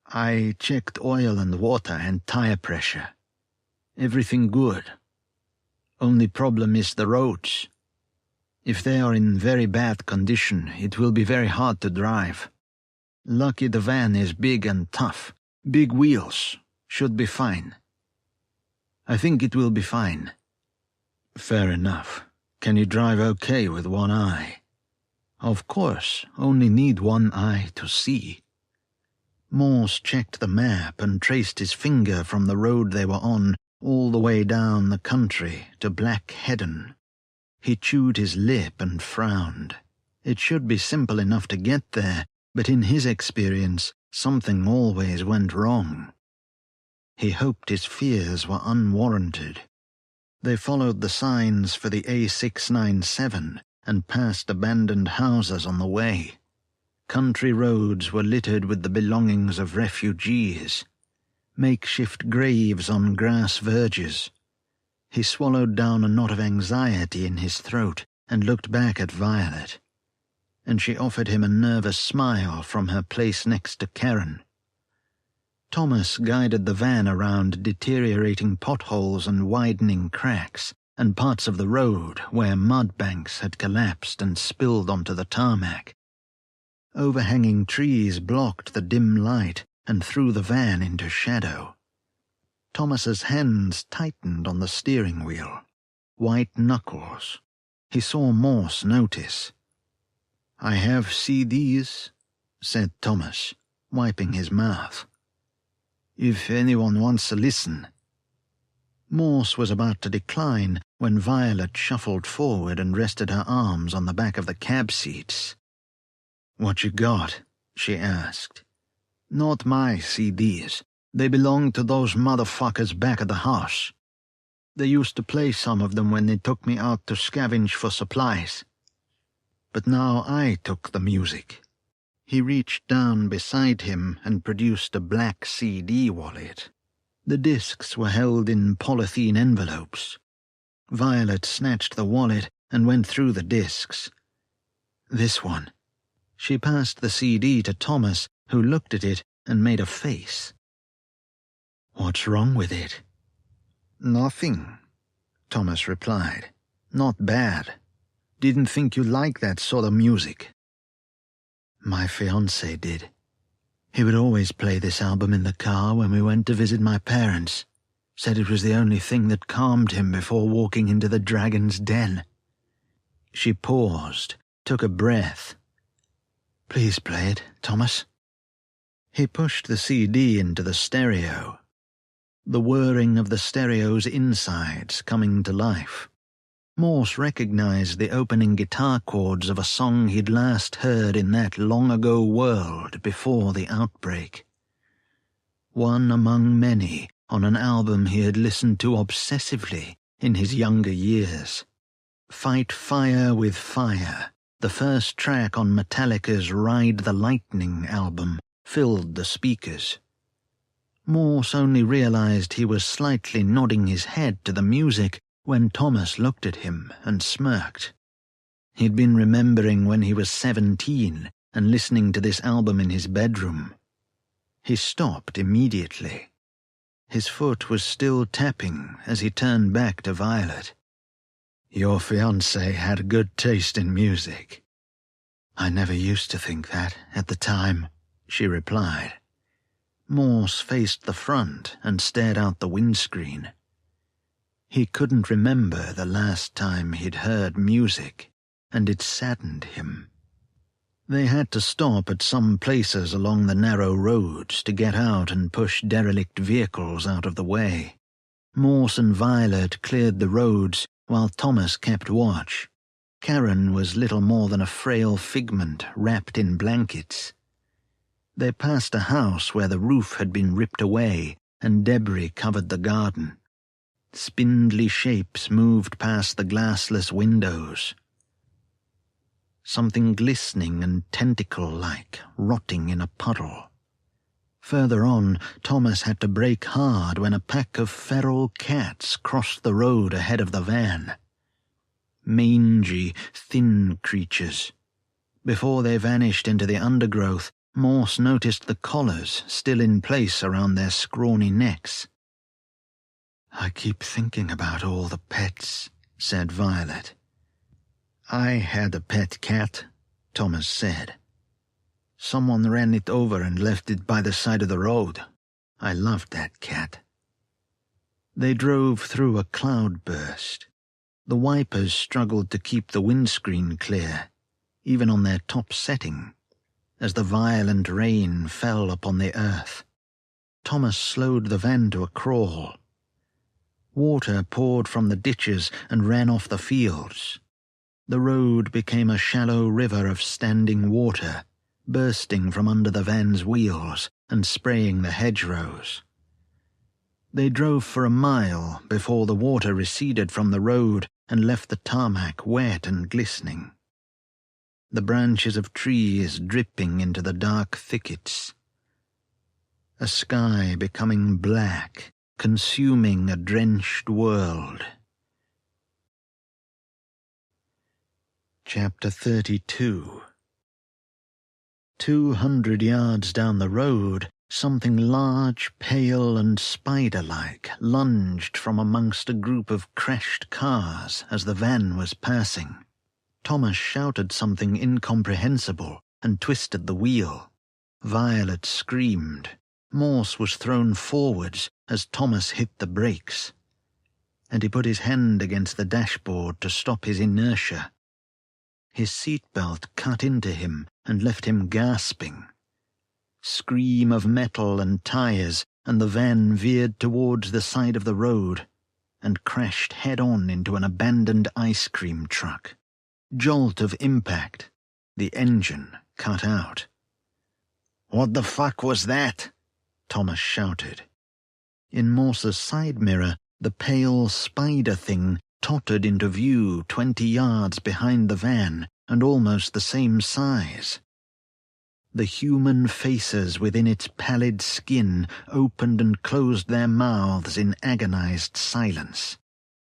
A: I checked oil and water and tire pressure. Everything good. Only problem is the roads. If they are in very bad condition, it will be very hard to drive. Lucky the van is big and tough. Big wheels. Should be fine. I think it will be fine. Fair enough. Can you drive okay with one eye? Of course, only need one eye to see. Morse checked the map and traced his finger from the road they were on all the way down the country to Black Heddon. He chewed his lip and frowned. It should be simple enough to get there, but in his experience, something always went wrong. He hoped his fears were unwarranted. They followed the signs for the A697 and passed abandoned houses on the way. Country roads were littered with the belongings of refugees. Makeshift graves on grass verges. He swallowed down a knot of anxiety in his throat and looked back at Violet. And she offered him a nervous smile from her place next to Karen. Thomas guided the van around deteriorating potholes and widening cracks, and parts of the road where mud banks had collapsed and spilled onto the tarmac. Overhanging trees blocked the dim light and threw the van into shadow. Thomas's hands tightened on the steering wheel. White knuckles. He saw Morse notice. I have CDs, said Thomas, wiping his mouth. If anyone wants to listen. Morse was about to decline when Violet shuffled forward and rested her arms on the back of the cab seats. What you got? She asked. Not my CDs. They belong to those motherfuckers back at the house. They used to play some of them when they took me out to scavenge for supplies. But now I took the music. He reached down beside him and produced a black CD wallet. The discs were held in polythene envelopes. Violet snatched the wallet and went through the discs. This one. She passed the CD to Thomas, who looked at it and made a face. What's wrong with it? Nothing, Thomas replied. Not bad. Didn't think you'd like that sort of music. My fiancé did. He would always play this album in the car when we went to visit my parents. Said it was the only thing that calmed him before walking into the dragon's den. She paused, took a breath. Please play it, Thomas. He pushed the CD into the stereo. The whirring of the stereo's insides coming to life. Morse recognized the opening guitar chords of a song he'd last heard in that long-ago world before the outbreak. One among many on an album he had listened to obsessively in his younger years. Fight Fire with Fire, the first track on Metallica's Ride the Lightning album, filled the speakers. Morse only realized he was slightly nodding his head to the music when Thomas looked at him and smirked. He'd been remembering when he was 17 and listening to this album in his bedroom. He stopped immediately. His foot was still tapping as he turned back to Violet. Your fiancé had good taste in music. I never used to think that at the time, she replied. Morse faced the front and stared out the windscreen. He couldn't remember the last time he'd heard music, and it saddened him. They had to stop at some places along the narrow roads to get out and push derelict vehicles out of the way. Morse and Violet cleared the roads while Thomas kept watch. Karen was little more than a frail figment wrapped in blankets. They passed a house where the roof had been ripped away and debris covered the garden. Spindly shapes moved past the glassless windows. Something glistening and tentacle-like, rotting in a puddle. Further on, Thomas had to brake hard when a pack of feral cats crossed the road ahead of the van. Mangy, thin creatures. Before they vanished into the undergrowth, Morse noticed the collars still in place around their scrawny necks.
B: "I keep thinking about all the pets,"
A: said Violet. "I had a pet cat," Thomas said. "Someone ran it over and left it by the side of the road. I loved that cat." They drove through a cloudburst. The wipers struggled to keep the windscreen clear, even on their top setting, as the violent rain fell upon the earth. Thomas slowed the van to a crawl. Water poured from the ditches and ran off the fields. The road became a shallow river of standing water, bursting from under the van's wheels and spraying the hedgerows. They drove for a mile before the water receded from the road and left the tarmac wet and glistening. The branches of trees dripping into the dark thickets. A sky becoming black, consuming a drenched world. Chapter 32. 200 yards down the road, something large, pale, and spider-like lunged from amongst a group of crashed cars as the van was passing. Thomas shouted something incomprehensible and twisted the wheel. Violet screamed. Morse was thrown forwards as Thomas hit the brakes, and he put his hand against the dashboard to stop his inertia. His seatbelt cut into him and left him gasping. Scream of metal and tires, and the van veered towards the side of the road and crashed head-on into an abandoned ice cream truck. Jolt of impact. The engine cut out. "What the fuck was that?" Thomas shouted. In Morse's side mirror, the pale spider thing tottered into view 20 yards behind the van and almost the same size. The human faces within its pallid skin opened and closed their mouths in agonized silence.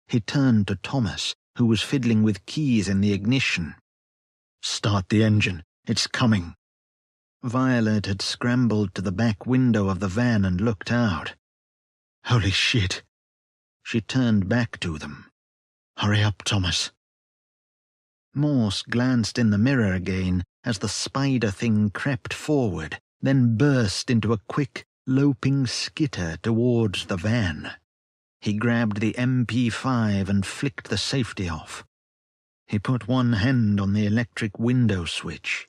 A: He turned to Thomas, who was fiddling with keys in the ignition. "Start the engine. It's coming." Violet had scrambled to the back window of the van and looked out. "Holy shit." She turned back to them. "Hurry up, Thomas." Morse glanced in the mirror again as the spider thing crept forward, then burst into a quick, loping skitter towards the van. He grabbed the MP5 and flicked the safety off. He put one hand on the electric window switch.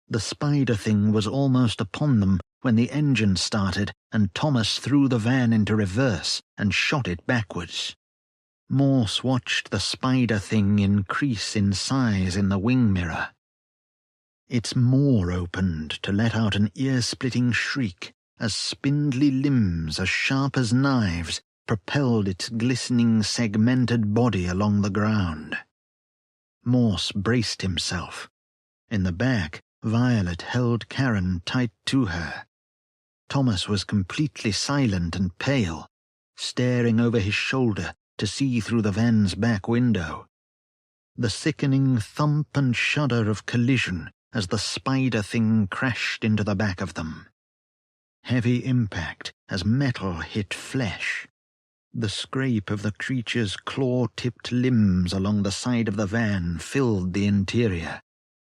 A: The spider thing was almost upon them when the engine started and Thomas threw the van into reverse and shot it backwards. Morse watched the spider thing increase in size in the wing mirror. Its maw opened to let out an ear-splitting shriek as spindly limbs as sharp as knives propelled its glistening, segmented body along the ground. Morse braced himself. In the back, Violet held Karen tight to her. Thomas was completely silent and pale, staring over his shoulder to see through the van's back window. The sickening thump and shudder of collision as the spider thing crashed into the back of them. Heavy impact as metal hit flesh. The scrape of the creature's claw-tipped limbs along the side of the van filled the interior,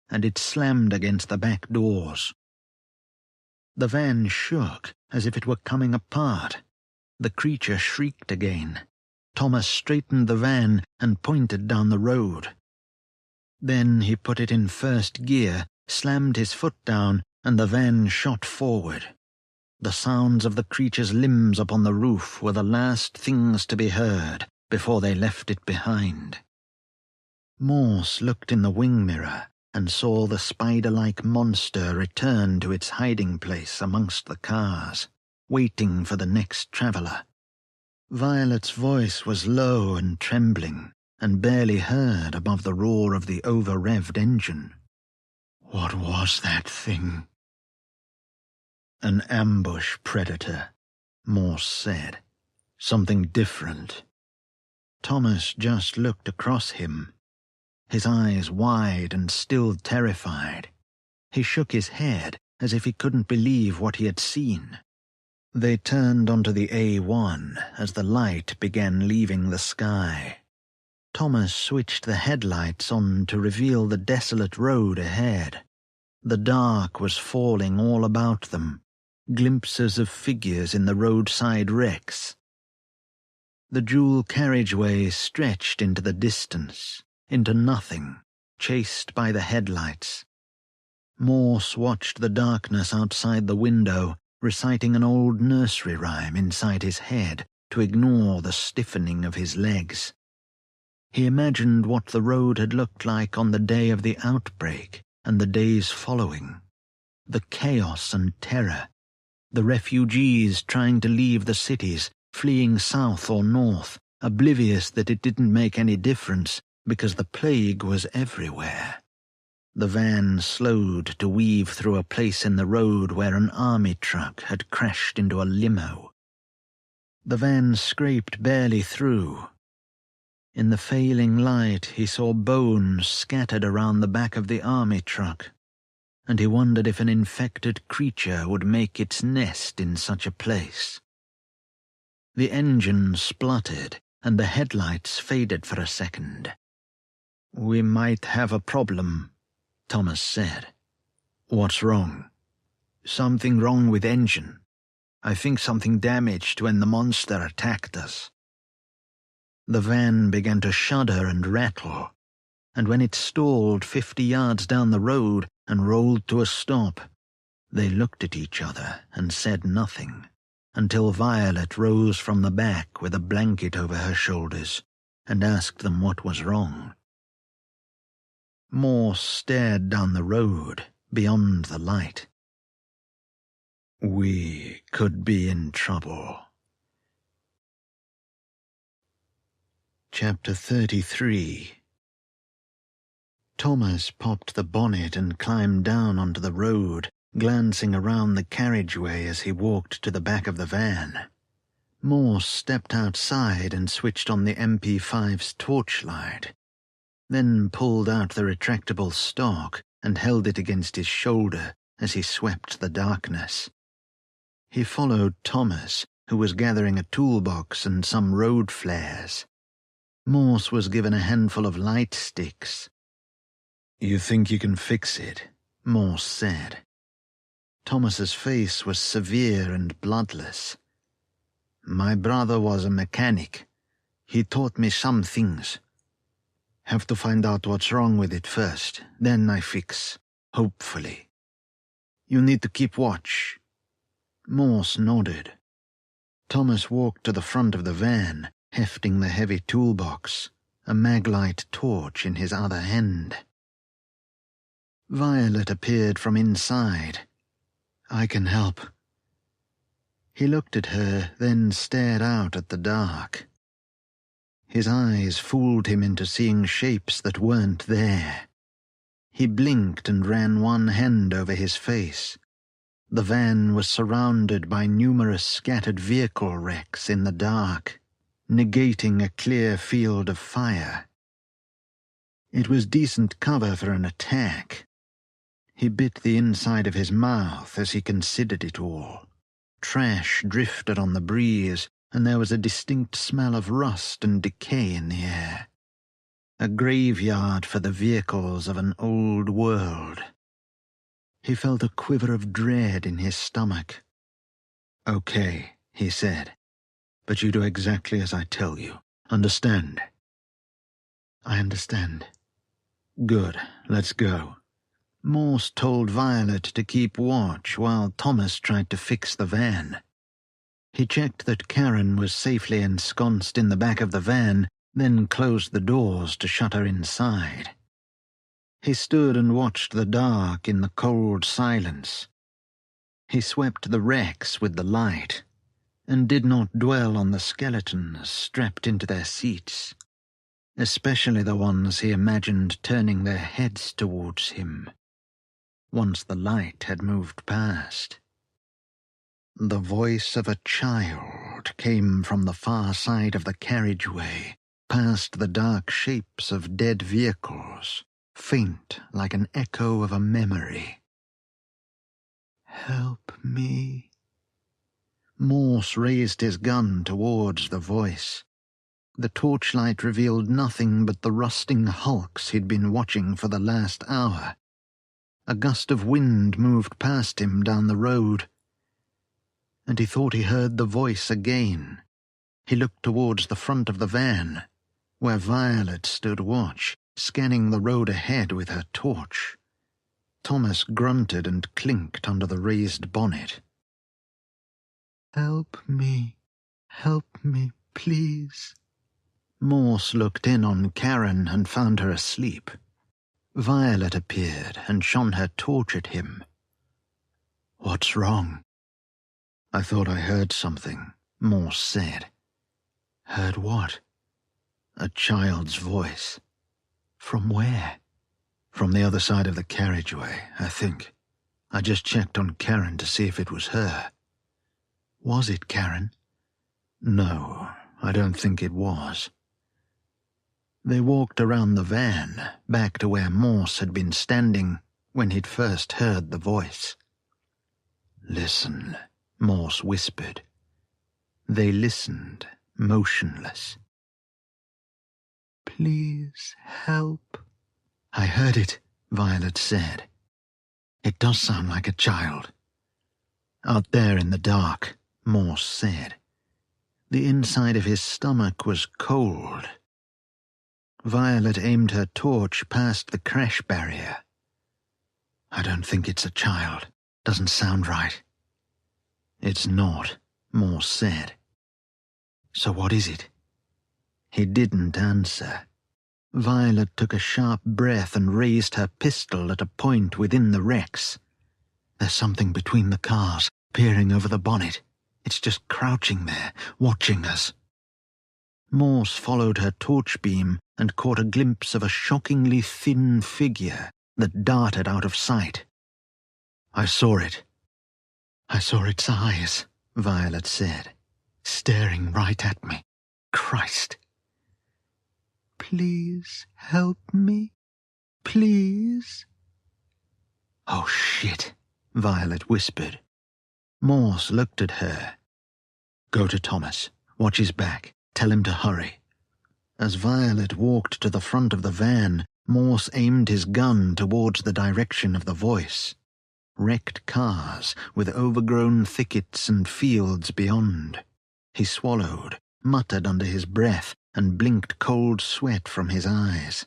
A: and it slammed against the back doors. The van shook as if it were coming apart. The creature shrieked again. Thomas straightened the van and pointed down the road. Then he put it in first gear, slammed his foot down, and the van shot forward. The sounds of the creature's limbs upon the roof were the last things to be heard before they left it behind. Morse looked in the wing mirror and saw the spider-like monster return to its hiding place amongst the cars, waiting for the next traveller. Violet's voice was low and trembling, and barely heard above the roar of the over-revved engine. "What was that thing?" An ambush predator, Morse said. Something different. Thomas just looked across him, his eyes wide and still terrified. He shook his head as if he couldn't believe what he had seen. They turned onto the A1 as the light began leaving the sky. Thomas switched the headlights on to reveal the desolate road ahead. The dark was falling all about them, glimpses of figures in the roadside wrecks. The dual carriageway stretched into the distance, into nothing, chased by the headlights. Morse watched the darkness outside the window, reciting an old nursery rhyme inside his head to ignore the stiffening of his legs. He imagined what the road had looked like on the day of the outbreak and the days following. The chaos and terror. The refugees trying to leave the cities, fleeing south or north, oblivious that it didn't make any difference because the plague was everywhere. The van slowed to weave through a place in the road where an army truck had crashed into a limo. The van scraped barely through. In the failing light, he saw bones scattered around the back of the army truck, and he wondered if an infected creature would make its nest in such a place. The engine spluttered, and the headlights faded for a second. "We might have a problem," Thomas said. "What's wrong?" "Something wrong with engine. I think something damaged when the monster attacked us." The van began to shudder and rattle, and when it stalled 50 yards down the road and rolled to a stop, they looked at each other and said nothing, until Violet rose from the back with a blanket over her shoulders and asked them what was wrong. Morse stared down the road, beyond the light. "We could be in trouble." Chapter 33. Thomas popped the bonnet and climbed down onto the road, glancing around the carriageway as he walked to the back of the van. Morse stepped outside and switched on the MP5's torchlight, then pulled out the retractable stock and held it against his shoulder as he swept the darkness. He followed Thomas, who was gathering a toolbox and some road flares. Morse was given a handful of light sticks. "You think you can fix it?" Morse said. Thomas's face was severe and bloodless. "My brother was a mechanic. He taught me some things. Have to find out what's wrong with it first, then I fix, hopefully. You need to keep watch." Morse nodded. Thomas walked to the front of the van, hefting the heavy toolbox, a maglite torch in his other hand. Violet appeared from inside. "I can help." He looked at her, then stared out at the dark. His eyes fooled him into seeing shapes that weren't there. He blinked and ran one hand over his face. The van was surrounded by numerous scattered vehicle wrecks in the dark, negating a clear field of fire. It was decent cover for an attack. He bit the inside of his mouth as he considered it all. Trash drifted on the breeze, and there was a distinct smell of rust and decay in the air. A graveyard for the vehicles of an old world. He felt a quiver of dread in his stomach. "Okay," he said. "But you do exactly as I tell you. Understand?" "I understand." "Good. Let's go." Morse told Violet to keep watch while Thomas tried to fix the van. He checked that Karen was safely ensconced in the back of the van, then closed the doors to shut her inside. He stood and watched the dark in the cold silence. He swept the wrecks with the light, and did not dwell on the skeletons strapped into their seats, especially the ones he imagined turning their heads towards him, once the light had moved past. The voice of a child came from the far side of the carriageway, past the dark shapes of dead vehicles, faint like an echo of a memory.
B: "Help me."
A: Morse raised his gun towards the voice. The torchlight revealed nothing but the rusting hulks he'd been watching for the last hour. A gust of wind moved past him down the road, and he thought he heard the voice again. He looked towards the front of the van, where Violet stood watch, scanning the road ahead with her torch. Thomas grunted and clinked under the raised bonnet.
B: "Help me, please."
A: Morse looked in on Karen and found her asleep. Violet appeared and shone her torch at him. "What's wrong?" "I thought I heard something," Morse said.
B: "Heard what?"
A: "A child's voice."
B: "From where?"
A: "From the other side of the carriageway, I think. I just checked on Karen to see if it was her."
B: "Was it Karen?"
A: "No, I don't think it was." They walked around the van, back to where Morse had been standing when he'd first heard the voice. "Listen," Morse whispered. They listened, motionless.
B: "Please help."
A: "I heard it," Violet said. "It does sound like a child." "Out there in the dark," Morse said. The inside of his stomach was cold. Violet aimed her torch past the crash barrier. "I don't think it's a child. Doesn't sound right." "It's not," Morse said.
B: "So what is it?"
A: He didn't answer. Violet took a sharp breath and raised her pistol at a point within the wrecks.
B: "There's something between the cars, peering over the bonnet. It's just crouching there, watching us."
A: Morse followed her torch beam and caught a glimpse of a shockingly thin figure that darted out of sight. "I saw it."
B: "I saw its eyes," Violet said, "staring right at me. Christ." "Please help me, please."
A: "Oh, shit," Violet whispered. Morse looked at her. "Go to Thomas. Watch his back. Tell him to hurry." As Violet walked to the front of the van, Morse aimed his gun towards the direction of the voice. Wrecked cars with overgrown thickets and fields beyond. He swallowed, muttered under his breath, and blinked cold sweat from his eyes.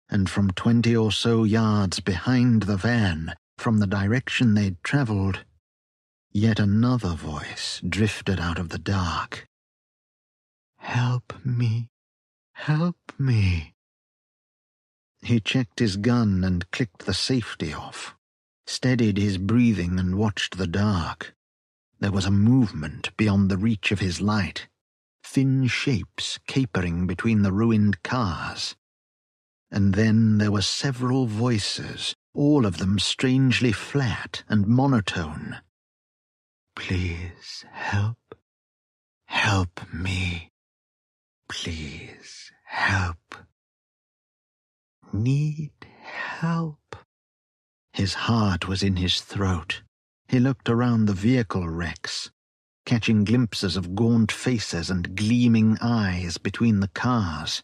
A: And from 20 or so yards behind the van, from the direction they'd travelled, yet another voice drifted out of the dark.
B: "Help me, help me."
A: He checked his gun and clicked the safety off, steadied his breathing and watched the dark. There was a movement beyond the reach of his light, thin shapes capering between the ruined cars. And then there were several voices, all of them strangely flat and monotone.
B: "Please help, help me. Please help. Need help."
A: His heart was in his throat. He looked around the vehicle wrecks, catching glimpses of gaunt faces and gleaming eyes between the cars,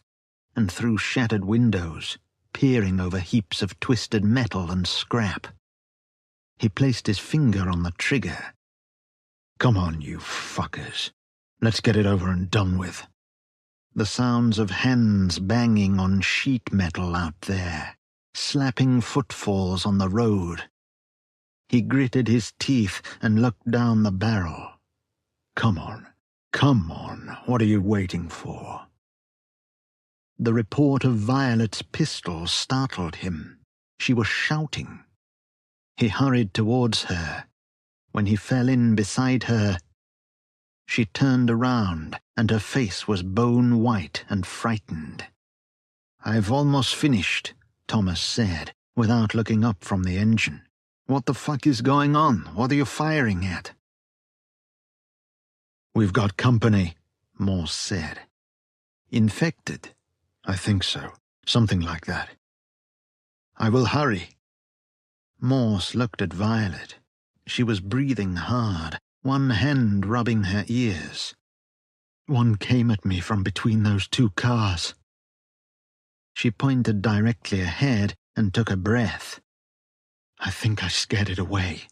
A: and through shattered windows, peering over heaps of twisted metal and scrap. He placed his finger on the trigger. "Come on, you fuckers. Let's get it over and done with." The sounds of hands banging on sheet metal out there, slapping footfalls on the road. He gritted his teeth and looked down the barrel. Come on, what are you waiting for?" The report of Violet's pistol startled him. She was shouting. He hurried towards her. When he fell in beside her, she turned around, and her face was bone white and frightened. "I've almost finished," Thomas said, without looking up from the engine. "What the fuck is going on? What are you firing at?"
B: "We've got company," Morse said. "Infected?" "I think so. Something like that." "I will hurry." Morse looked at Violet. She was breathing hard, one hand rubbing her ears. "One came at me from between those two cars." She pointed directly ahead and took a breath. "I think I scared it away."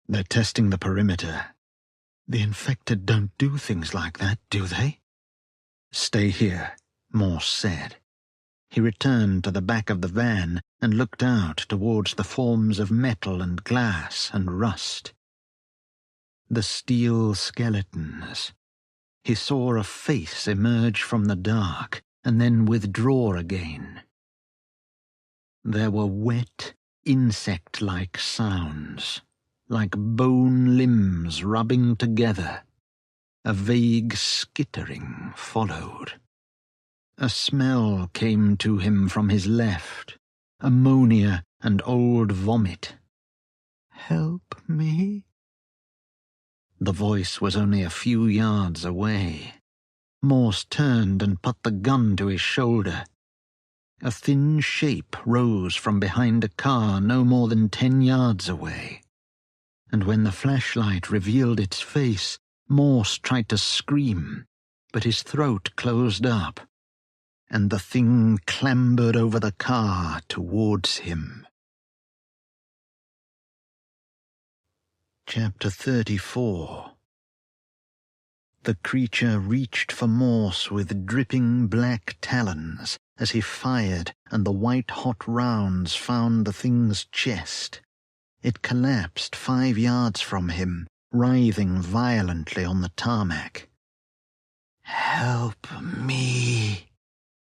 B: "They're testing the perimeter." "The infected don't do things like that, do they?" "Stay here," Morse said. He returned to the back of the van and looked out towards the forms of metal and glass and rust. The steel skeletons. He saw a face emerge from the dark and then withdraw again. There were wet, insect-like sounds, like bone limbs rubbing together. A vague skittering followed. A smell came to him from his left, ammonia and old vomit. "Help me?" The voice was only a few yards away. Morse turned and put the gun to his shoulder. A thin shape rose from behind a car no more than 10 yards away. And when the flashlight revealed its face, Morse tried to scream, but his throat closed up, and the thing clambered over the car towards him. Chapter 34. The creature reached for Morse with dripping black talons as he fired, and the white-hot rounds found the thing's chest. It collapsed 5 yards from him, writhing violently on the tarmac. "Help me!"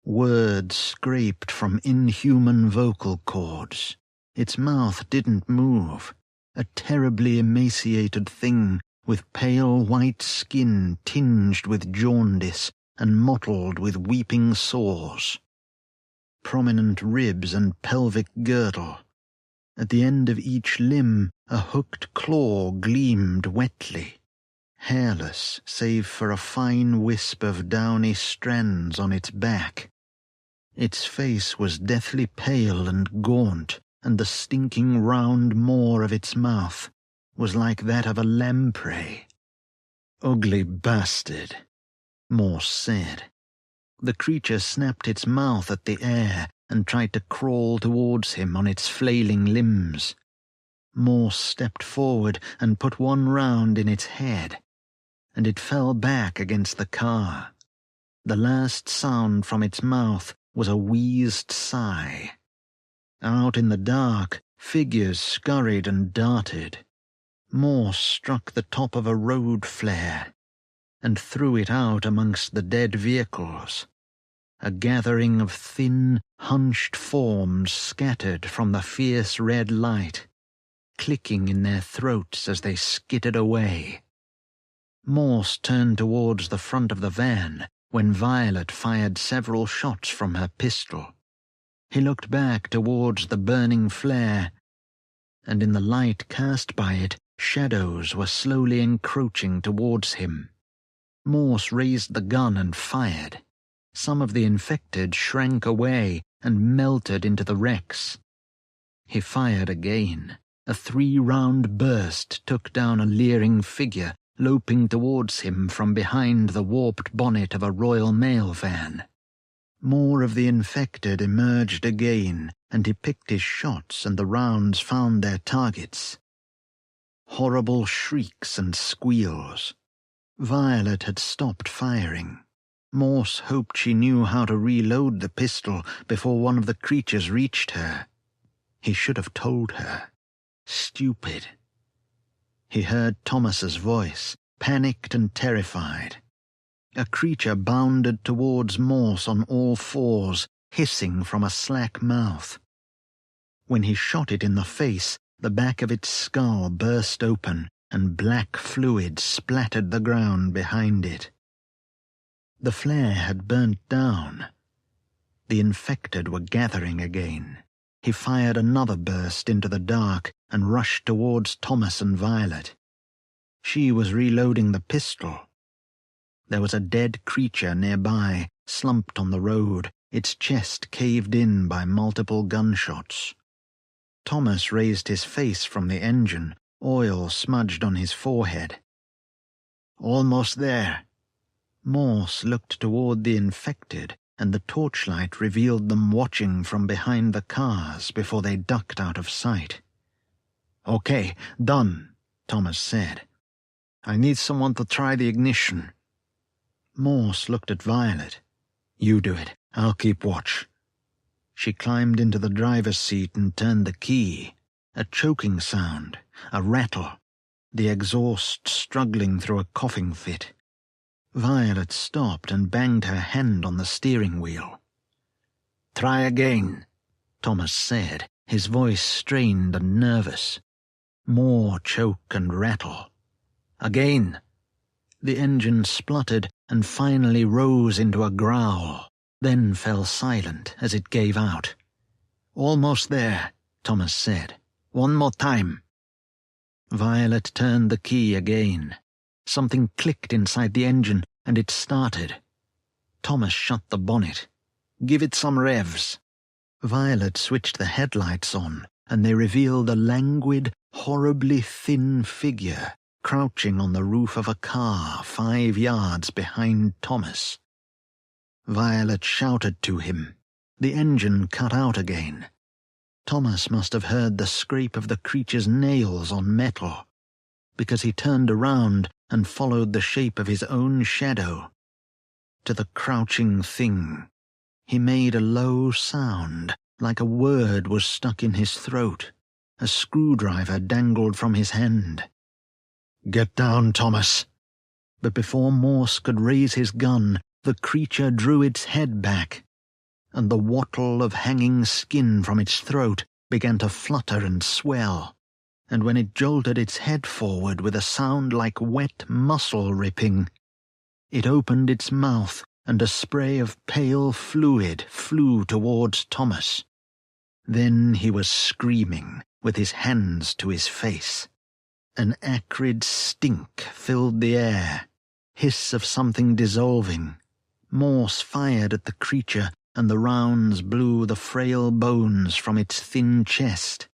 B: Words scraped from inhuman vocal cords. Its mouth didn't move. A terribly emaciated thing with pale white skin tinged with jaundice and mottled with weeping sores. Prominent ribs and pelvic girdle. At the end of each limb, a hooked claw gleamed wetly. Hairless, save for a fine wisp of downy strands on its back. Its face was deathly pale and gaunt, and the stinking round maw of its mouth was like that of a lamprey. "Ugly bastard," Morse said. The creature snapped its mouth at the air and tried to crawl towards him on its flailing limbs. Morse stepped forward and put one round in its head, and it fell back against the car. The last sound from its mouth was a wheezed sigh. Out in the dark, figures scurried and darted. Morse struck the top of a road flare and threw it out amongst the dead vehicles. A gathering of thin, hunched forms scattered from the fierce red light, clicking in their throats as they skittered away. Morse turned towards the front of the van when Violet fired several shots from her pistol. He looked back towards the burning flare, and in the light cast by it, shadows were slowly encroaching towards him. Morse raised the gun and fired. Some of the infected shrank away and melted into the wrecks. He fired again. A 3-round burst took down a leering figure loping towards him from behind the warped bonnet of a Royal Mail van. More of the infected emerged again, and he picked his shots, and the rounds found their targets. Horrible shrieks and squeals. Violet had stopped firing. Morse hoped she knew how to reload the pistol before one of the creatures reached her. He should have told her. Stupid. He heard Thomas's voice, panicked and terrified. A creature bounded towards Morse on all fours, hissing from a slack mouth. When he shot it in the face, the back of its skull burst open, and black fluid splattered the ground behind it. The flare had burnt down. The infected were gathering again. He fired another burst into the dark and rushed towards Thomas and Violet. She was reloading the pistol,
A: There was a dead creature nearby, slumped on the road, its chest caved in by multiple gunshots. Thomas raised his face from the engine, oil smudged on his forehead. "Almost there." Morse looked toward the infected, and the torchlight revealed them watching from behind the cars before they ducked out of sight. "Okay, done," Thomas said. "I need someone to try the ignition." Morse looked at Violet. "You do it. I'll keep watch." She climbed into the driver's seat and turned the key. A choking sound, a rattle, the exhaust struggling through a coughing fit. Violet stopped and banged her hand on the steering wheel. "Try again," Thomas said, his voice strained and nervous. More choke and rattle. "Again." The engine spluttered and finally rose into a growl, then fell silent as it gave out. "Almost there," Thomas said. "One more time." Violet turned the key again. Something clicked inside the engine, and it started. Thomas shut the bonnet. "Give it some revs." Violet switched the headlights on, and they revealed a languid, horribly thin figure crouching on the roof of a car 5 yards behind Thomas. Violet shouted to him. The engine cut out again. Thomas must have heard the scrape of the creature's nails on metal, because he turned around and followed the shape of his own shadow. To the crouching thing, he made a low sound, like a word was stuck in his throat. A screwdriver dangled from his hand. "Get down, Thomas." But before Morse could raise his gun, the creature drew its head back, and the wattle of hanging skin from its throat began to flutter and swell, and when it jolted its head forward with a sound like wet muscle ripping, it opened its mouth and a spray of pale fluid flew towards Thomas. Then he was screaming, with his hands to his face. An acrid stink filled the air, hiss of something dissolving. Morse fired at the creature, and the rounds blew the frail bones from its thin chest,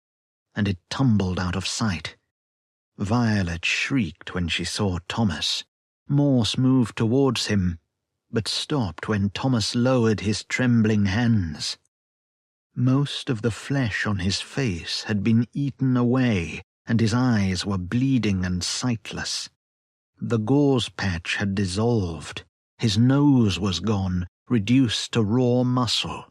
A: and it tumbled out of sight. Violet shrieked when she saw Thomas. Morse moved towards him, but stopped when Thomas lowered his trembling hands. Most of the flesh on his face had been eaten away, and his eyes were bleeding and sightless. The gauze patch had dissolved. His nose was gone, reduced to raw muscle.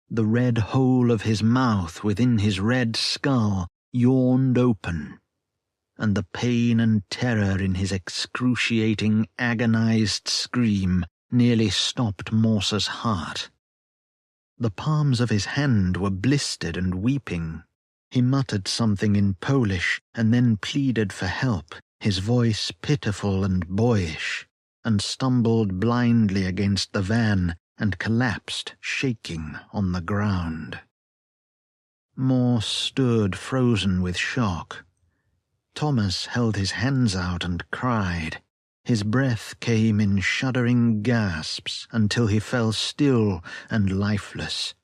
A: The red hole of his mouth within his red skull yawned open, and the pain and terror in his excruciating, agonized scream nearly stopped Morse's heart. The palms of his hand were blistered and weeping. He muttered something in Polish and then pleaded for help, his voice pitiful and boyish, and stumbled blindly against the van and collapsed, shaking, on the ground. Morse stood frozen with shock. Thomas held his hands out and cried. His breath came in shuddering gasps until he fell still and lifeless,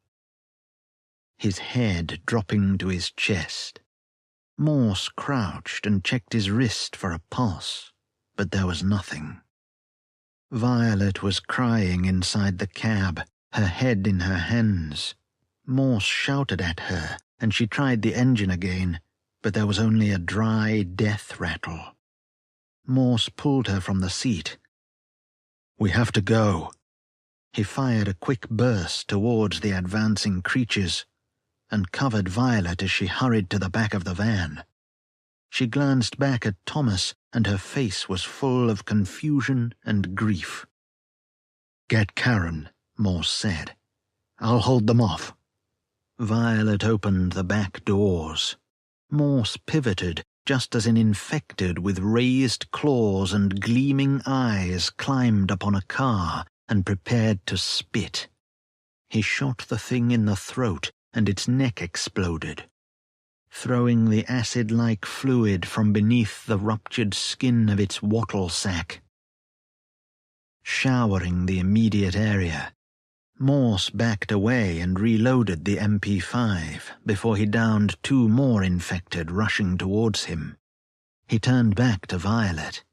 A: his head dropping to his chest. Morse crouched and checked his wrist for a pulse, but there was nothing. Violet was crying inside the cab, her head in her hands. Morse shouted at her, and she tried the engine again, but there was only a dry death rattle. Morse pulled her from the seat. "We have to go." He fired a quick burst towards the advancing creatures, and covered Violet as she hurried to the back of the van. She glanced back at Thomas, and her face was full of confusion and grief. "Get Karen," Morse said. "I'll hold them off." Violet opened the back doors. Morse pivoted just as an infected with raised claws and gleaming eyes climbed upon a car and prepared to spit. He shot the thing in the throat, and its neck exploded, throwing the acid-like fluid from beneath the ruptured skin of its wattle sack. showering the immediate area. Morse backed away and reloaded the MP5 before he downed 2 more infected rushing towards him. He turned back to Violet.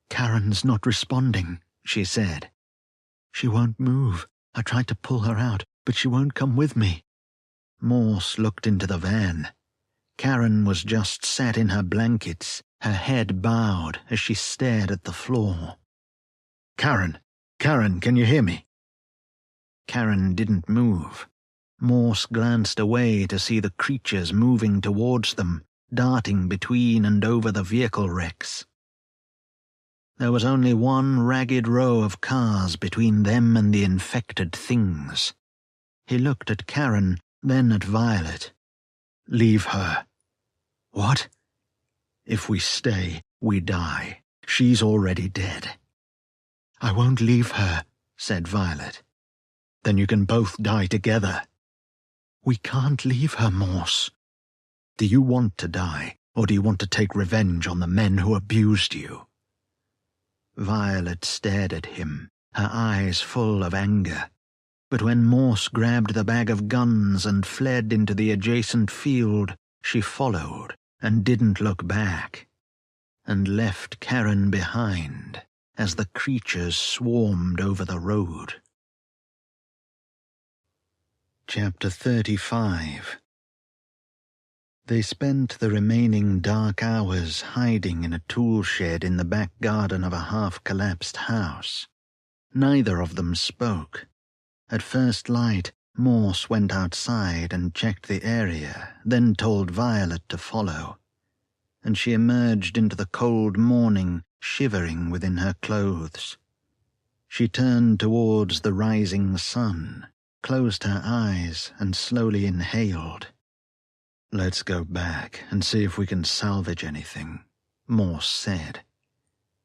B: "Karen's not responding," she said. "She won't move. I tried to pull her out, but she won't come with me."
A: Morse looked into the van. Karen was just sat in her blankets, her head bowed as she stared at the floor. Karen, can you hear me?" Karen didn't move. Morse glanced away to see the creatures moving towards them, darting between and over the vehicle wrecks. There was only one ragged row of cars between them and the infected things. He looked at Karen, then at Violet. "Leave her." "What?" "If we stay, we die. She's already dead."
B: "I won't leave her,"
A: said Violet. "Then you can both die together."
B: "We can't leave her, Morse."
A: "Do you want to die, or do you want to take revenge on the men who abused you?" Violet stared at him, her eyes full of anger. But when Morse grabbed the bag of guns and fled into the adjacent field, she followed and didn't look back, and left Karen behind as the creatures swarmed over the road. Chapter 35. They spent the remaining dark hours hiding in a tool shed in the back garden of a half-collapsed house. Neither of them spoke. At first light, Morse went outside and checked the area, then told Violet to follow, and she emerged into the cold morning, shivering within her clothes. She turned towards the rising sun, closed her eyes, and slowly inhaled. "Let's go back and see if we can salvage anything," Morse said.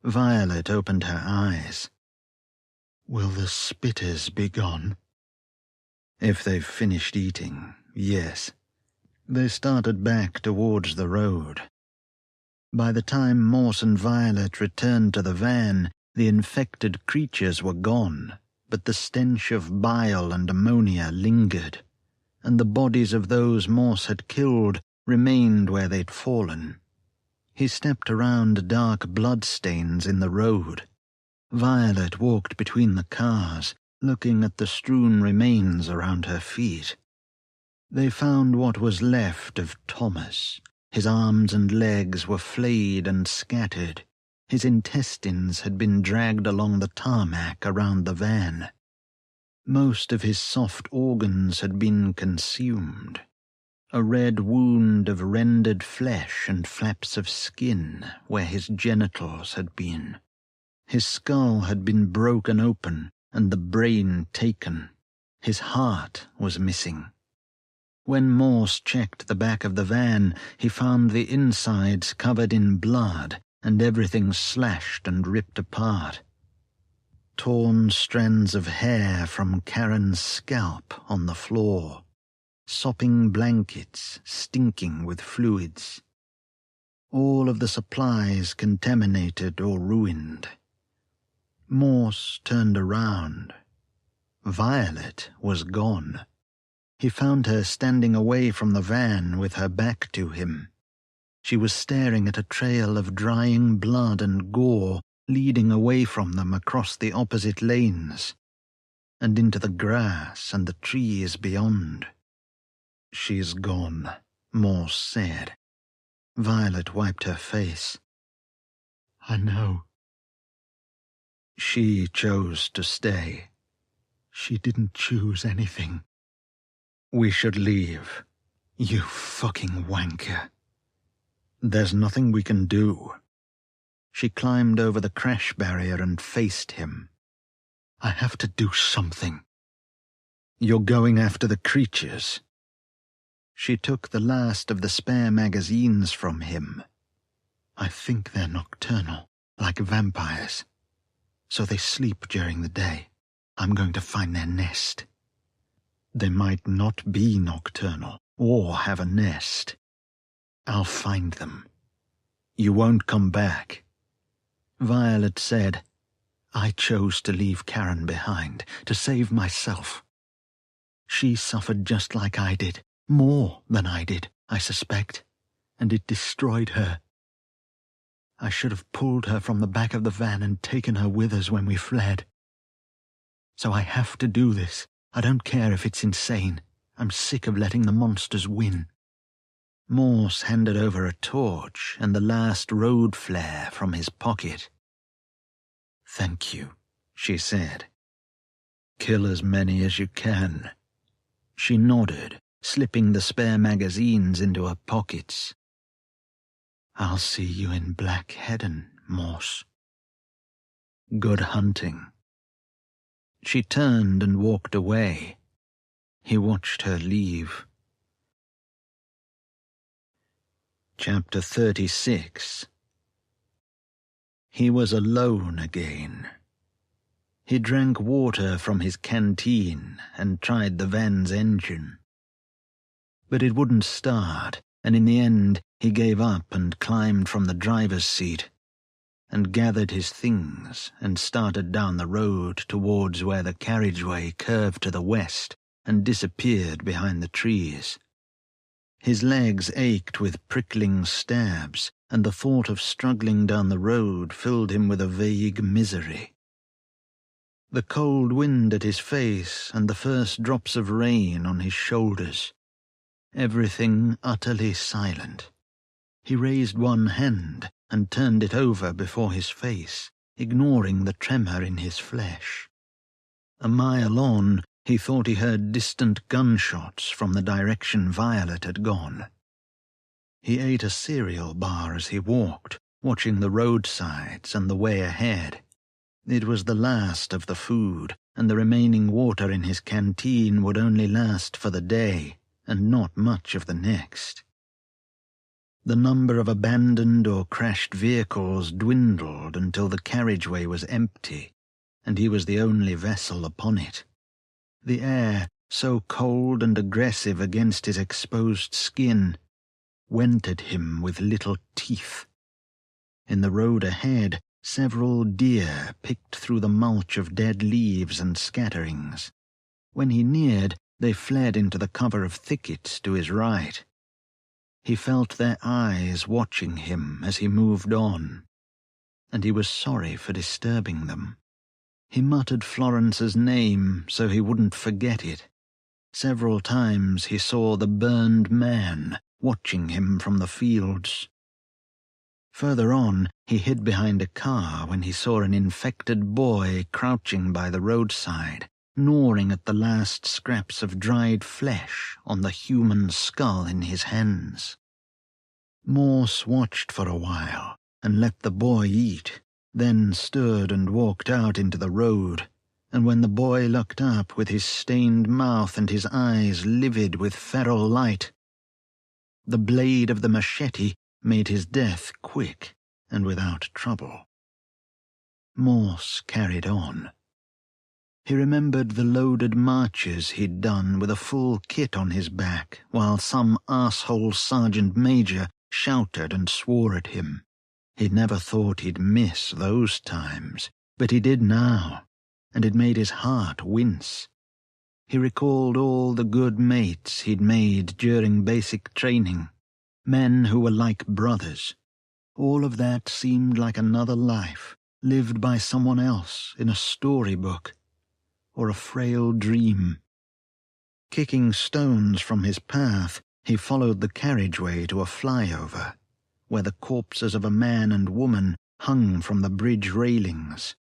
A: Violet opened her eyes.
B: "Will the spitters be gone?"
A: "If they've finished eating, yes." They started back towards the road. By the time Morse and Violet returned to the van, the infected creatures were gone, but the stench of bile and ammonia lingered, and the bodies of those Morse had killed remained where they'd fallen. He stepped around dark bloodstains in the road. Violet walked between the cars, looking at the strewn remains around her feet. They found what was left of Thomas. His arms and legs were flayed and scattered. His intestines had been dragged along the tarmac around the van. Most of his soft organs had been consumed. A red wound of rendered flesh and flaps of skin where his genitals had been. His skull had been broken open and the brain taken. His heart was missing. When Morse checked the back of the van, he found the insides covered in blood and everything slashed and ripped apart. Torn strands of hair from Karen's scalp on the floor. Sopping blankets stinking with fluids. All of the supplies contaminated or ruined. Morse turned around. Violet was gone. He found her standing away from the van with her back to him. She was staring at a trail of drying blood and gore leading away from them across the opposite lanes and into the grass and the trees beyond. "She's gone," Morse said. Violet wiped her face.
B: "I know."
A: "She chose to stay."
B: "She didn't choose anything."
A: "We should leave."
B: "You fucking wanker."
A: "There's nothing we can do." She climbed over the crash barrier and faced him.
B: "I have to do something."
A: "You're going after the creatures." She took the last of the spare magazines from him.
B: "I think they're nocturnal, like vampires. So they sleep during the day. I'm going to find their nest."
A: "They might not be nocturnal or have a nest."
B: "I'll find them."
A: "You won't come back." Violet said,
B: I chose to leave Karen behind, to save myself. She suffered just like I did, more than I did, I suspect, and it destroyed her. I should have pulled her from the back of the van and taken her with us when we fled. So I have to do this. I don't care if it's insane. I'm sick of letting the monsters win.
A: Morse handed over a torch and the last road flare from his pocket.
B: "Thank you,"
A: she said. "Kill as many as you can." She nodded, slipping the spare magazines into her pockets.
B: "I'll see you in Black Heaven, Morse."
A: "Good hunting." She turned and walked away. He watched her leave. Chapter 36. He was alone again. He drank water from his canteen and tried the van's engine. But it wouldn't start, and in the end he gave up and climbed from the driver's seat and gathered his things and started down the road towards where the carriageway curved to the west and disappeared behind the trees. His legs ached with prickling stabs, and the thought of struggling down the road filled him with a vague misery. The cold wind at his face and the first drops of rain on his shoulders. Everything utterly silent. He raised one hand and turned it over before his face, ignoring the tremor in his flesh. A mile on, he thought he heard distant gunshots from the direction Violet had gone. He ate a cereal bar as he walked, watching the roadsides and the way ahead. It was the last of the food, and the remaining water in his canteen would only last for the day, and not much of the next. The number of abandoned or crashed vehicles dwindled until the carriageway was empty, and he was the only vessel upon it. The air, so cold and aggressive against his exposed skin, went at him with little teeth. In the road ahead, several deer picked through the mulch of dead leaves and scatterings. When he neared, they fled into the cover of thickets to his right. He felt their eyes watching him as he moved on, and he was sorry for disturbing them. He muttered Florence's name so he wouldn't forget it. Several times he saw the burned man watching him from the fields. Further on, he hid behind a car when he saw an infected boy crouching by the roadside, gnawing at the last scraps of dried flesh on the human skull in his hands. Morse watched for a while and let the boy eat, then stood and walked out into the road, and when the boy looked up with his stained mouth and his eyes livid with feral light, the blade of the machete made his death quick and without trouble. Morse carried on. He remembered the loaded marches he'd done with a full kit on his back while some arsehole sergeant major shouted and swore at him. He'd never thought he'd miss those times, but he did now, and it made his heart wince. He recalled all the good mates he'd made during basic training, men who were like brothers. All of that seemed like another life, lived by someone else in a storybook, or a frail dream. Kicking stones from his path, he followed the carriageway to a flyover, where the corpses of a man and woman hung from the bridge railings.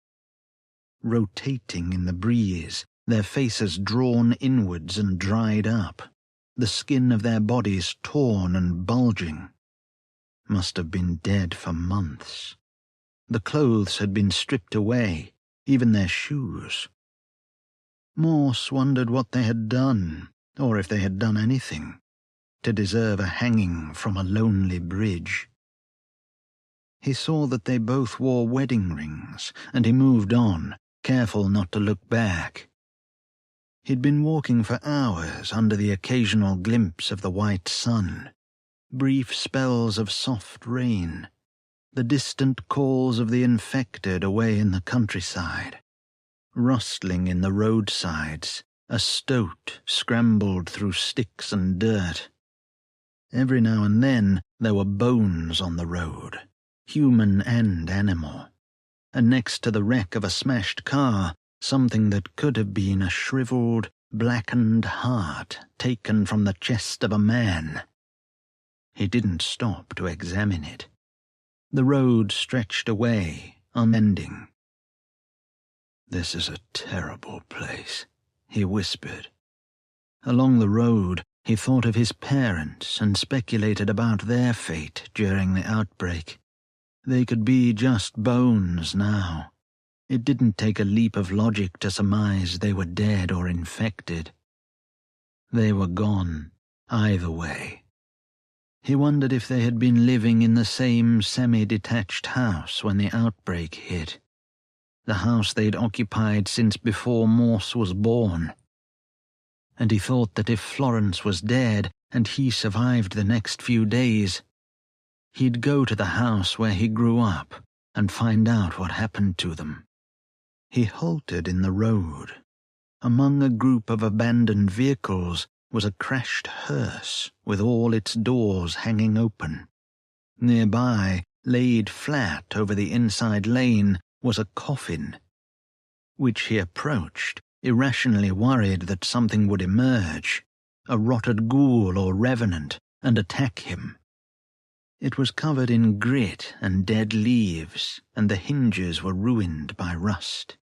A: Rotating in the breeze, their faces drawn inwards and dried up, the skin of their bodies torn and bulging. Must have been dead for months. The clothes had been stripped away, even their shoes. Morse wondered what they had done, or if they had done anything, to deserve a hanging from a lonely bridge. He saw that they both wore wedding rings, and he moved on, careful not to look back. He'd been walking for hours under the occasional glimpse of the white sun, brief spells of soft rain, the distant calls of the infected away in the countryside, rustling in the roadsides, a stoat scrambled through sticks and dirt. Every now and then there were bones on the road, human and animal, and next to the wreck of a smashed car, something that could have been a shriveled, blackened heart taken from the chest of a man. He didn't stop to examine it. The road stretched away, unending. "This is a terrible place," he whispered. Along the road, he thought of his parents and speculated about their fate during the outbreak. They could be just bones now. It didn't take a leap of logic to surmise they were dead or infected. They were gone, either way. He wondered if they had been living in the same semi-detached house when the outbreak hit. The house they'd occupied since before Morse was born. And he thought that if Florence was dead and he survived the next few days, he'd go to the house where he grew up and find out what happened to them. He halted in the road. Among a group of abandoned vehicles was a crashed hearse with all its doors hanging open. Nearby, laid flat over the inside lane, was a coffin, which he approached, irrationally worried that something would emerge, a rotted ghoul or revenant, and attack him. It was covered in grit and dead leaves, and the hinges were ruined by rust.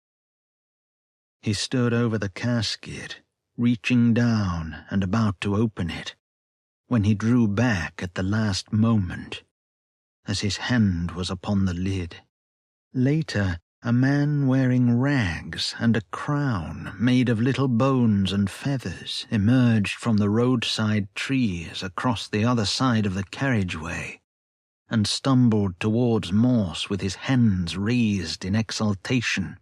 A: He stood over the casket, reaching down and about to open it, when he drew back at the last moment, as his hand was upon the lid. Later, a man wearing rags and a crown made of little bones and feathers emerged from the roadside trees across the other side of the carriageway, and stumbled towards Morse with his hands raised in exultation.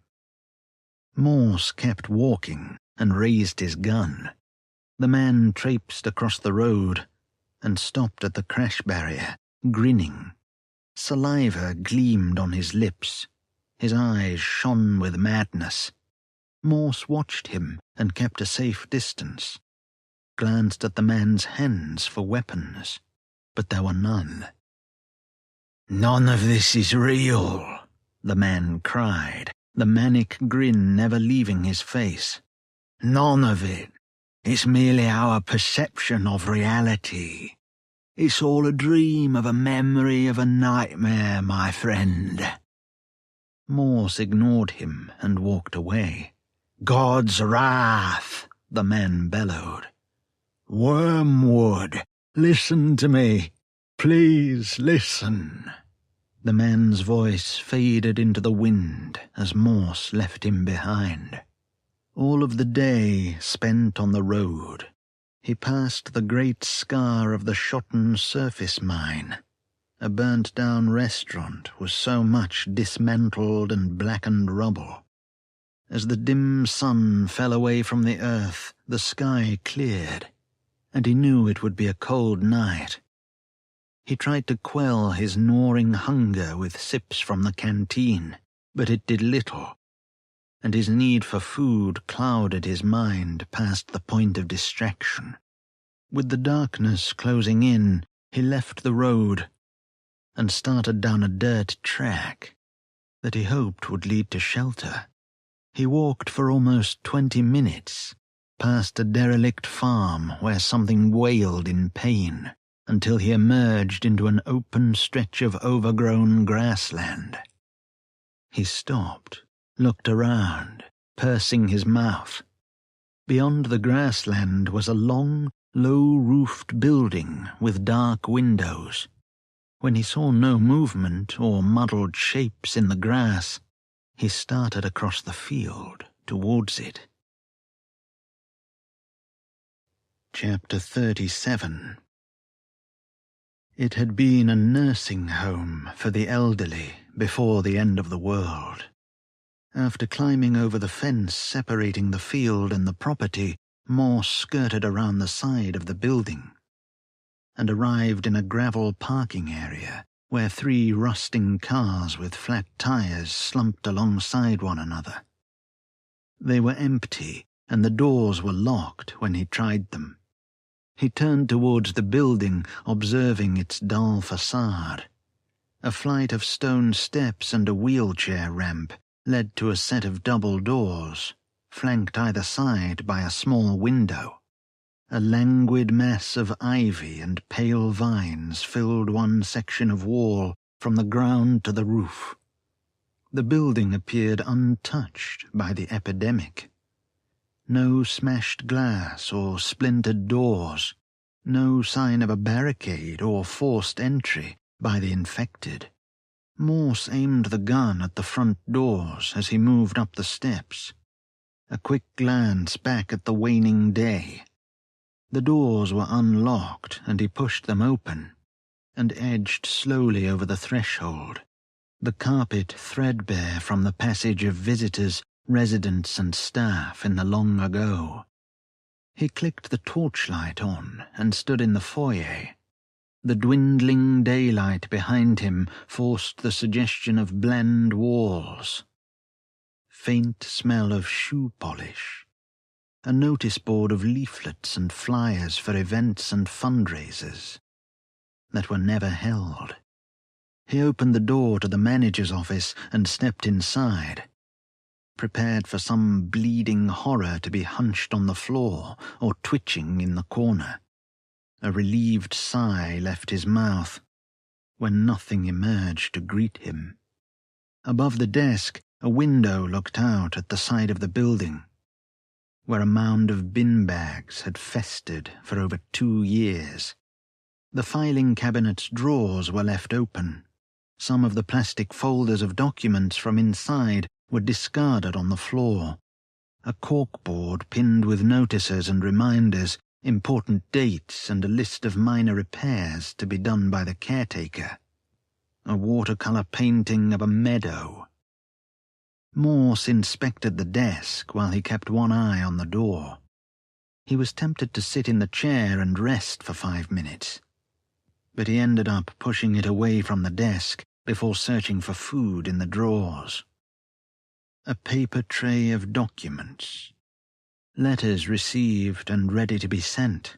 A: Morse kept walking and raised his gun. The man traipsed across the road and stopped at the crash barrier, grinning. Saliva gleamed on his lips. His eyes shone with madness. Morse watched him and kept a safe distance, glanced at the man's hands for weapons, but there were none. "None of this is real," the man cried, the manic grin never leaving his face. "None of it. It's merely our perception of reality. It's all a dream of a memory of a nightmare, my friend." Morse ignored him and walked away. "God's wrath," the man bellowed. "Wormwood, listen to me. Please listen." The man's voice faded into the wind as Morse left him behind. All of the day spent on the road, he passed the great scar of the Schotten surface mine. A burnt-down restaurant was so much dismantled and blackened rubble. As the dim sun fell away from the earth, the sky cleared, and he knew it would be a cold night. He tried to quell his gnawing hunger with sips from the canteen, but it did little, and his need for food clouded his mind past the point of distraction. With the darkness closing in, he left the road and started down a dirt track that he hoped would lead to shelter. He walked for almost 20 minutes, past a derelict farm where something wailed in pain, until he emerged into an open stretch of overgrown grassland. He stopped, looked around, pursing his mouth. Beyond the grassland was a long, low-roofed building with dark windows. When he saw no movement or muddled shapes in the grass, he started across the field towards it. Chapter 37. It had been a nursing home for the elderly before the end of the world. After climbing over the fence separating the field and the property, Morse skirted around the side of the building and arrived in a gravel parking area where 3 rusting cars with flat tires slumped alongside one another. They were empty, and the doors were locked when he tried them. He turned towards the building, observing its dull facade. A flight of stone steps and a wheelchair ramp led to a set of double doors, flanked either side by a small window. A languid mass of ivy and pale vines filled one section of wall from the ground to the roof. The building appeared untouched by the epidemic. No smashed glass or splintered doors, no sign of a barricade or forced entry by the infected. Morse aimed the gun at the front doors as he moved up the steps. A quick glance back at the waning day. The doors were unlocked, and he pushed them open, and edged slowly over the threshold, the carpet threadbare from the passage of visitors, residents and staff in the long ago. He clicked the torchlight on and stood in the foyer. The dwindling daylight behind him forced the suggestion of bland walls. Faint smell of shoe polish. A notice board of leaflets and flyers for events and fundraisers that were never held. He opened the door to the manager's office and stepped inside, prepared for some bleeding horror to be hunched on the floor or twitching in the corner. A relieved sigh left his mouth when nothing emerged to greet him. Above the desk, a window looked out at the side of the building, where a mound of bin bags had festered for over 2 years. The filing cabinet's drawers were left open. Some of the plastic folders of documents from inside were discarded on the floor. A corkboard pinned with notices and reminders, important dates, and a list of minor repairs to be done by the caretaker. A watercolor painting of a meadow. Morse inspected the desk while he kept one eye on the door. He was tempted to sit in the chair and rest for 5 minutes, but he ended up pushing it away from the desk before searching for food in the drawers. A paper tray of documents, letters received and ready to be sent,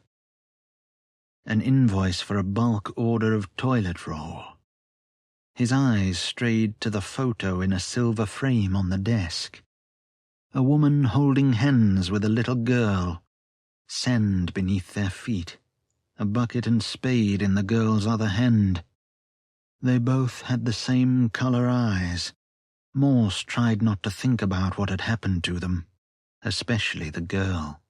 A: an invoice for a bulk order of toilet roll. His eyes strayed to the photo in a silver frame on the desk. A woman holding hands with a little girl, sand beneath their feet, a bucket and spade in the girl's other hand. They both had the same color eyes. Morse tried not to think about what had happened to them, especially the girl.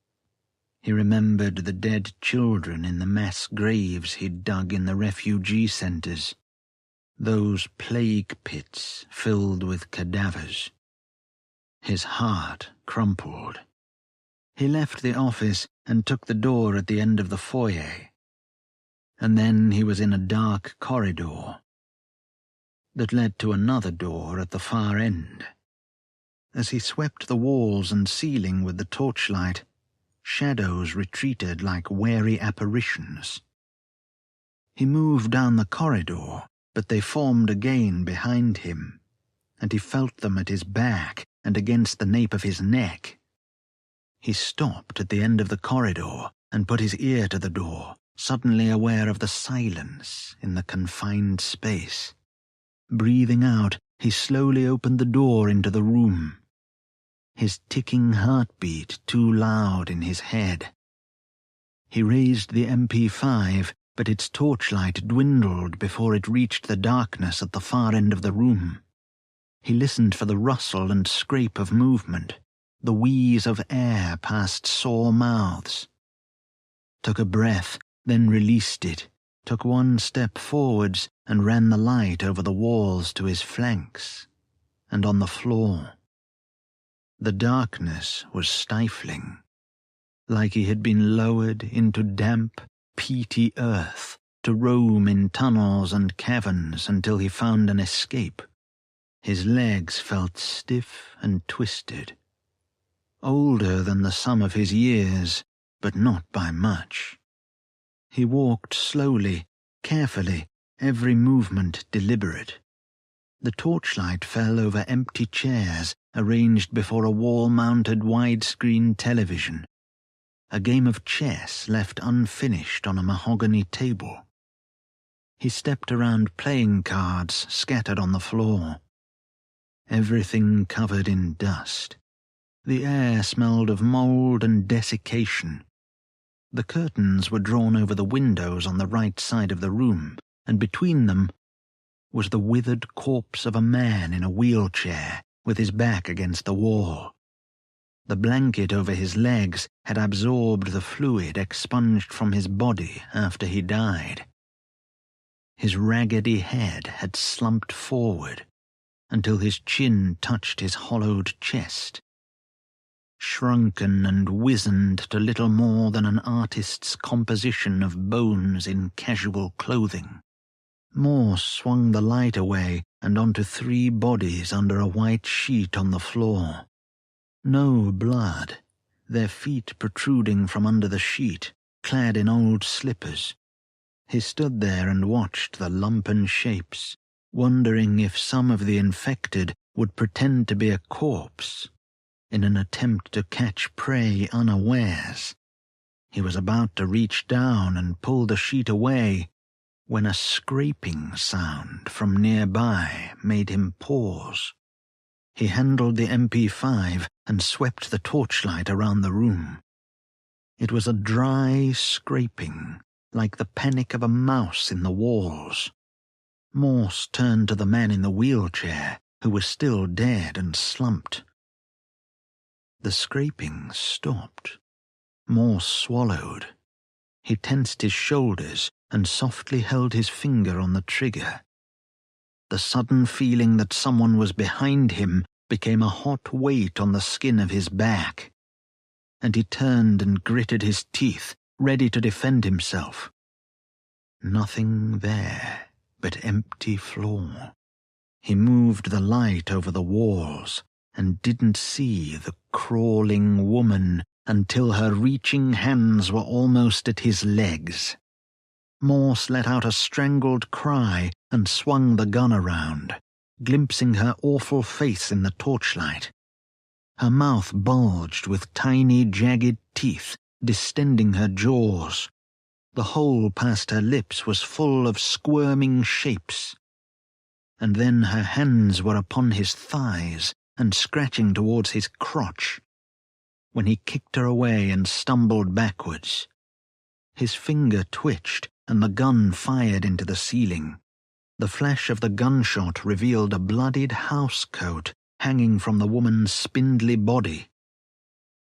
A: He remembered the dead children in the mass graves he'd dug in the refugee centers. Those plague pits filled with cadavers. His heart crumpled. He left the office and took the door at the end of the foyer. And then he was in a dark corridor that led to another door at the far end. As he swept the walls and ceiling with the torchlight, shadows retreated like wary apparitions. He moved down the corridor, but they formed again behind him, and he felt them at his back and against the nape of his neck. He stopped at the end of the corridor and put his ear to the door, suddenly aware of the silence in the confined space. Breathing out, he slowly opened the door into the room, his ticking heartbeat too loud in his head. He raised the MP5, but its torchlight dwindled before it reached the darkness at the far end of the room. He listened for the rustle and scrape of movement, the wheeze of air past sore mouths. Took a breath, then released it, took one step forwards and ran the light over the walls to his flanks and on the floor. The darkness was stifling, like he had been lowered into damp, peaty earth to roam in tunnels and caverns until he found an escape. His legs felt stiff and twisted. Older than the sum of his years, but not by much. He walked slowly, carefully, every movement deliberate. The torchlight fell over empty chairs arranged before a wall-mounted widescreen television, a game of chess left unfinished on a mahogany table. He stepped around playing cards scattered on the floor. Everything covered in dust. The air smelled of mold and desiccation. The curtains were drawn over the windows on the right side of the room, and between them was the withered corpse of a man in a wheelchair with his back against the wall. The blanket over his legs had absorbed the fluid expunged from his body after he died. His raggedy head had slumped forward until his chin touched his hollowed chest. Shrunken and wizened to little more than an artist's composition of bones in casual clothing, Morse swung the light away and onto 3 bodies under a white sheet on the floor. No blood, their feet protruding from under the sheet, clad in old slippers. He stood there and watched the lumpen shapes, wondering if some of the infected would pretend to be a corpse in an attempt to catch prey unawares. He was about to reach down and pull the sheet away when a scraping sound from nearby made him pause. He handled the MP5 and swept the torchlight around the room. It was a dry scraping, like the panic of a mouse in the walls. Morse turned to the man in the wheelchair, who was still dead and slumped. The scraping stopped. Morse swallowed. He tensed his shoulders and softly held his finger on the trigger. The sudden feeling that someone was behind him became a hot weight on the skin of his back, and he turned and gritted his teeth, ready to defend himself. Nothing there but empty floor. He moved the light over the walls and didn't see the crawling woman until her reaching hands were almost at his legs. Morse let out a strangled cry and swung the gun around, glimpsing her awful face in the torchlight. Her mouth bulged with tiny, jagged teeth, distending her jaws. The hole past her lips was full of squirming shapes. And then her hands were upon his thighs and scratching towards his crotch. When he kicked her away and stumbled backwards, his finger twitched and the gun fired into the ceiling. The flash of the gunshot revealed a bloodied housecoat hanging from the woman's spindly body.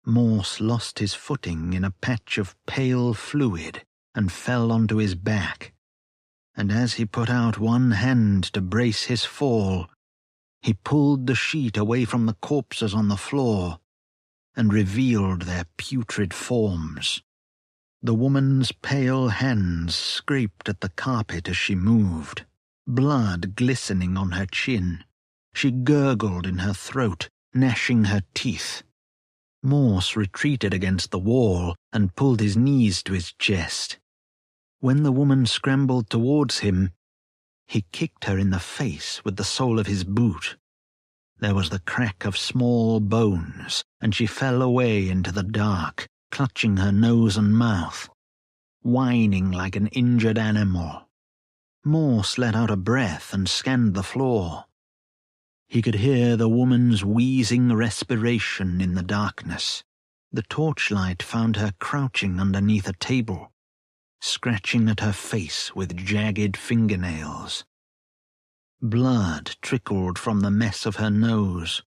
A: Morse lost his footing in a patch of pale fluid and fell onto his back, and as he put out one hand to brace his fall, he pulled the sheet away from the corpses on the floor and revealed their putrid forms. The woman's pale hands scraped at the carpet as she moved, blood glistening on her chin. She gurgled in her throat, gnashing her teeth. Morse retreated against the wall and pulled his knees to his chest. When the woman scrambled towards him, he kicked her in the face with the sole of his boot. There was the crack of small bones, and she fell away into the dark, clutching her nose and mouth, whining like an injured animal. Morse let out a breath and scanned the floor. He could hear the woman's wheezing respiration in the darkness. The torchlight found her crouching underneath a table, scratching at her face with jagged fingernails. Blood trickled from the mess of her nose.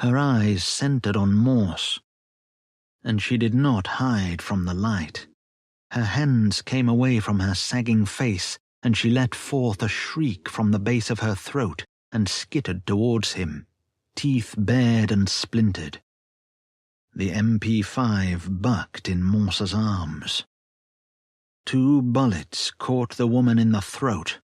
A: Her eyes centered on Morse, and she did not hide from the light. Her hands came away from her sagging face, and she let forth a shriek from the base of her throat and skittered towards him, teeth bared and splintered. The MP5 bucked in Morse's arms. 2 bullets caught the woman in the throat,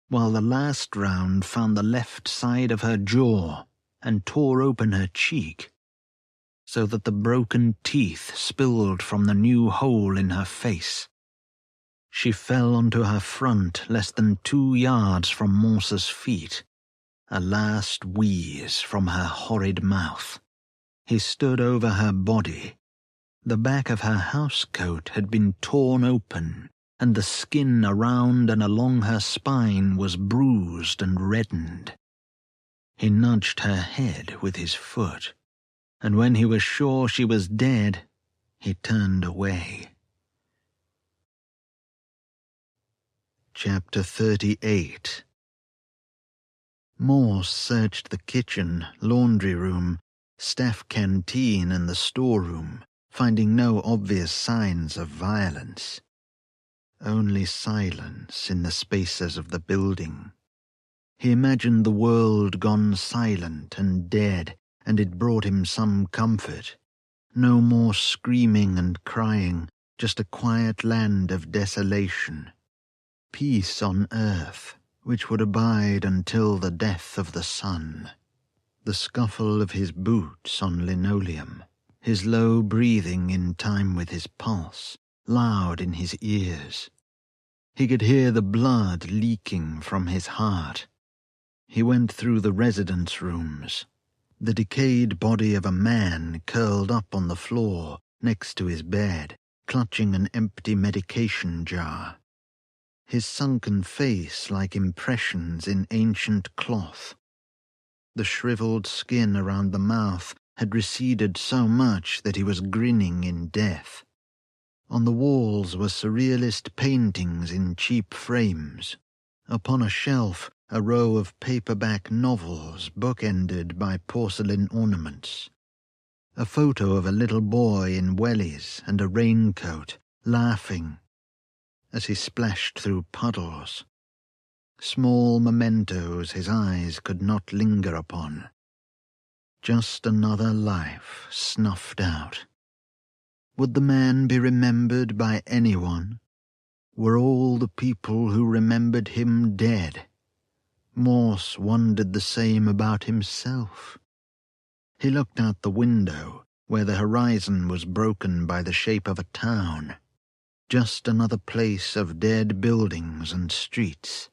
A: while the last round found the left side of her jaw and tore open her cheek, so that the broken teeth spilled from the new hole in her face. She fell onto her front less than 2 yards from Morse's feet, a last wheeze from her horrid mouth. He stood over her body. The back of her housecoat had been torn open, and the skin around and along her spine was bruised and reddened. He nudged her head with his foot, and when he was sure she was dead, he turned away. Chapter 38. Morse searched the kitchen, laundry room, staff canteen and the storeroom, finding no obvious signs of violence. Only silence in the spaces of the building. He imagined the world gone silent and dead, and it brought him some comfort. No more screaming and crying, just a quiet land of desolation. Peace on earth, which would abide until the death of the sun. The scuffle of his boots on linoleum, his low breathing in time with his pulse, loud in his ears. He could hear the blood leaking from his heart. He went through the residence rooms. The decayed body of a man curled up on the floor next to his bed, clutching an empty medication jar. His sunken face like impressions in ancient cloth. The shriveled skin around the mouth had receded so much that he was grinning in death. On the walls were surrealist paintings in cheap frames. Upon a shelf, a row of paperback novels bookended by porcelain ornaments. A photo of a little boy in wellies and a raincoat, laughing as he splashed through puddles. Small mementos his eyes could not linger upon. Just another life snuffed out. Would the man be remembered by anyone? Were all the people who remembered him dead? Morse wondered the same about himself. He looked out the window, where the horizon was broken by the shape of a town. Just another place of dead buildings and streets.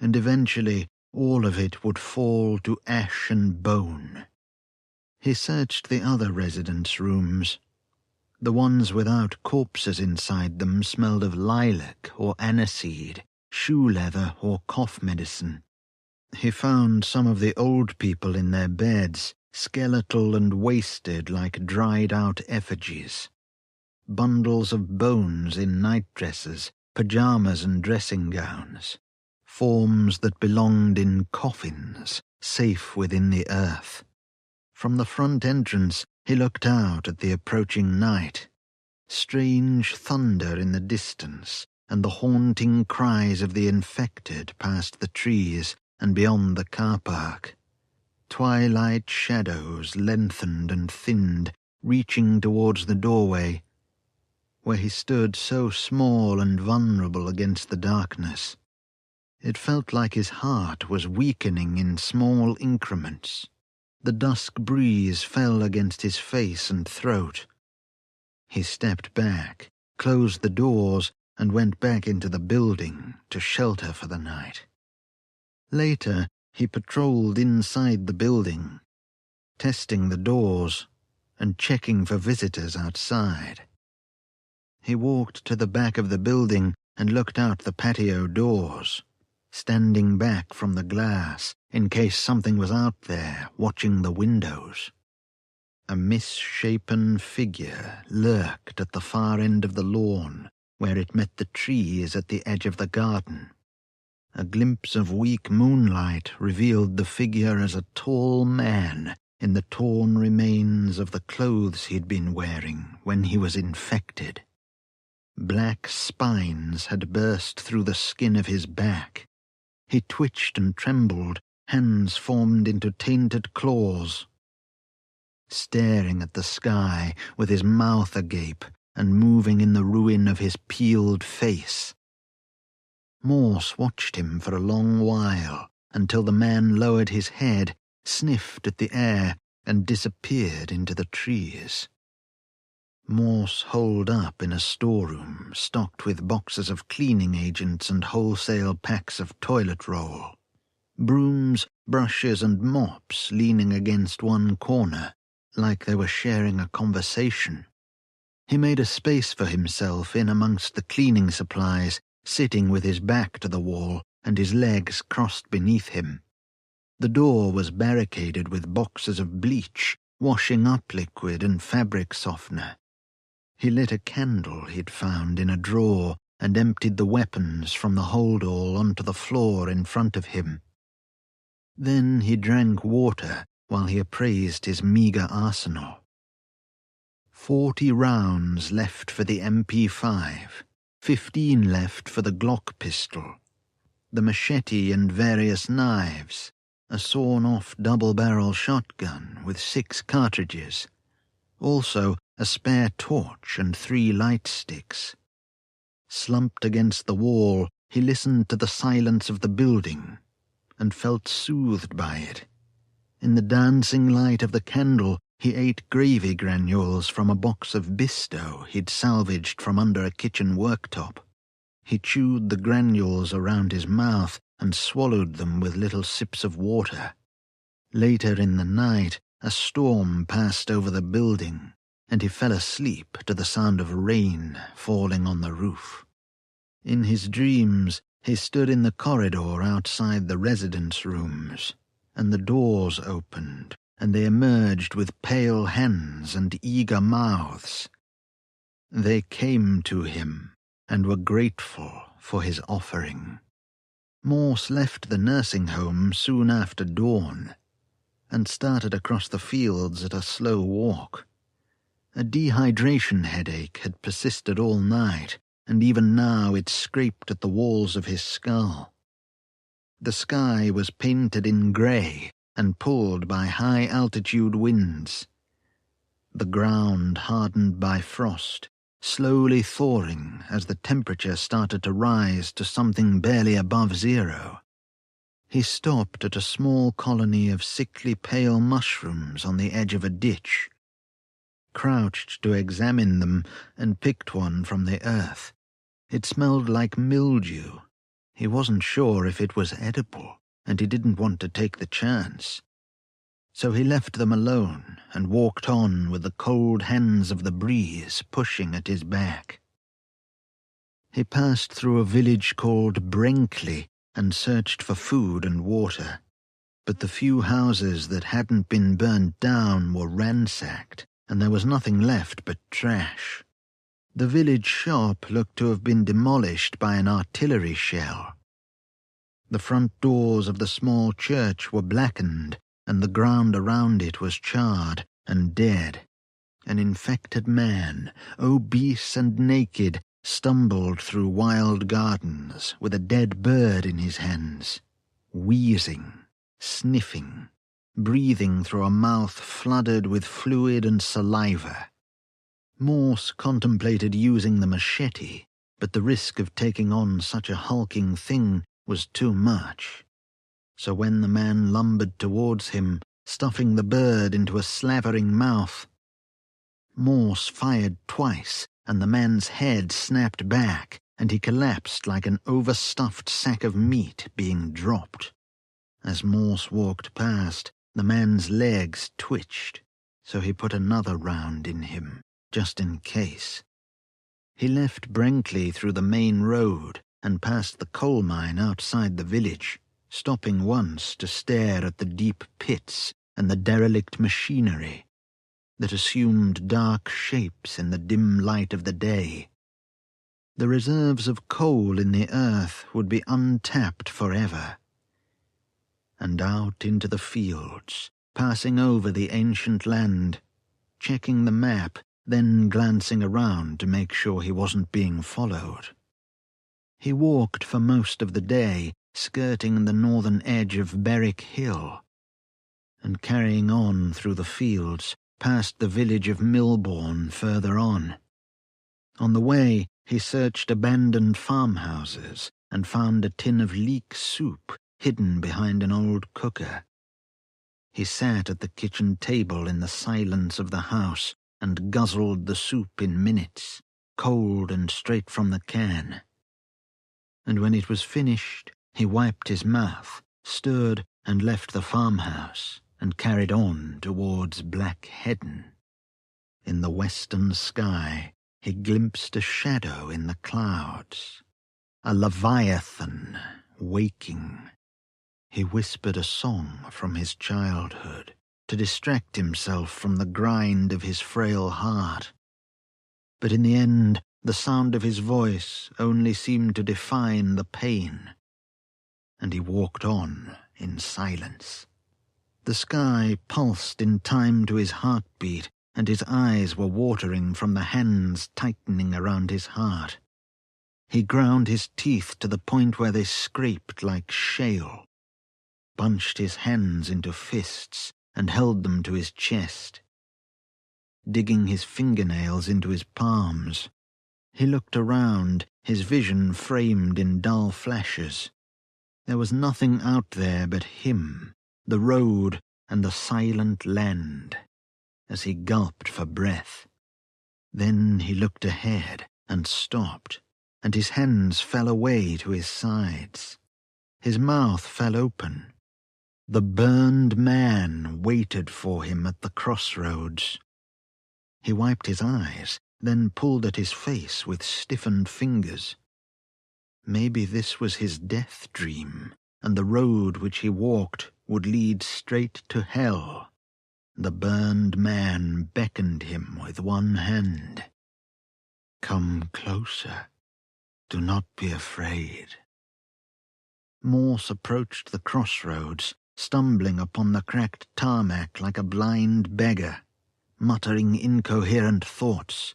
A: And eventually all of it would fall to ash and bone. He searched the other residence rooms. The ones without corpses inside them smelled of lilac or aniseed, shoe leather or cough medicine. He found some of the old people in their beds, skeletal and wasted like dried-out effigies. Bundles of bones in nightdresses, pajamas and dressing gowns. Forms that belonged in coffins, safe within the earth. From the front entrance, he looked out at the approaching night. Strange thunder in the distance, and the haunting cries of the infected past the trees and beyond the car park. Twilight shadows lengthened and thinned, reaching towards the doorway, where he stood so small and vulnerable against the darkness. It felt like his heart was weakening in small increments. The dusk breeze fell against his face and throat. He stepped back, closed the doors, and went back into the building to shelter for the night. Later, he patrolled inside the building, testing the doors and checking for visitors outside. He walked to the back of the building and looked out the patio doors, standing back from the glass in case something was out there watching the windows. A misshapen figure lurked at the far end of the lawn where it met the trees at the edge of the garden. A glimpse of weak moonlight revealed the figure as a tall man in the torn remains of the clothes he'd been wearing when he was infected. Black spines had burst through the skin of his back. He twitched and trembled, hands formed into tainted claws. Staring at the sky with his mouth agape and moving in the ruin of his peeled face. Morse watched him for a long while, until the man lowered his head, sniffed at the air, and disappeared into the trees. Morse holed up in a storeroom stocked with boxes of cleaning agents and wholesale packs of toilet roll. Brooms, brushes, and mops leaning against one corner, like they were sharing a conversation. He made a space for himself in amongst the cleaning supplies, sitting with his back to the wall and his legs crossed beneath him. The door was barricaded with boxes of bleach, washing up liquid, and fabric softener. He lit a candle he'd found in a drawer and emptied the weapons from the hold-all onto the floor in front of him. Then he drank water while he appraised his meager arsenal. 40 rounds left for the MP5, 15 left for the Glock pistol, the machete and various knives, a sawn-off double-barrel shotgun with 6 cartridges, also a spare torch and 3 light sticks. Slumped against the wall, he listened to the silence of the building and felt soothed by it. In the dancing light of the candle, he ate gravy granules from a box of Bisto he'd salvaged from under a kitchen worktop. He chewed the granules around his mouth and swallowed them with little sips of water. Later in the night, a storm passed over the building, and he fell asleep to the sound of rain falling on the roof. In his dreams, he stood in the corridor outside the residence rooms, and the doors opened, and they emerged with pale hands and eager mouths. They came to him and were grateful for his offering. Morse left the nursing home soon after dawn and started across the fields at a slow walk. A dehydration headache had persisted all night, and even now it scraped at the walls of his skull. The sky was painted in grey and pulled by high-altitude winds. The ground hardened by frost, slowly thawing as the temperature started to rise to something barely above 0. He stopped at a small colony of sickly pale mushrooms on the edge of a ditch, crouched to examine them, and picked one from the earth. It smelled like mildew. He wasn't sure if it was edible, and he didn't want to take the chance. So he left them alone and walked on with the cold hands of the breeze pushing at his back. He passed through a village called Brinkley and searched for food and water, but the few houses that hadn't been burned down were ransacked, and there was nothing left but trash. The village shop looked to have been demolished by an artillery shell. The front doors of the small church were blackened, and the ground around it was charred and dead. An infected man, obese and naked, stumbled through wild gardens with a dead bird in his hands, wheezing, sniffing, breathing through a mouth flooded with fluid and saliva. Morse contemplated using the machete, but the risk of taking on such a hulking thing was too much. So when the man lumbered towards him, stuffing the bird into a slavering mouth, Morse fired twice, and the man's head snapped back, and he collapsed like an overstuffed sack of meat being dropped. As Morse walked past, the man's legs twitched, so he put another round in him, just in case. He left Brinkley through the main road and past the coal mine outside the village, stopping once to stare at the deep pits and the derelict machinery that assumed dark shapes in the dim light of the day. The reserves of coal in the earth would be untapped forever. And out into the fields, passing over the ancient land, checking the map, then glancing around to make sure he wasn't being followed. He walked for most of the day, skirting the northern edge of Berwick Hill, and carrying on through the fields, past the village of Milbourne further on. On the way, he searched abandoned farmhouses and found a tin of leek soup hidden behind an old cooker. He sat at the kitchen table in the silence of the house and guzzled the soup in minutes, cold and straight from the can. And when it was finished, he wiped his mouth, stirred and left the farmhouse, and carried on towards Black Heddon. In the western sky, he glimpsed a shadow in the clouds, a leviathan waking. He whispered a song from his childhood to distract himself from the grind of his frail heart. But in the end, the sound of his voice only seemed to define the pain, and he walked on in silence. The sky pulsed in time to his heartbeat, and his eyes were watering from the hands tightening around his heart. He ground his teeth to the point where they scraped like shale, bunched his hands into fists, and held them to his chest. Digging his fingernails into his palms, he looked around, his vision framed in dull flashes. There was nothing out there but him, the road, and the silent land, as he gulped for breath. Then he looked ahead and stopped, and his hands fell away to his sides. His mouth fell open. The burned man waited for him at the crossroads. He wiped his eyes, then pulled at his face with stiffened fingers. Maybe this was his death dream, and the road which he walked would lead straight to hell. The burned man beckoned him with one hand. "Come closer. Do not be afraid." Morse approached the crossroads, stumbling upon the cracked tarmac like a blind beggar, muttering incoherent thoughts.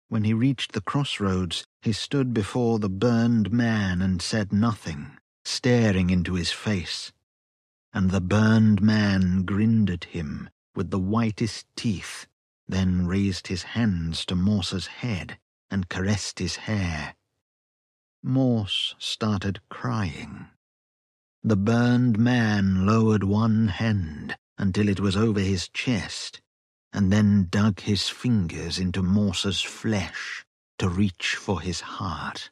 A: When he reached the crossroads, he stood before the burned man and said nothing, staring into his face. And the burned man grinned at him with the whitest teeth, then raised his hands to Morse's head and caressed his hair. Morse started crying. The burned man lowered one hand until it was over his chest, and then dug his fingers into Morse's flesh to reach for his heart.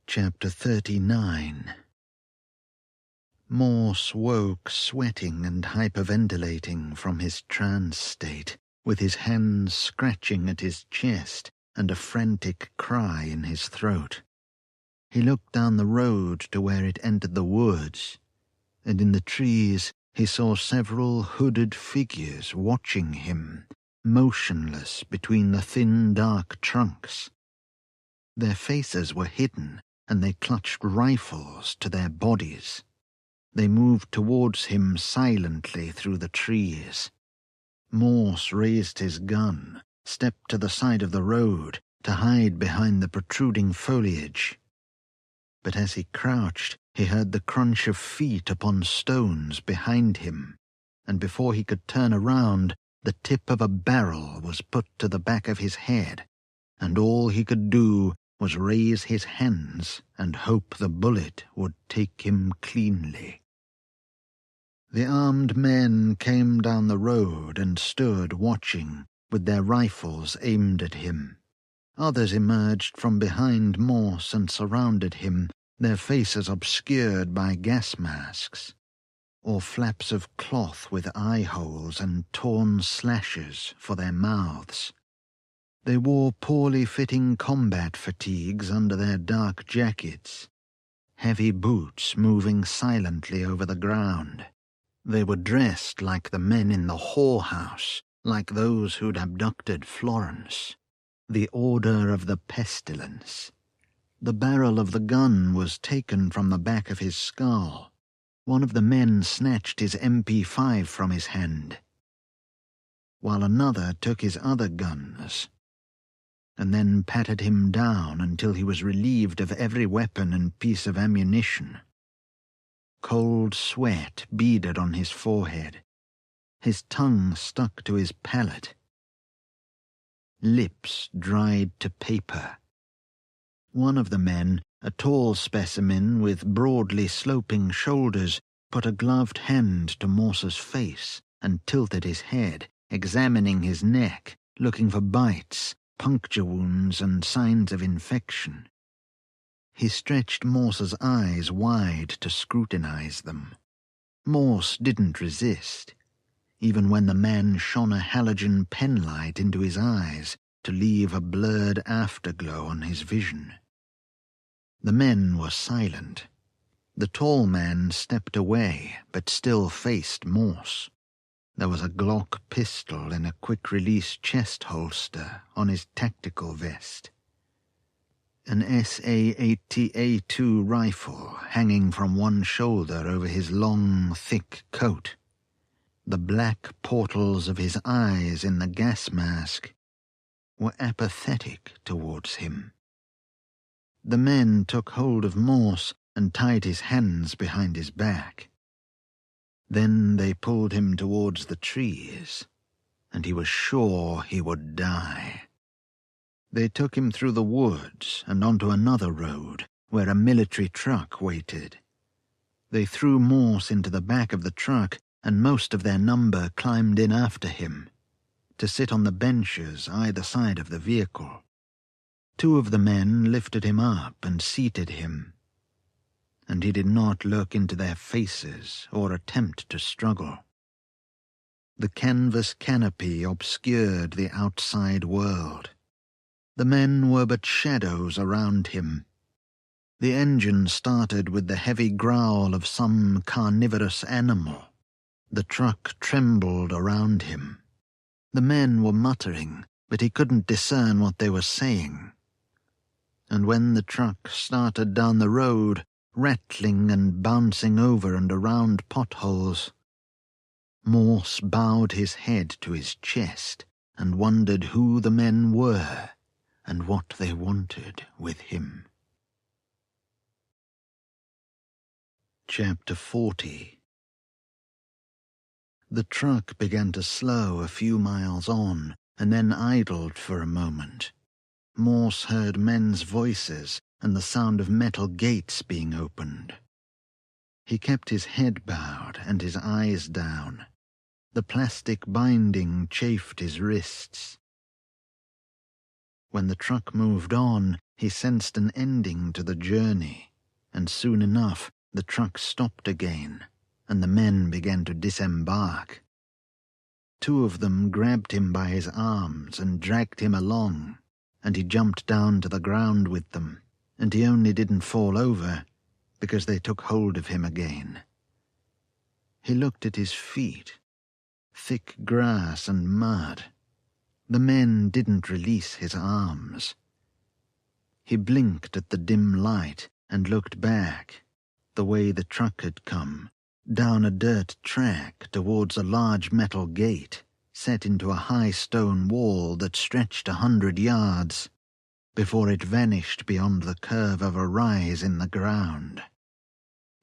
A: Chapter 39. Morse woke sweating and hyperventilating from his trance state, with his hands scratching at his chest and a frantic cry in his throat. He looked down the road to where it entered the woods, and in the trees he saw several hooded figures watching him, motionless between the thin dark trunks. Their faces were hidden, and they clutched rifles to their bodies. They moved towards him silently through the trees. Morse raised his gun, stepped to the side of the road to hide behind the protruding foliage. But as he crouched, he heard the crunch of feet upon stones behind him, and before he could turn around, the tip of a barrel was put to the back of his head, and all he could do was raise his hands and hope the bullet would take him cleanly. The armed men came down the road and stood watching, with their rifles aimed at him. Others emerged from behind Morse and surrounded him, their faces obscured by gas masks, or flaps of cloth with eye holes and torn slashes for their mouths. They wore poorly fitting combat fatigues under their dark jackets, heavy boots moving silently over the ground. They were dressed like the men in the whorehouse, like those who'd abducted Florence, the Order of the Pestilence. The barrel of the gun was taken from the back of his skull. One of the men snatched his MP5 from his hand, while another took his other guns, and then patted him down until he was relieved of every weapon and piece of ammunition. Cold sweat beaded on his forehead. His tongue stuck to his palate. Lips dried to paper. One of the men, a tall specimen with broadly sloping shoulders, put a gloved hand to Morse's face and tilted his head, examining his neck, looking for bites, puncture wounds, and signs of infection. He stretched Morse's eyes wide to scrutinize them. Morse didn't resist, even when the man shone a halogen penlight into his eyes to leave a blurred afterglow on his vision. The men were silent. The tall man stepped away, but still faced Morse. There was a Glock pistol in a quick-release chest holster on his tactical vest. An SA-80A2 rifle hanging from one shoulder over his long, thick coat. The black portals of his eyes in the gas mask were apathetic towards him. The men took hold of Morse and tied his hands behind his back. Then they pulled him towards the trees, and he was sure he would die. They took him through the woods and onto another road where a military truck waited. They threw Morse into the back of the truck, and most of their number climbed in after him, to sit on the benches either side of the vehicle. 2 of the men lifted him up and seated him, and he did not look into their faces or attempt to struggle. The canvas canopy obscured the outside world. The men were but shadows around him. The engine started with the heavy growl of some carnivorous animal. The truck trembled around him. The men were muttering, but he couldn't discern what they were saying. And when the truck started down the road, rattling and bouncing over and around potholes, Morse bowed his head to his chest and wondered who the men were and what they wanted with him. Chapter 40. The truck began to slow a few miles on, and then idled for a moment. Morse heard men's voices and the sound of metal gates being opened. He kept his head bowed and his eyes down. The plastic binding chafed his wrists. When the truck moved on, he sensed an ending to the journey, and soon enough the truck stopped again, and the men began to disembark. 2 of them grabbed him by his arms and dragged him along, and he jumped down to the ground with them, and he only didn't fall over because they took hold of him again. He looked at his feet, thick grass and mud. The men didn't release his arms. He blinked at the dim light and looked back, the way the truck had come, down a dirt track towards a large metal gate set into a high stone wall that stretched 100 yards before it vanished beyond the curve of a rise in the ground.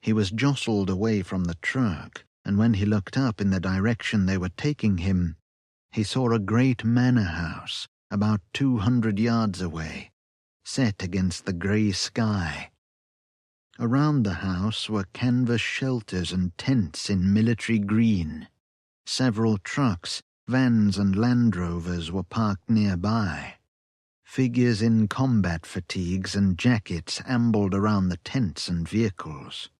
A: He was jostled away from the truck, and when he looked up in the direction they were taking him, he saw a great manor house about 200 yards away, set against the grey sky. Around the house were canvas shelters and tents in military green. Several trucks, vans and Land Rovers were parked nearby. Figures in combat fatigues and jackets ambled around the tents and vehicles.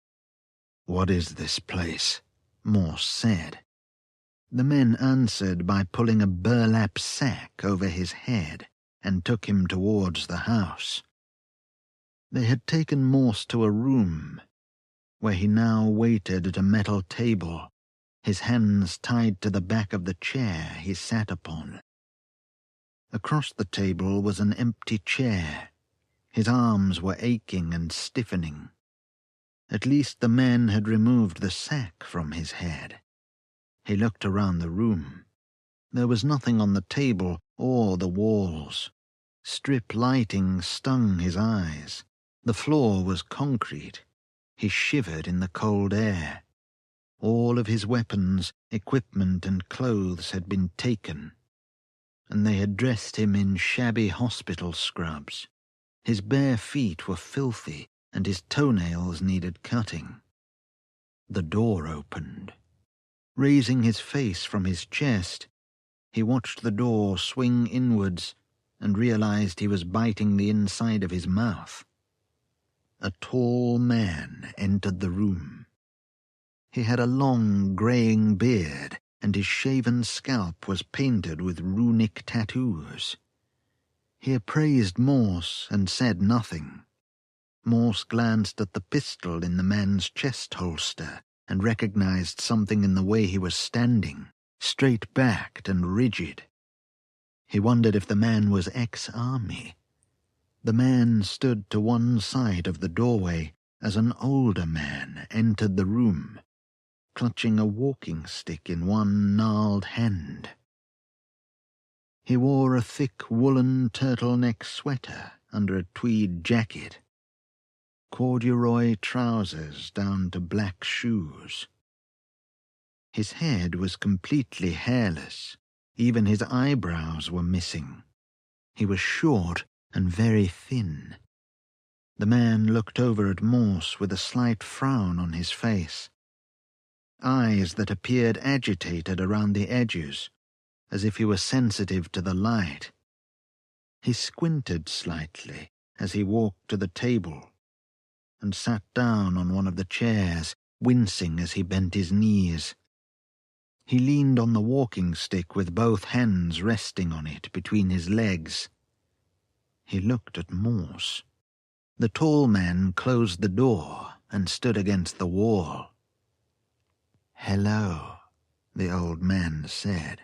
A: "What is this place?" Morse said. The men answered by pulling a burlap sack over his head and took him towards the house. They had taken Morse to a room, where he now waited at a metal table, his hands tied to the back of the chair he sat upon. Across the table was an empty chair. His arms were aching and stiffening. At least the men had removed the sack from his head. He looked around the room. There was nothing on the table or the walls. Strip lighting stung his eyes. The floor was concrete. He shivered in the cold air. All of his weapons, equipment, and clothes had been taken, and they had dressed him in shabby hospital scrubs. His bare feet were filthy, and his toenails needed cutting. The door opened. Raising his face from his chest, he watched the door swing inwards and realized he was biting the inside of his mouth. A tall man entered the room. He had a long, greying beard, and his shaven scalp was painted with runic tattoos. He appraised Morse and said nothing. Morse glanced at the pistol in the man's chest holster and recognized something in the way he was standing, straight-backed and rigid. He wondered if the man was ex-army. The man stood to one side of the doorway as an older man entered the room, clutching a walking stick in one gnarled hand. He wore a thick woolen turtleneck sweater under a tweed jacket, corduroy trousers down to black shoes. His head was completely hairless. Even his eyebrows were missing. He was short and very thin. The man looked over at Morse with a slight frown on his face, eyes that appeared agitated around the edges, as if he were sensitive to the light. He squinted slightly as he walked to the table and sat down on one of the chairs, wincing as he bent his knees. He leaned on the walking stick with both hands resting on it between his legs. He looked at Morse. The tall man closed the door and stood against the wall. "Hello," the old man said.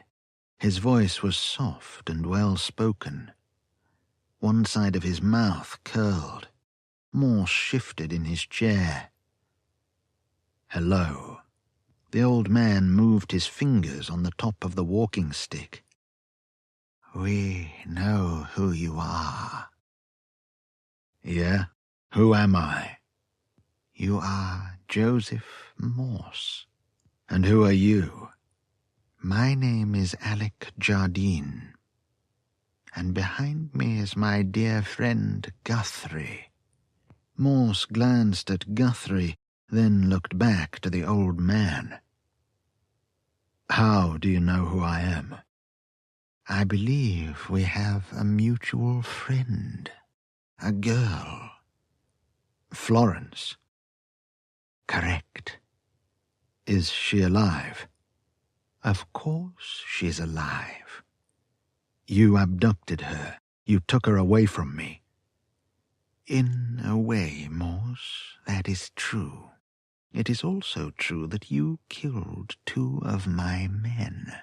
A: His voice was soft and well-spoken. One side of his mouth curled. Morse shifted in his chair. "Hello." The old man moved his fingers on the top of the walking stick. "We know who you are." "Yeah? Who am I?" "You are Joseph Morse." "And who are you?" "My name is Alec Jardine. And behind me is my dear friend Guthrie." Morse glanced at Guthrie, then looked back to the old man. "How do you know who I am?" "I believe we have a mutual friend, a girl." "Florence?" "Correct." "Is she alive?" "Of course she's alive." "You abducted her. You took her away from me." "In a way, Morse, that is true. It is also true that you killed 2 of my men."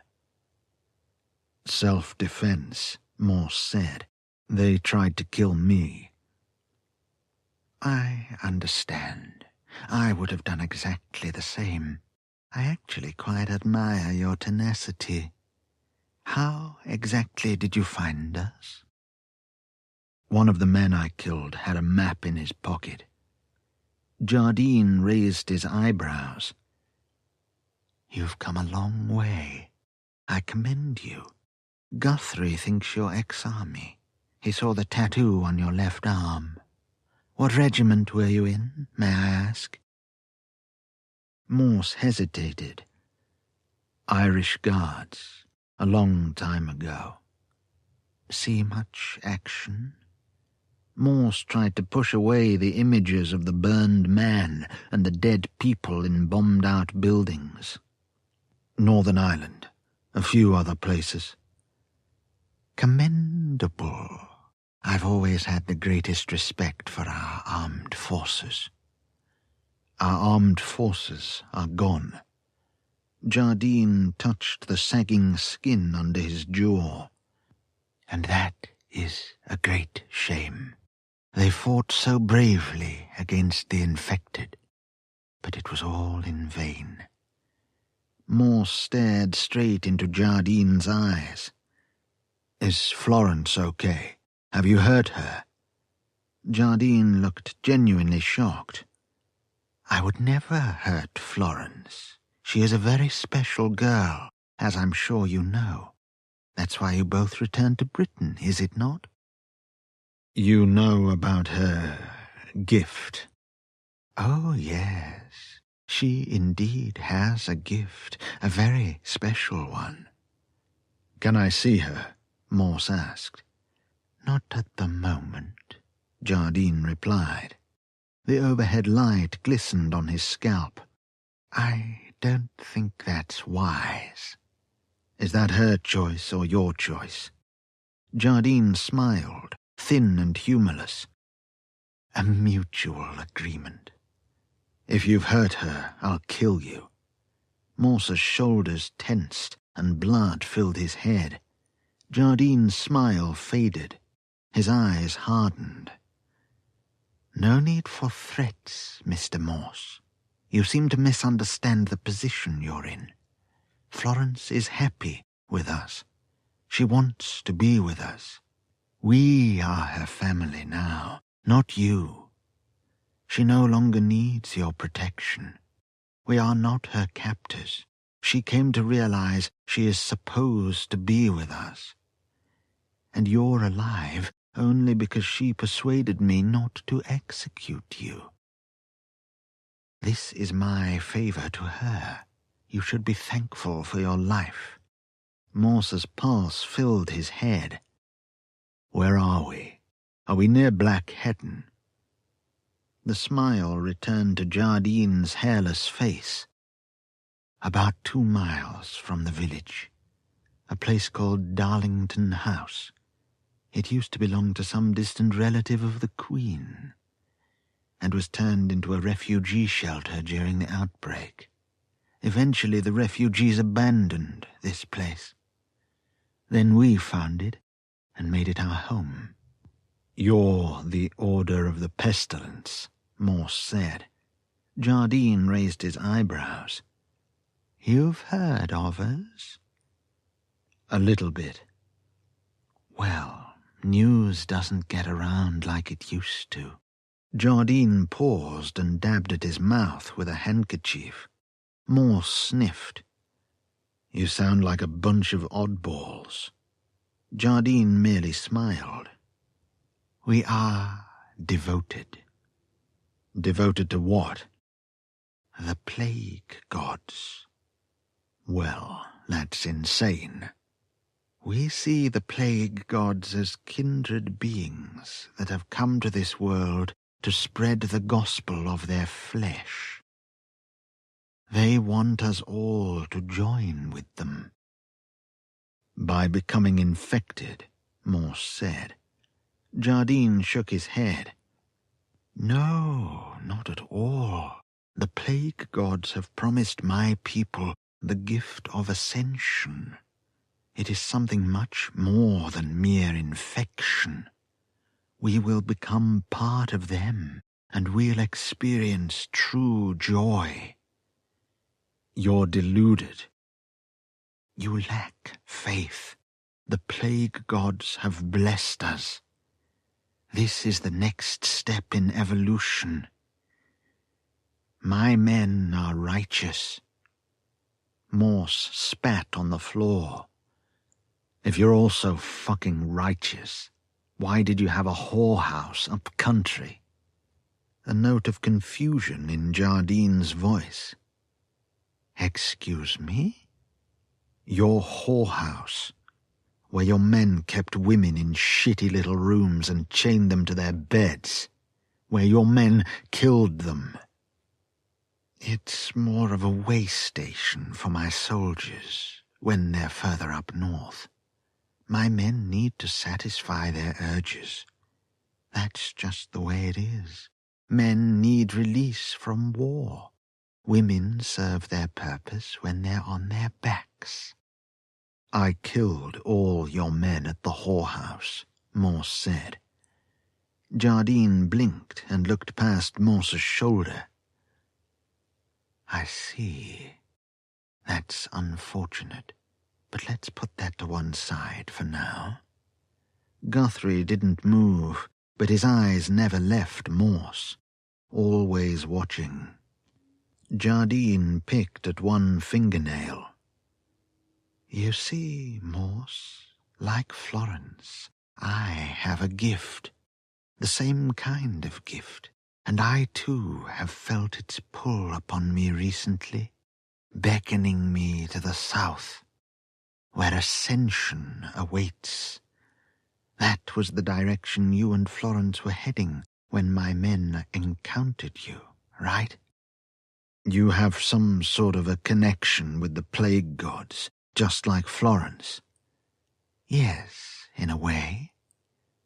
A: "Self-defense," Morse said. "They tried to kill me." "I understand. I would have done exactly the same. I actually quite admire your tenacity. How exactly did you find us?" "One of the men I killed had a map in his pocket." Jardine raised his eyebrows. "You've come a long way. I commend you. Guthrie thinks you're ex-army. He saw the tattoo on your left arm. What regiment were you in, may I ask?" Morse hesitated. "Irish Guards, a long time ago." "See much action?" Morse tried to push away the images of the burned man and the dead people in bombed-out buildings. "Northern Ireland, a few other places." "Commendable. I've always had the greatest respect for our armed forces." "Our armed forces are gone." Jardine touched the sagging skin under his jaw. "And that is a great shame. They fought so bravely against the infected, but it was all in vain." Morse stared straight into Jardine's eyes. "Is Florence okay? Have you hurt her?" Jardine looked genuinely shocked. "I would never hurt Florence. She is a very special girl, as I'm sure you know. That's why you both returned to Britain, is it not?" "You know about her gift?" "Oh, yes.
B: She indeed has a gift, a very special one.
A: Can I see her? Morse asked.
B: Not at the moment,
A: Jardine replied. The overhead light glistened on his scalp.
B: I don't think that's wise.
A: Is that her choice or your choice? Jardine smiled, thin and humorless.
B: A mutual agreement.
A: If you've hurt her, I'll kill you. Morse's shoulders tensed and blood filled his head. Jardine's smile faded. His eyes hardened.
B: No need for threats, Mr. Morse. You seem to misunderstand the position you're in. Florence is happy with us. She wants to be with us. We are her family now, not you. She no longer needs your protection. We are not her captors. She came to realize she is supposed to be with us. And you're alive only because she persuaded me not to execute you. This is my favor to her. You should be thankful for your life.
A: Morse's pulse filled his head. Where are we? Are we near Black Heddon? The smile returned to Jardine's hairless face.
B: About 2 miles from the village. A place called Darlington House. It used to belong to some distant relative of the Queen, and was turned into a refugee shelter during the outbreak. Eventually the refugees abandoned this place. Then we found it and made it our home.
A: You're the Order of the Pestilence, Morse said. Jardine raised his eyebrows.
B: You've heard of us?
A: A little bit.
B: Well, news doesn't get around like it used to.
A: Jardine paused and dabbed at his mouth with a handkerchief. Morse sniffed. You sound like a bunch of oddballs. Jardine merely smiled.
B: We are devoted.
A: Devoted to what?
B: The plague gods.
A: Well, that's insane.
B: We see the plague gods as kindred beings that have come to this world to spread the gospel of their flesh. They want us all to join with them.
A: By becoming infected, Morse said. Jardine shook his head.
B: No, not at all. The plague gods have promised my people the gift of ascension. It is something much more than mere infection. We will become part of them, and we'll experience true joy.
A: You're deluded.
B: You lack faith. The plague gods have blessed us. This is the next step in evolution. My men are righteous.
A: Morse spat on the floor. If you're all so fucking righteous, why did you have a whorehouse up country? A note of confusion in Jardine's voice.
B: Excuse me?
A: Your whorehouse, where your men kept women in shitty little rooms and chained them to their beds, where your men killed them.
B: It's more of a way station for my soldiers when they're further up north. My men need to satisfy their urges. That's just the way it is. Men need release from war. Women serve their purpose when they're on their backs.
A: I killed all your men at the whorehouse, Morse said. Jardine blinked and looked past Morse's shoulder.
B: I see. That's unfortunate. But let's put that to one side for now.
A: Guthrie didn't move, but his eyes never left Morse, always watching. Jardine picked at one fingernail.
B: You see, Morse, like Florence, I have a gift. The same kind of gift. and I too have felt its pull upon me recently, beckoning me to the south, where ascension awaits. That was the direction you and Florence were heading when my men encountered you, right? You have some sort of a connection with the plague gods, just like Florence. Yes, in a way.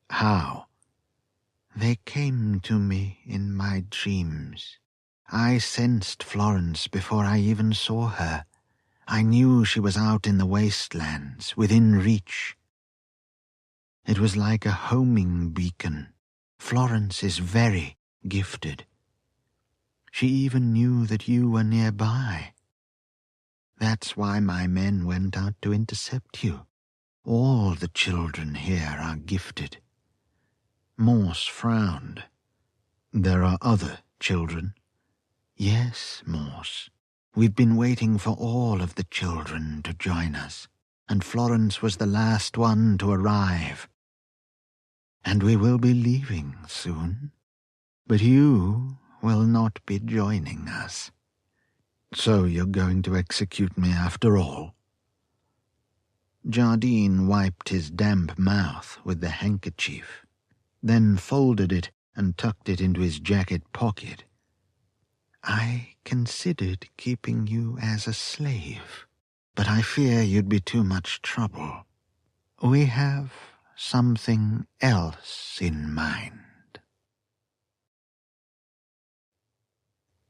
B: How? They came to me in my dreams. I sensed Florence before I even saw her. I knew she was out in the wastelands, within reach. It was like a homing beacon. Florence is very gifted. She even knew that you were nearby. That's why my men went out to intercept you. All the children here are gifted. Morse frowned. There are other children? Yes, Morse. We've been waiting for all of the children to join us, and Florence was the last one to arrive. And we will be leaving soon. But you will not be joining us. So you're going to execute me after all? Jardine wiped his damp mouth with the handkerchief, then folded it and tucked it into his jacket pocket. I considered keeping you as a slave, but I fear you'd be too much trouble. We have something else in mind.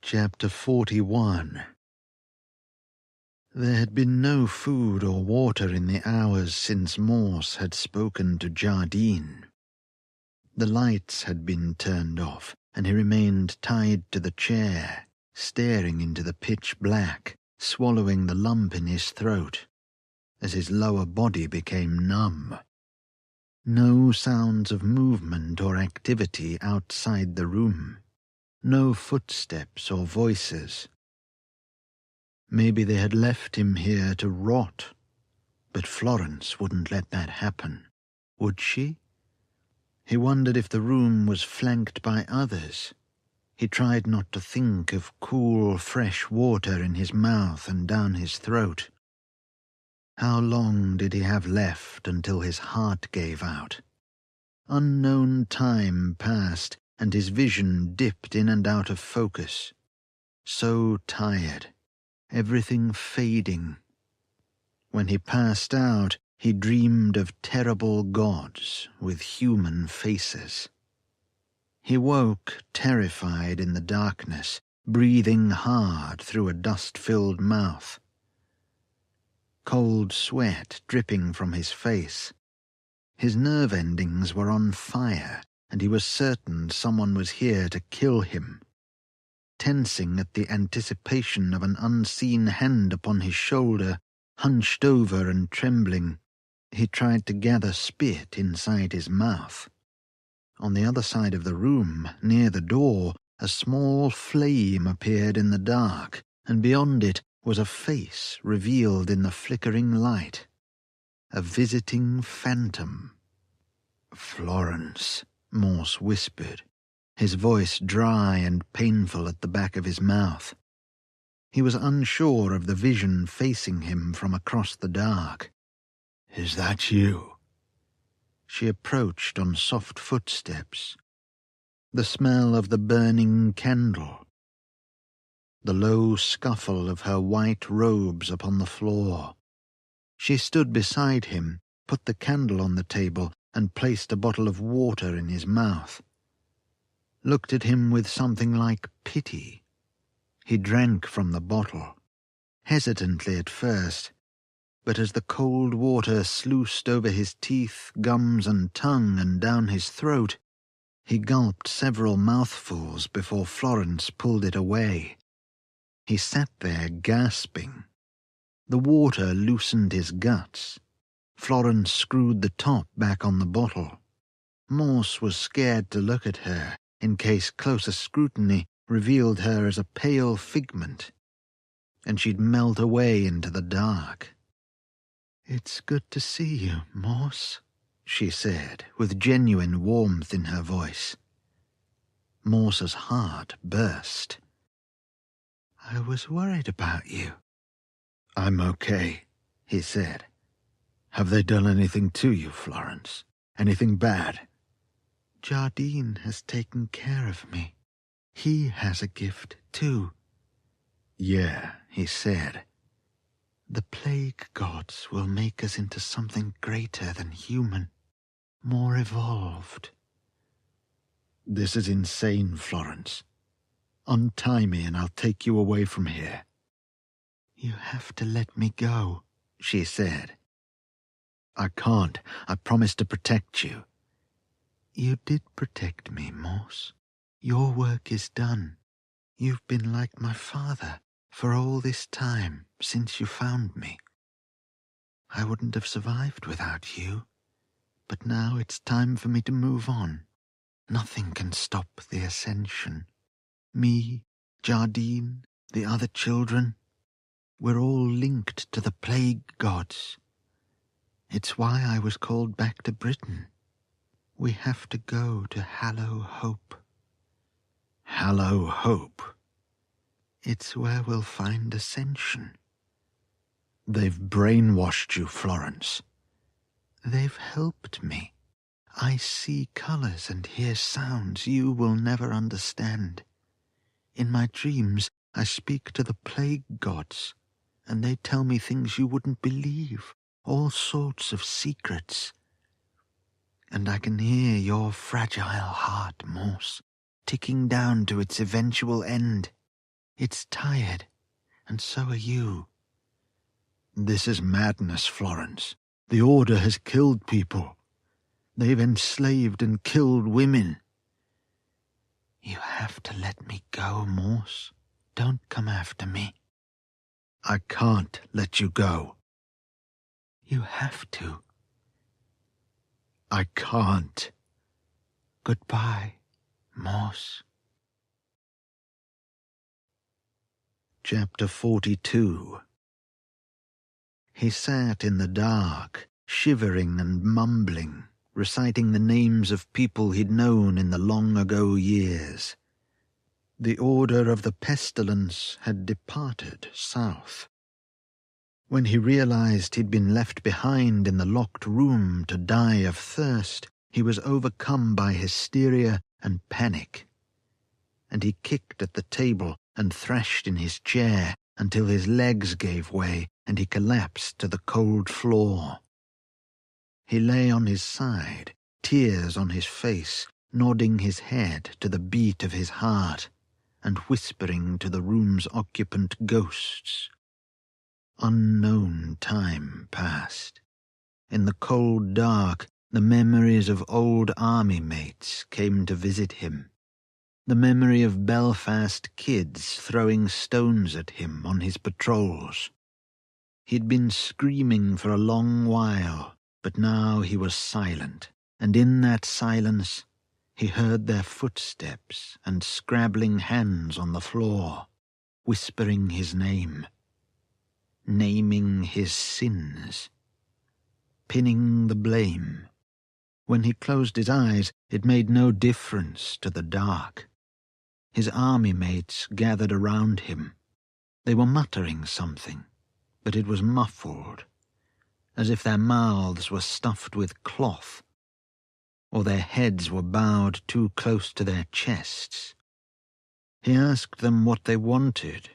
B: Chapter 41. There had been no food or water in the hours since Morse had spoken to Jardine. The lights had been turned off, and he remained tied to the chair, staring into the pitch black, swallowing the lump in his throat, as his lower body became numb. No sounds of movement or activity outside the room. No footsteps or voices. Maybe they had left him here to rot, but Florence wouldn't let that happen, would she? He wondered if the room was flanked by others. He tried not to think of cool, fresh water in his mouth and down his throat. How long did he have left until his heart gave out? Unknown time passed, and his vision dipped in and out of focus. So tired, everything fading. When he passed out, he dreamed of terrible gods with human faces. He woke terrified in the darkness, breathing hard through a dust-filled mouth. Cold sweat dripping from his face. His nerve endings were on fire, and he was certain someone was here to kill him. Tensing at the anticipation of an unseen hand upon his shoulder, hunched over and trembling, he tried to gather spit inside his mouth. On the other side of the room, near the door, a small flame appeared in the dark, and beyond it was a face revealed in the flickering light. A visiting phantom. "Florence," Morse whispered, his voice dry and painful at the back of his mouth. He was unsure of the vision facing him from across the dark. "Is that you?" She approached on soft footsteps. The smell of the burning candle. The low scuffle of her white robes upon the floor. She stood beside him, put the candle on the table, and placed a bottle of water in his mouth. Looked at him with something like pity. He drank from the bottle, hesitantly at first, but as the cold water sluiced over his teeth, gums, and tongue and down his throat, he gulped several mouthfuls before Florence pulled it away. He sat there gasping. The water loosened his guts. Florence screwed the top back on the bottle. Morse was scared to look at her, in case closer scrutiny revealed her as a pale figment, and she'd melt away into the dark. "It's good to see you, Morse," she said, with genuine warmth in her voice.
A: Morse's heart burst.
B: "I was worried about you."
A: "I'm okay," he said. "Have they done anything to you, Florence? Anything bad?"
B: "Jardine has taken care of me. He has a gift, too."
A: "Yeah," he said.
B: "The plague gods will make us into something greater than human, more evolved."
A: "This is insane, Florence. Untie me and I'll take you away from here."
B: "You have to let me go," she said.
A: "I can't. I promised to protect you."
B: "You did protect me, Morse. Your work is done. You've been like my father for all this time since you found me. I wouldn't have survived without you, but now it's time for me to move on. Nothing can stop the ascension. Me, Jardine, the other children, we're all linked to the plague gods. It's why I was called back to Britain. We have to go to Hallow Hope."
A: "Hallow Hope?"
B: "It's where we'll find ascension."
A: "They've brainwashed you, Florence."
B: "They've helped me. I see colors and hear sounds you will never understand. In my dreams, I speak to the plague gods, and they tell me things you wouldn't believe, all sorts of secrets. And I can hear your fragile heart, Morse, ticking down to its eventual end. It's tired, and so are you."
A: "This is madness, Florence. The Order has killed people. They've enslaved and killed women."
B: "You have to let me go, Morse. Don't come after me."
A: "I can't let you go."
B: "You have to."
A: "I can't."
B: "Goodbye, Morse."
A: Chapter 42. He sat in the dark, shivering and mumbling, reciting the names of people he'd known in the long-ago years. The Order of the Pestilence had departed south. When he realized he'd been left behind in the locked room to die of thirst, he was overcome by hysteria and panic. And he kicked at the table and thrashed in his chair until his legs gave way and he collapsed to the cold floor. He lay on his side, tears on his face, nodding his head to the beat of his heart, and whispering to the room's occupant ghosts. Unknown time passed. In the cold dark, the memories of old army mates came to visit him. The memory of Belfast kids throwing stones at him on his patrols. He'd been screaming for a long while, but now he was silent, and in that silence he heard their footsteps and scrabbling hands on the floor, whispering his name, naming his sins, pinning the blame. When he closed his eyes, it made no difference to the dark. His army mates gathered around him. They were muttering something, but it was muffled, as if their mouths were stuffed with cloth, or their heads were bowed too close to their chests. He asked them what they wanted,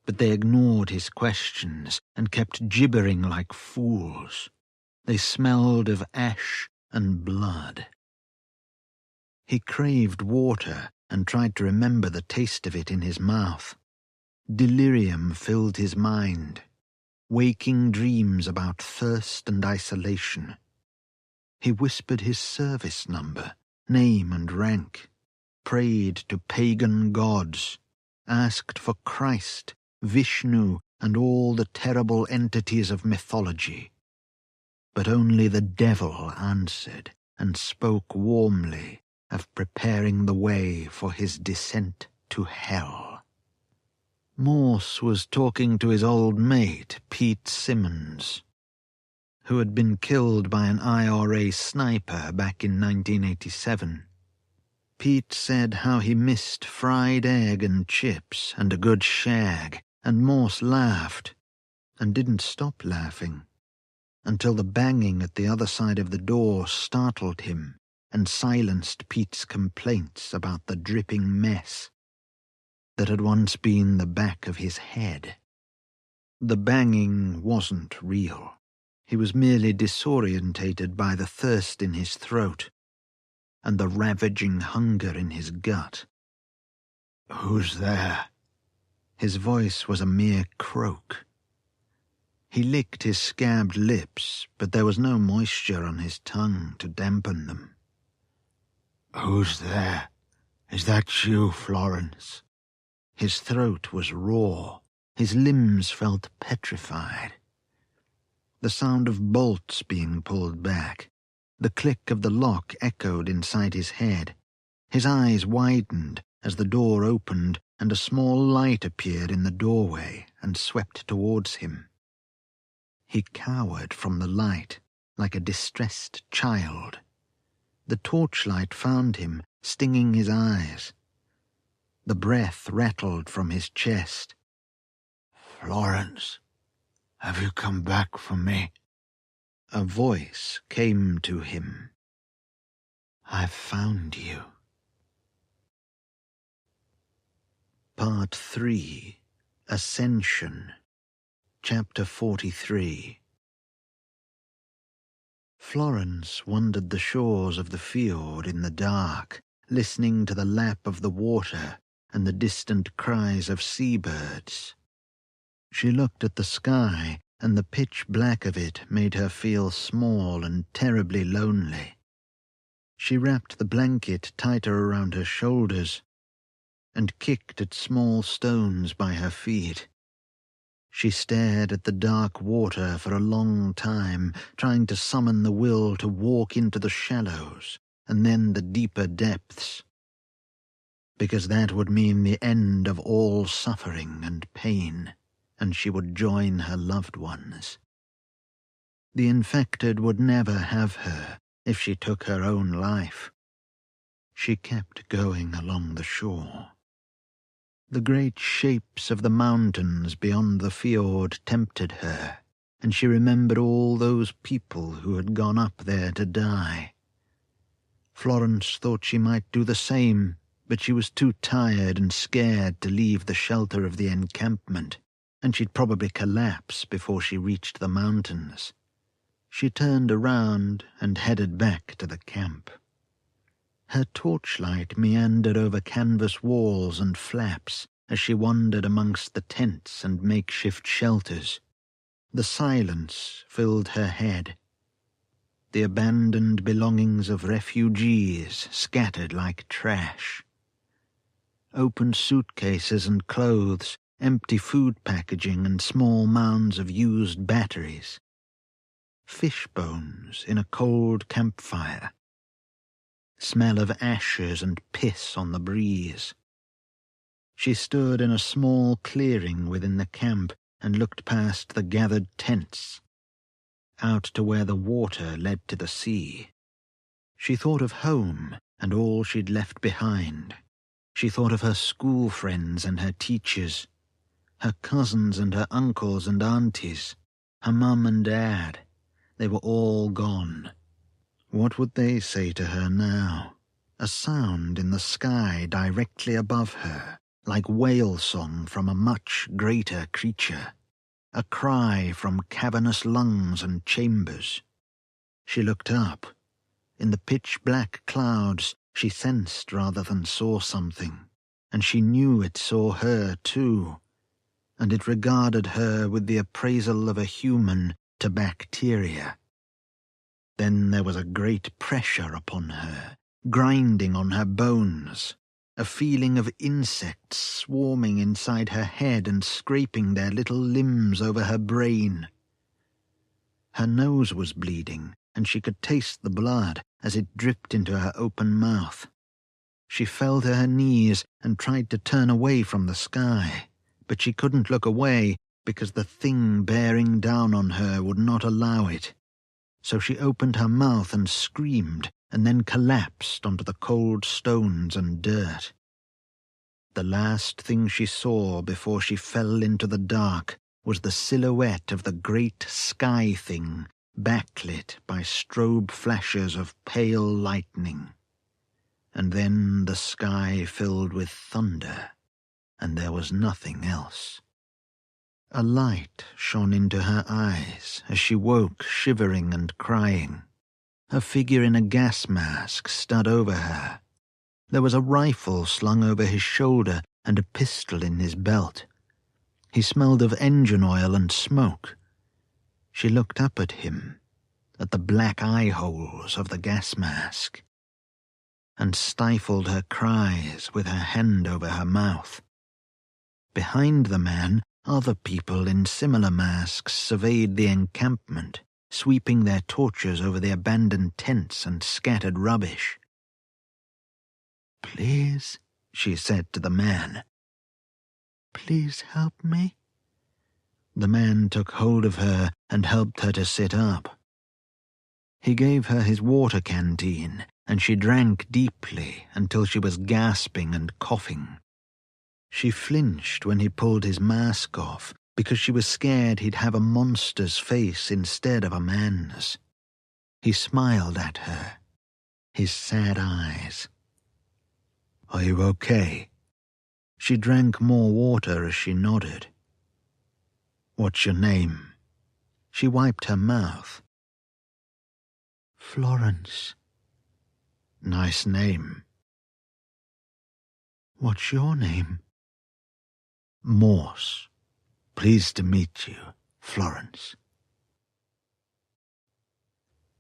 A: but they ignored his questions and kept gibbering like fools. They smelled of ash and blood. He craved water and tried to remember the taste of it in his mouth. Delirium filled his mind, waking dreams about thirst and isolation. He whispered his service number, name and rank, prayed to pagan gods, asked for Christ, Vishnu, and all the terrible entities of mythology. But only the devil answered and spoke warmly of preparing the way for his descent to hell. Morse was talking to his old mate, Pete Simmons, who had been killed by an IRA sniper back in 1987. Pete said how he missed fried egg and chips and a good shag, and Morse laughed, and didn't stop laughing, until the banging at the other side of the door startled him and silenced Pete's complaints about the dripping mess that had once been the back of his head. The banging wasn't real. He was merely disorientated by the thirst in his throat and the ravaging hunger in his gut. "Who's there?" His voice was a mere croak. He licked his scabbed lips, but there was no moisture on his tongue to dampen them. "Who's there? Is that you, Florence?" His throat was raw. His limbs felt petrified. The sound of bolts being pulled back, the click of the lock echoed inside his head. His eyes widened as the door opened and a small light appeared in the doorway and swept towards him. He cowered from the light like a distressed child. The torchlight found him, stinging his eyes. The breath rattled from his chest. "Florence, have you come back for me?" A voice came to him. "I've found you." Part 3. Ascension. Chapter 43. Florence wandered the shores of the fjord in the dark, listening to the lap of the water and the distant cries of seabirds. She looked at the sky, and the pitch black of it made her feel small and terribly lonely. She wrapped the blanket tighter around her shoulders and kicked at small stones by her feet. She stared at the dark water for a long time, trying to summon the will to walk into the shallows and then the deeper depths, because that would mean the end of all suffering and pain, and she would join her loved ones. The infected would never have her if she took her own life. She kept going along the shore. The great shapes of the mountains beyond the fjord tempted her, and she remembered all those people who had gone up there to die. Florence thought she might do the same, but she was too tired and scared to leave the shelter of the encampment, and she'd probably collapse before she reached the mountains. She turned around and headed back to the camp. Her torchlight meandered over canvas walls and flaps as she wandered amongst the tents and makeshift shelters. The silence filled her head. The abandoned belongings of refugees scattered like trash. Open suitcases and clothes, empty food packaging and small mounds of used batteries. Fish bones in a cold campfire. Smell of ashes and piss on the breeze. She stood in a small clearing within the camp and looked past the gathered tents, out to where the water led to the sea. She thought of home and all she'd left behind. She thought of her school friends and her teachers, her cousins and her uncles and aunties, her mum and dad. They were all gone. What would they say to her now? A sound in the sky directly above her, like whale song from a much greater creature. A cry from cavernous lungs and chambers. She looked up. In the pitch-black clouds, she sensed rather than saw something, and she knew it saw her too, and it regarded her with the appraisal of a human to bacteria. Then there was a great pressure upon her, grinding on her bones, a feeling of insects swarming inside her head and scraping their little limbs over her brain. Her nose was bleeding, and she could taste the blood as it dripped into her open mouth. She fell to her knees and tried to turn away from the sky, but she couldn't look away because the thing bearing down on her would not allow it. So she opened her mouth and screamed, and then collapsed onto the cold stones and dirt. The last thing she saw before she fell into the dark was the silhouette of the great sky thing, backlit by strobe flashes of pale lightning. And then the sky filled with thunder, and there was nothing else. A light shone into her eyes as she woke, shivering and crying. A figure in a gas mask stood over her. There was a rifle slung over his shoulder and a pistol in his belt. He smelled of engine oil and smoke. She looked up at him, at the black eye holes of the gas mask, and stifled her cries with her hand over her mouth. Behind the man, other people in similar masks surveyed the encampment, sweeping their torches over the abandoned tents and scattered rubbish.
B: "Please,"
A: she said to the man.
B: "Please help me."
A: The man took hold of her and helped her to sit up. He gave her his water canteen, and she drank deeply until she was gasping and coughing. She flinched when he pulled his mask off because she was scared he'd have a monster's face instead of a man's. He smiled at her, his sad eyes. "Are you okay?" She drank more water as she nodded. "What's your name?" She wiped her mouth.
B: "Florence."
A: "Nice name."
B: "What's your name?"
A: "Morse. Pleased to meet you, Florence."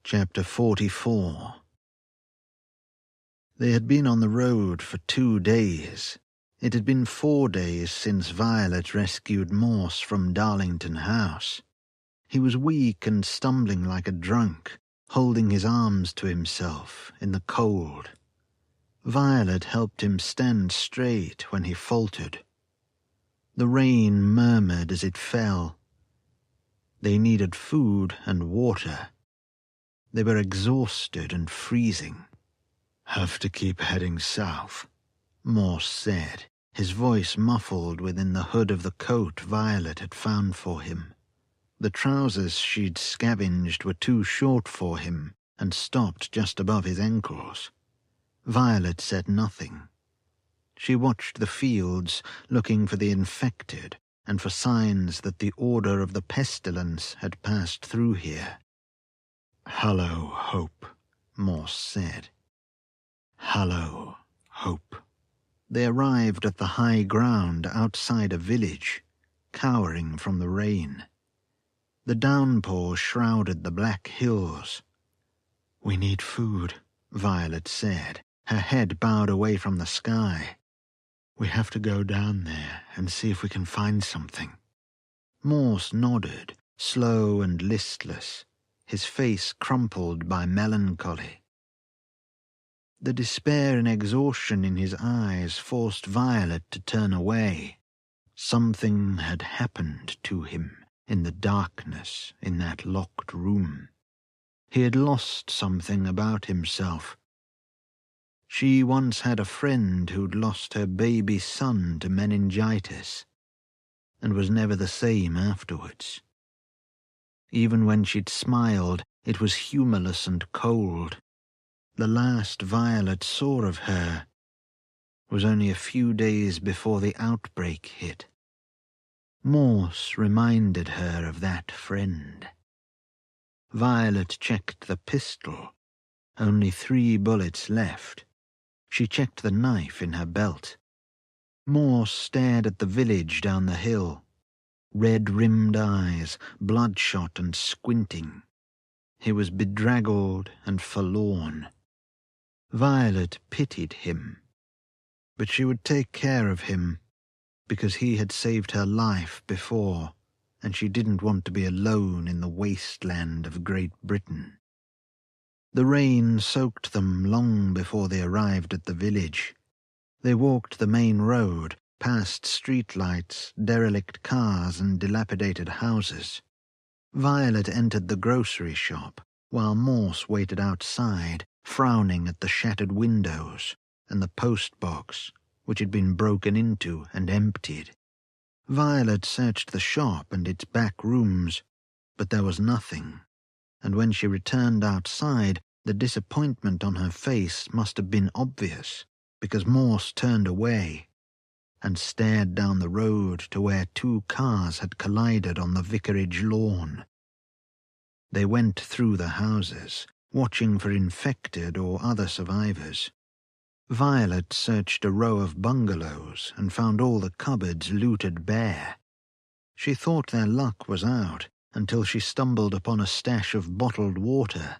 A: Chapter 44. They had been on the road for 2 days. It had been 4 days since Violet rescued Morse from Darlington House. He was weak and stumbling like a drunk, holding his arms to himself in the cold. Violet helped him stand straight when he faltered. The rain murmured as it fell. They needed food and water. They were exhausted and freezing. "Have to keep heading south," Morse said, his voice muffled within the hood of the coat Violet had found for him. The trousers she'd scavenged were too short for him and stopped just above his ankles. Violet said nothing. She watched the fields, looking for the infected and for signs that the order of the pestilence had passed through here. "Hallo, Hope," Morse said. "Hallo, Hope." They arrived at the high ground outside a village, cowering from the rain. The downpour shrouded the black hills. "We need food," Violet said, her head bowed away from the sky. "We have to go down there and see if we can find something." Morse nodded, slow and listless, his face crumpled by melancholy. The despair and exhaustion in his eyes forced Violet to turn away. Something had happened to him in the darkness in that locked room. He had lost something about himself. She once had a friend who'd lost her baby son to meningitis, and was never the same afterwards. Even when she'd smiled, it was humorless and cold. The last Violet saw of her was only a few days before the outbreak hit. Morse reminded her of that friend. Violet checked the pistol. Only 3 bullets left. She checked the knife in her belt. Morse stared at the village down the hill. Red-rimmed eyes, bloodshot and squinting. He was bedraggled and forlorn. Violet pitied him, but she would take care of him because he had saved her life before, and she didn't want to be alone in the wasteland of Great Britain. The rain soaked them long before they arrived at the village. They walked the main road, past streetlights, derelict cars, and dilapidated houses. Violet entered the grocery shop, while Morse waited outside, frowning at the shattered windows and the post-box, which had been broken into and emptied. Violet searched the shop and its back rooms, but there was nothing, and when she returned outside, the disappointment on her face must have been obvious, because Morse turned away and stared down the road to where 2 cars had collided on the vicarage lawn. They went through the houses, watching for infected or other survivors. Violet searched a row of bungalows and found all the cupboards looted bare. She thought their luck was out until she stumbled upon a stash of bottled water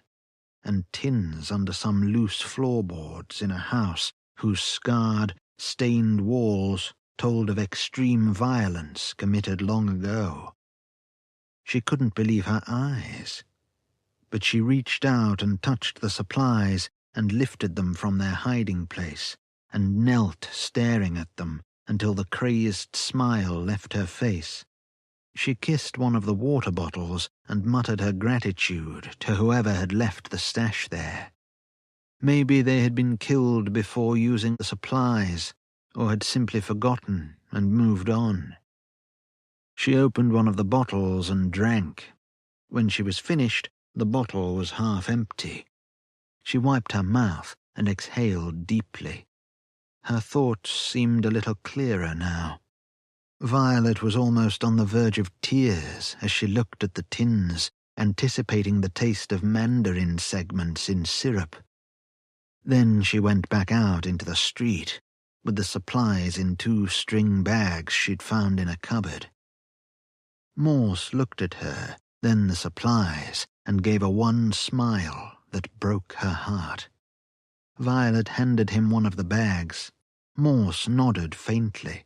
A: and tins under some loose floorboards in a house whose scarred, stained walls told of extreme violence committed long ago. She couldn't believe her eyes, but she reached out and touched the supplies and lifted them from their hiding place and knelt staring at them until the crazed smile left her face. She kissed one of the water bottles and muttered her gratitude to whoever had left the stash there. Maybe they had been killed before using the supplies, or had simply forgotten and moved on. She opened one of the bottles and drank. When she was finished, the bottle was half empty. She wiped her mouth and exhaled deeply. Her thoughts seemed a little clearer now. Violet was almost on the verge of tears as she looked at the tins, anticipating the taste of mandarin segments in syrup. Then she went back out into the street, with the supplies in 2 string bags she'd found in a cupboard. Morse looked at her, then the supplies, and gave a wan smile that broke her heart. Violet handed him one of the bags. Morse nodded faintly.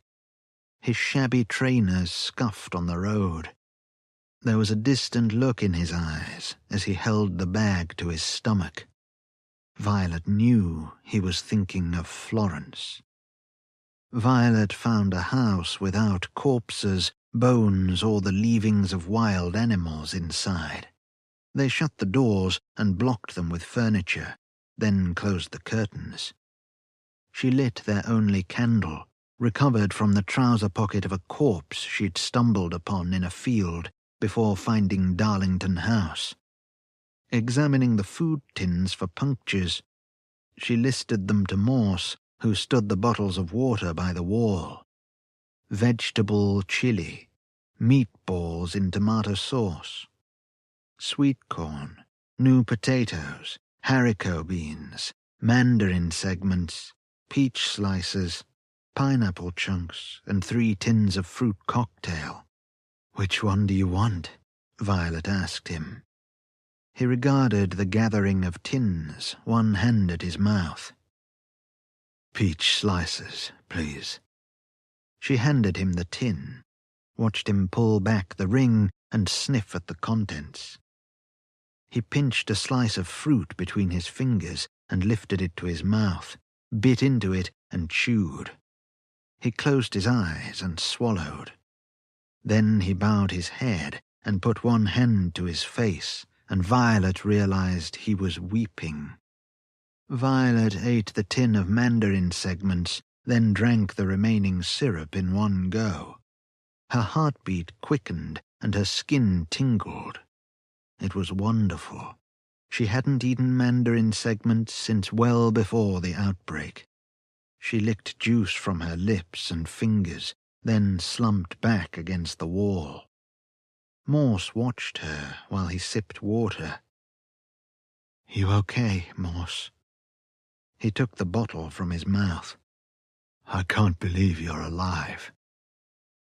A: His shabby trainers scuffed on the road. There was a distant look in his eyes as he held the bag to his stomach. Violet knew he was thinking of Florence. Violet found a house without corpses, bones, or the leavings of wild animals inside. They shut the doors and blocked them with furniture, then closed the curtains. She lit their only candle, recovered from the trouser pocket of a corpse she'd stumbled upon in a field before finding Darlington House. Examining the food tins for punctures, she listed them to Morse, who stood the bottles of water by the wall. Vegetable chili, meatballs in tomato sauce, sweet corn, new potatoes, haricot beans, mandarin segments, peach slices, pineapple chunks, and 3 tins of fruit cocktail. "Which one do you want?" Violet asked him. He regarded the gathering of tins, one hand at his mouth. "Peach slices, please." She handed him the tin, watched him pull back the ring and sniff at the contents. He pinched a slice of fruit between his fingers and lifted it to his mouth, bit into it and chewed. He closed his eyes and swallowed. Then he bowed his head and put one hand to his face, and Violet realized he was weeping. Violet ate the tin of mandarin segments, then drank the remaining syrup in one go. Her heartbeat quickened and her skin tingled. It was wonderful. She hadn't eaten mandarin segments since well before the outbreak. She licked juice from her lips and fingers, then slumped back against the wall. Morse watched her while he sipped water. "You okay, Morse?" He took the bottle from his mouth. "I can't believe you're alive."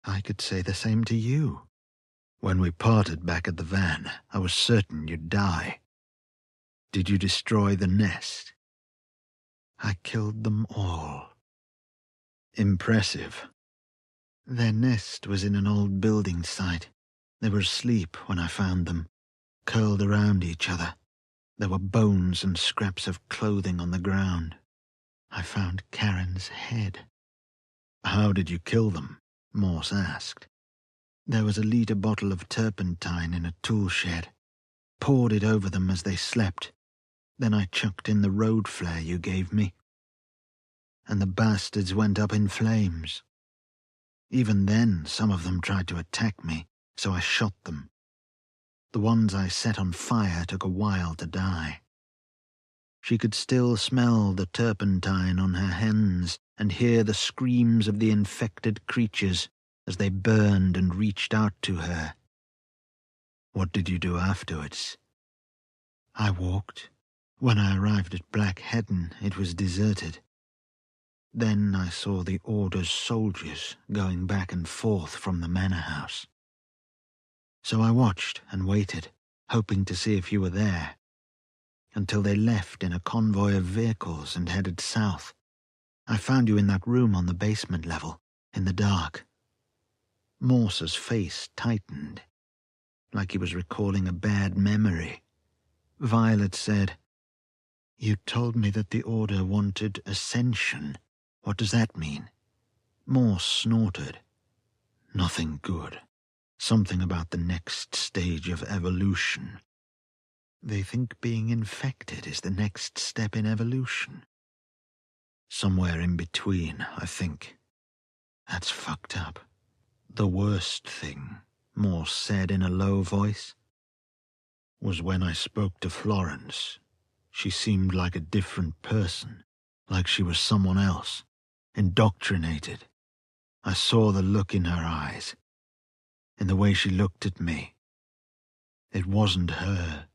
A: "I could say the same to you. When we parted back at the van, I was certain you'd die. Did you destroy the nest?" "I killed them all." "Impressive." "Their nest was in an old building site. They were asleep when I found them, curled around each other. There were bones and scraps of clothing on the ground. I found Karen's head." "How did you kill them?" Morse asked. "There was a liter bottle of turpentine in a tool shed. Poured it over them as they slept.
B: Then I chucked in the road flare you gave me, and the bastards went up in flames. Even then, some of them tried to attack me, so I shot them. The ones I set on fire took a while to die. She could still smell the turpentine on her hands and hear the screams of the infected creatures as they burned and reached out to her. What did you do afterwards? I walked. When I arrived at Black Heddon, it was deserted. Then I saw the Order's soldiers going back and forth from the manor house. So I watched and waited, hoping to see if you were there, until they left in a convoy of vehicles and headed south. I found you in that room on the basement level, in the dark. Morse's face tightened, like he was recalling a bad memory. Violet said, "You told me that the Order wanted ascension. What does that mean?" Morse snorted. "Nothing good. Something about the next stage of evolution. They think being infected is the next step in evolution. Somewhere in between, I think. That's fucked up. The worst thing," Morse said in a low voice, "was when I spoke to Florence. She seemed like a different person, like she was someone else, indoctrinated. I saw the look in her eyes, in the way she looked at me. It wasn't her,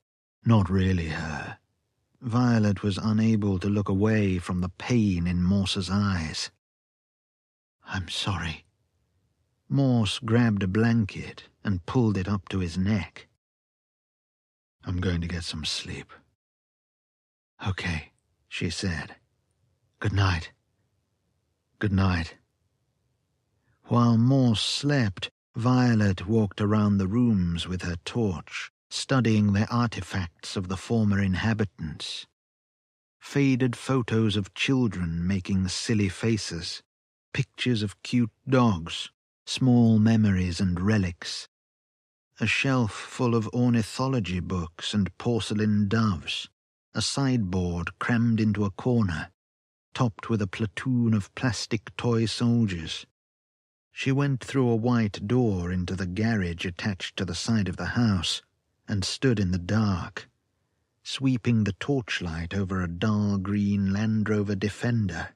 B: not really her." Violet was unable to look away from the pain in Morse's eyes. "I'm sorry." Morse grabbed a blanket and pulled it up to his neck. "I'm going to get some sleep." "Okay," she said. "Good night." "Good night." While Morse slept, Violet walked around the rooms with her torch, studying the artifacts of the former inhabitants. Faded photos of children making silly faces, pictures of cute dogs, small memories and relics, a shelf full of ornithology books and porcelain doves, a sideboard crammed into a corner, topped with a platoon of plastic toy soldiers. She went through a white door into the garage attached to the side of the house and stood in the dark, sweeping the torchlight over a dull green Land Rover Defender.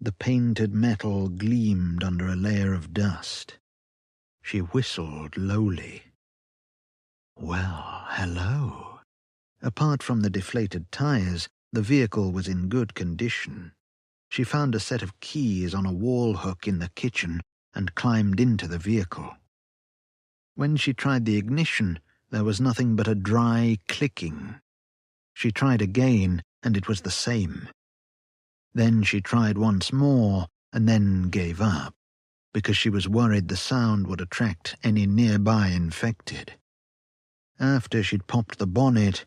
B: The painted metal gleamed under a layer of dust. She whistled lowly. Well, hello. Apart from the deflated tires, the vehicle was in good condition. She found a set of keys on a wall hook in the kitchen and climbed into the vehicle. When she tried the ignition, there was nothing but a dry clicking. She tried again, and it was the same. Then she tried once more, and then gave up, because she was worried the sound would attract any nearby infected. After she'd popped the bonnet,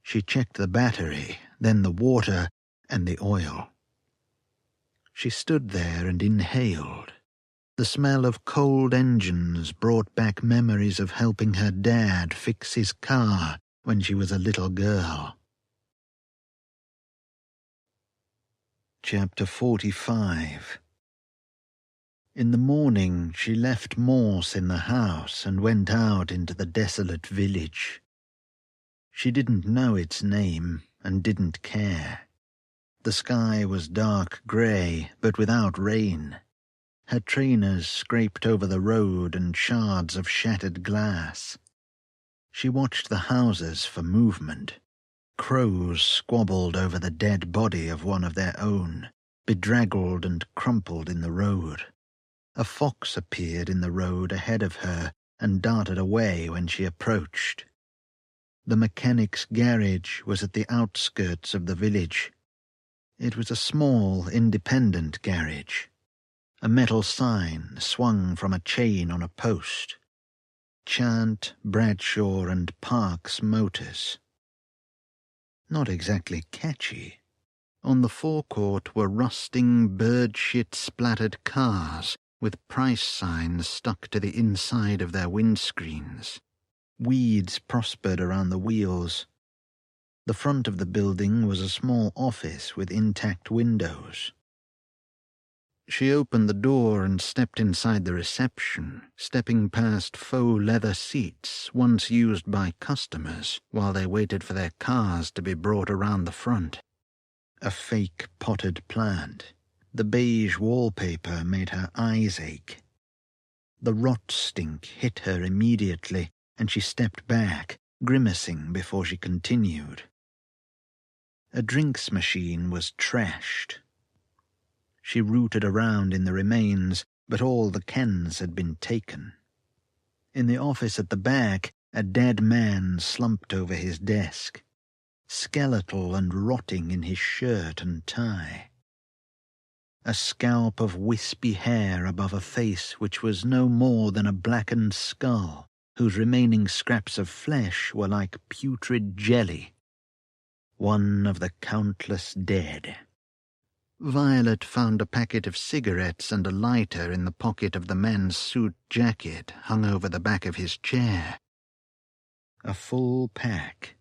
B: she checked the battery, then the water and the oil. She stood there and inhaled. The smell of cold engines brought back memories of helping her dad fix his car when she was a little girl. Chapter 45. In the morning she left Morse in the house and went out into the desolate village. She didn't know its name and didn't care. The sky was dark grey, but without rain. Her trainers scraped over the road and shards of shattered glass. She watched the houses for movement. Crows squabbled over the dead body of one of their own, bedraggled and crumpled in the road. A fox appeared in the road ahead of her and darted away when she approached. The mechanic's garage was at the outskirts of the village. It was a small, independent garage. A metal sign swung from a chain on a post. Chant, Bradshaw and Parks Motors. Not exactly catchy. On the forecourt were rusting, bird-shit-splattered cars with price signs stuck to the inside of their windscreens. Weeds prospered around the wheels.
A: The front of the building was a small office with intact windows. She opened the door and stepped inside the reception, stepping past faux leather seats once used by customers while they waited for their cars to be brought around the front. A fake potted plant. The beige wallpaper made her eyes ache. The rot stink hit her immediately, and she stepped back, grimacing before she continued. A drinks machine was trashed. She rooted around in the remains, but all the cans had been taken. In the office at the back, a dead man slumped over his desk, skeletal and rotting in his shirt and tie. A scalp of wispy hair above a face which was no more than a blackened skull, whose remaining scraps of flesh were like putrid jelly. One of the countless dead. Violet found a packet of cigarettes and a lighter in the pocket of the man's suit jacket hung over the back of his chair. A full pack.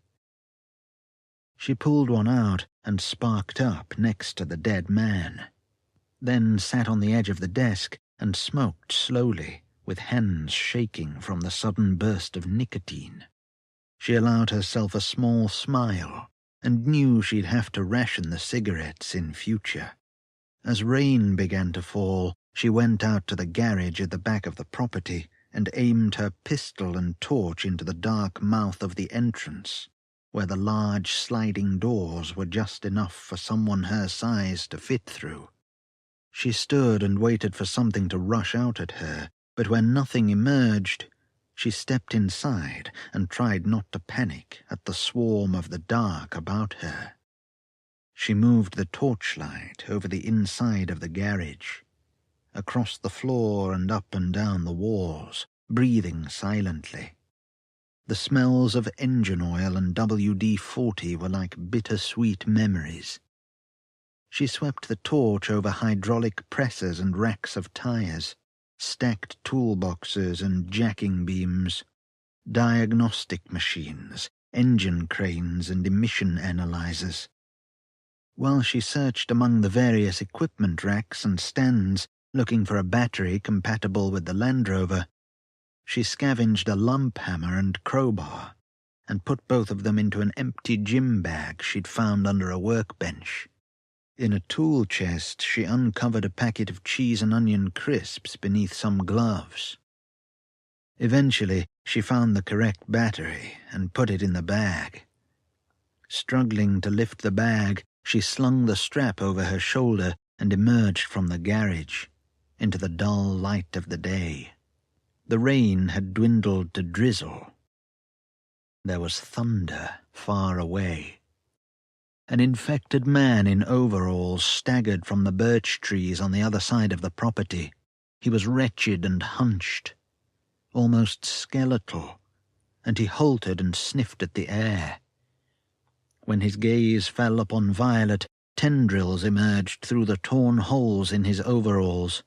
A: She pulled one out and sparked up next to the dead man, then sat on the edge of the desk and smoked slowly, with hands shaking from the sudden burst of nicotine. She allowed herself a small smile, and knew she'd have to ration the cigarettes in future. As rain began to fall, she went out to the garage at the back of the property and aimed her pistol and torch into the dark mouth of the entrance, where the large sliding doors were just enough for someone her size to fit through. She stood and waited for something to rush out at her, but when nothing emerged, she stepped inside and tried not to panic at the swarm of the dark about her. She moved the torchlight over the inside of the garage, across the floor and up and down the walls, breathing silently. The smells of engine oil and WD-40 were like bittersweet memories. She swept the torch over hydraulic presses and racks of tires, stacked toolboxes and jacking beams, diagnostic machines, engine cranes and emission analyzers. While she searched among the various equipment racks and stands, looking for a battery compatible with the Land Rover, she scavenged a lump hammer and crowbar and put both of them into an empty gym bag she'd found under a workbench. In a tool chest, she uncovered a packet of cheese and onion crisps beneath some gloves. Eventually, she found the correct battery and put it in the bag. Struggling to lift the bag, she slung the strap over her shoulder and emerged from the garage into the dull light of the day. The rain had dwindled to drizzle. There was thunder far away. An infected man in overalls staggered from the birch trees on the other side of the property. He was wretched and hunched, almost skeletal, and he halted and sniffed at the air. When his gaze fell upon Violet, tendrils emerged through the torn holes in his overalls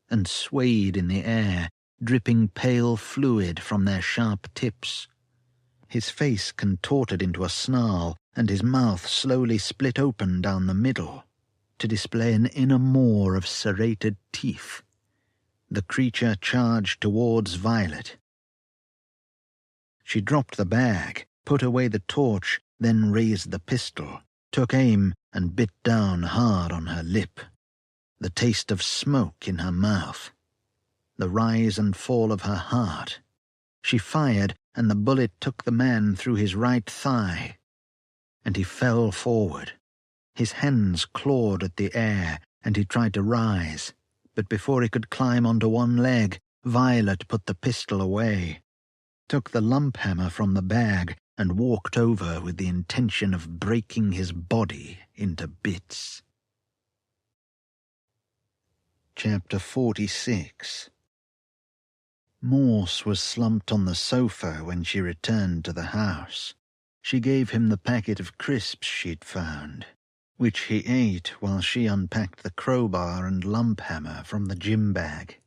A: and swayed in the air, dripping pale fluid from their sharp tips. His face contorted into a snarl, and his mouth slowly split open down the middle, to display an inner maw of serrated teeth. The creature charged towards Violet. She dropped the bag, put away the torch, then raised the pistol, took aim, and bit down hard on her lip. The taste of smoke in her mouth. The rise and fall of her heart. She fired, and the bullet took the man through his right thigh, and he fell forward. His hands clawed at the air, and he tried to rise, but before he could climb onto one leg, Violet put the pistol away, took the lump hammer from the bag, and walked over with the intention of breaking his body into bits. Chapter 46. Morse was slumped on the sofa when she returned to the house. She gave him the packet of crisps she'd found, which he ate while she unpacked the crowbar and lump hammer from the gym bag.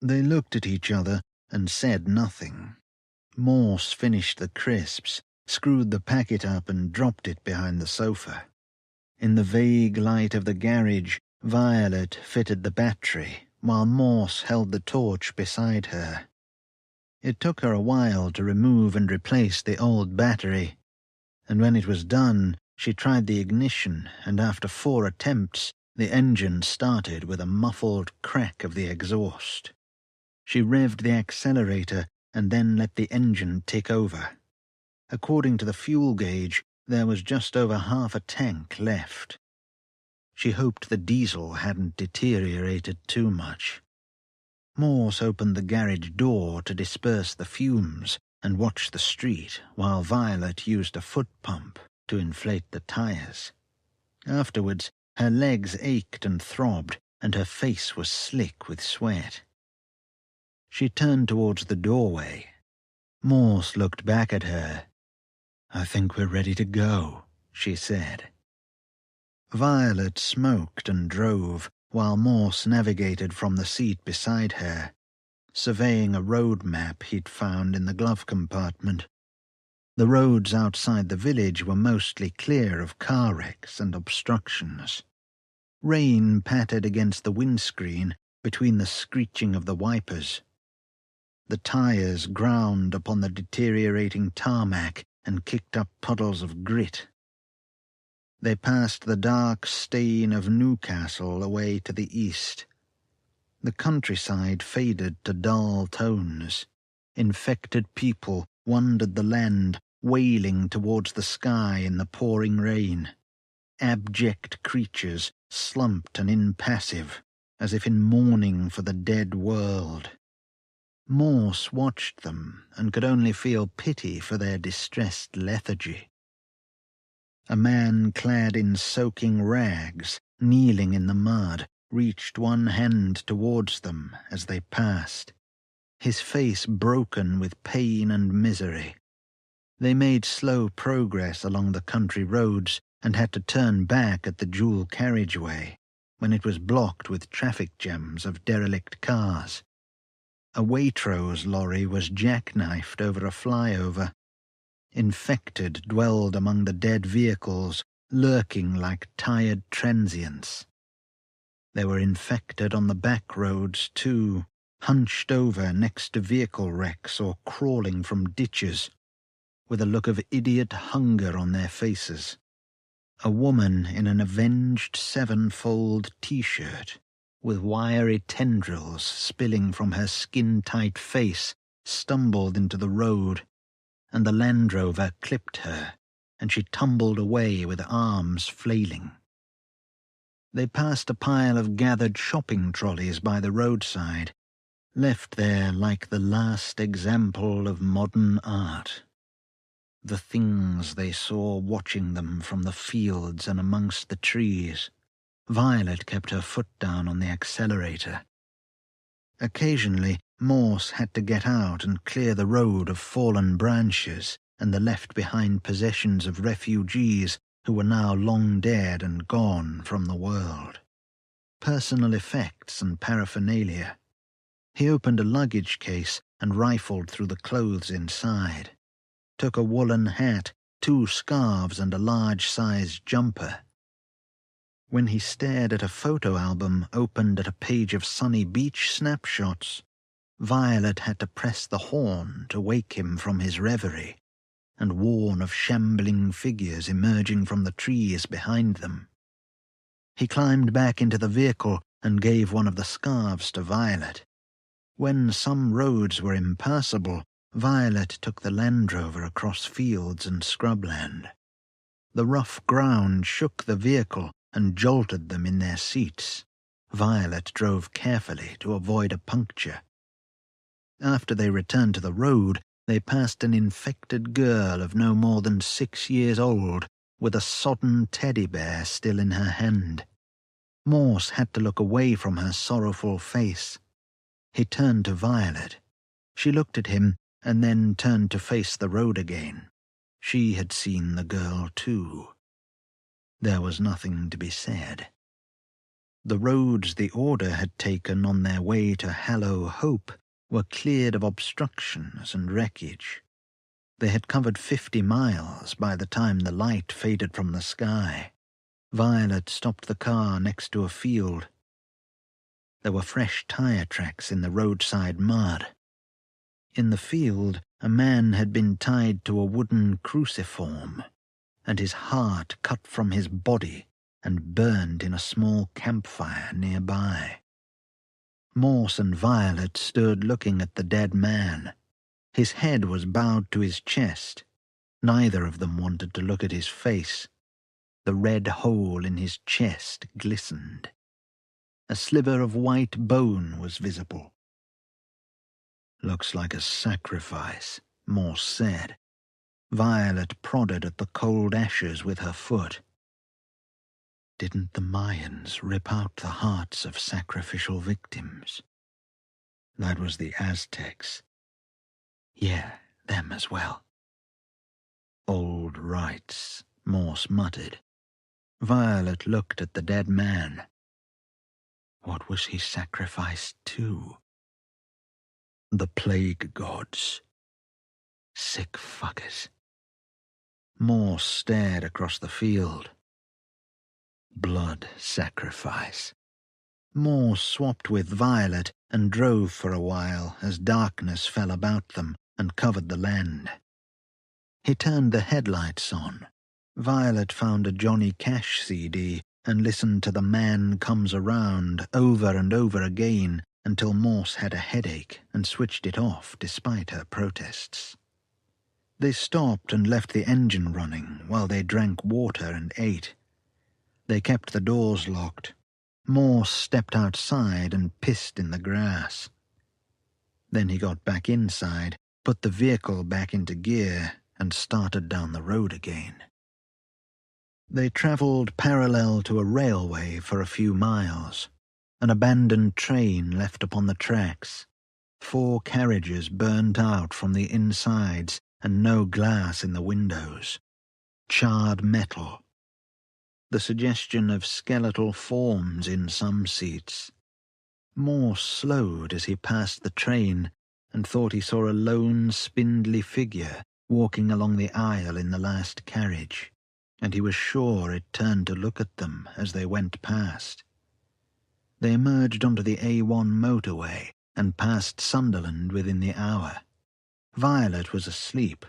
A: They looked at each other and said nothing. Morse finished the crisps, screwed the packet up and dropped it behind the sofa. In the vague light of the garage, Violet fitted the battery, while Morse held the torch beside her. It took her a while to remove and replace the old battery, and when it was done, she tried the ignition, and after 4 attempts, the engine started with a muffled crack of the exhaust. She revved the accelerator and then let the engine tick over. According to the fuel gauge, there was just over half a tank left. She hoped the diesel hadn't deteriorated too much. Morse opened the garage door to disperse the fumes and watch the street, while Violet used a foot pump to inflate the tires. Afterwards, her legs ached and throbbed, and her face was slick with sweat. She turned towards the doorway. Morse looked back at her. "I think we're ready to go," she said. Violet smoked and drove, while Morse navigated from the seat beside her, surveying a road map he'd found in the glove compartment. The roads outside the village were mostly clear of car wrecks and obstructions. Rain pattered against the windscreen between the screeching of the wipers. The tires ground upon the deteriorating tarmac and kicked up puddles of grit. They passed the dark stain of Newcastle away to the east. The countryside faded to dull tones. Infected people wandered the land, wailing towards the sky in the pouring rain. Abject creatures slumped and impassive, as if in mourning for the dead world. Morse watched them and could only feel pity for their distressed lethargy. A man clad in soaking rags, kneeling in the mud, reached one hand towards them as they passed, his face broken with pain and misery. They made slow progress along the country roads and had to turn back at the dual carriageway when it was blocked with traffic jams of derelict cars. A Waitrose lorry was jackknifed over a flyover. Infected dwelled among the dead vehicles, lurking like tired transients. They were infected on the back roads too, hunched over next to vehicle wrecks or crawling from ditches, with a look of idiot hunger on their faces. A woman in an avenged sevenfold T-shirt, with wiry tendrils spilling from her skin-tight face, stumbled into the road, and the Land Rover clipped her, and she tumbled away with arms flailing. They passed a pile of gathered shopping trolleys by the roadside, left there like the last example of modern art. The things they saw watching them from the fields and amongst the trees. Violet kept her foot down on the accelerator. Occasionally, Morse had to get out and clear the road of fallen branches and the left-behind possessions of refugees who were now long dead and gone from the world. Personal effects and paraphernalia. He opened a luggage case and rifled through the clothes inside. Took a woolen hat, 2 scarves and a large-sized jumper. When he stared at a photo album opened at a page of sunny beach snapshots, Violet had to press the horn to wake him from his reverie and warn of shambling figures emerging from the trees behind them. He climbed back into the vehicle and gave one of the scarves to Violet. When some roads were impassable, Violet took the Land Rover across fields and scrubland. The rough ground shook the vehicle and jolted them in their seats. Violet drove carefully to avoid a puncture. After they returned to the road, they passed an infected girl of no more than 6 years old, with a sodden teddy bear still in her hand. Morse had to look away from her sorrowful face. He turned to Violet. She looked at him and then turned to face the road again. She had seen the girl too. There was nothing to be said. The roads the Order had taken on their way to Hallow Hope were cleared of obstructions and wreckage. They had covered 50 miles by the time the light faded from the sky. Violet stopped the car next to a field. There were fresh tire tracks in the roadside mud. In the field, a man had been tied to a wooden cruciform, and his heart cut from his body and burned in a small campfire nearby. Morse and Violet stood looking at the dead man. His head was bowed to his chest. Neither of them wanted to look at his face. The red hole in his chest glistened. A sliver of white bone was visible. "Looks like a sacrifice," Morse said. Violet prodded at the cold ashes with her foot. "Didn't the Mayans rip out the hearts of sacrificial victims?" "That was the Aztecs." "Yeah, them as well." "Old rites," Morse muttered. Violet looked at the dead man. What was he sacrificed to? The plague gods. Sick fuckers. Morse stared across the field. Blood sacrifice. Morse swapped with Violet and drove for a while as darkness fell about them and covered the land. He turned the headlights on. Violet found a Johnny Cash CD and listened to The Man Comes Around over and over again until Morse had a headache and switched it off despite her protests. They stopped and left the engine running while they drank water and ate. They kept the doors locked. Morse stepped outside and pissed in the grass. Then he got back inside, put the vehicle back into gear, and started down the road again. They travelled parallel to a railway for a few miles. An abandoned train left upon the tracks. 4 carriages burnt out from the insides and no glass in the windows. Charred metal. The suggestion of skeletal forms in some seats. Morse slowed as he passed the train and thought he saw a lone, spindly figure walking along the aisle in the last carriage, and he was sure it turned to look at them as they went past. They emerged onto the A1 motorway and passed Sunderland within the hour. Violet was asleep.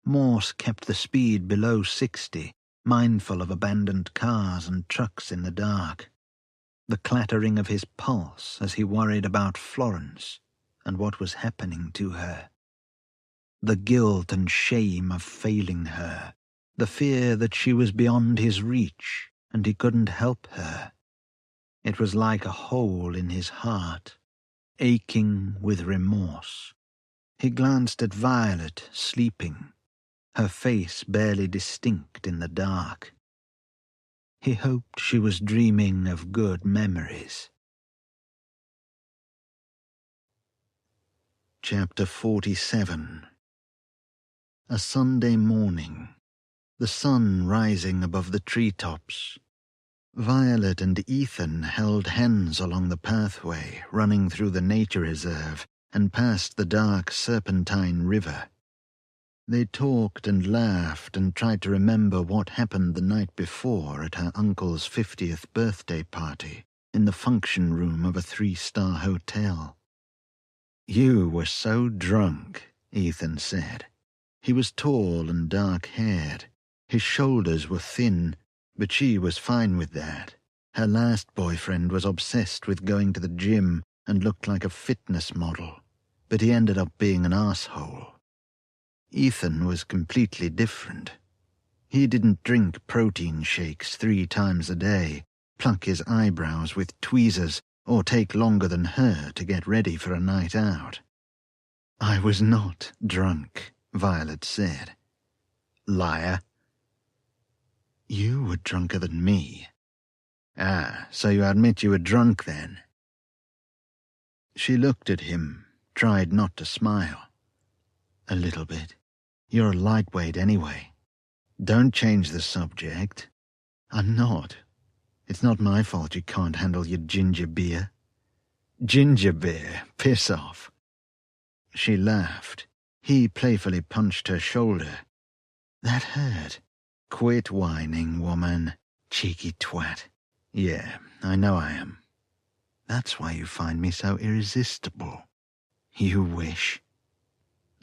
A: Morse kept the speed below 60, mindful of abandoned cars and trucks in the dark. The clattering of his pulse as he worried about Florence and what was happening to her. The guilt and shame of failing her. The fear that she was beyond his reach and he couldn't help her. It was like a hole in his heart, aching with remorse. He glanced at Violet, sleeping, her face barely distinct in the dark. He hoped she was dreaming of good memories. Chapter 47. A Sunday morning. The sun rising above the treetops. Violet and Ethan held hands along the pathway running through the nature reserve and past the dark serpentine river. They talked and laughed and tried to remember what happened the night before at her uncle's 50th birthday party in the function room of a 3-star hotel. "You were so drunk," Ethan said. He was tall and dark-haired. His shoulders were thin, but she was fine with that. Her last boyfriend was obsessed with going to the gym and looked like a fitness model, but he ended up being an asshole. Ethan was completely different. He didn't drink protein shakes 3 times a day, pluck his eyebrows with tweezers, or take longer than her to get ready for a night out. "I was not drunk," Violet said. "Liar." "You were drunker than me." "Ah, so you admit you were drunk then?" She looked at him, tried not to smile. "A little bit. You're a lightweight anyway." "Don't change the subject." "I'm not. It's not my fault you can't handle your ginger beer." "Ginger beer? Piss off." She laughed. He playfully punched her shoulder. "That hurt. Quit whining, woman. Cheeky twat. Yeah, I know I am. That's why you find me so irresistible. You wish.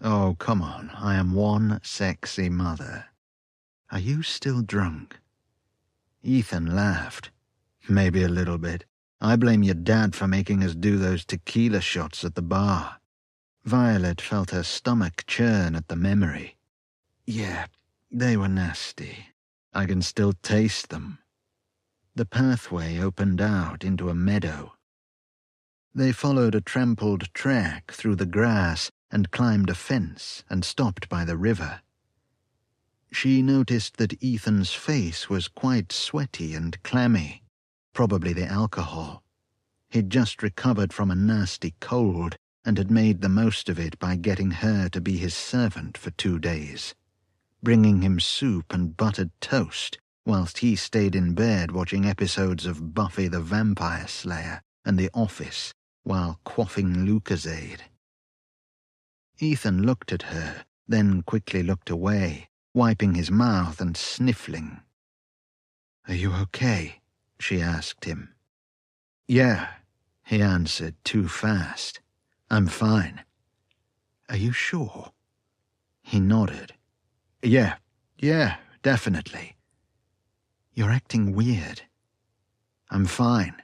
A: Oh, come on, I am one sexy mother. Are you still drunk?" Ethan laughed. "Maybe a little bit. I blame your dad for making us do those tequila shots at the bar." Violet felt her stomach churn at the memory. "Yeah, they were nasty. I can still taste them." The pathway opened out into a meadow. They followed a trampled track through the grass and climbed a fence and stopped by the river. She noticed that Ethan's face was quite sweaty and clammy, probably the alcohol. He'd just recovered from a nasty cold and had made the most of it by getting her to be his servant for 2 days, bringing him soup and buttered toast whilst he stayed in bed watching episodes of Buffy the Vampire Slayer and The Office while quaffing Lucozade. Ethan looked at her, then quickly looked away, wiping his mouth and sniffling. "Are you okay?" she asked him. "Yeah," he answered too fast. "I'm fine." "Are you sure?" He nodded. Yeah, definitely." "You're acting weird." "I'm fine."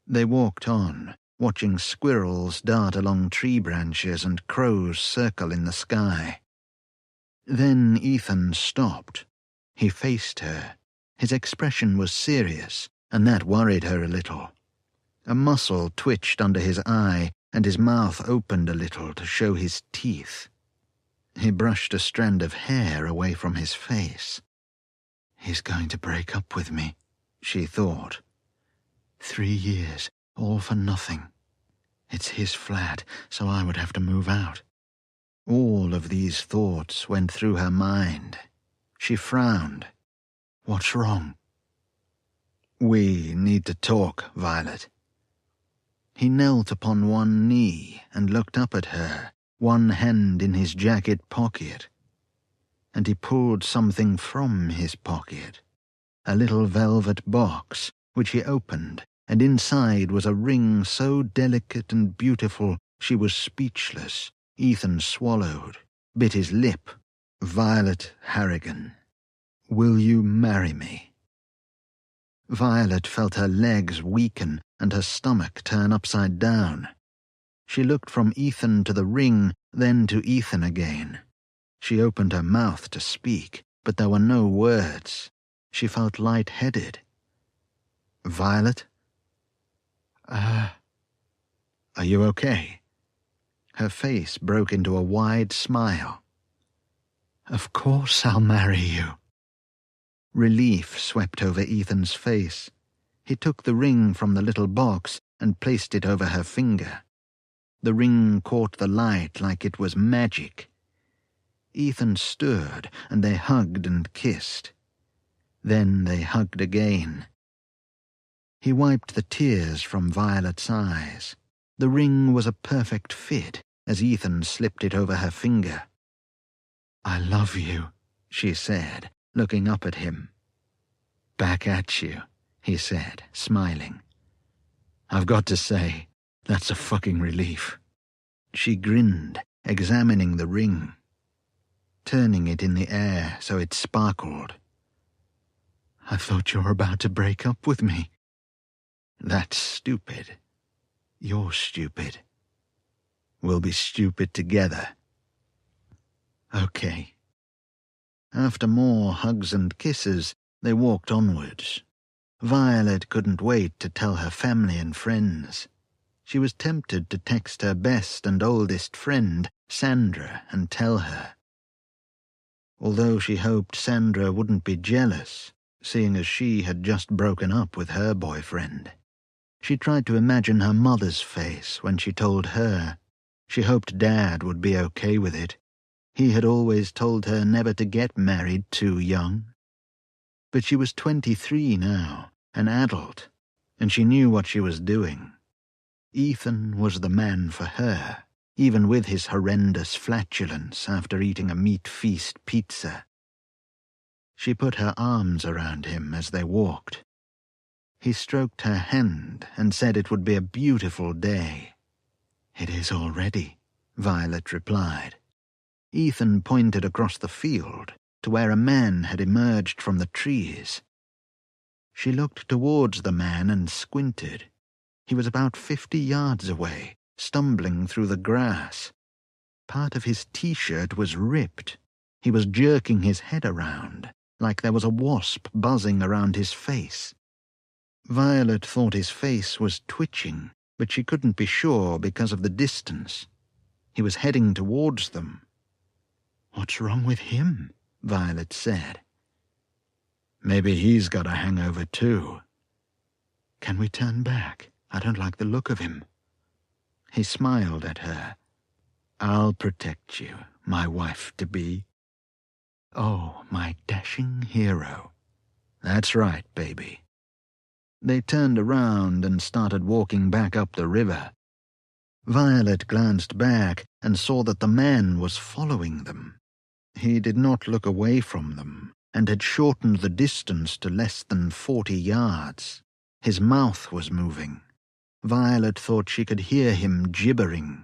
A: They walked on, watching squirrels dart along tree branches and crows circle in the sky. Then Ethan stopped. He faced her. His expression was serious, and that worried her a little. A muscle twitched under his eye, and his mouth opened a little to show his teeth. He brushed a strand of hair away from his face. "He's going to break up with me," she thought. 3 years, all for nothing. It's his flat, so I would have to move out. All of these thoughts went through her mind. She frowned. "What's wrong?" "We need to talk, Violet." He knelt upon one knee and looked up at her, one hand in his jacket pocket. And he pulled something from his pocket, a little velvet box, which he opened, and inside was a ring so delicate and beautiful she was speechless. Ethan swallowed, bit his lip. "Violet Harrigan, will you marry me?" Violet felt her legs weaken and her stomach turn upside down. She looked from Ethan to the ring, then to Ethan again. She opened her mouth to speak, but there were no words. She felt light-headed. "Violet? Are you okay?" Her face broke into a wide smile. "Of course I'll marry you." Relief swept over Ethan's face. He took the ring from the little box and placed it over her finger. The ring caught the light like it was magic. Ethan stirred, and they hugged and kissed. Then they hugged again. He wiped the tears from Violet's eyes. The ring was a perfect fit as Ethan slipped it over her finger. "I love you," she said, looking up at him. "Back at you," he said, smiling. "I've got to say, that's a fucking relief." She grinned, examining the ring, turning it in the air so it sparkled. "I thought you were about to break up with me." "That's stupid. You're stupid. We'll be stupid together." "Okay." After more hugs and kisses, they walked onwards. Violet couldn't wait to tell her family and friends. She was tempted to text her best and oldest friend, Sandra, and tell her. Although she hoped Sandra wouldn't be jealous, seeing as she had just broken up with her boyfriend. She tried to imagine her mother's face when she told her. She hoped Dad would be okay with it. He had always told her never to get married too young. But she was 23 now, an adult, and she knew what she was doing. Ethan was the man for her, even with his horrendous flatulence after eating a meat feast pizza. She put her arms around him as they walked. He stroked her hand and said it would be a beautiful day. "It is already," Violet replied. Ethan pointed across the field to where a man had emerged from the trees. She looked towards the man and squinted. He was about 50 yards away, stumbling through the grass. Part of his t-shirt was ripped. He was jerking his head around, like there was a wasp buzzing around his face. Violet thought his face was twitching, but she couldn't be sure because of the distance. He was heading towards them. "What's wrong with him?" Violet said. "Maybe he's got a hangover too." "Can we turn back? I don't like the look of him." He smiled at her. "I'll protect you, my wife-to-be." "Oh, my dashing hero." "That's right, baby." They turned around and started walking back up the river. Violet glanced back and saw that the man was following them. He did not look away from them and had shortened the distance to less than 40 yards. His mouth was moving. Violet thought she could hear him gibbering.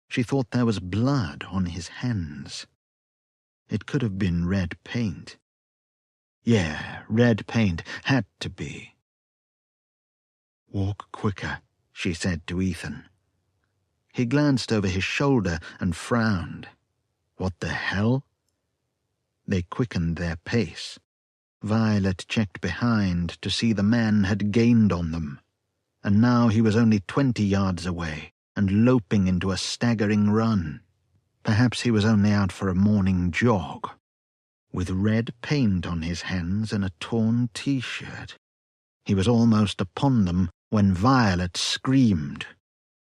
A: She thought there was blood on his hands. It could have been red paint. Yeah, red paint had to be. "Walk quicker," she said to Ethan. He glanced over his shoulder and frowned. What the hell? They quickened their pace. Violet checked behind to see the man had gained on them, and now he was only 20 yards away and loping into a staggering run. Perhaps he was only out for a morning jog. With red paint on his hands and a torn t-shirt. He was almost upon them when Violet screamed.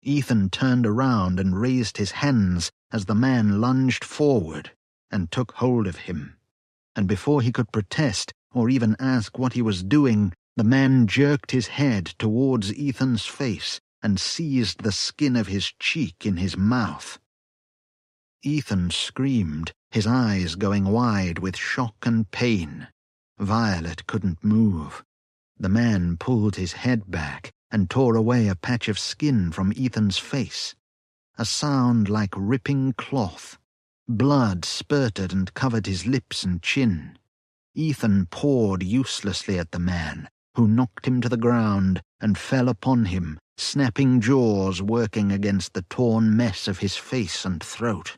A: Ethan turned around and raised his hands as the man lunged forward and took hold of him. And before he could protest or even ask what he was doing, the man jerked his head towards Ethan's face and seized the skin of his cheek in his mouth. Ethan screamed, his eyes going wide with shock and pain. Violet couldn't move. The man pulled his head back and tore away a patch of skin from Ethan's face. A sound like ripping cloth. Blood spurted and covered his lips and chin. Ethan pawed uselessly at the man, who knocked him to the ground and fell upon him, snapping jaws working against the torn mess of his face and throat.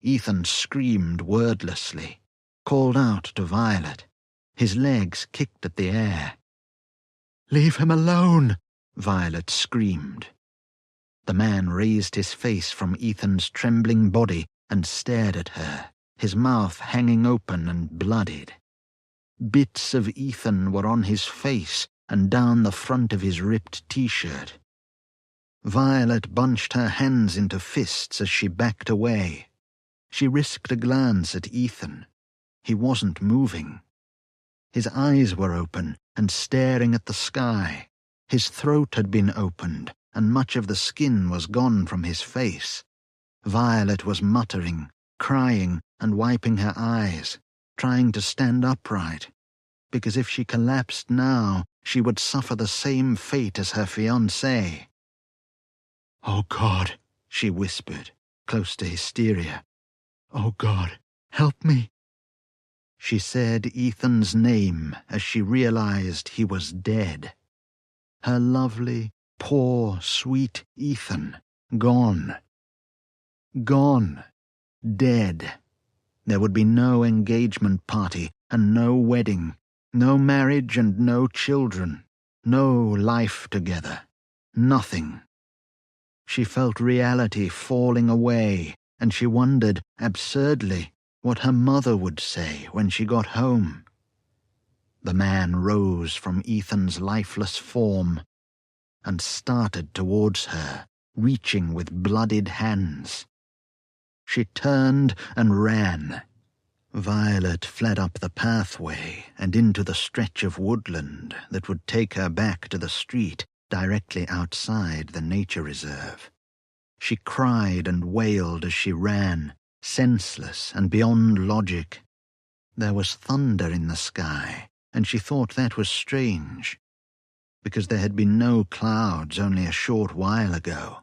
A: Ethan screamed wordlessly, called out to Violet. His legs kicked at the air. "Leave him alone!" Violet screamed. The man raised his face from Ethan's trembling body and stared at her, his mouth hanging open and bloodied. Bits of Ethan were on his face and down the front of his ripped t-shirt. Violet bunched her hands into fists as she backed away. She risked a glance at Ethan. He wasn't moving. His eyes were open and staring at the sky. His throat had been opened, and much of the skin was gone from his face. Violet was muttering, crying, and wiping her eyes, trying to stand upright, because if she collapsed now, she would suffer the same fate as her fiancé. "Oh, God," she whispered, close to hysteria. "Oh, God, help me." She said Ethan's name as she realized he was dead. Her lovely, poor, sweet Ethan, gone. Gone. Dead. There would be no engagement party and no wedding, no marriage and no children, no life together, nothing. She felt reality falling away, and she wondered, absurdly, what her mother would say when she got home. The man rose from Ethan's lifeless form and started towards her, reaching with bloodied hands. She turned and ran. Violet fled up the pathway and into the stretch of woodland that would take her back to the street directly outside the nature reserve. She cried and wailed as she ran, senseless and beyond logic. There was thunder in the sky, and she thought that was strange, because there had been no clouds only a short while ago.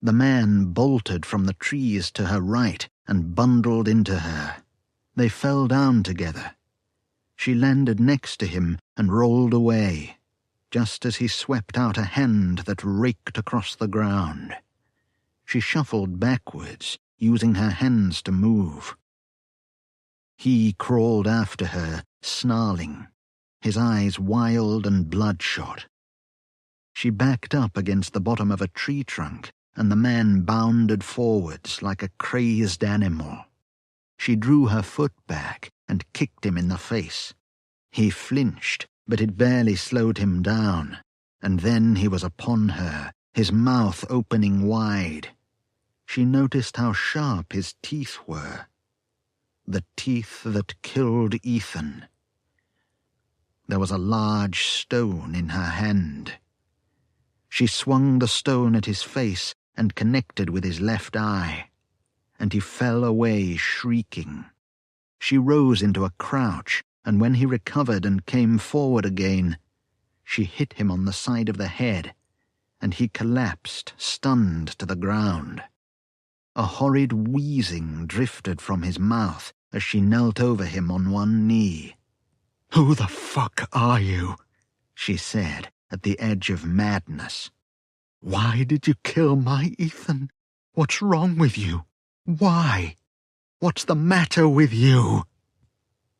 A: The man bolted from the trees to her right and bundled into her. They fell down together. She landed next to him and rolled away, just as he swept out a hand that raked across the ground. She shuffled backwards, using her hands to move. He crawled after her, snarling, his eyes wild and bloodshot. She backed up against the bottom of a tree trunk, and the man bounded forwards like a crazed animal. She drew her foot back and kicked him in the face. He flinched, but it barely slowed him down, and then he was upon her, his mouth opening wide. She noticed how sharp his teeth were. The teeth that killed Ethan. There was a large stone in her hand. She swung the stone at his face and connected with his left eye, and he fell away shrieking. She rose into a crouch, and when he recovered and came forward again, she hit him on the side of the head, and he collapsed, stunned to the ground. A horrid wheezing drifted from his mouth as she knelt over him on one knee. "Who the fuck are you?" she said, at the edge of madness. "Why did you kill my Ethan? What's wrong with you? Why? What's the matter with you?"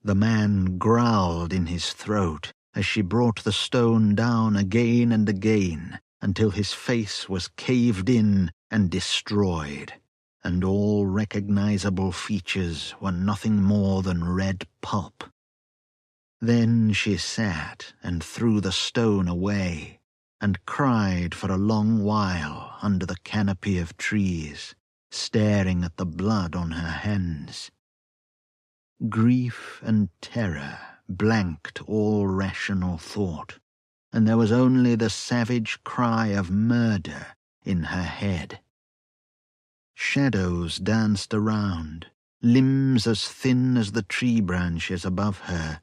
A: The man growled in his throat as she brought the stone down again and again until his face was caved in and destroyed, and all recognizable features were nothing more than red pulp. Then she sat and threw the stone away, and cried for a long while under the canopy of trees, staring at the blood on her hands. Grief and terror blanked all rational thought, and there was only the savage cry of murder in her head. Shadows danced around, limbs as thin as the tree branches above her.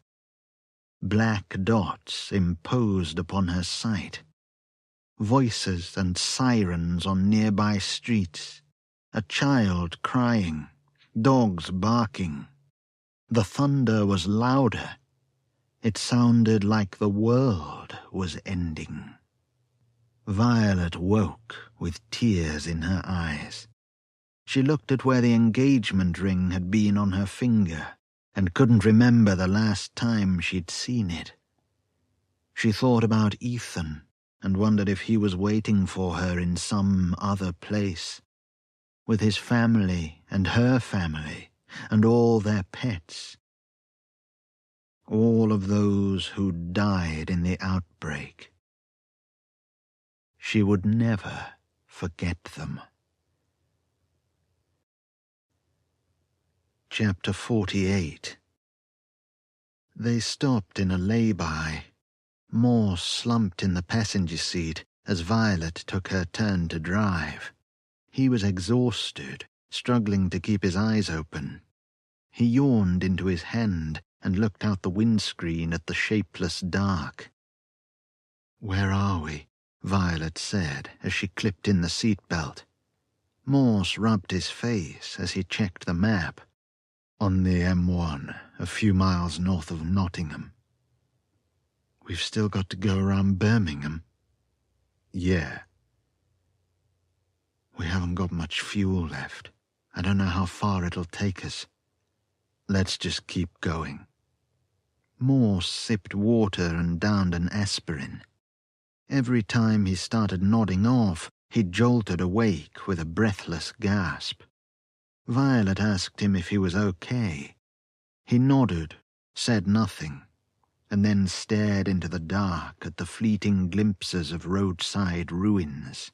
A: Black dots imposed upon her sight. Voices and sirens on nearby streets. A child crying. Dogs barking. The thunder was louder. It sounded like the world was ending. Violet woke with tears in her eyes. She looked at where the engagement ring had been on her finger, and couldn't remember the last time she'd seen it. She thought about Ethan, and wondered if he was waiting for her in some other place, with his family and her family, and all their pets. All of those who died in the outbreak. She would never forget them. Chapter 48. They stopped in a lay-by. Morse slumped in the passenger seat as Violet took her turn to drive. He was exhausted, struggling to keep his eyes open. He yawned into his hand and looked out the windscreen at the shapeless dark. "Where are we?" Violet said as she clipped in the seatbelt. Morse rubbed his face as he checked the map. "On the M1, a few miles north of Nottingham." "We've still got to go around Birmingham?" "Yeah." "We haven't got much fuel left. I don't know how far it'll take us." "Let's just keep going." Morse sipped water and downed an aspirin. Every time he started nodding off, he jolted awake with a breathless gasp. Violet asked him if he was okay. He nodded, said nothing, and then stared into the dark at the fleeting glimpses of roadside ruins.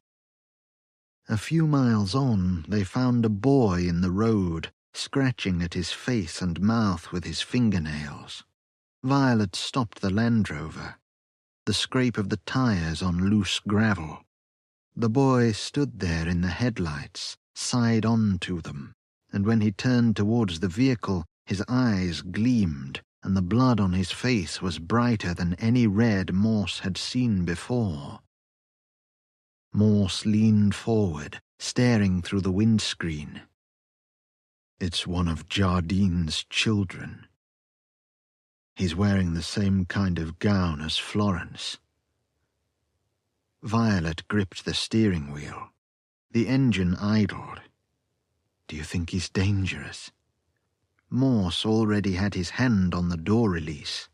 A: A few miles on, they found a boy in the road, scratching at his face and mouth with his fingernails. Violet stopped the Land Rover. The scrape of the tires on loose gravel. The boy stood there in the headlights, side on to them, and when he turned towards the vehicle, his eyes gleamed, and the blood on his face was brighter than any red Morse had seen before. Morse leaned forward, staring through the windscreen. "It's one of Jardine's children. He's wearing the same kind of gown as Florence." Violet gripped the steering wheel. The engine idled. "Do you think he's dangerous?" Morse already had his hand on the door release.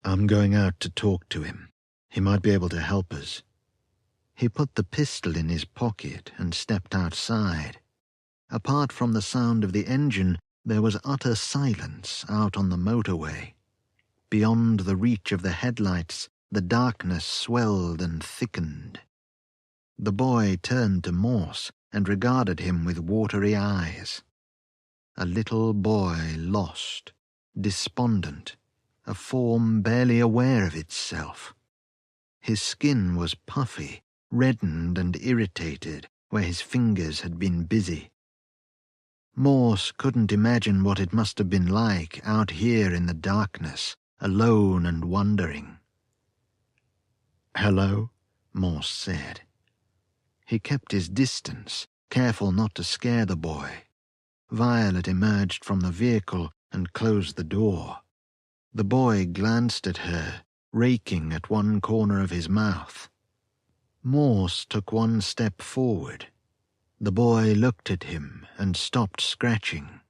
A: "I'm going out to talk to him. He might be able to help us." He put the pistol in his pocket and stepped outside. Apart from the sound of the engine, there was utter silence out on the motorway. Beyond the reach of the headlights, the darkness swelled and thickened. The boy turned to Morse and regarded him with watery eyes. A little boy lost, despondent, a form barely aware of itself. His skin was puffy, reddened and irritated where his fingers had been busy. Morse couldn't imagine what it must have been like out here in the darkness, alone and wondering. "Hello," Morse said. He kept his distance, careful not to scare the boy. Violet emerged from the vehicle and closed the door. The boy glanced at her, raking at one corner of his mouth. Morse took one step forward. The boy looked at him and stopped scratching.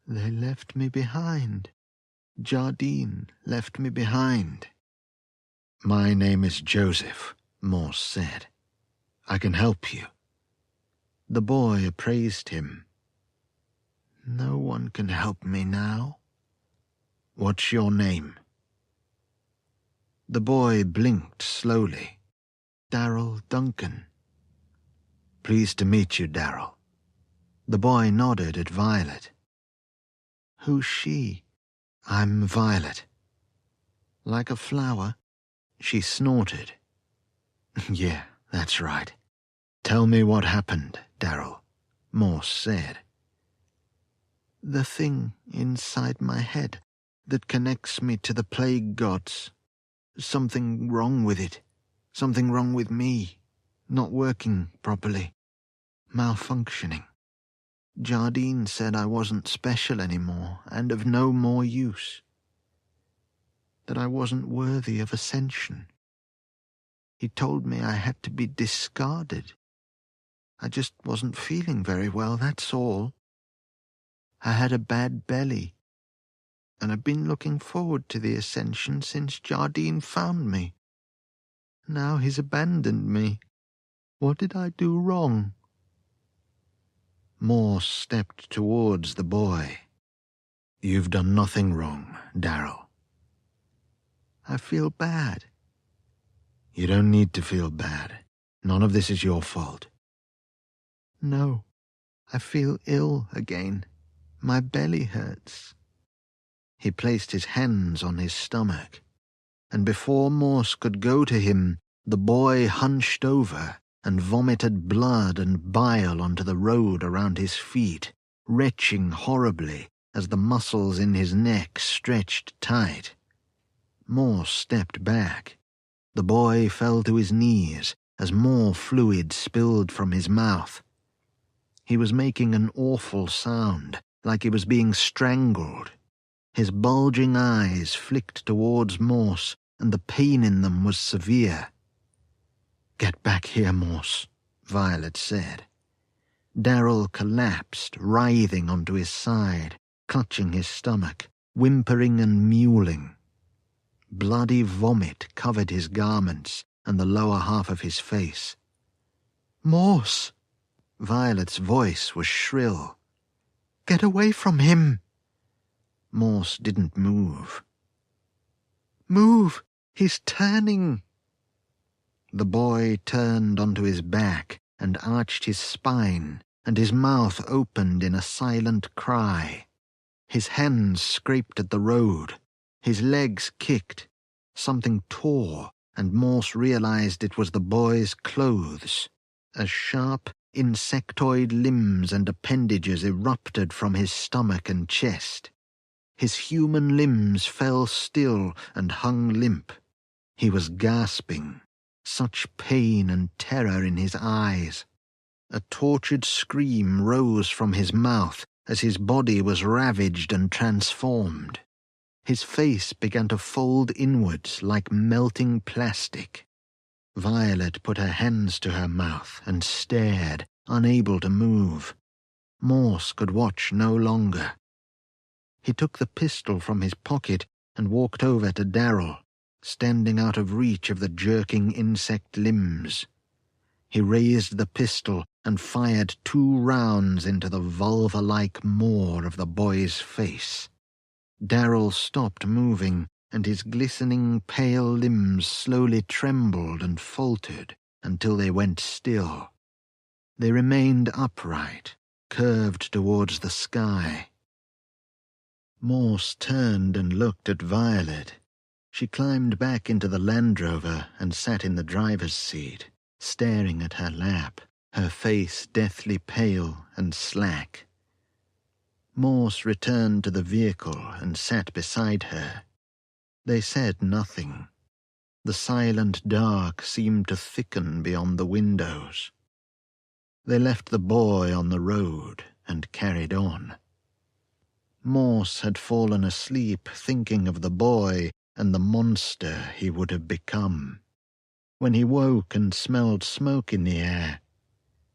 A: "They left me behind. Jardine left me behind." "My name is Joseph," Morse said. "I can help you." The boy appraised him. "No one can help me now." "What's your name?" The boy blinked slowly. "Darrell Duncan." "Pleased to meet you, Darrell." The boy nodded at Violet. "Who's she?" "I'm Violet." "Like a flower?" She snorted. "Yeah, that's right. Tell me what happened, Darrell," Morse said. "The thing inside my head that connects me to the plague gods. Something wrong with it. Something wrong with me. Not working properly. Malfunctioning. Jardine said I wasn't special anymore and of no more use. That I wasn't worthy of ascension. He told me I had to be discarded. I just wasn't feeling very well, that's all. I had a bad belly, and I've been looking forward to the ascension since Jardine found me. Now he's abandoned me. What did I do wrong?" Morse stepped towards the boy. "You've done nothing wrong, Darrell." "I feel bad." "You don't need to feel bad. None of this is your fault." "No, I feel ill again. My belly hurts." He placed his hands on his stomach, and before Morse could go to him, the boy hunched over and vomited blood and bile onto the road around his feet, retching horribly as the muscles in his neck stretched tight. Morse stepped back. The boy fell to his knees as more fluid spilled from his mouth. He was making an awful sound, like he was being strangled. His bulging eyes flicked towards Morse, and the pain in them was severe. "Get back here, Morse," Violet said. Darrell collapsed, writhing onto his side, clutching his stomach, whimpering and mewling. Bloody vomit covered his garments and the lower half of his face. "Morse!" Violet's voice was shrill. "Get away from him!" Morse didn't move. "Move! He's turning!" The boy turned onto his back and arched his spine, and his mouth opened in a silent cry. His hands scraped at the road. His legs kicked. Something tore, and Morse realized it was the boy's clothes, as sharp, insectoid limbs and appendages erupted from his stomach and chest. His human limbs fell still and hung limp. He was gasping, such pain and terror in his eyes. A tortured scream rose from his mouth as his body was ravaged and transformed. His face began to fold inwards like melting plastic. Violet put her hands to her mouth and stared, unable to move. Morse could watch no longer. He took the pistol from his pocket and walked over to Darrell, standing out of reach of the jerking insect limbs. He raised the pistol and fired 2 rounds into the vulva-like maw of the boy's face. Darrell stopped moving, and his glistening pale limbs slowly trembled and faltered until they went still. They remained upright, curved towards the sky. Morse turned and looked at Violet. She climbed back into the Land Rover and sat in the driver's seat, staring at her lap, her face deathly pale and slack. Morse returned to the vehicle and sat beside her. They said nothing. The silent dark seemed to thicken beyond the windows. They left the boy on the road and carried on. Morse had fallen asleep thinking of the boy and the monster he would have become. When he woke and smelled smoke in the air,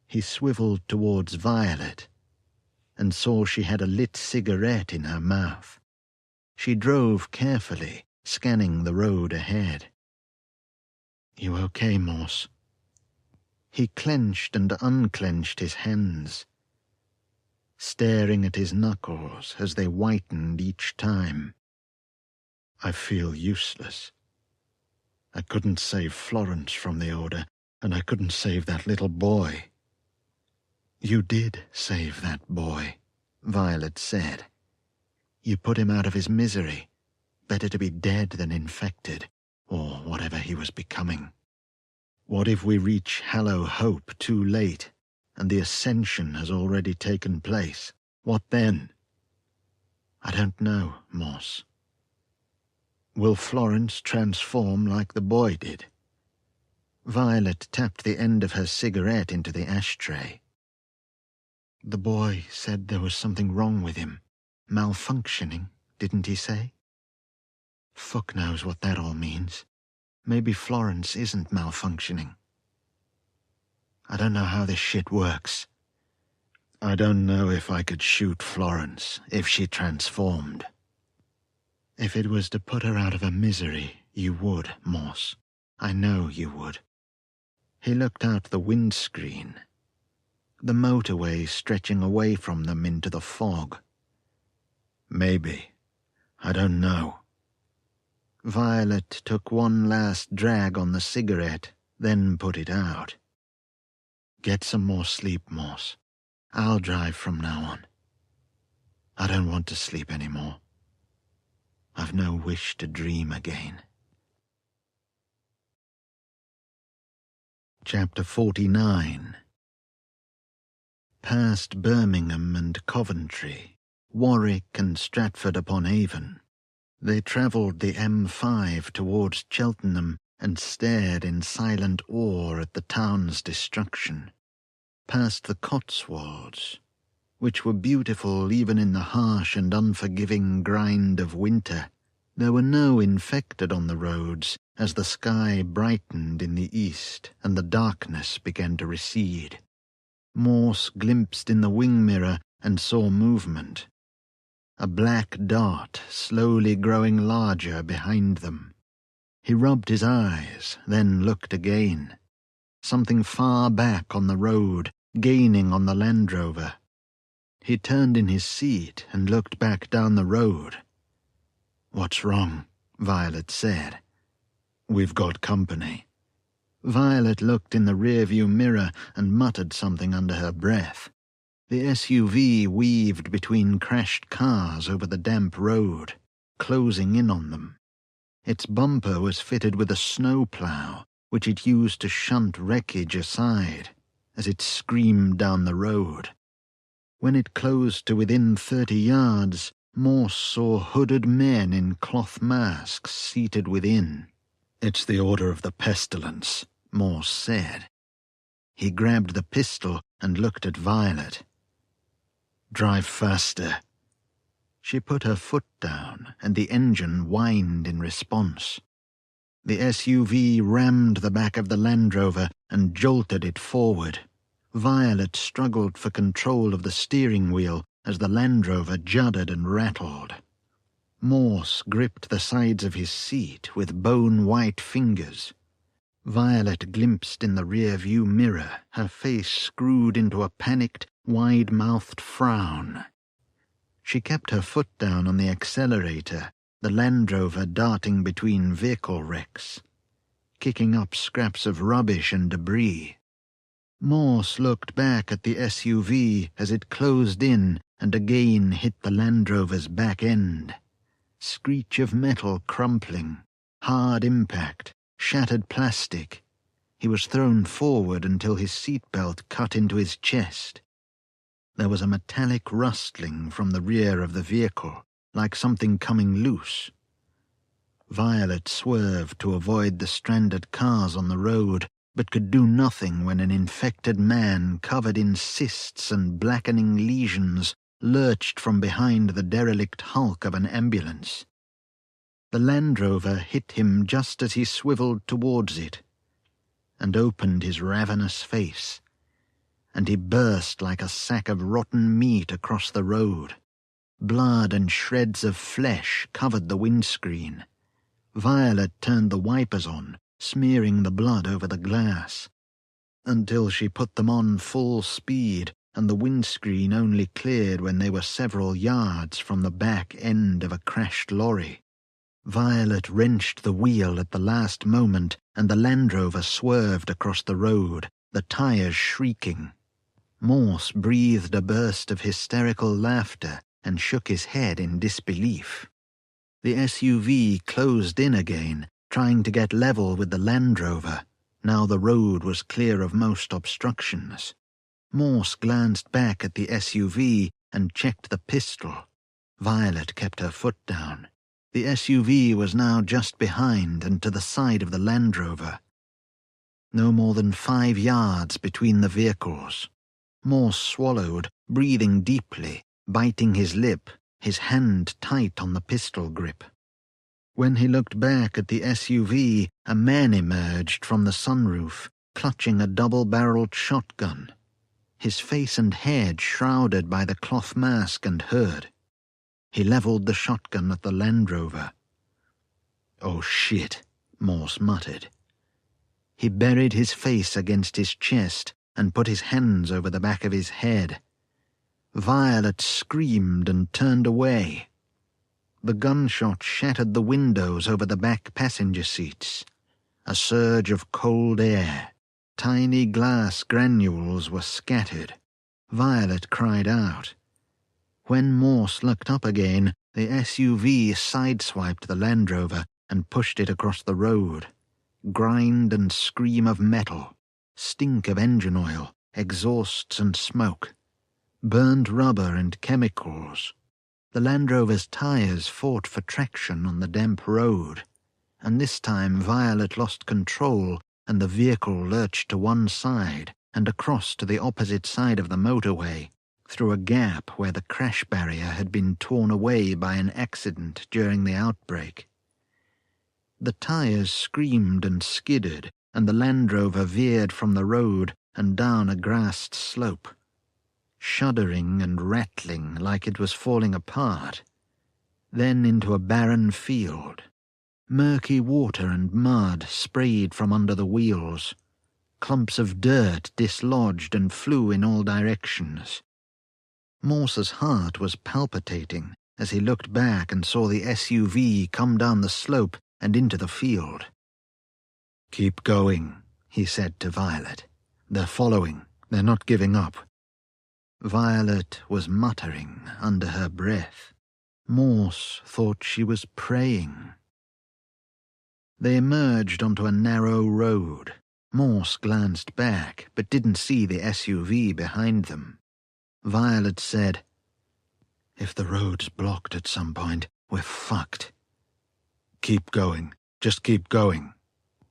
A: he swiveled towards Violet and saw she had a lit cigarette in her mouth. She drove carefully, scanning the road ahead. "You okay, Morse?" He clenched and unclenched his hands, staring at his knuckles as they whitened each time. "I feel useless. I couldn't save Florence from the Order, and I couldn't save that little boy." "You did save that boy," Violet said. "You put him out of his misery. Better to be dead than infected, or whatever he was becoming. What if we reach Hallow Hope too late, and the ascension has already taken place? What then?" "I don't know, Morse." "Will Florence transform like the boy did?" Violet tapped the end of her cigarette into the ashtray. "The boy said there was something wrong with him. Malfunctioning, didn't he say? Fuck knows what that all means. Maybe Florence isn't malfunctioning. I don't know how this shit works. I don't know if I could shoot Florence if she transformed." "If it was to put her out of her misery, you would, Morse. I know you would." He looked out the windscreen, the motorway stretching away from them into the fog. "Maybe. I don't know." Violet took one last drag on the cigarette, then put it out. "Get some more sleep, Morse. I'll drive from now on. I don't want to sleep anymore. I've no wish to dream again." Chapter 49. Past Birmingham and Coventry, Warwick and Stratford-upon-Avon, they travelled the M5 towards Cheltenham and stared in silent awe at the town's destruction. Past the Cotswolds, which were beautiful even in the harsh and unforgiving grind of winter. There were no infected on the roads as the sky brightened in the east and the darkness began to recede. Morse glimpsed in the wing mirror and saw movement. A black dot slowly growing larger behind them. He rubbed his eyes, then looked again. Something far back on the road, gaining on the Land Rover. He turned in his seat and looked back down the road. "What's wrong?" Violet said. "We've got company." Violet looked in the rearview mirror and muttered something under her breath. The SUV weaved between crashed cars over the damp road, closing in on them. Its bumper was fitted with a snowplow, which it used to shunt wreckage aside as it screamed down the road. When it closed to within 30 yards, Morse saw hooded men in cloth masks seated within. "It's the Order of the Pestilence," Morse said. He grabbed the pistol and looked at Violet. "Drive faster." She put her foot down, and the engine whined in response. The SUV rammed the back of the Land Rover and jolted it forward. Violet struggled for control of the steering wheel as the Land Rover juddered and rattled. Morse gripped the sides of his seat with bone-white fingers. Violet glimpsed in the rear-view mirror, her face screwed into a panicked, wide-mouthed frown. She kept her foot down on the accelerator, the Land Rover darting between vehicle wrecks, kicking up scraps of rubbish and debris. Morse looked back at the SUV as it closed in and again hit the Land Rover's back end. Screech of metal crumpling, hard impact, shattered plastic. He was thrown forward until his seatbelt cut into his chest. There was a metallic rustling from the rear of the vehicle, like something coming loose. Violet swerved to avoid the stranded cars on the road, but could do nothing when an infected man covered in cysts and blackening lesions lurched from behind the derelict hulk of an ambulance. The Land Rover hit him just as he swiveled towards it and opened his ravenous face, and he burst like a sack of rotten meat across the road. Blood and shreds of flesh covered the windscreen. Violet turned the wipers on, smearing the blood over the glass, until she put them on full speed, and the windscreen only cleared when they were several yards from the back end of a crashed lorry. Violet wrenched the wheel at the last moment, and the Land Rover swerved across the road, the tires shrieking. Morse breathed a burst of hysterical laughter and shook his head in disbelief. The SUV closed in again, trying to get level with the Land Rover. Now the road was clear of most obstructions. Morse glanced back at the SUV and checked the pistol. Violet kept her foot down. The SUV was now just behind and to the side of the Land Rover. No more than 5 yards between the vehicles. Morse swallowed, breathing deeply, biting his lip, his hand tight on the pistol grip. When he looked back at the SUV, a man emerged from the sunroof, clutching a double-barreled shotgun, his face and head shrouded by the cloth mask and hood. He leveled the shotgun at the Land Rover. "Oh shit," Morse muttered. He buried his face against his chest and put his hands over the back of his head. Violet screamed and turned away. The gunshot shattered the windows over the back passenger seats. A surge of cold air. Tiny glass granules were scattered. Violet cried out. When Morse looked up again, the SUV sideswiped the Land Rover and pushed it across the road. Grind and scream of metal, stink of engine oil, exhausts and smoke, burned rubber and chemicals. The Land Rover's tires fought for traction on the damp road, and this time Violet lost control and the vehicle lurched to one side and across to the opposite side of the motorway, through a gap where the crash barrier had been torn away by an accident during the outbreak. The tires screamed and skidded, and the Land Rover veered from the road and down a grassed slope, shuddering and rattling like it was falling apart, then into a barren field. Murky water and mud sprayed from under the wheels. Clumps of dirt dislodged and flew in all directions. Morse's heart was palpitating as he looked back and saw the SUV come down the slope and into the field. "Keep going," he said to Violet. "They're following. They're not giving up." Violet was muttering under her breath. Morse thought she was praying. They emerged onto a narrow road. Morse glanced back, but didn't see the SUV behind them. Violet said,
B: "If the road's blocked at some point, we're fucked."
A: "Keep going. Just keep going."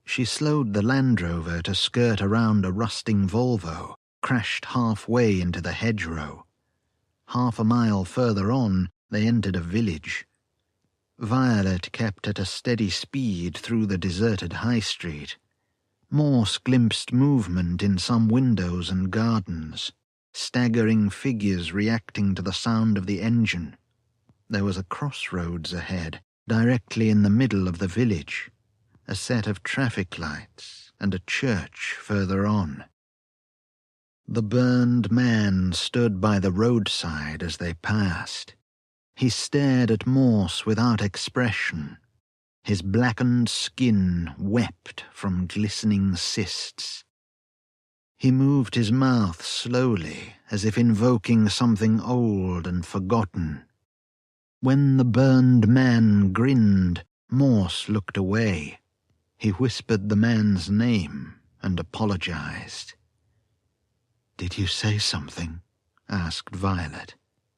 A: She slowed the Land Rover to skirt around a rusting Volvo, crashed halfway into the hedgerow. Half a mile further on, they entered a village. Violet kept at a steady speed through the deserted high street. Morse glimpsed movement in some windows and gardens, staggering figures reacting to the sound of the engine. There was a crossroads ahead, directly in the middle of the village, a set of traffic lights and a church further on. The burned man stood by the roadside as they passed. He stared at Morse without expression. His blackened skin wept from glistening cysts. He moved his mouth slowly, as if invoking something old and forgotten. When the burned man grinned, Morse looked away. He whispered the man's name and apologized.
B: "Did you say something?"
A: asked Violet.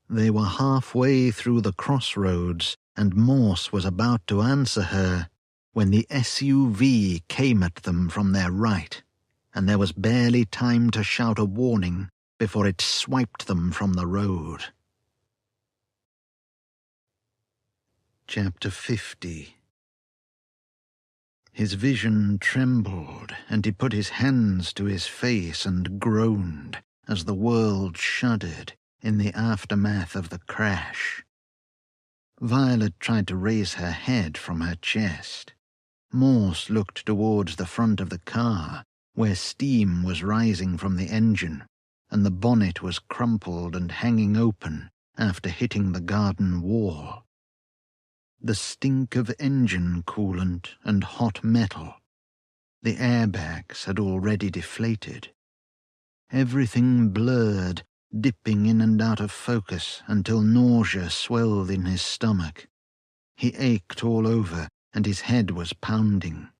A: They were halfway through the crossroads, and Morse was about to answer her when the SUV came at them from their right, and there was barely time to shout a warning before it swiped them from the road. Chapter 50. His vision trembled, and he put his hands to his face and groaned as the world shuddered in the aftermath of the crash. Violet tried to raise her head from her chest. Morse looked towards the front of the car, where steam was rising from the engine, and the bonnet was crumpled and hanging open after hitting the garden wall. The stink of engine coolant and hot metal. The airbags had already deflated. Everything blurred, dipping in and out of focus until nausea swelled in his stomach. He ached all over, and his head was pounding.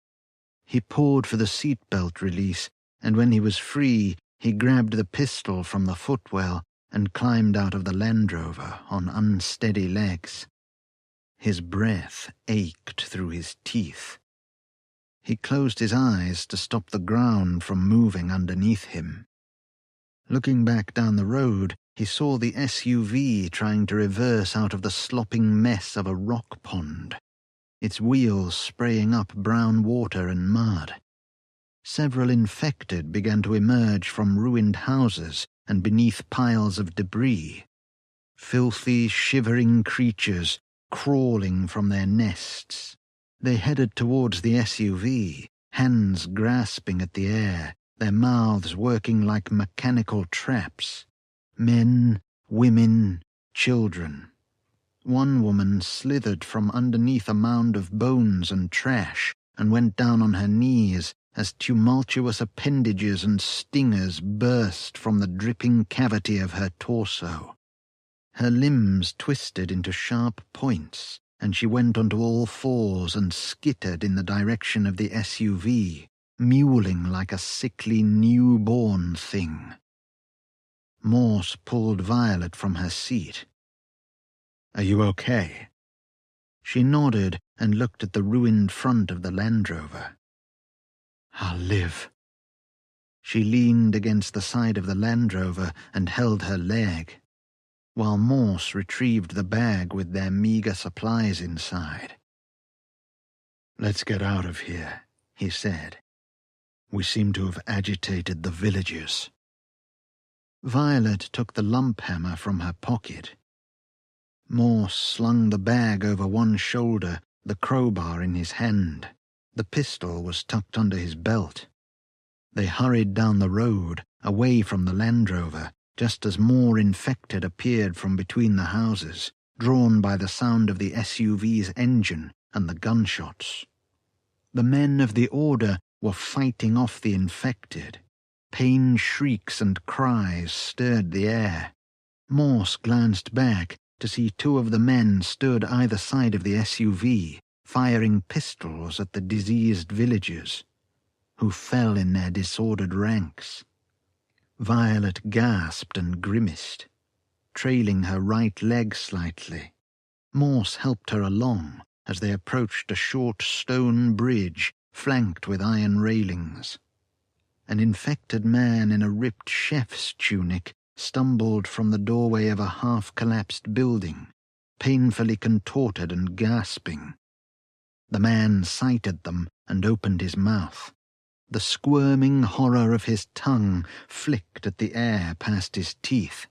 A: He pawed for the seatbelt release, and when he was free, he grabbed the pistol from the footwell and climbed out of the Land Rover on unsteady legs. His breath ached through his teeth. He closed his eyes to stop the ground from moving underneath him. Looking back down the road, he saw the SUV trying to reverse out of the slopping mess of a rock pond, its wheels spraying up brown water and mud. Several infected began to emerge from ruined houses and beneath piles of debris. Filthy, shivering creatures crawling from their nests. They headed towards the SUV, hands grasping at the air, their mouths working like mechanical traps. Men, women, children. One woman slithered from underneath a mound of bones and trash and went down on her knees as tumultuous appendages and stingers burst from the dripping cavity of her torso. Her limbs twisted into sharp points, and she went onto all fours and skittered in the direction of the SUV, mewling like a sickly newborn thing. Morse pulled Violet from her seat. "Are you okay?" She nodded and looked at the ruined front of the Land Rover.
B: "I'll live."
A: She leaned against the side of the Land Rover and held her leg, while Morse retrieved the bag with their meager supplies inside. "Let's get out of here," he said. "We seem to have agitated the villagers." Violet took the lump hammer from her pocket. Morse slung the bag over one shoulder, the crowbar in his hand. The pistol was tucked under his belt. They hurried down the road, away from the Land Rover, just as more infected appeared from between the houses, drawn by the sound of the SUV's engine and the gunshots. The men of the Order were fighting off the infected. Pain shrieks and cries stirred the air. Morse glanced back to see two of the men stood either side of the SUV, firing pistols at the diseased villagers, who fell in their disordered ranks. Violet gasped and grimaced, trailing her right leg slightly. Morse helped her along as they approached a short stone bridge flanked with iron railings. An infected man in a ripped chef's tunic stumbled from the doorway of a half-collapsed building, painfully contorted and gasping. The man sighted them and opened his mouth. The squirming horror of his tongue flicked at the air past his teeth.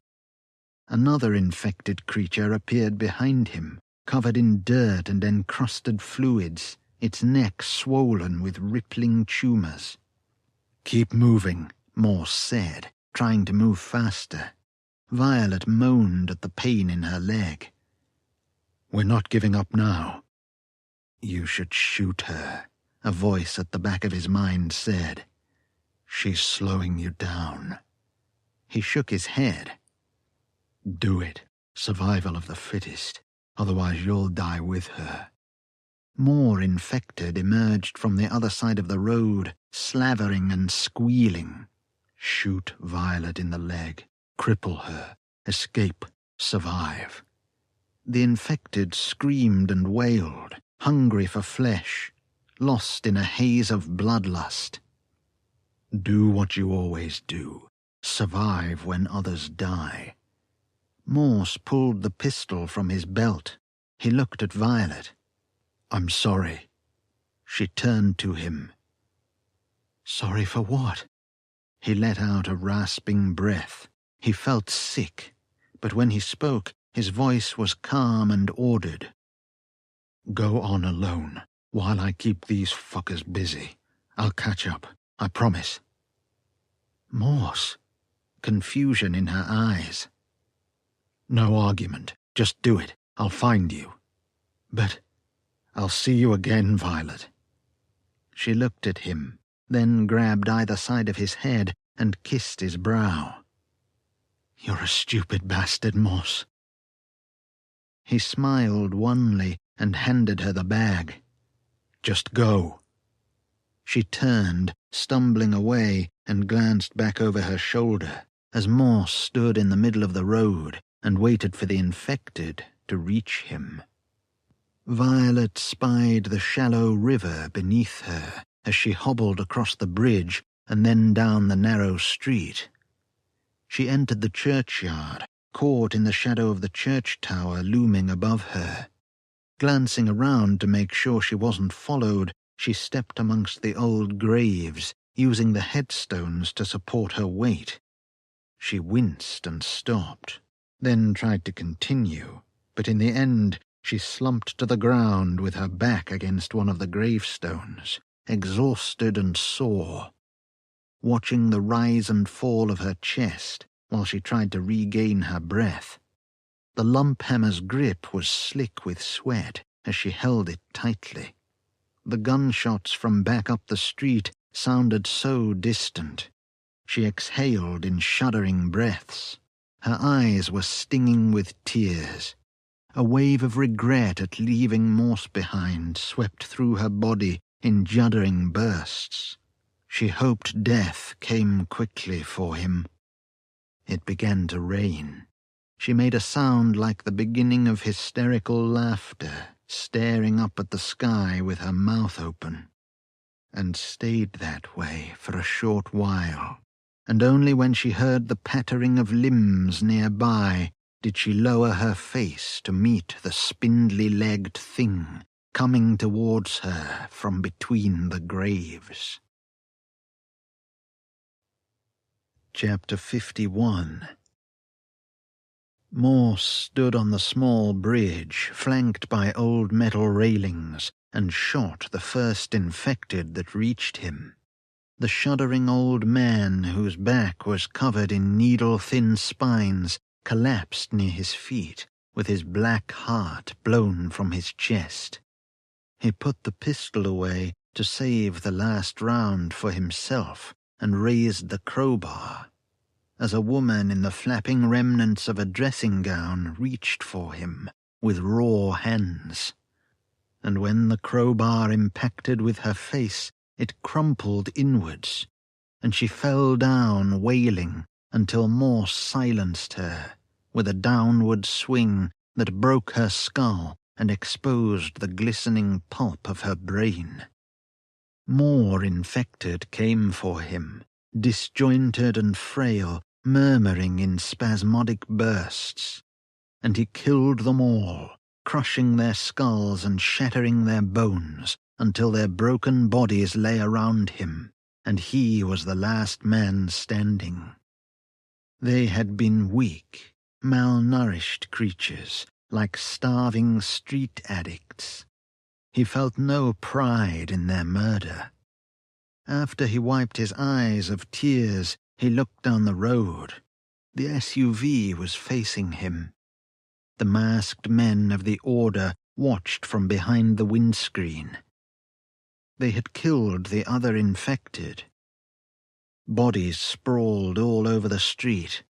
A: Another infected creature appeared behind him, covered in dirt and encrusted fluids, its neck swollen with rippling tumours. "Keep moving," Morse said, trying to move faster. Violet moaned at the pain in her leg. "We're not giving up now." "You should shoot her," a voice at the back of his mind said. "She's slowing you down." He shook his head. "Do it. Survival of the fittest. Otherwise you'll die with her." More infected emerged from the other side of the road, slavering and squealing. "Shoot Violet in the leg. Cripple her. Escape. Survive." The infected screamed and wailed, hungry for flesh, lost in a haze of bloodlust. "Do what you always do. Survive when others die." Morse pulled the pistol from his belt. He looked at Violet. "I'm sorry." She turned to him. "Sorry for what?" He let out a rasping breath. He felt sick, but when he spoke, his voice was calm and ordered. "Go on alone, while I keep these fuckers busy. I'll catch up, I promise." "Morse," confusion in her eyes. "No argument. Just do it. I'll find you." "But I'll see you again, Violet." She looked at him, then grabbed either side of his head and kissed his brow. "You're a stupid bastard, Morse." He smiled wanly and handed her the bag. "Just go." She turned, stumbling away, and glanced back over her shoulder as Morse stood in the middle of the road and waited for the infected to reach him. Violet spied the shallow river beneath her as she hobbled across the bridge and then down the narrow street. She entered the churchyard, caught in the shadow of the church tower looming above her. Glancing around to make sure she wasn't followed, she stepped amongst the old graves, using the headstones to support her weight. She winced and stopped, then tried to continue, but in the end she slumped to the ground with her back against one of the gravestones, exhausted and sore, watching the rise and fall of her chest while she tried to regain her breath. The lump hammer's grip was slick with sweat as she held it tightly. The gunshots from back up the street sounded so distant. She exhaled in shuddering breaths. Her eyes were stinging with tears. A wave of regret at leaving Morse behind swept through her body in juddering bursts. She hoped death came quickly for him. It began to rain. She made a sound like the beginning of hysterical laughter, staring up at the sky with her mouth open, and stayed that way for a short while, and only when she heard the pattering of limbs nearby did she lower her face to meet the spindly-legged thing coming towards her from between the graves. Chapter 51. Morse stood on the small bridge, flanked by old metal railings, and shot the first infected that reached him. The shuddering old man, whose back was covered in needle-thin spines, collapsed near his feet, with his black heart blown from his chest. He put the pistol away to save the last round for himself, and raised the crowbar, as a woman in the flapping remnants of a dressing gown reached for him with raw hands. and when the crowbar impacted with her face, it crumpled inwards, and she fell down wailing until Morse silenced her with a downward swing that broke her skull and exposed the glistening pulp of her brain. More infected came for him, disjointed and frail, murmuring in spasmodic bursts, and he killed them all, crushing their skulls and shattering their bones until their broken bodies lay around him, and he was the last man standing. They had been weak, malnourished creatures, like starving street addicts. He felt no pride in their murder. After he wiped his eyes of tears, he looked down the road. The SUV was facing him. The masked men of the Order watched from behind the windscreen. They had killed the other infected. Bodies sprawled all over the street.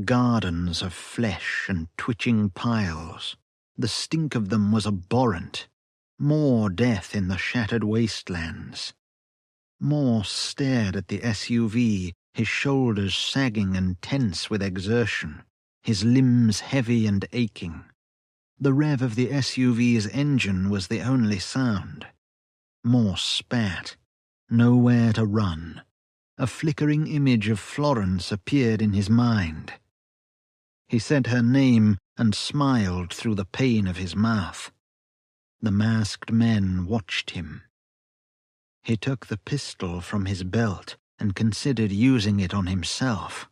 A: Gardens of flesh and twitching piles. The stink of them was abhorrent. More death in the shattered wastelands. Morse stared at the SUV, his shoulders sagging and tense with exertion, his limbs heavy and aching. The rev of the SUV's engine was the only sound. Morse spat. Nowhere to run. A flickering image of Florence appeared in his mind. He said her name and smiled through the pain of his mouth. The masked men watched him. He took the pistol from his belt and considered using it on himself,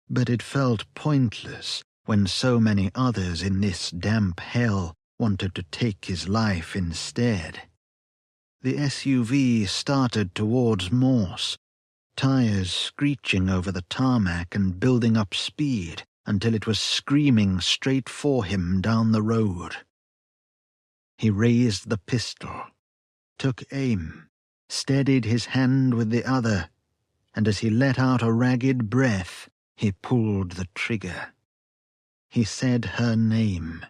A: but it felt pointless when so many others in this damp hell wanted to take his life instead. The SUV started towards Morse, tires screeching over the tarmac and building up speed until it was screaming straight for him down the road. He raised the pistol, took aim, steadied his hand with the other, and as he let out a ragged breath, he pulled the trigger. He said her name.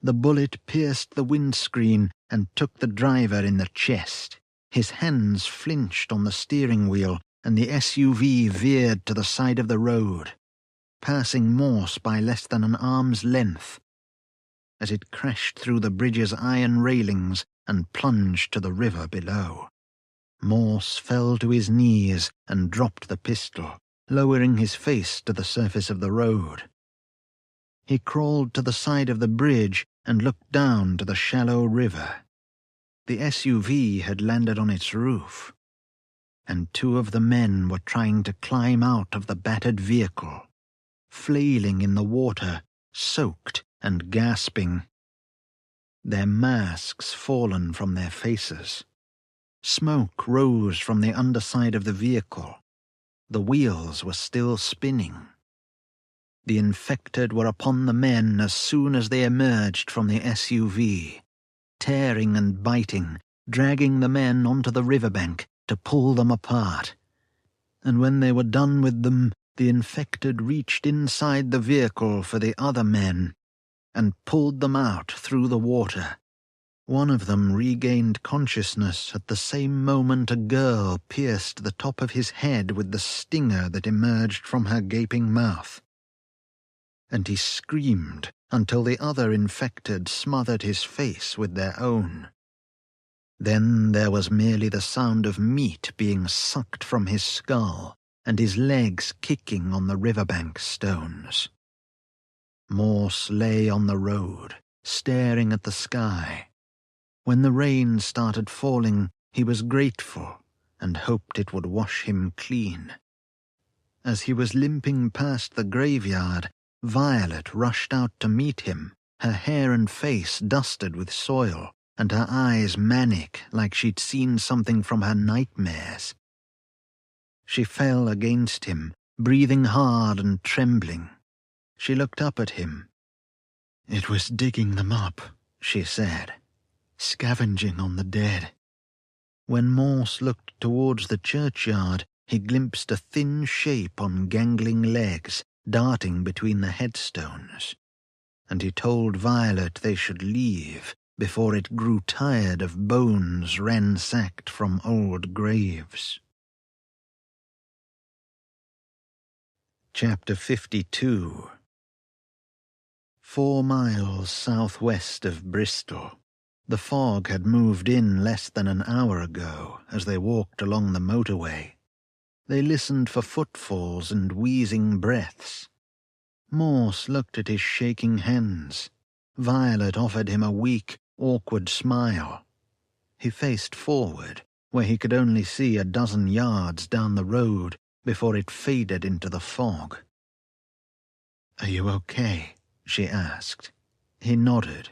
A: The bullet pierced the windscreen and took the driver in the chest. His hands flinched on the steering wheel, and the SUV veered to the side of the road, passing Morse by less than an arm's length, as it crashed through the bridge's iron railings and plunged to the river below. Morse fell to his knees and dropped the pistol, lowering his face to the surface of the road. He crawled to the side of the bridge and looked down to the shallow river. The SUV had landed on its roof, and two of the men were trying to climb out of the battered vehicle, flailing in the water, soaked and gasping, their masks fallen from their faces. Smoke rose from the underside of the vehicle. The wheels were still spinning. The infected were upon the men as soon as they emerged from the SUV, tearing and biting, dragging the men onto the riverbank to pull them apart. And when they were done with them, the infected reached inside the vehicle for the other men and pulled them out through the water. One of them regained consciousness at the same moment a girl pierced the top of his head with the stinger that emerged from her gaping mouth, and he screamed until the other infected smothered his face with their own. Then there was merely the sound of meat being sucked from his skull and his legs kicking on the riverbank stones. Morse lay on the road, staring at the sky. When the rain started falling, he was grateful and hoped it would wash him clean. As he was limping past the graveyard, Violet rushed out to meet him, her hair and face dusted with soil, and her eyes manic like she'd seen something from her nightmares. She fell against him, breathing hard and trembling. She looked up at him. "It was digging them up," she said, "scavenging on the dead." When Morse looked towards the churchyard, he glimpsed a thin shape on gangling legs, darting between the headstones, and he told Violet they should leave before it grew tired of bones ransacked from old graves. Chapter 52. 4 miles southwest of Bristol. The fog had moved in less than an hour ago as they walked along the motorway. They listened for footfalls and wheezing breaths. Morse looked at his shaking hands. Violet offered him a weak, awkward smile. He faced forward, where he could only see a dozen yards down the road before it faded into the fog. "Are you okay?" she asked. He nodded.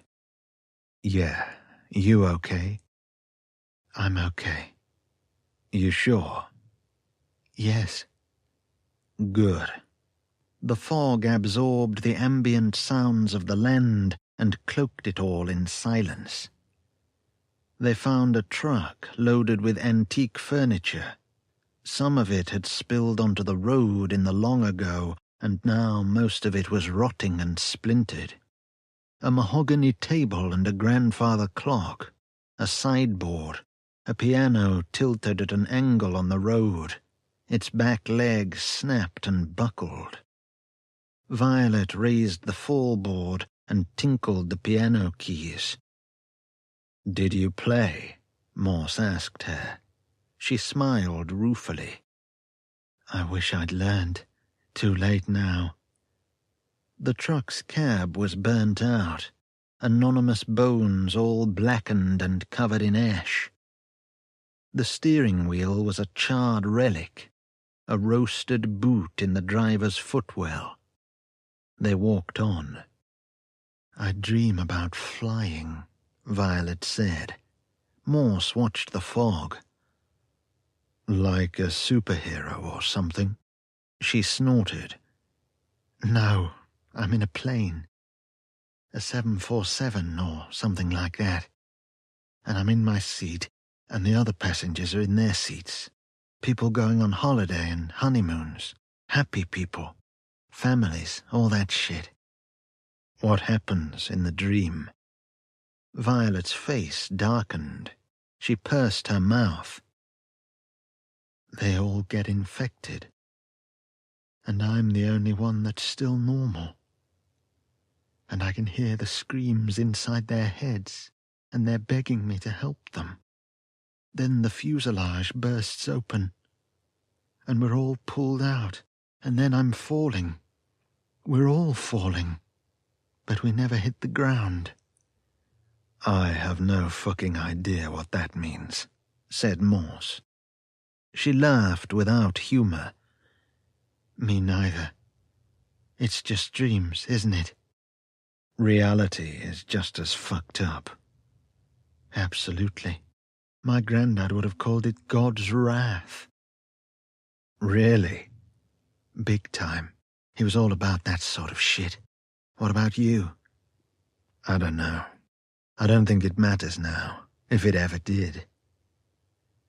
A: "Yeah, you okay?" "I'm okay." "You sure?" "Yes." "Good." The fog absorbed the ambient sounds of the land and cloaked it all in silence. They found a truck loaded with antique furniture. Some of it had spilled onto the road in the long ago, and now most of it was rotting and splintered. A mahogany table and a grandfather clock, a sideboard, a piano tilted at an angle on the road, its back legs snapped and buckled. Violet raised the fallboard and tinkled the piano keys. "Did you play?" Morse asked her. She smiled ruefully. "I wish I'd learned. Too late now." The truck's cab was burnt out, anonymous bones all blackened and covered in ash. The steering wheel was a charred relic, a roasted boot in the driver's footwell. They walked on. "I dream about flying," Violet said. Morse watched the fog. "Like a superhero or something?" She snorted. "No, I'm in a plane. A 747 or something like that. And I'm in my seat, and the other passengers are in their seats. People going on holiday and honeymoons. Happy people. Families, all that shit." "What happens in the dream?" Violet's face darkened. She pursed her mouth. "They all get infected. And I'm the only one that's still normal. And I can hear the screams inside their heads, and they're begging me to help them. Then the fuselage bursts open, and we're all pulled out, and then I'm falling. We're all falling, but we never hit the ground." "I have no fucking idea what that means," said Morse. She laughed without humor. "Me neither. It's just dreams, isn't it?" "Reality is just as fucked up." "Absolutely. My granddad would have called it God's wrath." "Really?" "Big time. He was all about that sort of shit. What about you?" "I don't know. I don't think it matters now, if it ever did."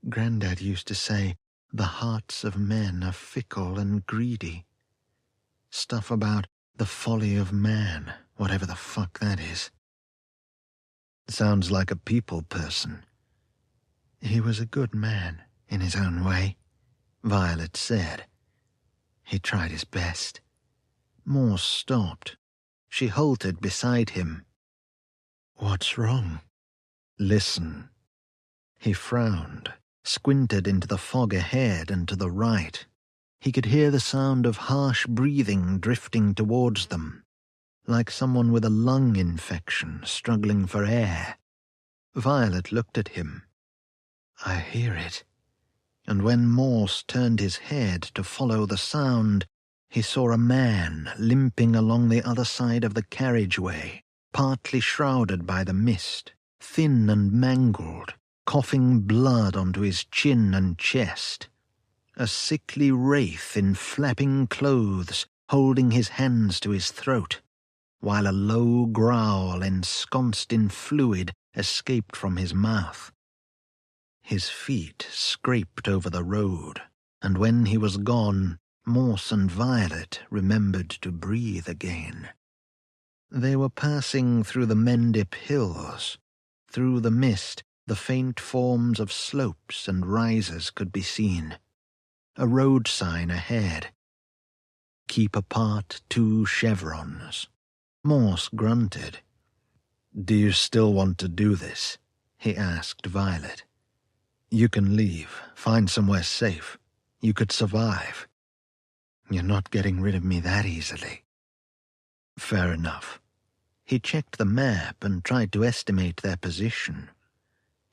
A: "Granddad used to say, the hearts of men are fickle and greedy. Stuff about the folly of man, whatever the fuck that is." "Sounds like a people person." "He was a good man, in his own way," Violet said. "He tried his best." Morse stopped. She halted beside him. "What's wrong?" "Listen." He frowned, squinted into the fog ahead and to the right. He could hear the sound of harsh breathing drifting towards them, like someone with a lung infection struggling for air. Violet looked at him. "I hear it." And when Morse turned his head to follow the sound, he saw a man limping along the other side of the carriageway, partly shrouded by the mist, thin and mangled, coughing blood onto his chin and chest. A sickly wraith in flapping clothes, holding his hands to his throat, while a low growl ensconced in fluid escaped from his mouth. His feet scraped over the road, and when he was gone, Morse and Violet remembered to breathe again. They were passing through the Mendip Hills, through the mist, the faint forms of slopes and rises could be seen. A road sign ahead. Keep apart 2 chevrons. Morse grunted. "Do you still want to do this?" he asked Violet. "You can leave, find somewhere safe. You could survive." "You're not getting rid of me that easily." "Fair enough." He checked the map and tried to estimate their position.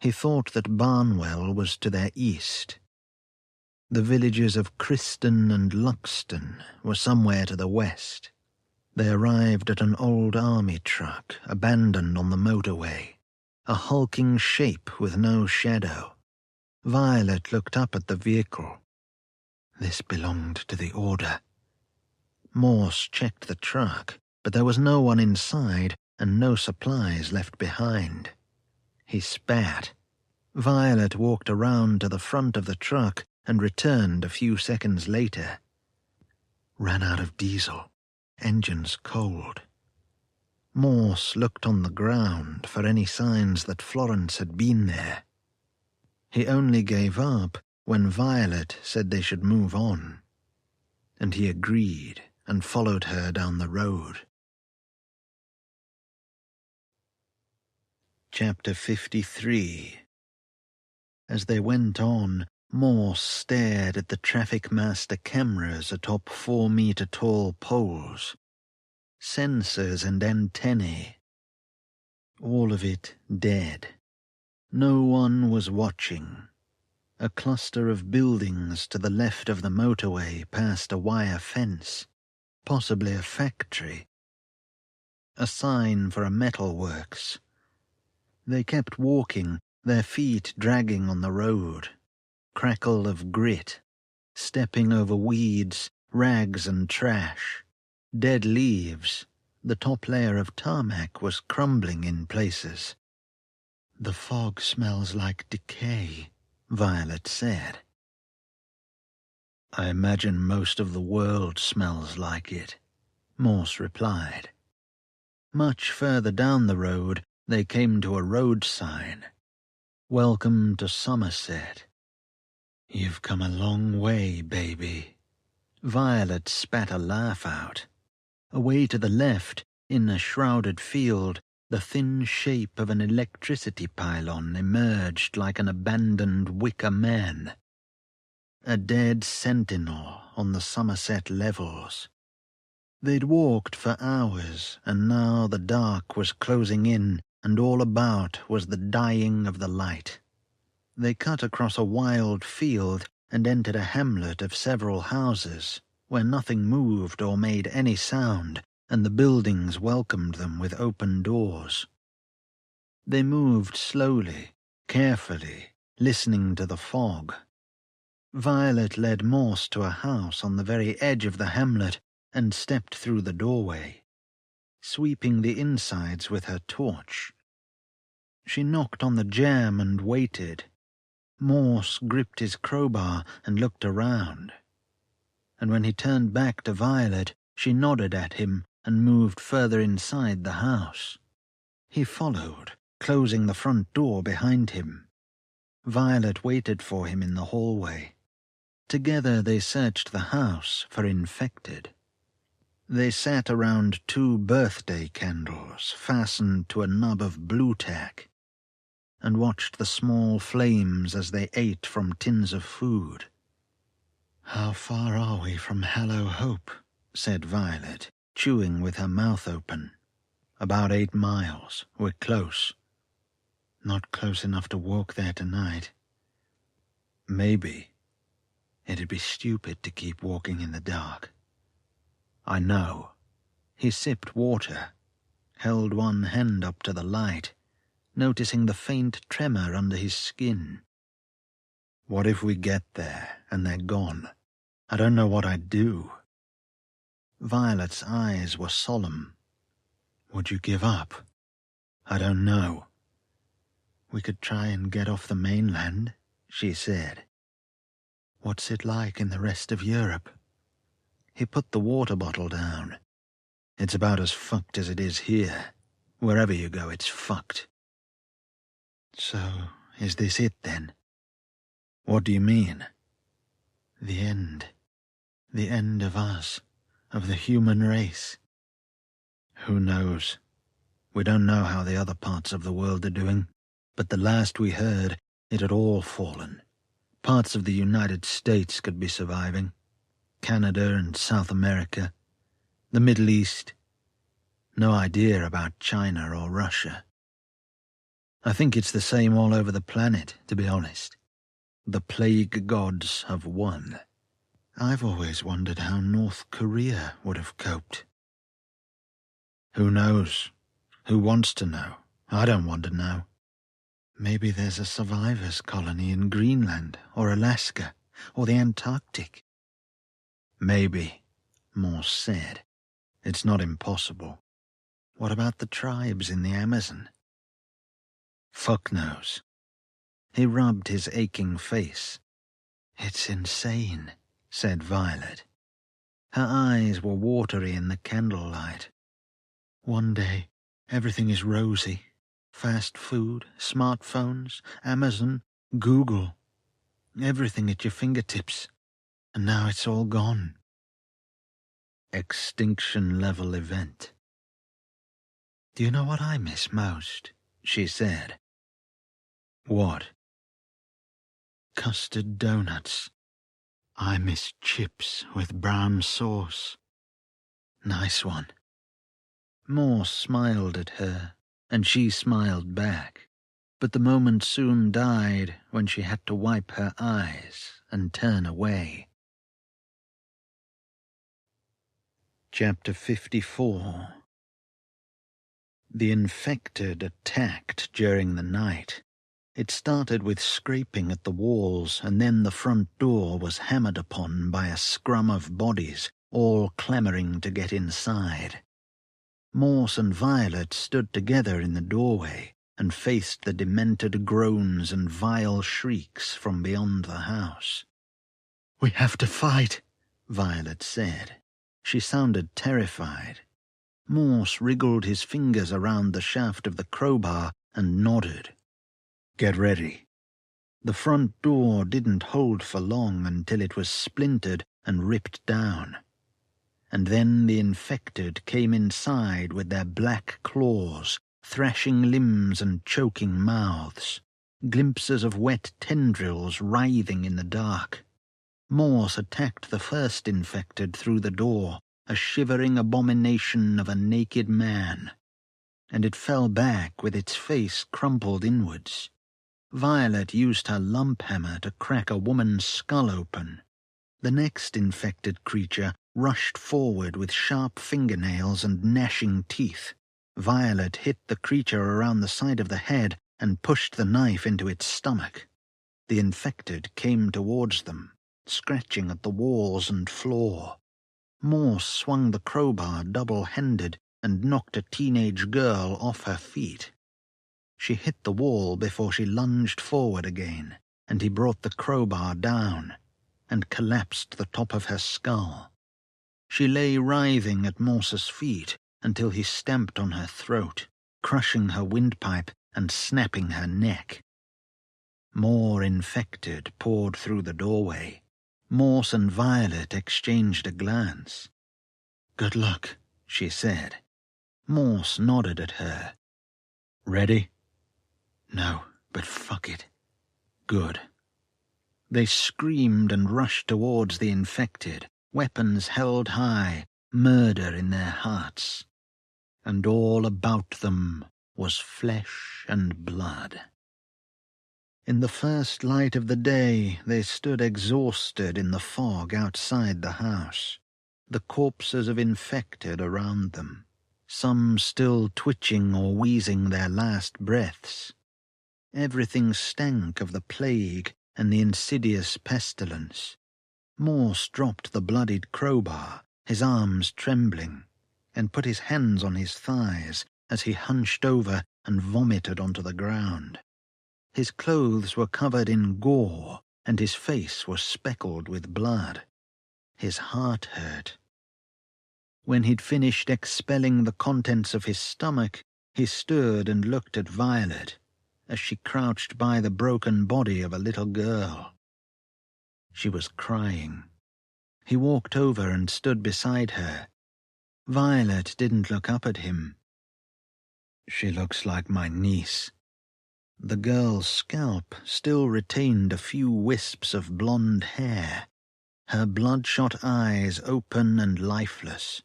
A: He thought that Barnwell was to their east. The villages of Criston and Luxton were somewhere to the west. They arrived at an old army truck, abandoned on the motorway, a hulking shape with no shadow. Violet looked up at the vehicle. This belonged to the Order. Morse checked the truck, but there was no one inside and no supplies left behind. He spat. Violet walked around to the front of the truck and returned a few seconds later. "Ran out of diesel. Engine's cold." Morse looked on the ground for any signs that Florence had been there. He only gave up when Violet said they should move on, and he agreed and followed her down the road. Chapter 53. As they went on, Morse stared at the traffic master cameras atop 4-meter-tall poles. Sensors and antennae. All of it dead. No one was watching. A cluster of buildings to the left of the motorway past a wire fence, possibly a factory. A sign for a metalworks. They kept walking, their feet dragging on the road. Crackle of grit, stepping over weeds, rags and trash. Dead leaves. The top layer of tarmac was crumbling in places. "The fog smells like decay," Violet said. "I imagine most of the world smells like it," Morse replied. Much further down the road, they came to a road sign. "Welcome to Somerset." "You've come a long way, baby." Violet spat a laugh out. Away to the left, in a shrouded field, the thin shape of an electricity pylon emerged like an abandoned wicker man. A dead sentinel on the Somerset levels. They'd walked for hours, and now the dark was closing in, and all about was the dying of the light. They cut across a wild field and entered a hamlet of several houses, where nothing moved or made any sound, and the buildings welcomed them with open doors. They moved slowly, carefully, listening to the fog. Violet led Morse to a house on the very edge of the hamlet and stepped through the doorway, sweeping the insides with her torch. She knocked on the jamb and waited. Morse gripped his crowbar and looked around. And when he turned back to Violet, she nodded at him and moved further inside the house. He followed, closing the front door behind him. Violet waited for him in the hallway. Together they searched the house for infected. They sat around 2 birthday candles fastened to a nub of blue tack, and watched the small flames as they ate from tins of food. "How far are we from Hallow Hope?" said Violet, chewing with her mouth open. "About 8 miles. We're close." "Not close enough to walk there tonight." "Maybe. It'd be stupid to keep walking in the dark." "I know." He sipped water, held one hand up to the light, noticing the faint tremor under his skin. "What if we get there and they're gone? I don't know what I'd do." Violet's eyes were solemn. "Would you give up?" "I don't know." "We could try and get off the mainland," she said. "What's it like in the rest of Europe?" He put the water bottle down. "It's about as fucked as it is here. Wherever you go, it's fucked."
B: So, is this it then?
A: What do you mean?
B: The end. The end of us, of the human race.
A: Who knows? We don't know how the other parts of the world are doing, but the last we heard, it had all fallen. Parts of the United States could be surviving. Canada and South America. The Middle East. No idea about China or Russia. I think it's the same all over the planet, to be honest. The plague gods have won.
B: I've always wondered how North Korea would have coped.
A: Who knows? Who wants to know? I don't want to know.
B: Maybe there's a survivors' colony in Greenland or Alaska or the Antarctic.
A: Maybe, Morse said. It's not impossible.
B: What about the tribes in the Amazon?
A: Fuck knows. He rubbed his aching face.
B: It's insane,
A: said Violet. Her eyes were watery in the candlelight.
B: One day, everything is rosy. Fast food, smartphones, Amazon, Google. Everything at your fingertips. And now it's all gone.
A: Extinction-level event.
B: Do you know what I miss most? She said.
A: What?
B: Custard donuts. I miss chips with brown sauce. Nice one.
A: Morse smiled at her, and she smiled back, but the moment soon died when she had to wipe her eyes and turn away. Chapter 54. The infected attacked during the night. It started with scraping at the walls, and then the front door was hammered upon by a scrum of bodies, all clamoring to get inside. Morse and Violet stood together in the doorway and faced the demented groans and vile shrieks from beyond the house.
B: "We have to fight,"
A: Violet said. She sounded terrified. Morse wriggled his fingers around the shaft of the crowbar and nodded. "Get ready." The front door didn't hold for long until it was splintered and ripped down. And then the infected came inside with their black claws, thrashing limbs and choking mouths, glimpses of wet tendrils writhing in the dark. Morse attacked the first infected through the door, a shivering abomination of a naked man, and it fell back with its face crumpled inwards. Violet used her lump hammer to crack a woman's skull open. The next infected creature rushed forward with sharp fingernails and gnashing teeth. Violet hit the creature around the side of the head and pushed the knife into its stomach. The infected came towards them, scratching at the walls and floor. Morse swung the crowbar double-handed and knocked a teenage girl off her feet. She hit the wall before she lunged forward again, and he brought the crowbar down and collapsed the top of her skull. She lay writhing at Morse's feet until he stamped on her throat, crushing her windpipe and snapping her neck. More infected poured through the doorway. Morse and Violet exchanged a glance.
B: "Good luck,"
A: she said. Morse nodded at her. "Ready?"
B: "No, but fuck it."
A: "Good." They screamed and rushed towards the infected, weapons held high, murder in their hearts. And all about them was flesh and blood. In the first light of the day, they stood exhausted in the fog outside the house, the corpses of infected around them, some still twitching or wheezing their last breaths. Everything stank of the plague and the insidious pestilence. Morse dropped the bloodied crowbar, his arms trembling, and put his hands on his thighs as he hunched over and vomited onto the ground. His clothes were covered in gore, and his face was speckled with blood. His heart hurt. When he'd finished expelling the contents of his stomach, he stood and looked at Violet, as she crouched by the broken body of a little girl. She was crying. He walked over and stood beside her. Violet didn't look up at him. "She looks like my niece." The girl's scalp still retained a few wisps of blonde hair, her bloodshot eyes open and lifeless.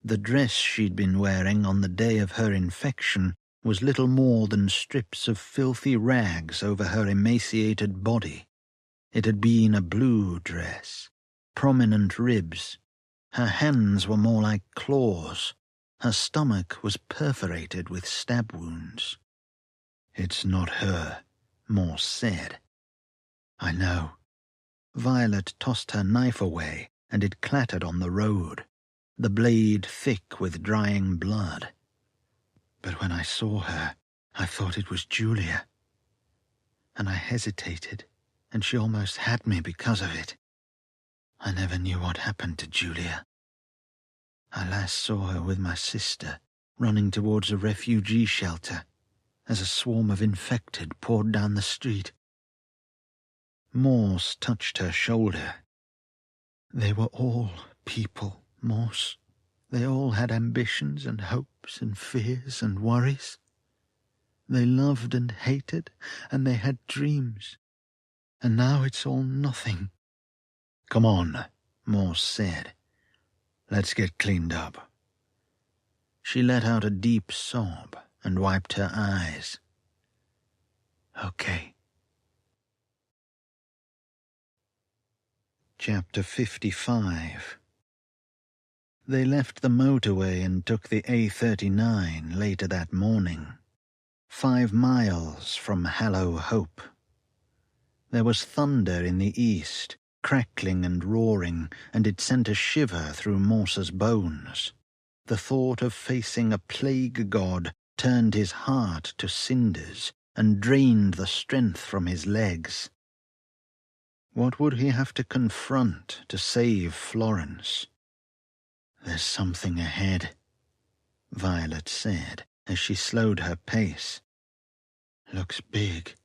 A: The dress she'd been wearing on the day of her infection was little more than strips of filthy rags over her emaciated body. It had been a blue dress, prominent ribs. Her hands were more like claws. Her stomach was perforated with stab wounds. "It's not her," Morse said. "I know." Violet tossed her knife away, and it clattered on the road, the blade thick with drying blood. "But when I saw her, I thought it was Julia. And I hesitated, and she almost had me because of it. I never knew what happened to Julia. I last saw her with my sister, running towards a refugee shelter, as a swarm of infected poured down the street." Morse touched her shoulder. "They were all people, Morse. They all had ambitions and hopes and fears and worries. They loved and hated, and they had dreams. And now it's all nothing." "Come on," Morse said. "Let's get cleaned up." She let out a deep sob and wiped her eyes. "Okay." Chapter 55. They left the motorway and took the A39 later that morning, 5 miles from Hallow Hope. There was thunder in the east, crackling and roaring, and it sent a shiver through Morse's bones. The thought of facing a plague god turned his heart to cinders and drained the strength from his legs. What would he have to confront to save Florence? "There's something ahead," Violet said as she slowed her pace. "Looks big."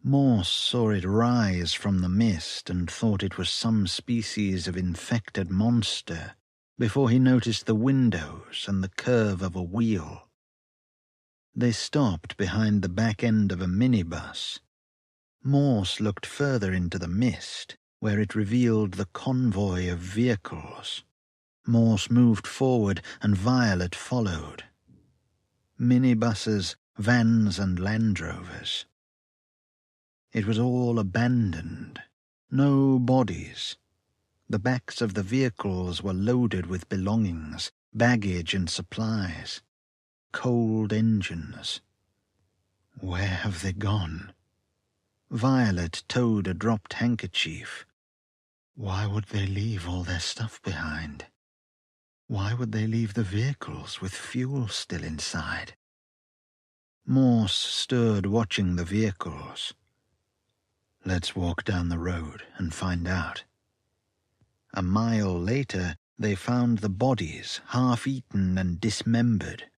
A: Morse saw it rise from the mist and thought it was some species of infected monster before he noticed the windows and the curve of a wheel. They stopped behind the back end of a minibus. Morse looked further into the mist, where it revealed the convoy of vehicles. Morse moved forward and Violet followed. Minibuses, vans and Land Rovers. It was all abandoned. No bodies. The backs of the vehicles were loaded with belongings, baggage and supplies. Cold engines. Where have they gone? Violet towed a dropped handkerchief. Why would they leave all their stuff behind? Why would they leave the vehicles with fuel still inside? Morse stood watching the vehicles. "Let's walk down the road and find out." A mile later, they found the bodies, half-eaten and dismembered,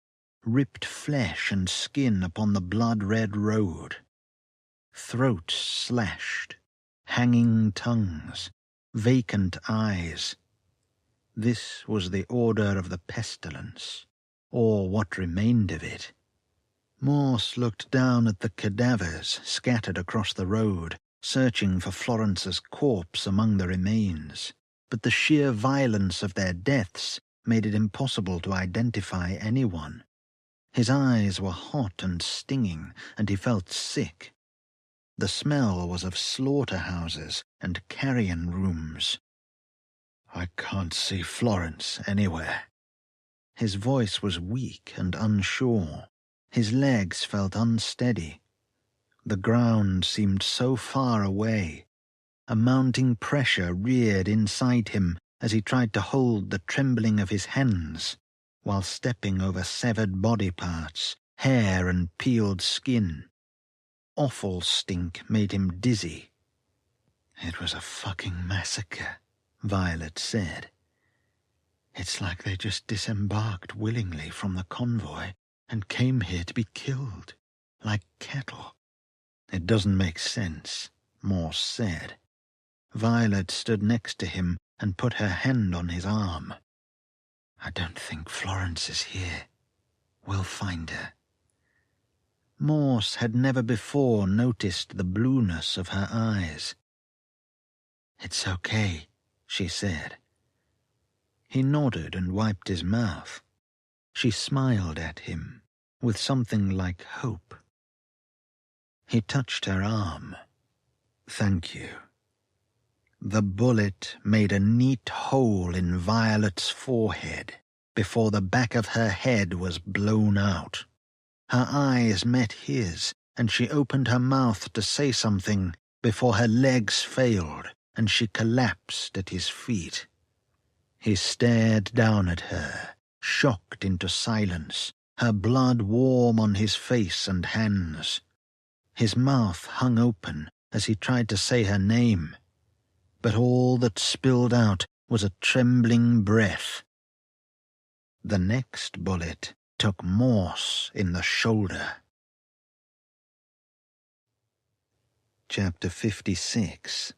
A: ripped flesh and skin upon the blood-red road. Throats slashed, hanging tongues, vacant eyes. This was the order of the pestilence, or what remained of it. Morse looked down at the cadavers scattered across the road, searching for Florence's corpse among the remains, but the sheer violence of their deaths made it impossible to identify anyone. His eyes were hot and stinging, and he felt sick. The smell was of slaughterhouses and carrion rooms. "I can't see Florence anywhere." His voice was weak and unsure. His legs felt unsteady. The ground seemed so far away. A mounting pressure reared inside him as he tried to hold the trembling of his hands, while stepping over severed body parts, hair and peeled skin. Awful stink made him dizzy. "It was a fucking massacre," Violet said. "It's like they just disembarked willingly from the convoy and came here to be killed.
B: like cattle.
A: It doesn't make sense, Morse said. Violet stood next to him and put her hand on his arm.
B: I don't think Florence is here. We'll find her.
A: Morse had never before noticed the blueness of her eyes.
B: It's okay, she said.
A: He nodded and wiped his mouth. She smiled at him with something like hope. He touched her arm. Thank you. The bullet made a neat hole in Violet's forehead before the back of her head was blown out. Her eyes met his, and she opened her mouth to say something before her legs failed and she collapsed at his feet. He stared down at her, shocked into silence, her blood warm on his face and hands. His mouth hung open as he tried to say her name, but all that spilled out was a trembling breath. The next bullet took Morse in the shoulder. Chapter 56.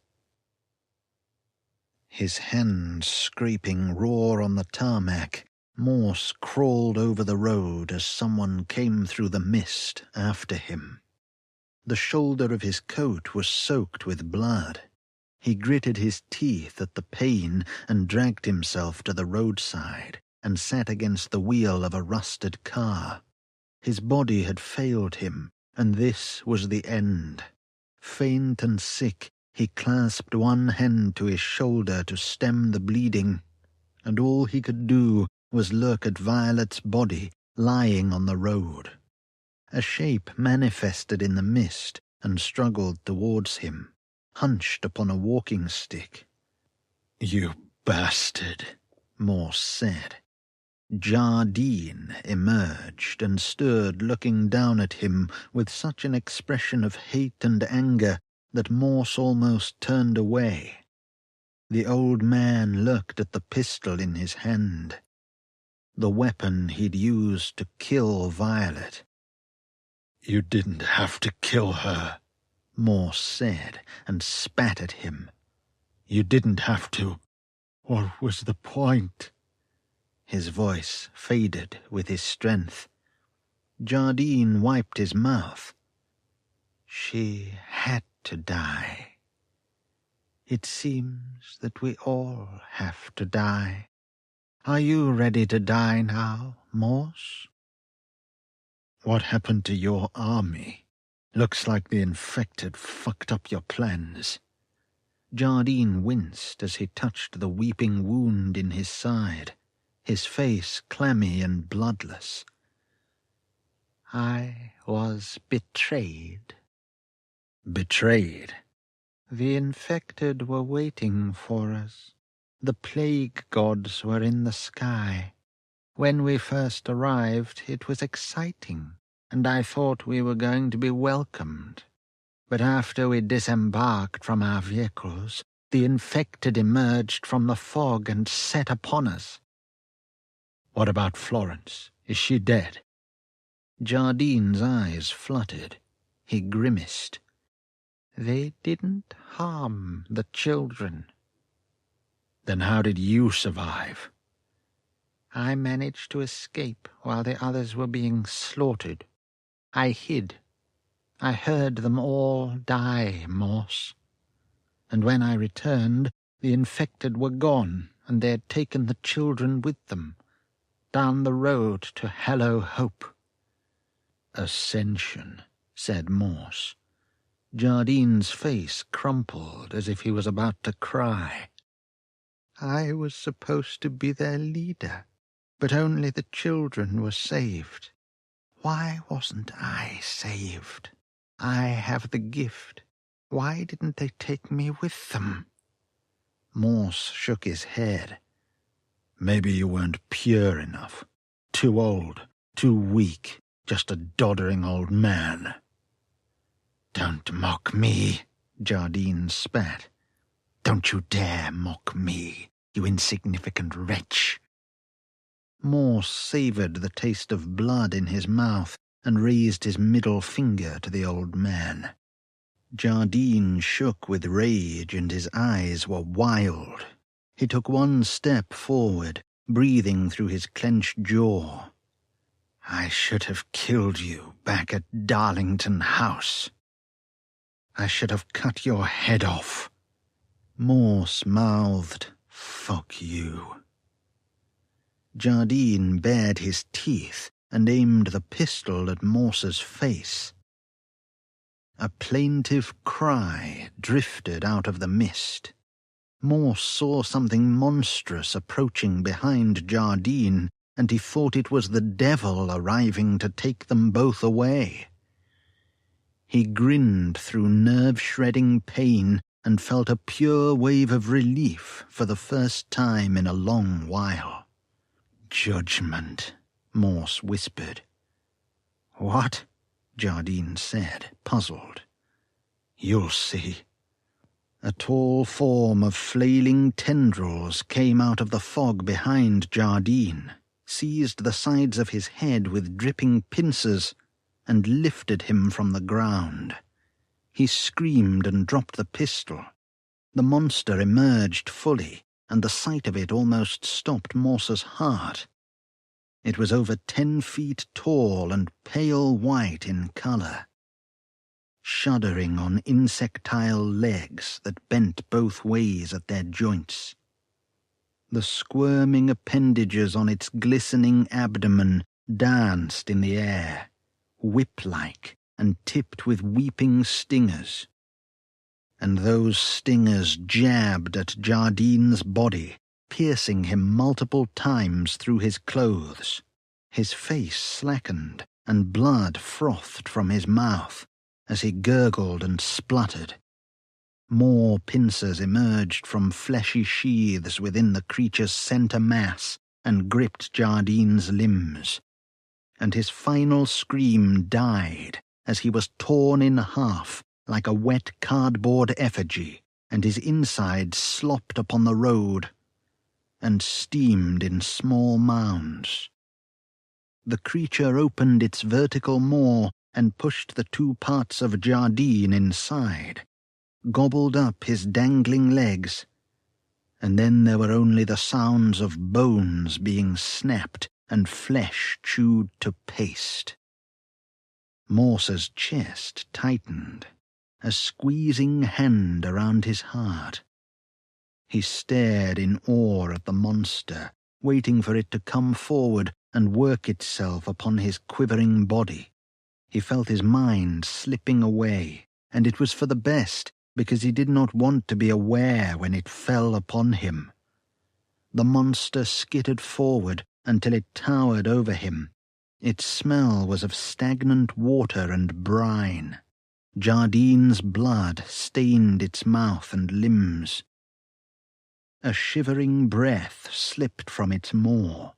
A: His hands scraping raw on the tarmac, Morse crawled over the road as someone came through the mist after him. The shoulder of his coat was soaked with blood. He gritted his teeth at the pain and dragged himself to the roadside and sat against the wheel of a rusted car. His body had failed him, and this was the end. Faint and sick, he clasped one hand to his shoulder to stem the bleeding, and all he could do was look at Violet's body lying on the road. A shape manifested in the mist and struggled towards him, hunched upon a walking stick. "You bastard," Morse said. Jardine emerged and stood looking down at him with such an expression of hate and anger that Morse almost turned away. The old man looked at the pistol in his hand, the weapon he'd used to kill Violet. "You didn't have to kill her," Morse said, and spat at him. "You didn't have to. What was the point?" His voice faded with his strength. Jardine wiped his mouth. "She had to die. It seems that we all have to die. Are you ready to die now, Morse?" "What happened to your army? Looks like the infected fucked up your plans." Jardine winced as he touched the weeping wound in his side, his face clammy and bloodless. "I was betrayed." "Betrayed?" "The infected were waiting for us. The plague gods were in the sky. When we first arrived, it was exciting, and I thought we were going to be welcomed. But after we disembarked from our vehicles, the infected emerged from the fog and set upon us." "What about Florence? Is she dead?" Jardine's eyes fluttered. He grimaced. "They didn't harm the children." "Then how did you survive?" "I managed to escape while the others were being slaughtered. I hid. I heard them all die, Morse. And when I returned, the infected were gone, and they had taken the children with them, down the road to Hello Hope." "Ascension," said Morse. Jardine's face crumpled as if he was about to cry. "I was supposed to be their leader, but only the children were saved. Why wasn't I saved? I have the gift. Why didn't they take me with them?" Morse shook his head. "Maybe you weren't pure enough. Too old, too weak, just a doddering old man." "Don't mock me," Jardine spat. "Don't you dare mock me, you insignificant wretch." Morse savoured the taste of blood in his mouth and raised his middle finger to the old man. Jardine shook with rage and his eyes were wild. He took one step forward, breathing through his clenched jaw. "I should have killed you back at Darlington House. I should have cut your head off." Morse mouthed, "Fuck you." Jardine bared his teeth and aimed the pistol at Morse's face. A plaintive cry drifted out of the mist. Morse saw something monstrous approaching behind Jardine, and he thought it was the devil arriving to take them both away. He grinned through nerve-shredding pain and felt a pure wave of relief for the first time in a long while. "Judgment," Morse whispered. "What?" Jardine said, puzzled. "You'll see." A tall form of flailing tendrils came out of the fog behind Jardine, seized the sides of his head with dripping pincers, and lifted him from the ground. He screamed and dropped the pistol. The monster emerged fully, and the sight of it almost stopped Morse's heart. It was over 10 feet tall and pale white in color, shuddering on insectile legs that bent both ways at their joints. The squirming appendages on its glistening abdomen danced in the air, whip-like and tipped with weeping stingers. And those stingers jabbed at Jardine's body, piercing him multiple times through his clothes. His face slackened, and blood frothed from his mouth as he gurgled and spluttered. More pincers emerged from fleshy sheaths within the creature's center mass and gripped Jardine's limbs. And his final scream died as he was torn in half like a wet cardboard effigy, and his insides slopped upon the road and steamed in small mounds. The creature opened its vertical maw and pushed the 2 parts of Jardine inside, gobbled up his dangling legs, and then there were only the sounds of bones being snapped and flesh chewed to paste. Morse's chest tightened, a squeezing hand around his heart. He stared in awe at the monster, waiting for it to come forward and work itself upon his quivering body. He felt his mind slipping away, and it was for the best, because he did not want to be aware when it fell upon him. The monster skittered forward until it towered over him. Its smell was of stagnant water and brine. Jardine's blood stained its mouth and limbs. A shivering breath slipped from its maw.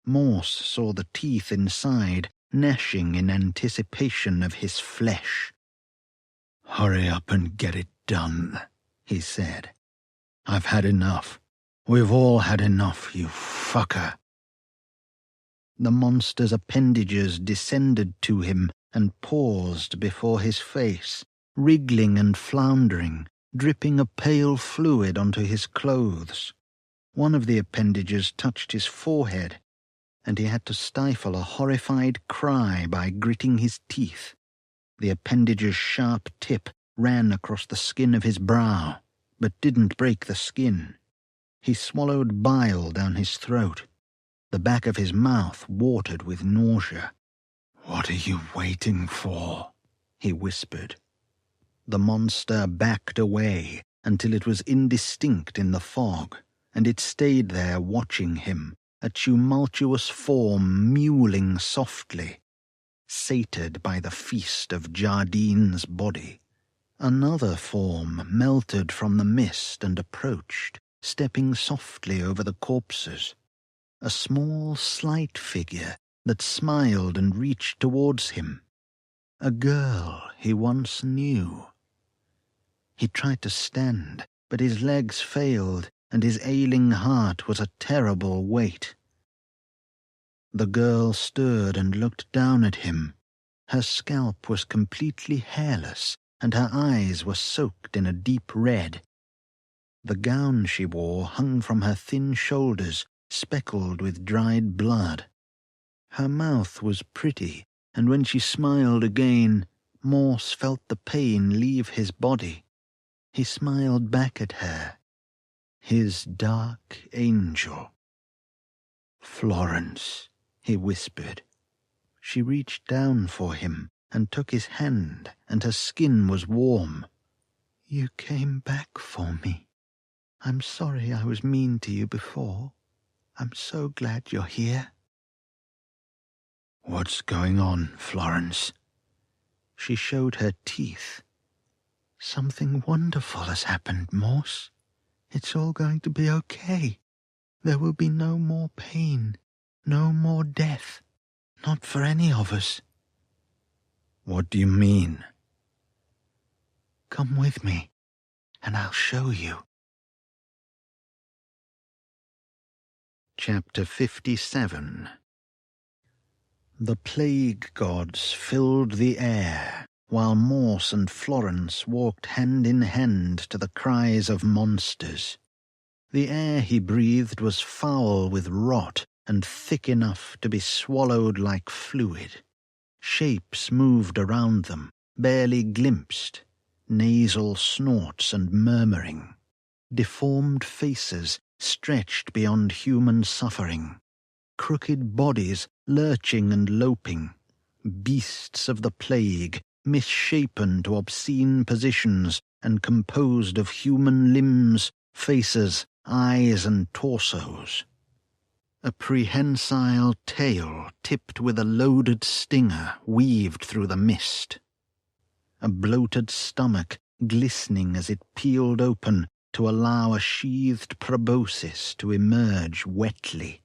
A: Morse saw the teeth inside, gnashing in anticipation of his flesh. "Hurry up and get it done," he said. "I've had enough. We've all had enough, you fucker." The monster's appendages descended to him and paused before his face, wriggling and floundering, dripping a pale fluid onto his clothes. One of the appendages touched his forehead, and he had to stifle a horrified cry by gritting his teeth. The appendage's sharp tip ran across the skin of his brow, but didn't break the skin. He swallowed bile down his throat. The back of his mouth watered with nausea. "What are you waiting for?" he whispered. The monster backed away until it was indistinct in the fog, and it stayed there watching him, a tumultuous form mewling softly, sated by the feast of Jardine's body. Another form melted from the mist and approached, stepping softly over the corpses. A small, slight figure that smiled and reached towards him. A girl he once knew. He tried to stand, but his legs failed, and his ailing heart was a terrible weight. The girl stirred and looked down at him, Her scalp was completely hairless, and her eyes were soaked in a deep red. The gown she wore hung from her thin shoulders, speckled with dried blood. Her mouth was pretty, and when she smiled again, Morse felt the pain leave his body. He smiled back at her, his dark angel. "Florence," he whispered. She reached down for him and took his hand, and her skin was warm. "You came back for me. I'm sorry I was mean to you before. I'm so glad you're here." "What's going on, Florence?" She showed her teeth. "Something wonderful has happened, Morse. It's all going to be okay. There will be no more pain, no more death. Not for any of us." "What do you mean?" "Come with me, and I'll show you." Chapter 57. The plague gods filled the air, while Morse and Florence walked hand in hand to the cries of monsters. The air he breathed was foul with rot and thick enough to be swallowed like fluid. Shapes moved around them, barely glimpsed, nasal snorts and murmuring. Deformed faces stretched beyond human suffering. Crooked bodies lurching and loping. Beasts of the plague, misshapen to obscene positions and composed of human limbs, faces, eyes and torsos. A prehensile tail tipped with a loaded stinger weaved through the mist. A bloated stomach glistening as it peeled open to allow a sheathed proboscis to emerge wetly,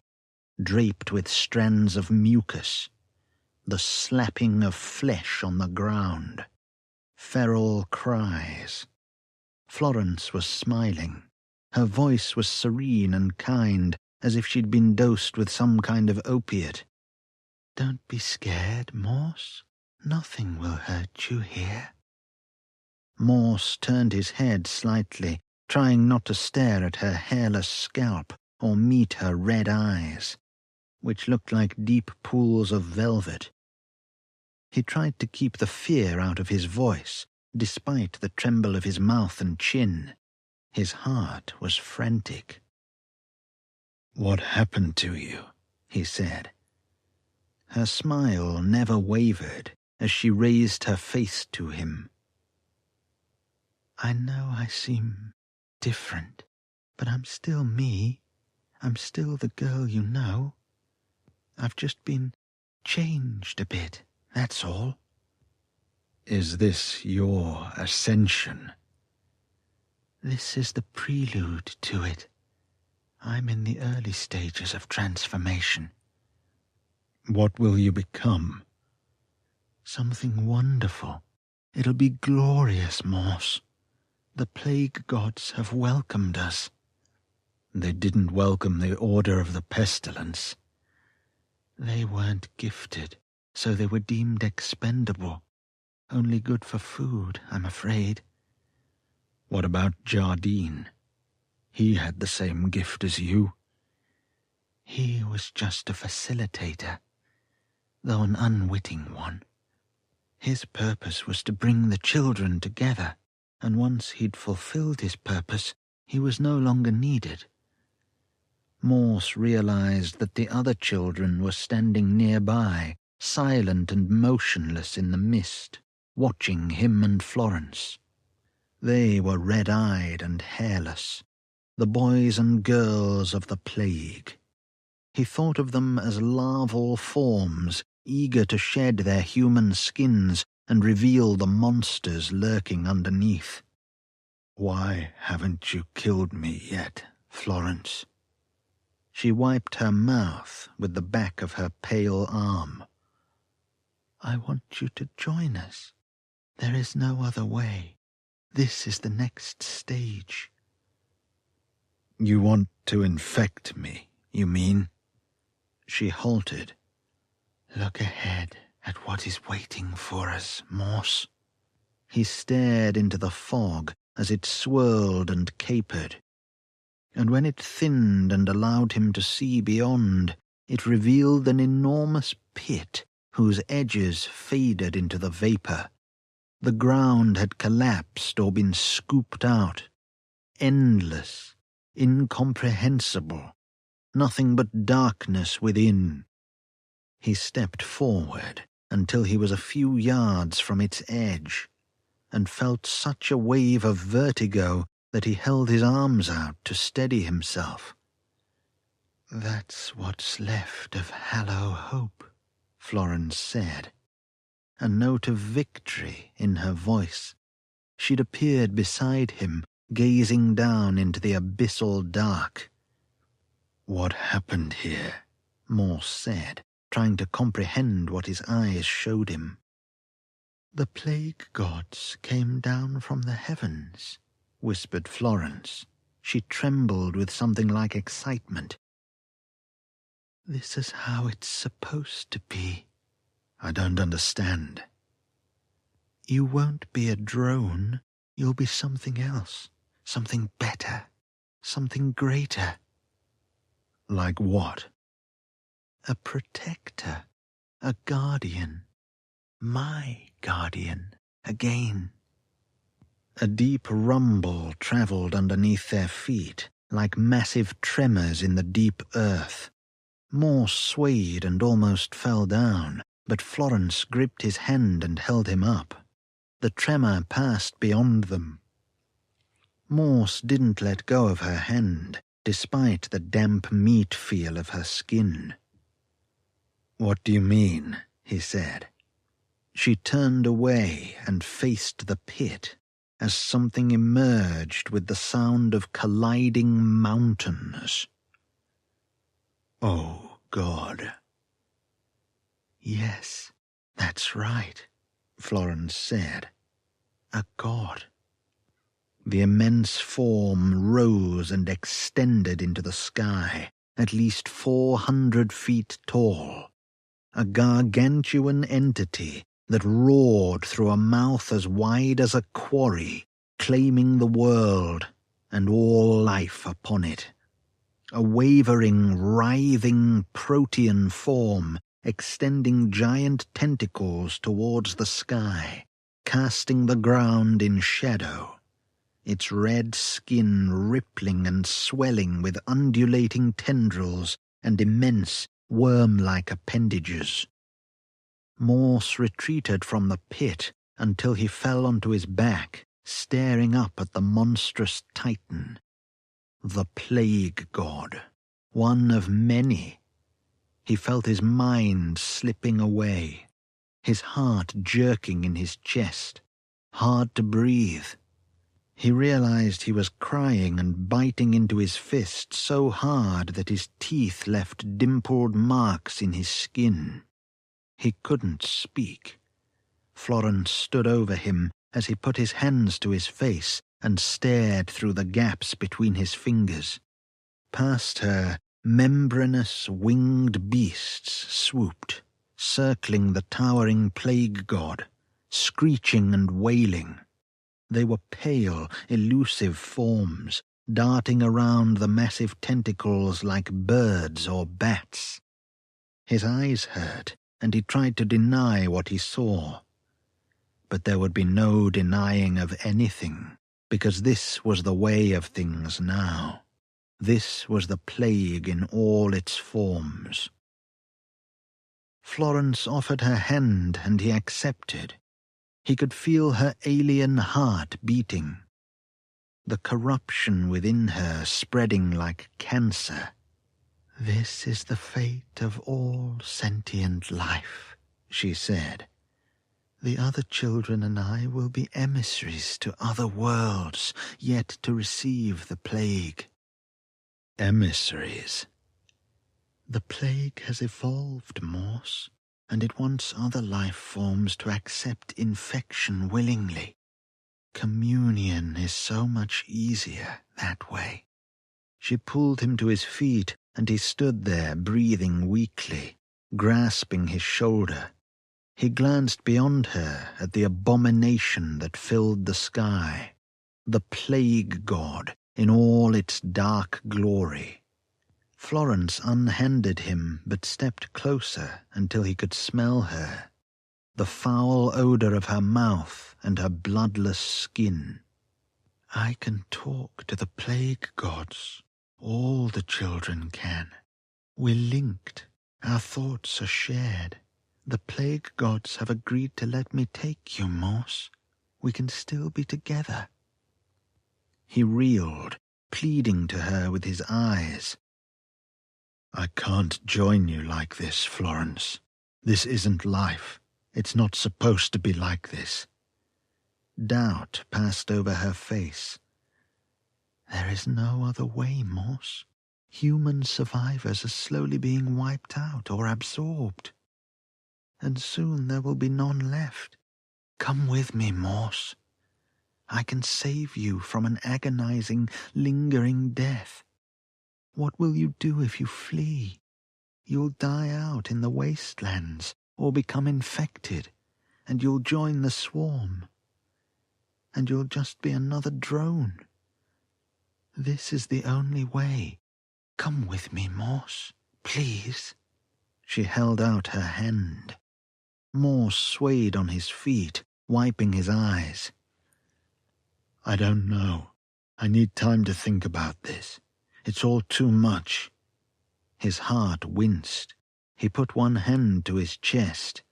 A: draped with strands of mucus. The slapping of flesh on the ground. Feral cries. Florence was smiling. Her voice was serene and kind, as if she'd been dosed with some kind of opiate. "Don't be scared, Morse. Nothing will hurt you here." Morse turned his head slightly, trying not to stare at her hairless scalp or meet her red eyes, which looked like deep pools of velvet. He tried to keep the fear out of his voice, despite the tremble of his mouth and chin. His heart was frantic. "What happened to you?" he said. Her smile never wavered as she raised her face to him. "I know I seem different, but I'm still me. I'm still the girl you know. I've just been changed a bit, that's all." "Is this your ascension?" "This is the prelude to it. I'm in the early stages of transformation." "What will you become?" "Something wonderful. It'll be glorious, Morse. The plague gods have welcomed us." "They didn't welcome the Order of the Pestilence." "They weren't gifted, so they were deemed expendable. Only good for food, I'm afraid." "What about Jardine? He had the same gift as you." "He was just a facilitator, though an unwitting one. His purpose was to bring the children together, and once he'd fulfilled his purpose, he was no longer needed." Morse realized that the other children were standing nearby, silent and motionless in the mist, watching him and Florence. They were red-eyed and hairless, the boys and girls of the plague. He thought of them as larval forms, eager to shed their human skins and reveal the monsters lurking underneath. "Why haven't you killed me yet, Florence?" She wiped her mouth with the back of her pale arm. "I want you to join us. There is no other way. This is the next stage." "You want to infect me, you mean?" She halted. "Look ahead
B: at what is waiting for us, Morse.
A: He stared into the fog as it swirled and capered, and when it thinned and allowed him to see beyond, it revealed an enormous pit whose edges faded into the vapor. The ground had collapsed or been scooped out. Endless, incomprehensible, nothing but darkness within. He stepped forward until he was a few yards from its edge, and felt such a wave of vertigo that he held his arms out to steady himself.
B: "That's what's left of Hallow Hope,"
A: Florence said, a note of victory in her voice. She'd appeared beside him, gazing down into the abyssal dark.
B: "What happened here?"
A: Morse said, trying to comprehend what his eyes showed him.
B: "The plague gods came down from the heavens,"
A: whispered Florence. She trembled with something like excitement.
B: "This is how it's supposed to be."
A: "I don't understand."
B: "You won't be a drone. You'll be something else, something better, something greater."
A: "Like what?"
B: "A protector, a guardian. My guardian, again."
A: A deep rumble travelled underneath their feet, like massive tremors in the deep earth. Morse swayed and almost fell down, but Florence gripped his hand and held him up. The tremor passed beyond them. Morse didn't let go of her hand, despite the damp meat feel of her skin. "What do you mean?" he said. She turned away and faced the pit as something emerged with the sound of colliding mountains. "Oh, God."
B: "Yes, that's right,"
A: Florence said.
B: "A god."
A: The immense form rose and extended into the sky, at least 400 feet tall. A gargantuan entity that roared through a mouth as wide as a quarry, claiming the world and all life upon it. A wavering, writhing protean form, extending giant tentacles towards the sky, casting the ground in shadow, its red skin rippling and swelling with undulating tendrils and immense worm-like appendages. Morse retreated from the pit until he fell onto his back, staring up at the monstrous titan. The plague god, one of many. He felt his mind slipping away, his heart jerking in his chest, hard to breathe. He realized he was crying and biting into his fist so hard that his teeth left dimpled marks in his skin. He couldn't speak. Florence stood over him as he put his hands to his face and stared through the gaps between his fingers. Past her, membranous winged beasts swooped, circling the towering plague god, screeching and wailing. They were pale, elusive forms, darting around the massive tentacles like birds or bats. His eyes hurt, and he tried to deny what he saw. But there would be no denying of anything, because this was the way of things now. This was the plague in all its forms. Florence offered her hand, and he accepted. He could feel her alien heart beating, the corruption within her spreading like cancer.
B: "This is the fate of all sentient life," she said. "The other children and I will be emissaries to other worlds, yet to receive the plague."
A: "Emissaries?"
B: "The plague has evolved, Morse, and it wants other life forms to accept infection willingly. Communion is so much easier that way."
A: She pulled him to his feet, and he stood there breathing weakly, grasping his shoulder. He glanced beyond her at the abomination that filled the sky, the plague god in all its dark glory. Florence unhanded him but stepped closer until he could smell her, the foul odor of her mouth and her bloodless skin.
B: I can talk to the plague gods. All the children can. We're linked. Our thoughts are shared. The plague gods have agreed to let me take you, Morse. We can still be together.
A: He reeled, pleading to her with his eyes.
B: I can't join you like this, Florence. This isn't life. It's not supposed to be like this.
A: Doubt passed over her face.
B: There is no other way, Morse. Human survivors are slowly being wiped out or absorbed. And soon there will be none left. Come with me, Morse. I can save you from an agonizing, lingering death. What will you do if you flee? You'll die out in the wastelands or become infected, and you'll join the swarm. And you'll just be another drone. This is the only way. Come with me, Morse, please.
A: She held out her hand. Morse swayed on his feet, wiping his eyes.
B: I don't know. I need time to think about this. It's all too much.
A: His heart winced. He put one hand to his chest.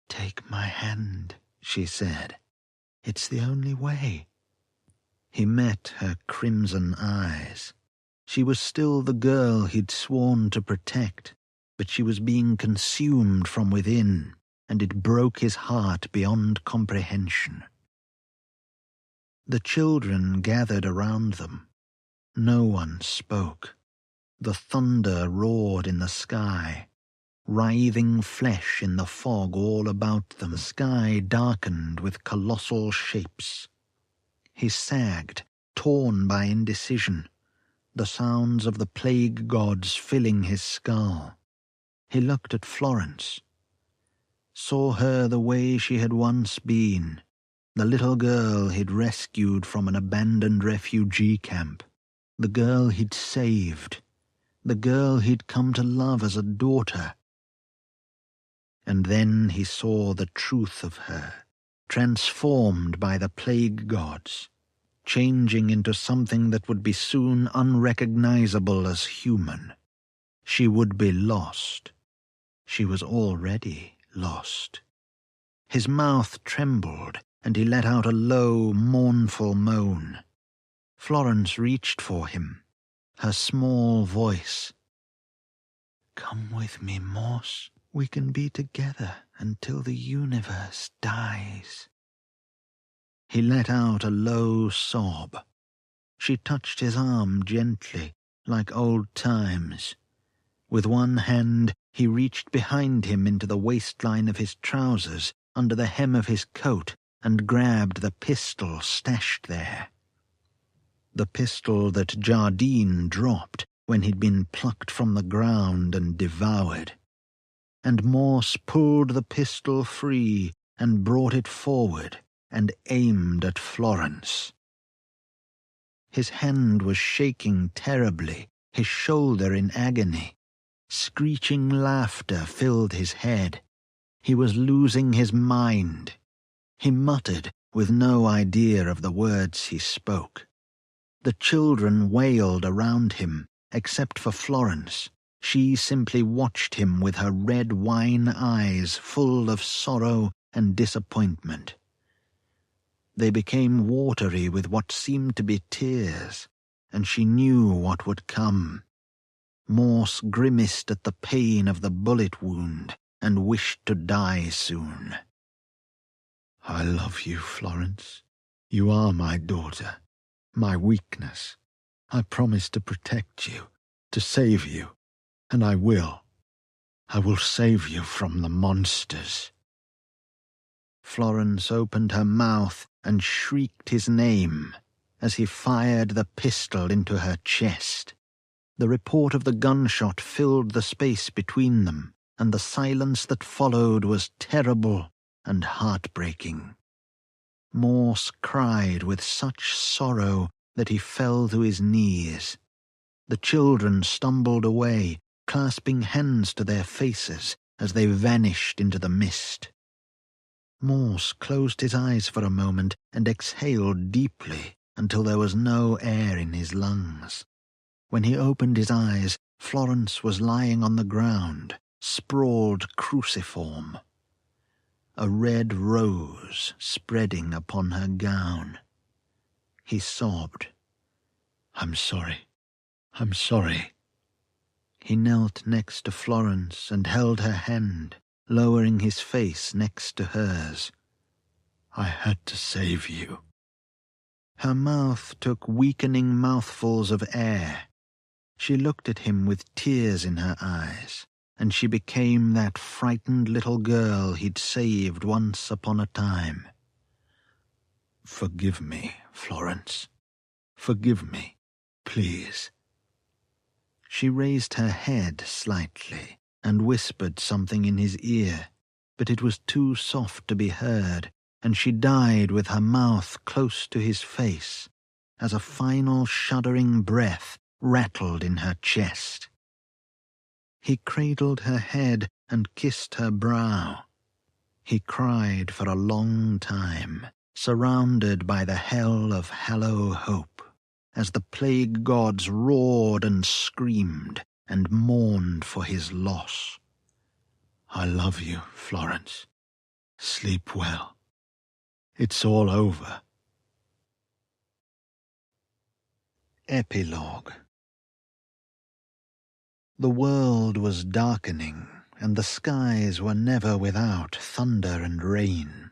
B: Take my hand, she said. It's the only way.
A: He met her crimson eyes. She was still the girl he'd sworn to protect, but she was being consumed from within, and it broke his heart beyond comprehension. The children gathered around them. No one spoke. The thunder roared in the sky, writhing flesh in the fog all about them. The sky darkened with colossal shapes. He sagged, torn by indecision, the sounds of the plague gods filling his skull. He looked at Florence, saw her the way she had once been, the little girl he'd rescued from an abandoned refugee camp, the girl he'd saved, the girl he'd come to love as a daughter. And then he saw the truth of her, transformed by the plague gods, changing into something that would be soon unrecognizable as human. She would be lost. She was already lost. His mouth trembled, and he let out a low, mournful moan. Florence reached for him, her small voice.
B: Come with me, Morse. We can be together until the universe dies.
A: He let out a low sob. She touched his arm gently, like old times. With one hand, he reached behind him into the waistline of his trousers, under the hem of his coat, and grabbed the pistol stashed there. The pistol that Jardine dropped when he'd been plucked from the ground and devoured. And Morse pulled the pistol free and brought it forward and aimed at Florence. His hand was shaking terribly, his shoulder in agony. Screeching laughter filled his head. He was losing his mind. He muttered, with no idea of the words he spoke. The children wailed around him, except for Florence. She simply watched him with her red wine eyes full of sorrow and disappointment. They became watery with what seemed to be tears, and she knew what would come. Morse grimaced at the pain of the bullet wound and wished to die soon.
B: I love you, Florence. You are my daughter, my weakness. I promise to protect you, to save you, and I will. I will save you from the monsters.
A: Florence opened her mouth and shrieked his name as he fired the pistol into her chest. The report of the gunshot filled the space between them, and the silence that followed was terrible and heartbreaking. Morse cried with such sorrow that he fell to his knees. The children stumbled away, clasping hands to their faces as they vanished into the mist. Morse closed his eyes for a moment and exhaled deeply until there was no air in his lungs. When he opened his eyes, Florence was lying on the ground, sprawled cruciform, a red rose spreading upon her gown. He sobbed, "I'm sorry. I'm sorry." He knelt next to Florence and held her hand, lowering his face next to hers. "I had to save you." Her mouth took weakening mouthfuls of air. She looked at him with tears in her eyes, and she became that frightened little girl he'd saved once upon a time. "Forgive me, Florence. Forgive me, please." She raised her head slightly and whispered something in his ear, but it was too soft to be heard, and she died with her mouth close to his face as a final shuddering breath rattled in her chest. He cradled her head and kissed her brow. He cried for a long time, surrounded by the hell of Hallow Hope, as the plague gods roared and screamed and mourned for his loss. "I love you, Florence. Sleep well. It's all over." Epilogue. The world was darkening, and the skies were never without thunder and rain.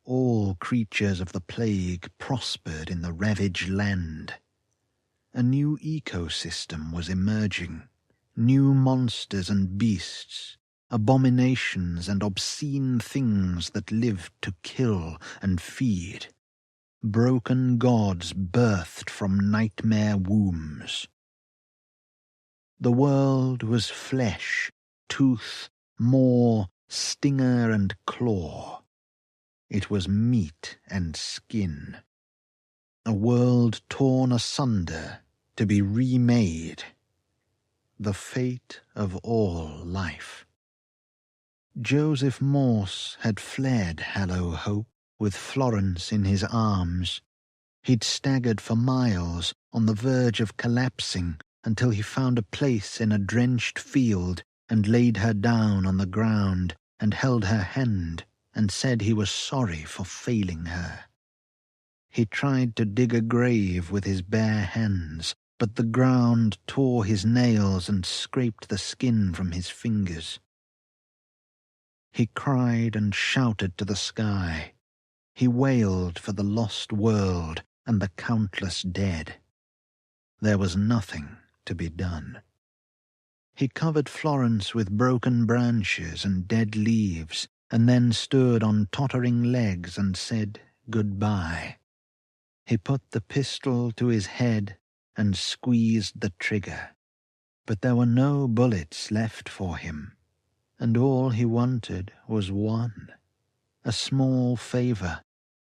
A: All creatures of the plague prospered in the ravaged land. A new ecosystem was emerging, new monsters and beasts, abominations and obscene things that lived to kill and feed. Broken gods birthed from nightmare wombs. The world was flesh, tooth, maw, stinger and claw. It was meat and skin. A world torn asunder to be remade. The fate of all life. Joseph Morse had fled Hallow Hope with Florence in his arms. He'd staggered for miles on the verge of collapsing until he found a place in a drenched field and laid her down on the ground and held her hand and said he was sorry for failing her. He tried to dig a grave with his bare hands, but the ground tore his nails and scraped the skin from his fingers. He cried and shouted to the sky. He wailed for the lost world and the countless dead. There was nothing to be done. He covered Florence with broken branches and dead leaves, and then stood on tottering legs and said goodbye. He put the pistol to his head and squeezed the trigger, but there were no bullets left for him, and all he wanted was one, a small favor,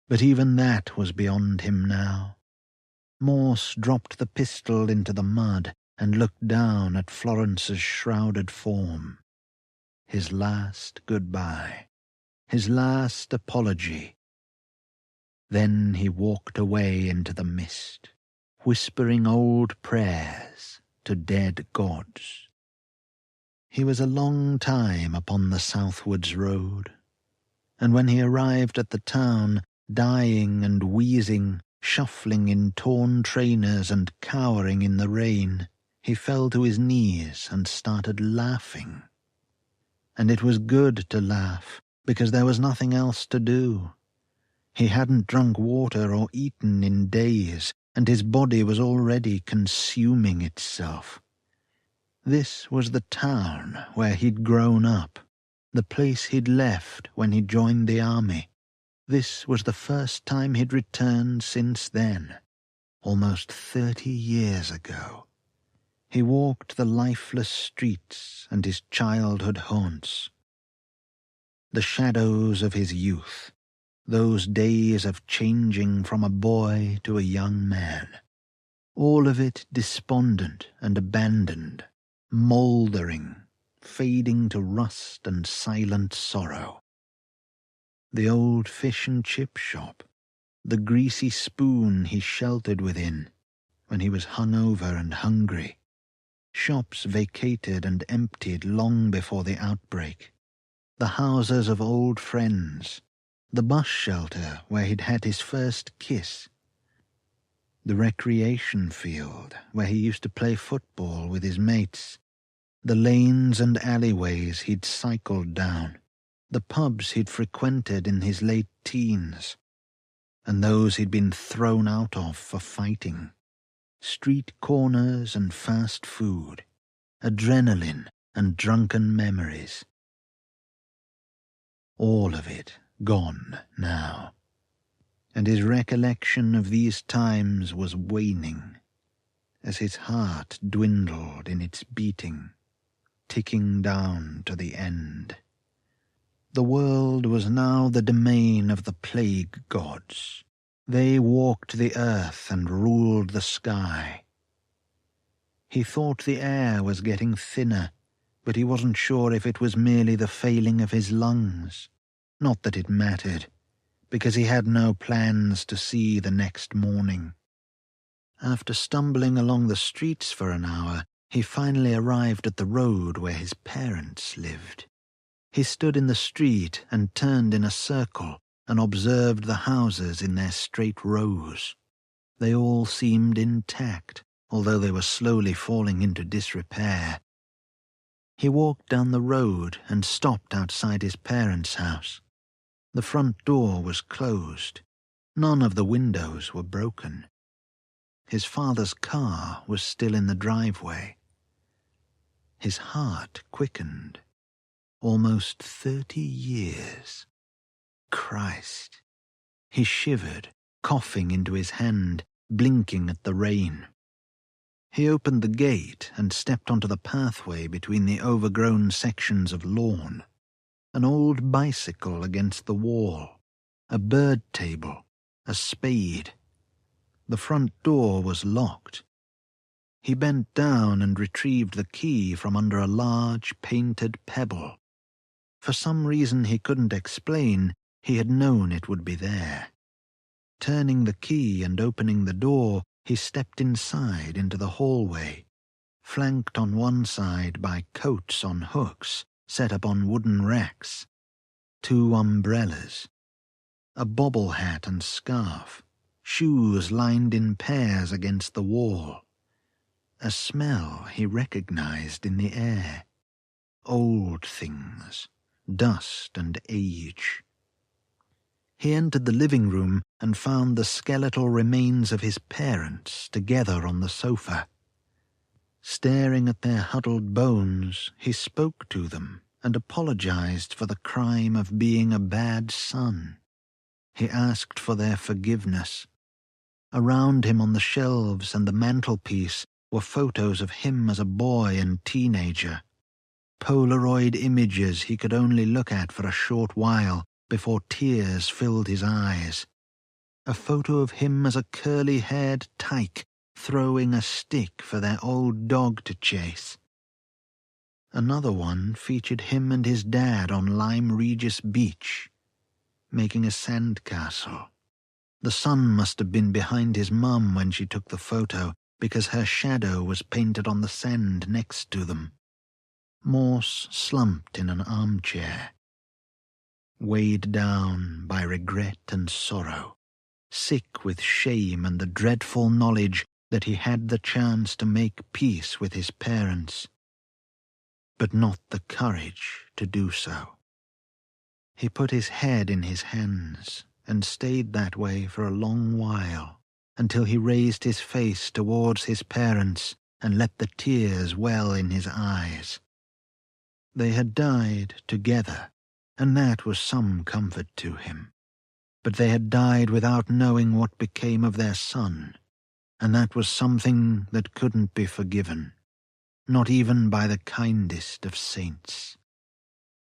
A: but even that was beyond him now. Morse dropped the pistol into the mud and looked down at Florence's shrouded form. His last goodbye, his last apology. Then he walked away into the mist, whispering old prayers to dead gods. He was a long time upon the southwards road, and when he arrived at the town, dying and wheezing, shuffling in torn trainers and cowering in the rain, he fell to his knees and started laughing. And it was good to laugh, because there was nothing else to do. He hadn't drunk water or eaten in days, and his body was already consuming itself. This was the town where he'd grown up, the place he'd left when he joined the army. This was the first time he'd returned since then, almost 30 years ago. He walked the lifeless streets and his childhood haunts. The shadows of his youth, those days of changing from a boy to a young man, all of it despondent and abandoned, mouldering, fading to rust and silent sorrow. The old fish and chip shop, the greasy spoon he sheltered within when he was hungover and hungry, shops vacated and emptied long before the outbreak, the houses of old friends, the bus shelter where he'd had his first kiss, the recreation field where he used to play football with his mates, the lanes and alleyways he'd cycled down, the pubs he'd frequented in his late teens, and those he'd been thrown out of for fighting, street corners and fast food, adrenaline and drunken memories. All of it gone now, and his recollection of these times was waning as his heart dwindled in its beating, ticking down to the end. The world was now the domain of the plague gods. They walked the earth and ruled the sky. He thought the air was getting thinner, but he wasn't sure if it was merely the failing of his lungs. Not that it mattered, because he had no plans to see the next morning. After stumbling along the streets for an hour, he finally arrived at the road where his parents lived. He stood in the street and turned in a circle and observed the houses in their straight rows. They all seemed intact, although they were slowly falling into disrepair. He walked down the road and stopped outside his parents' house. The front door was closed. None of the windows were broken. His father's car was still in the driveway. His heart quickened. Almost 30 years. Christ. He shivered, coughing into his hand, blinking at the rain. He opened the gate and stepped onto the pathway between the overgrown sections of lawn. An old bicycle against the wall, a bird table, a spade. The front door was locked. He bent down and retrieved the key from under a large painted pebble. For some reason he couldn't explain, he had known it would be there. Turning the key and opening the door, he stepped inside into the hallway, flanked on one side by coats on hooks set up on wooden racks, 2 umbrellas, a bobble hat and scarf, shoes lined in pairs against the wall. A smell he recognized in the air. Old things, dust and age. He entered the living room and found the skeletal remains of his parents together on the sofa. Staring at their huddled bones, he spoke to them and apologized for the crime of being a bad son. He asked for their forgiveness. Around him on the shelves and the mantelpiece were photos of him as a boy and teenager. Polaroid images he could only look at for a short while before tears filled his eyes. A photo of him as a curly-haired tyke throwing a stick for their old dog to chase. Another one featured him and his dad on Lyme Regis Beach, making a sandcastle. The sun must have been behind his mum when she took the photo, because her shadow was painted on the sand next to them. Morse slumped in an armchair, weighed down by regret and sorrow, sick with shame and the dreadful knowledge that he had the chance to make peace with his parents, but not the courage to do so. He put his head in his hands and stayed that way for a long while, until he raised his face towards his parents and let the tears well in his eyes. They had died together, and that was some comfort to him. But they had died without knowing what became of their son, and that was something that couldn't be forgiven. not even by the kindest of saints.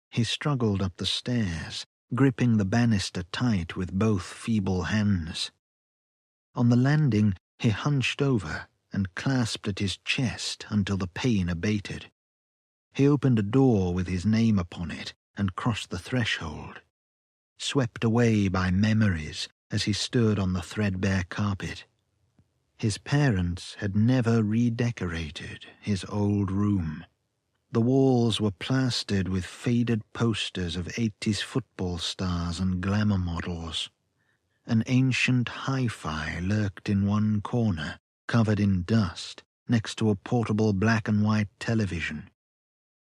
A: He struggled up the stairs, gripping the banister tight with both feeble hands. On the landing, he hunched over and clasped at his chest until the pain abated. He opened a door with his name upon it and crossed the threshold, swept away by memories as he stood on the threadbare carpet. His parents had never redecorated his old room. The walls were plastered with faded posters of 80s football stars and glamour models. An ancient hi-fi lurked in one corner, covered in dust, next to a portable black-and-white television.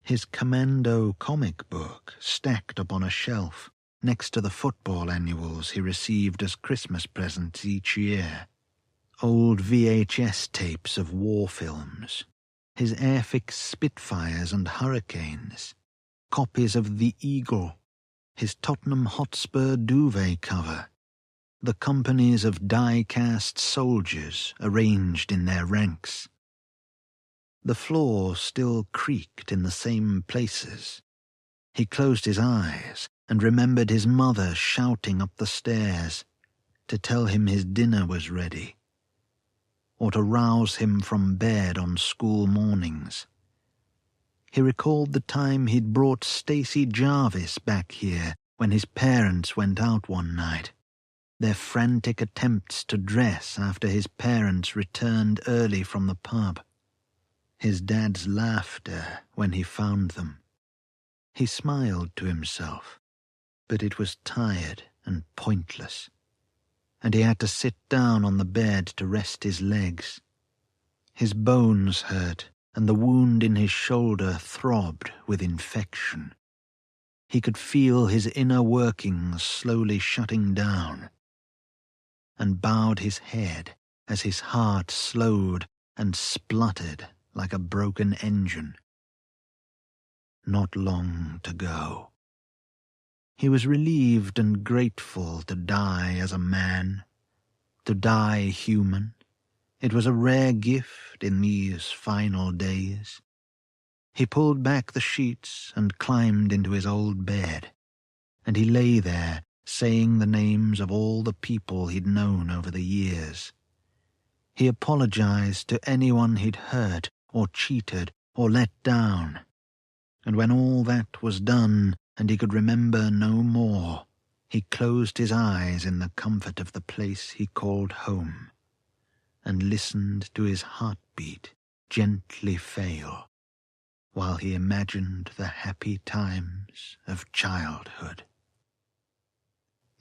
A: His Commando comic book stacked upon a shelf, next to the football annuals he received as Christmas presents each year. Old VHS tapes of war films, his Airfix Spitfires and Hurricanes, copies of The Eagle, his Tottenham Hotspur duvet cover, the companies of die-cast soldiers arranged in their ranks. The floor still creaked in the same places. He closed his eyes and remembered his mother shouting up the stairs to tell him his dinner was ready, or to rouse him from bed on school mornings. He recalled the time he'd brought Stacy Jarvis back here when his parents went out one night, their frantic attempts to dress after his parents returned early from the pub, his dad's laughter when he found them. He smiled to himself, but it was tired and pointless, and he had to sit down on the bed to rest his legs. His bones hurt, and the wound in his shoulder throbbed with infection. He could feel his inner workings slowly shutting down, and bowed his head as his heart slowed and spluttered like a broken engine. Not long to go. He was relieved and grateful to die as a man, to die human. It was a rare gift in these final days. He pulled back the sheets and climbed into his old bed, and he lay there saying the names of all the people he'd known over the years. He apologized to anyone he'd hurt or cheated or let down, and when all that was done and he could remember no more, he closed his eyes in the comfort of the place he called home, and listened to his heartbeat gently fail, while he imagined the happy times of childhood.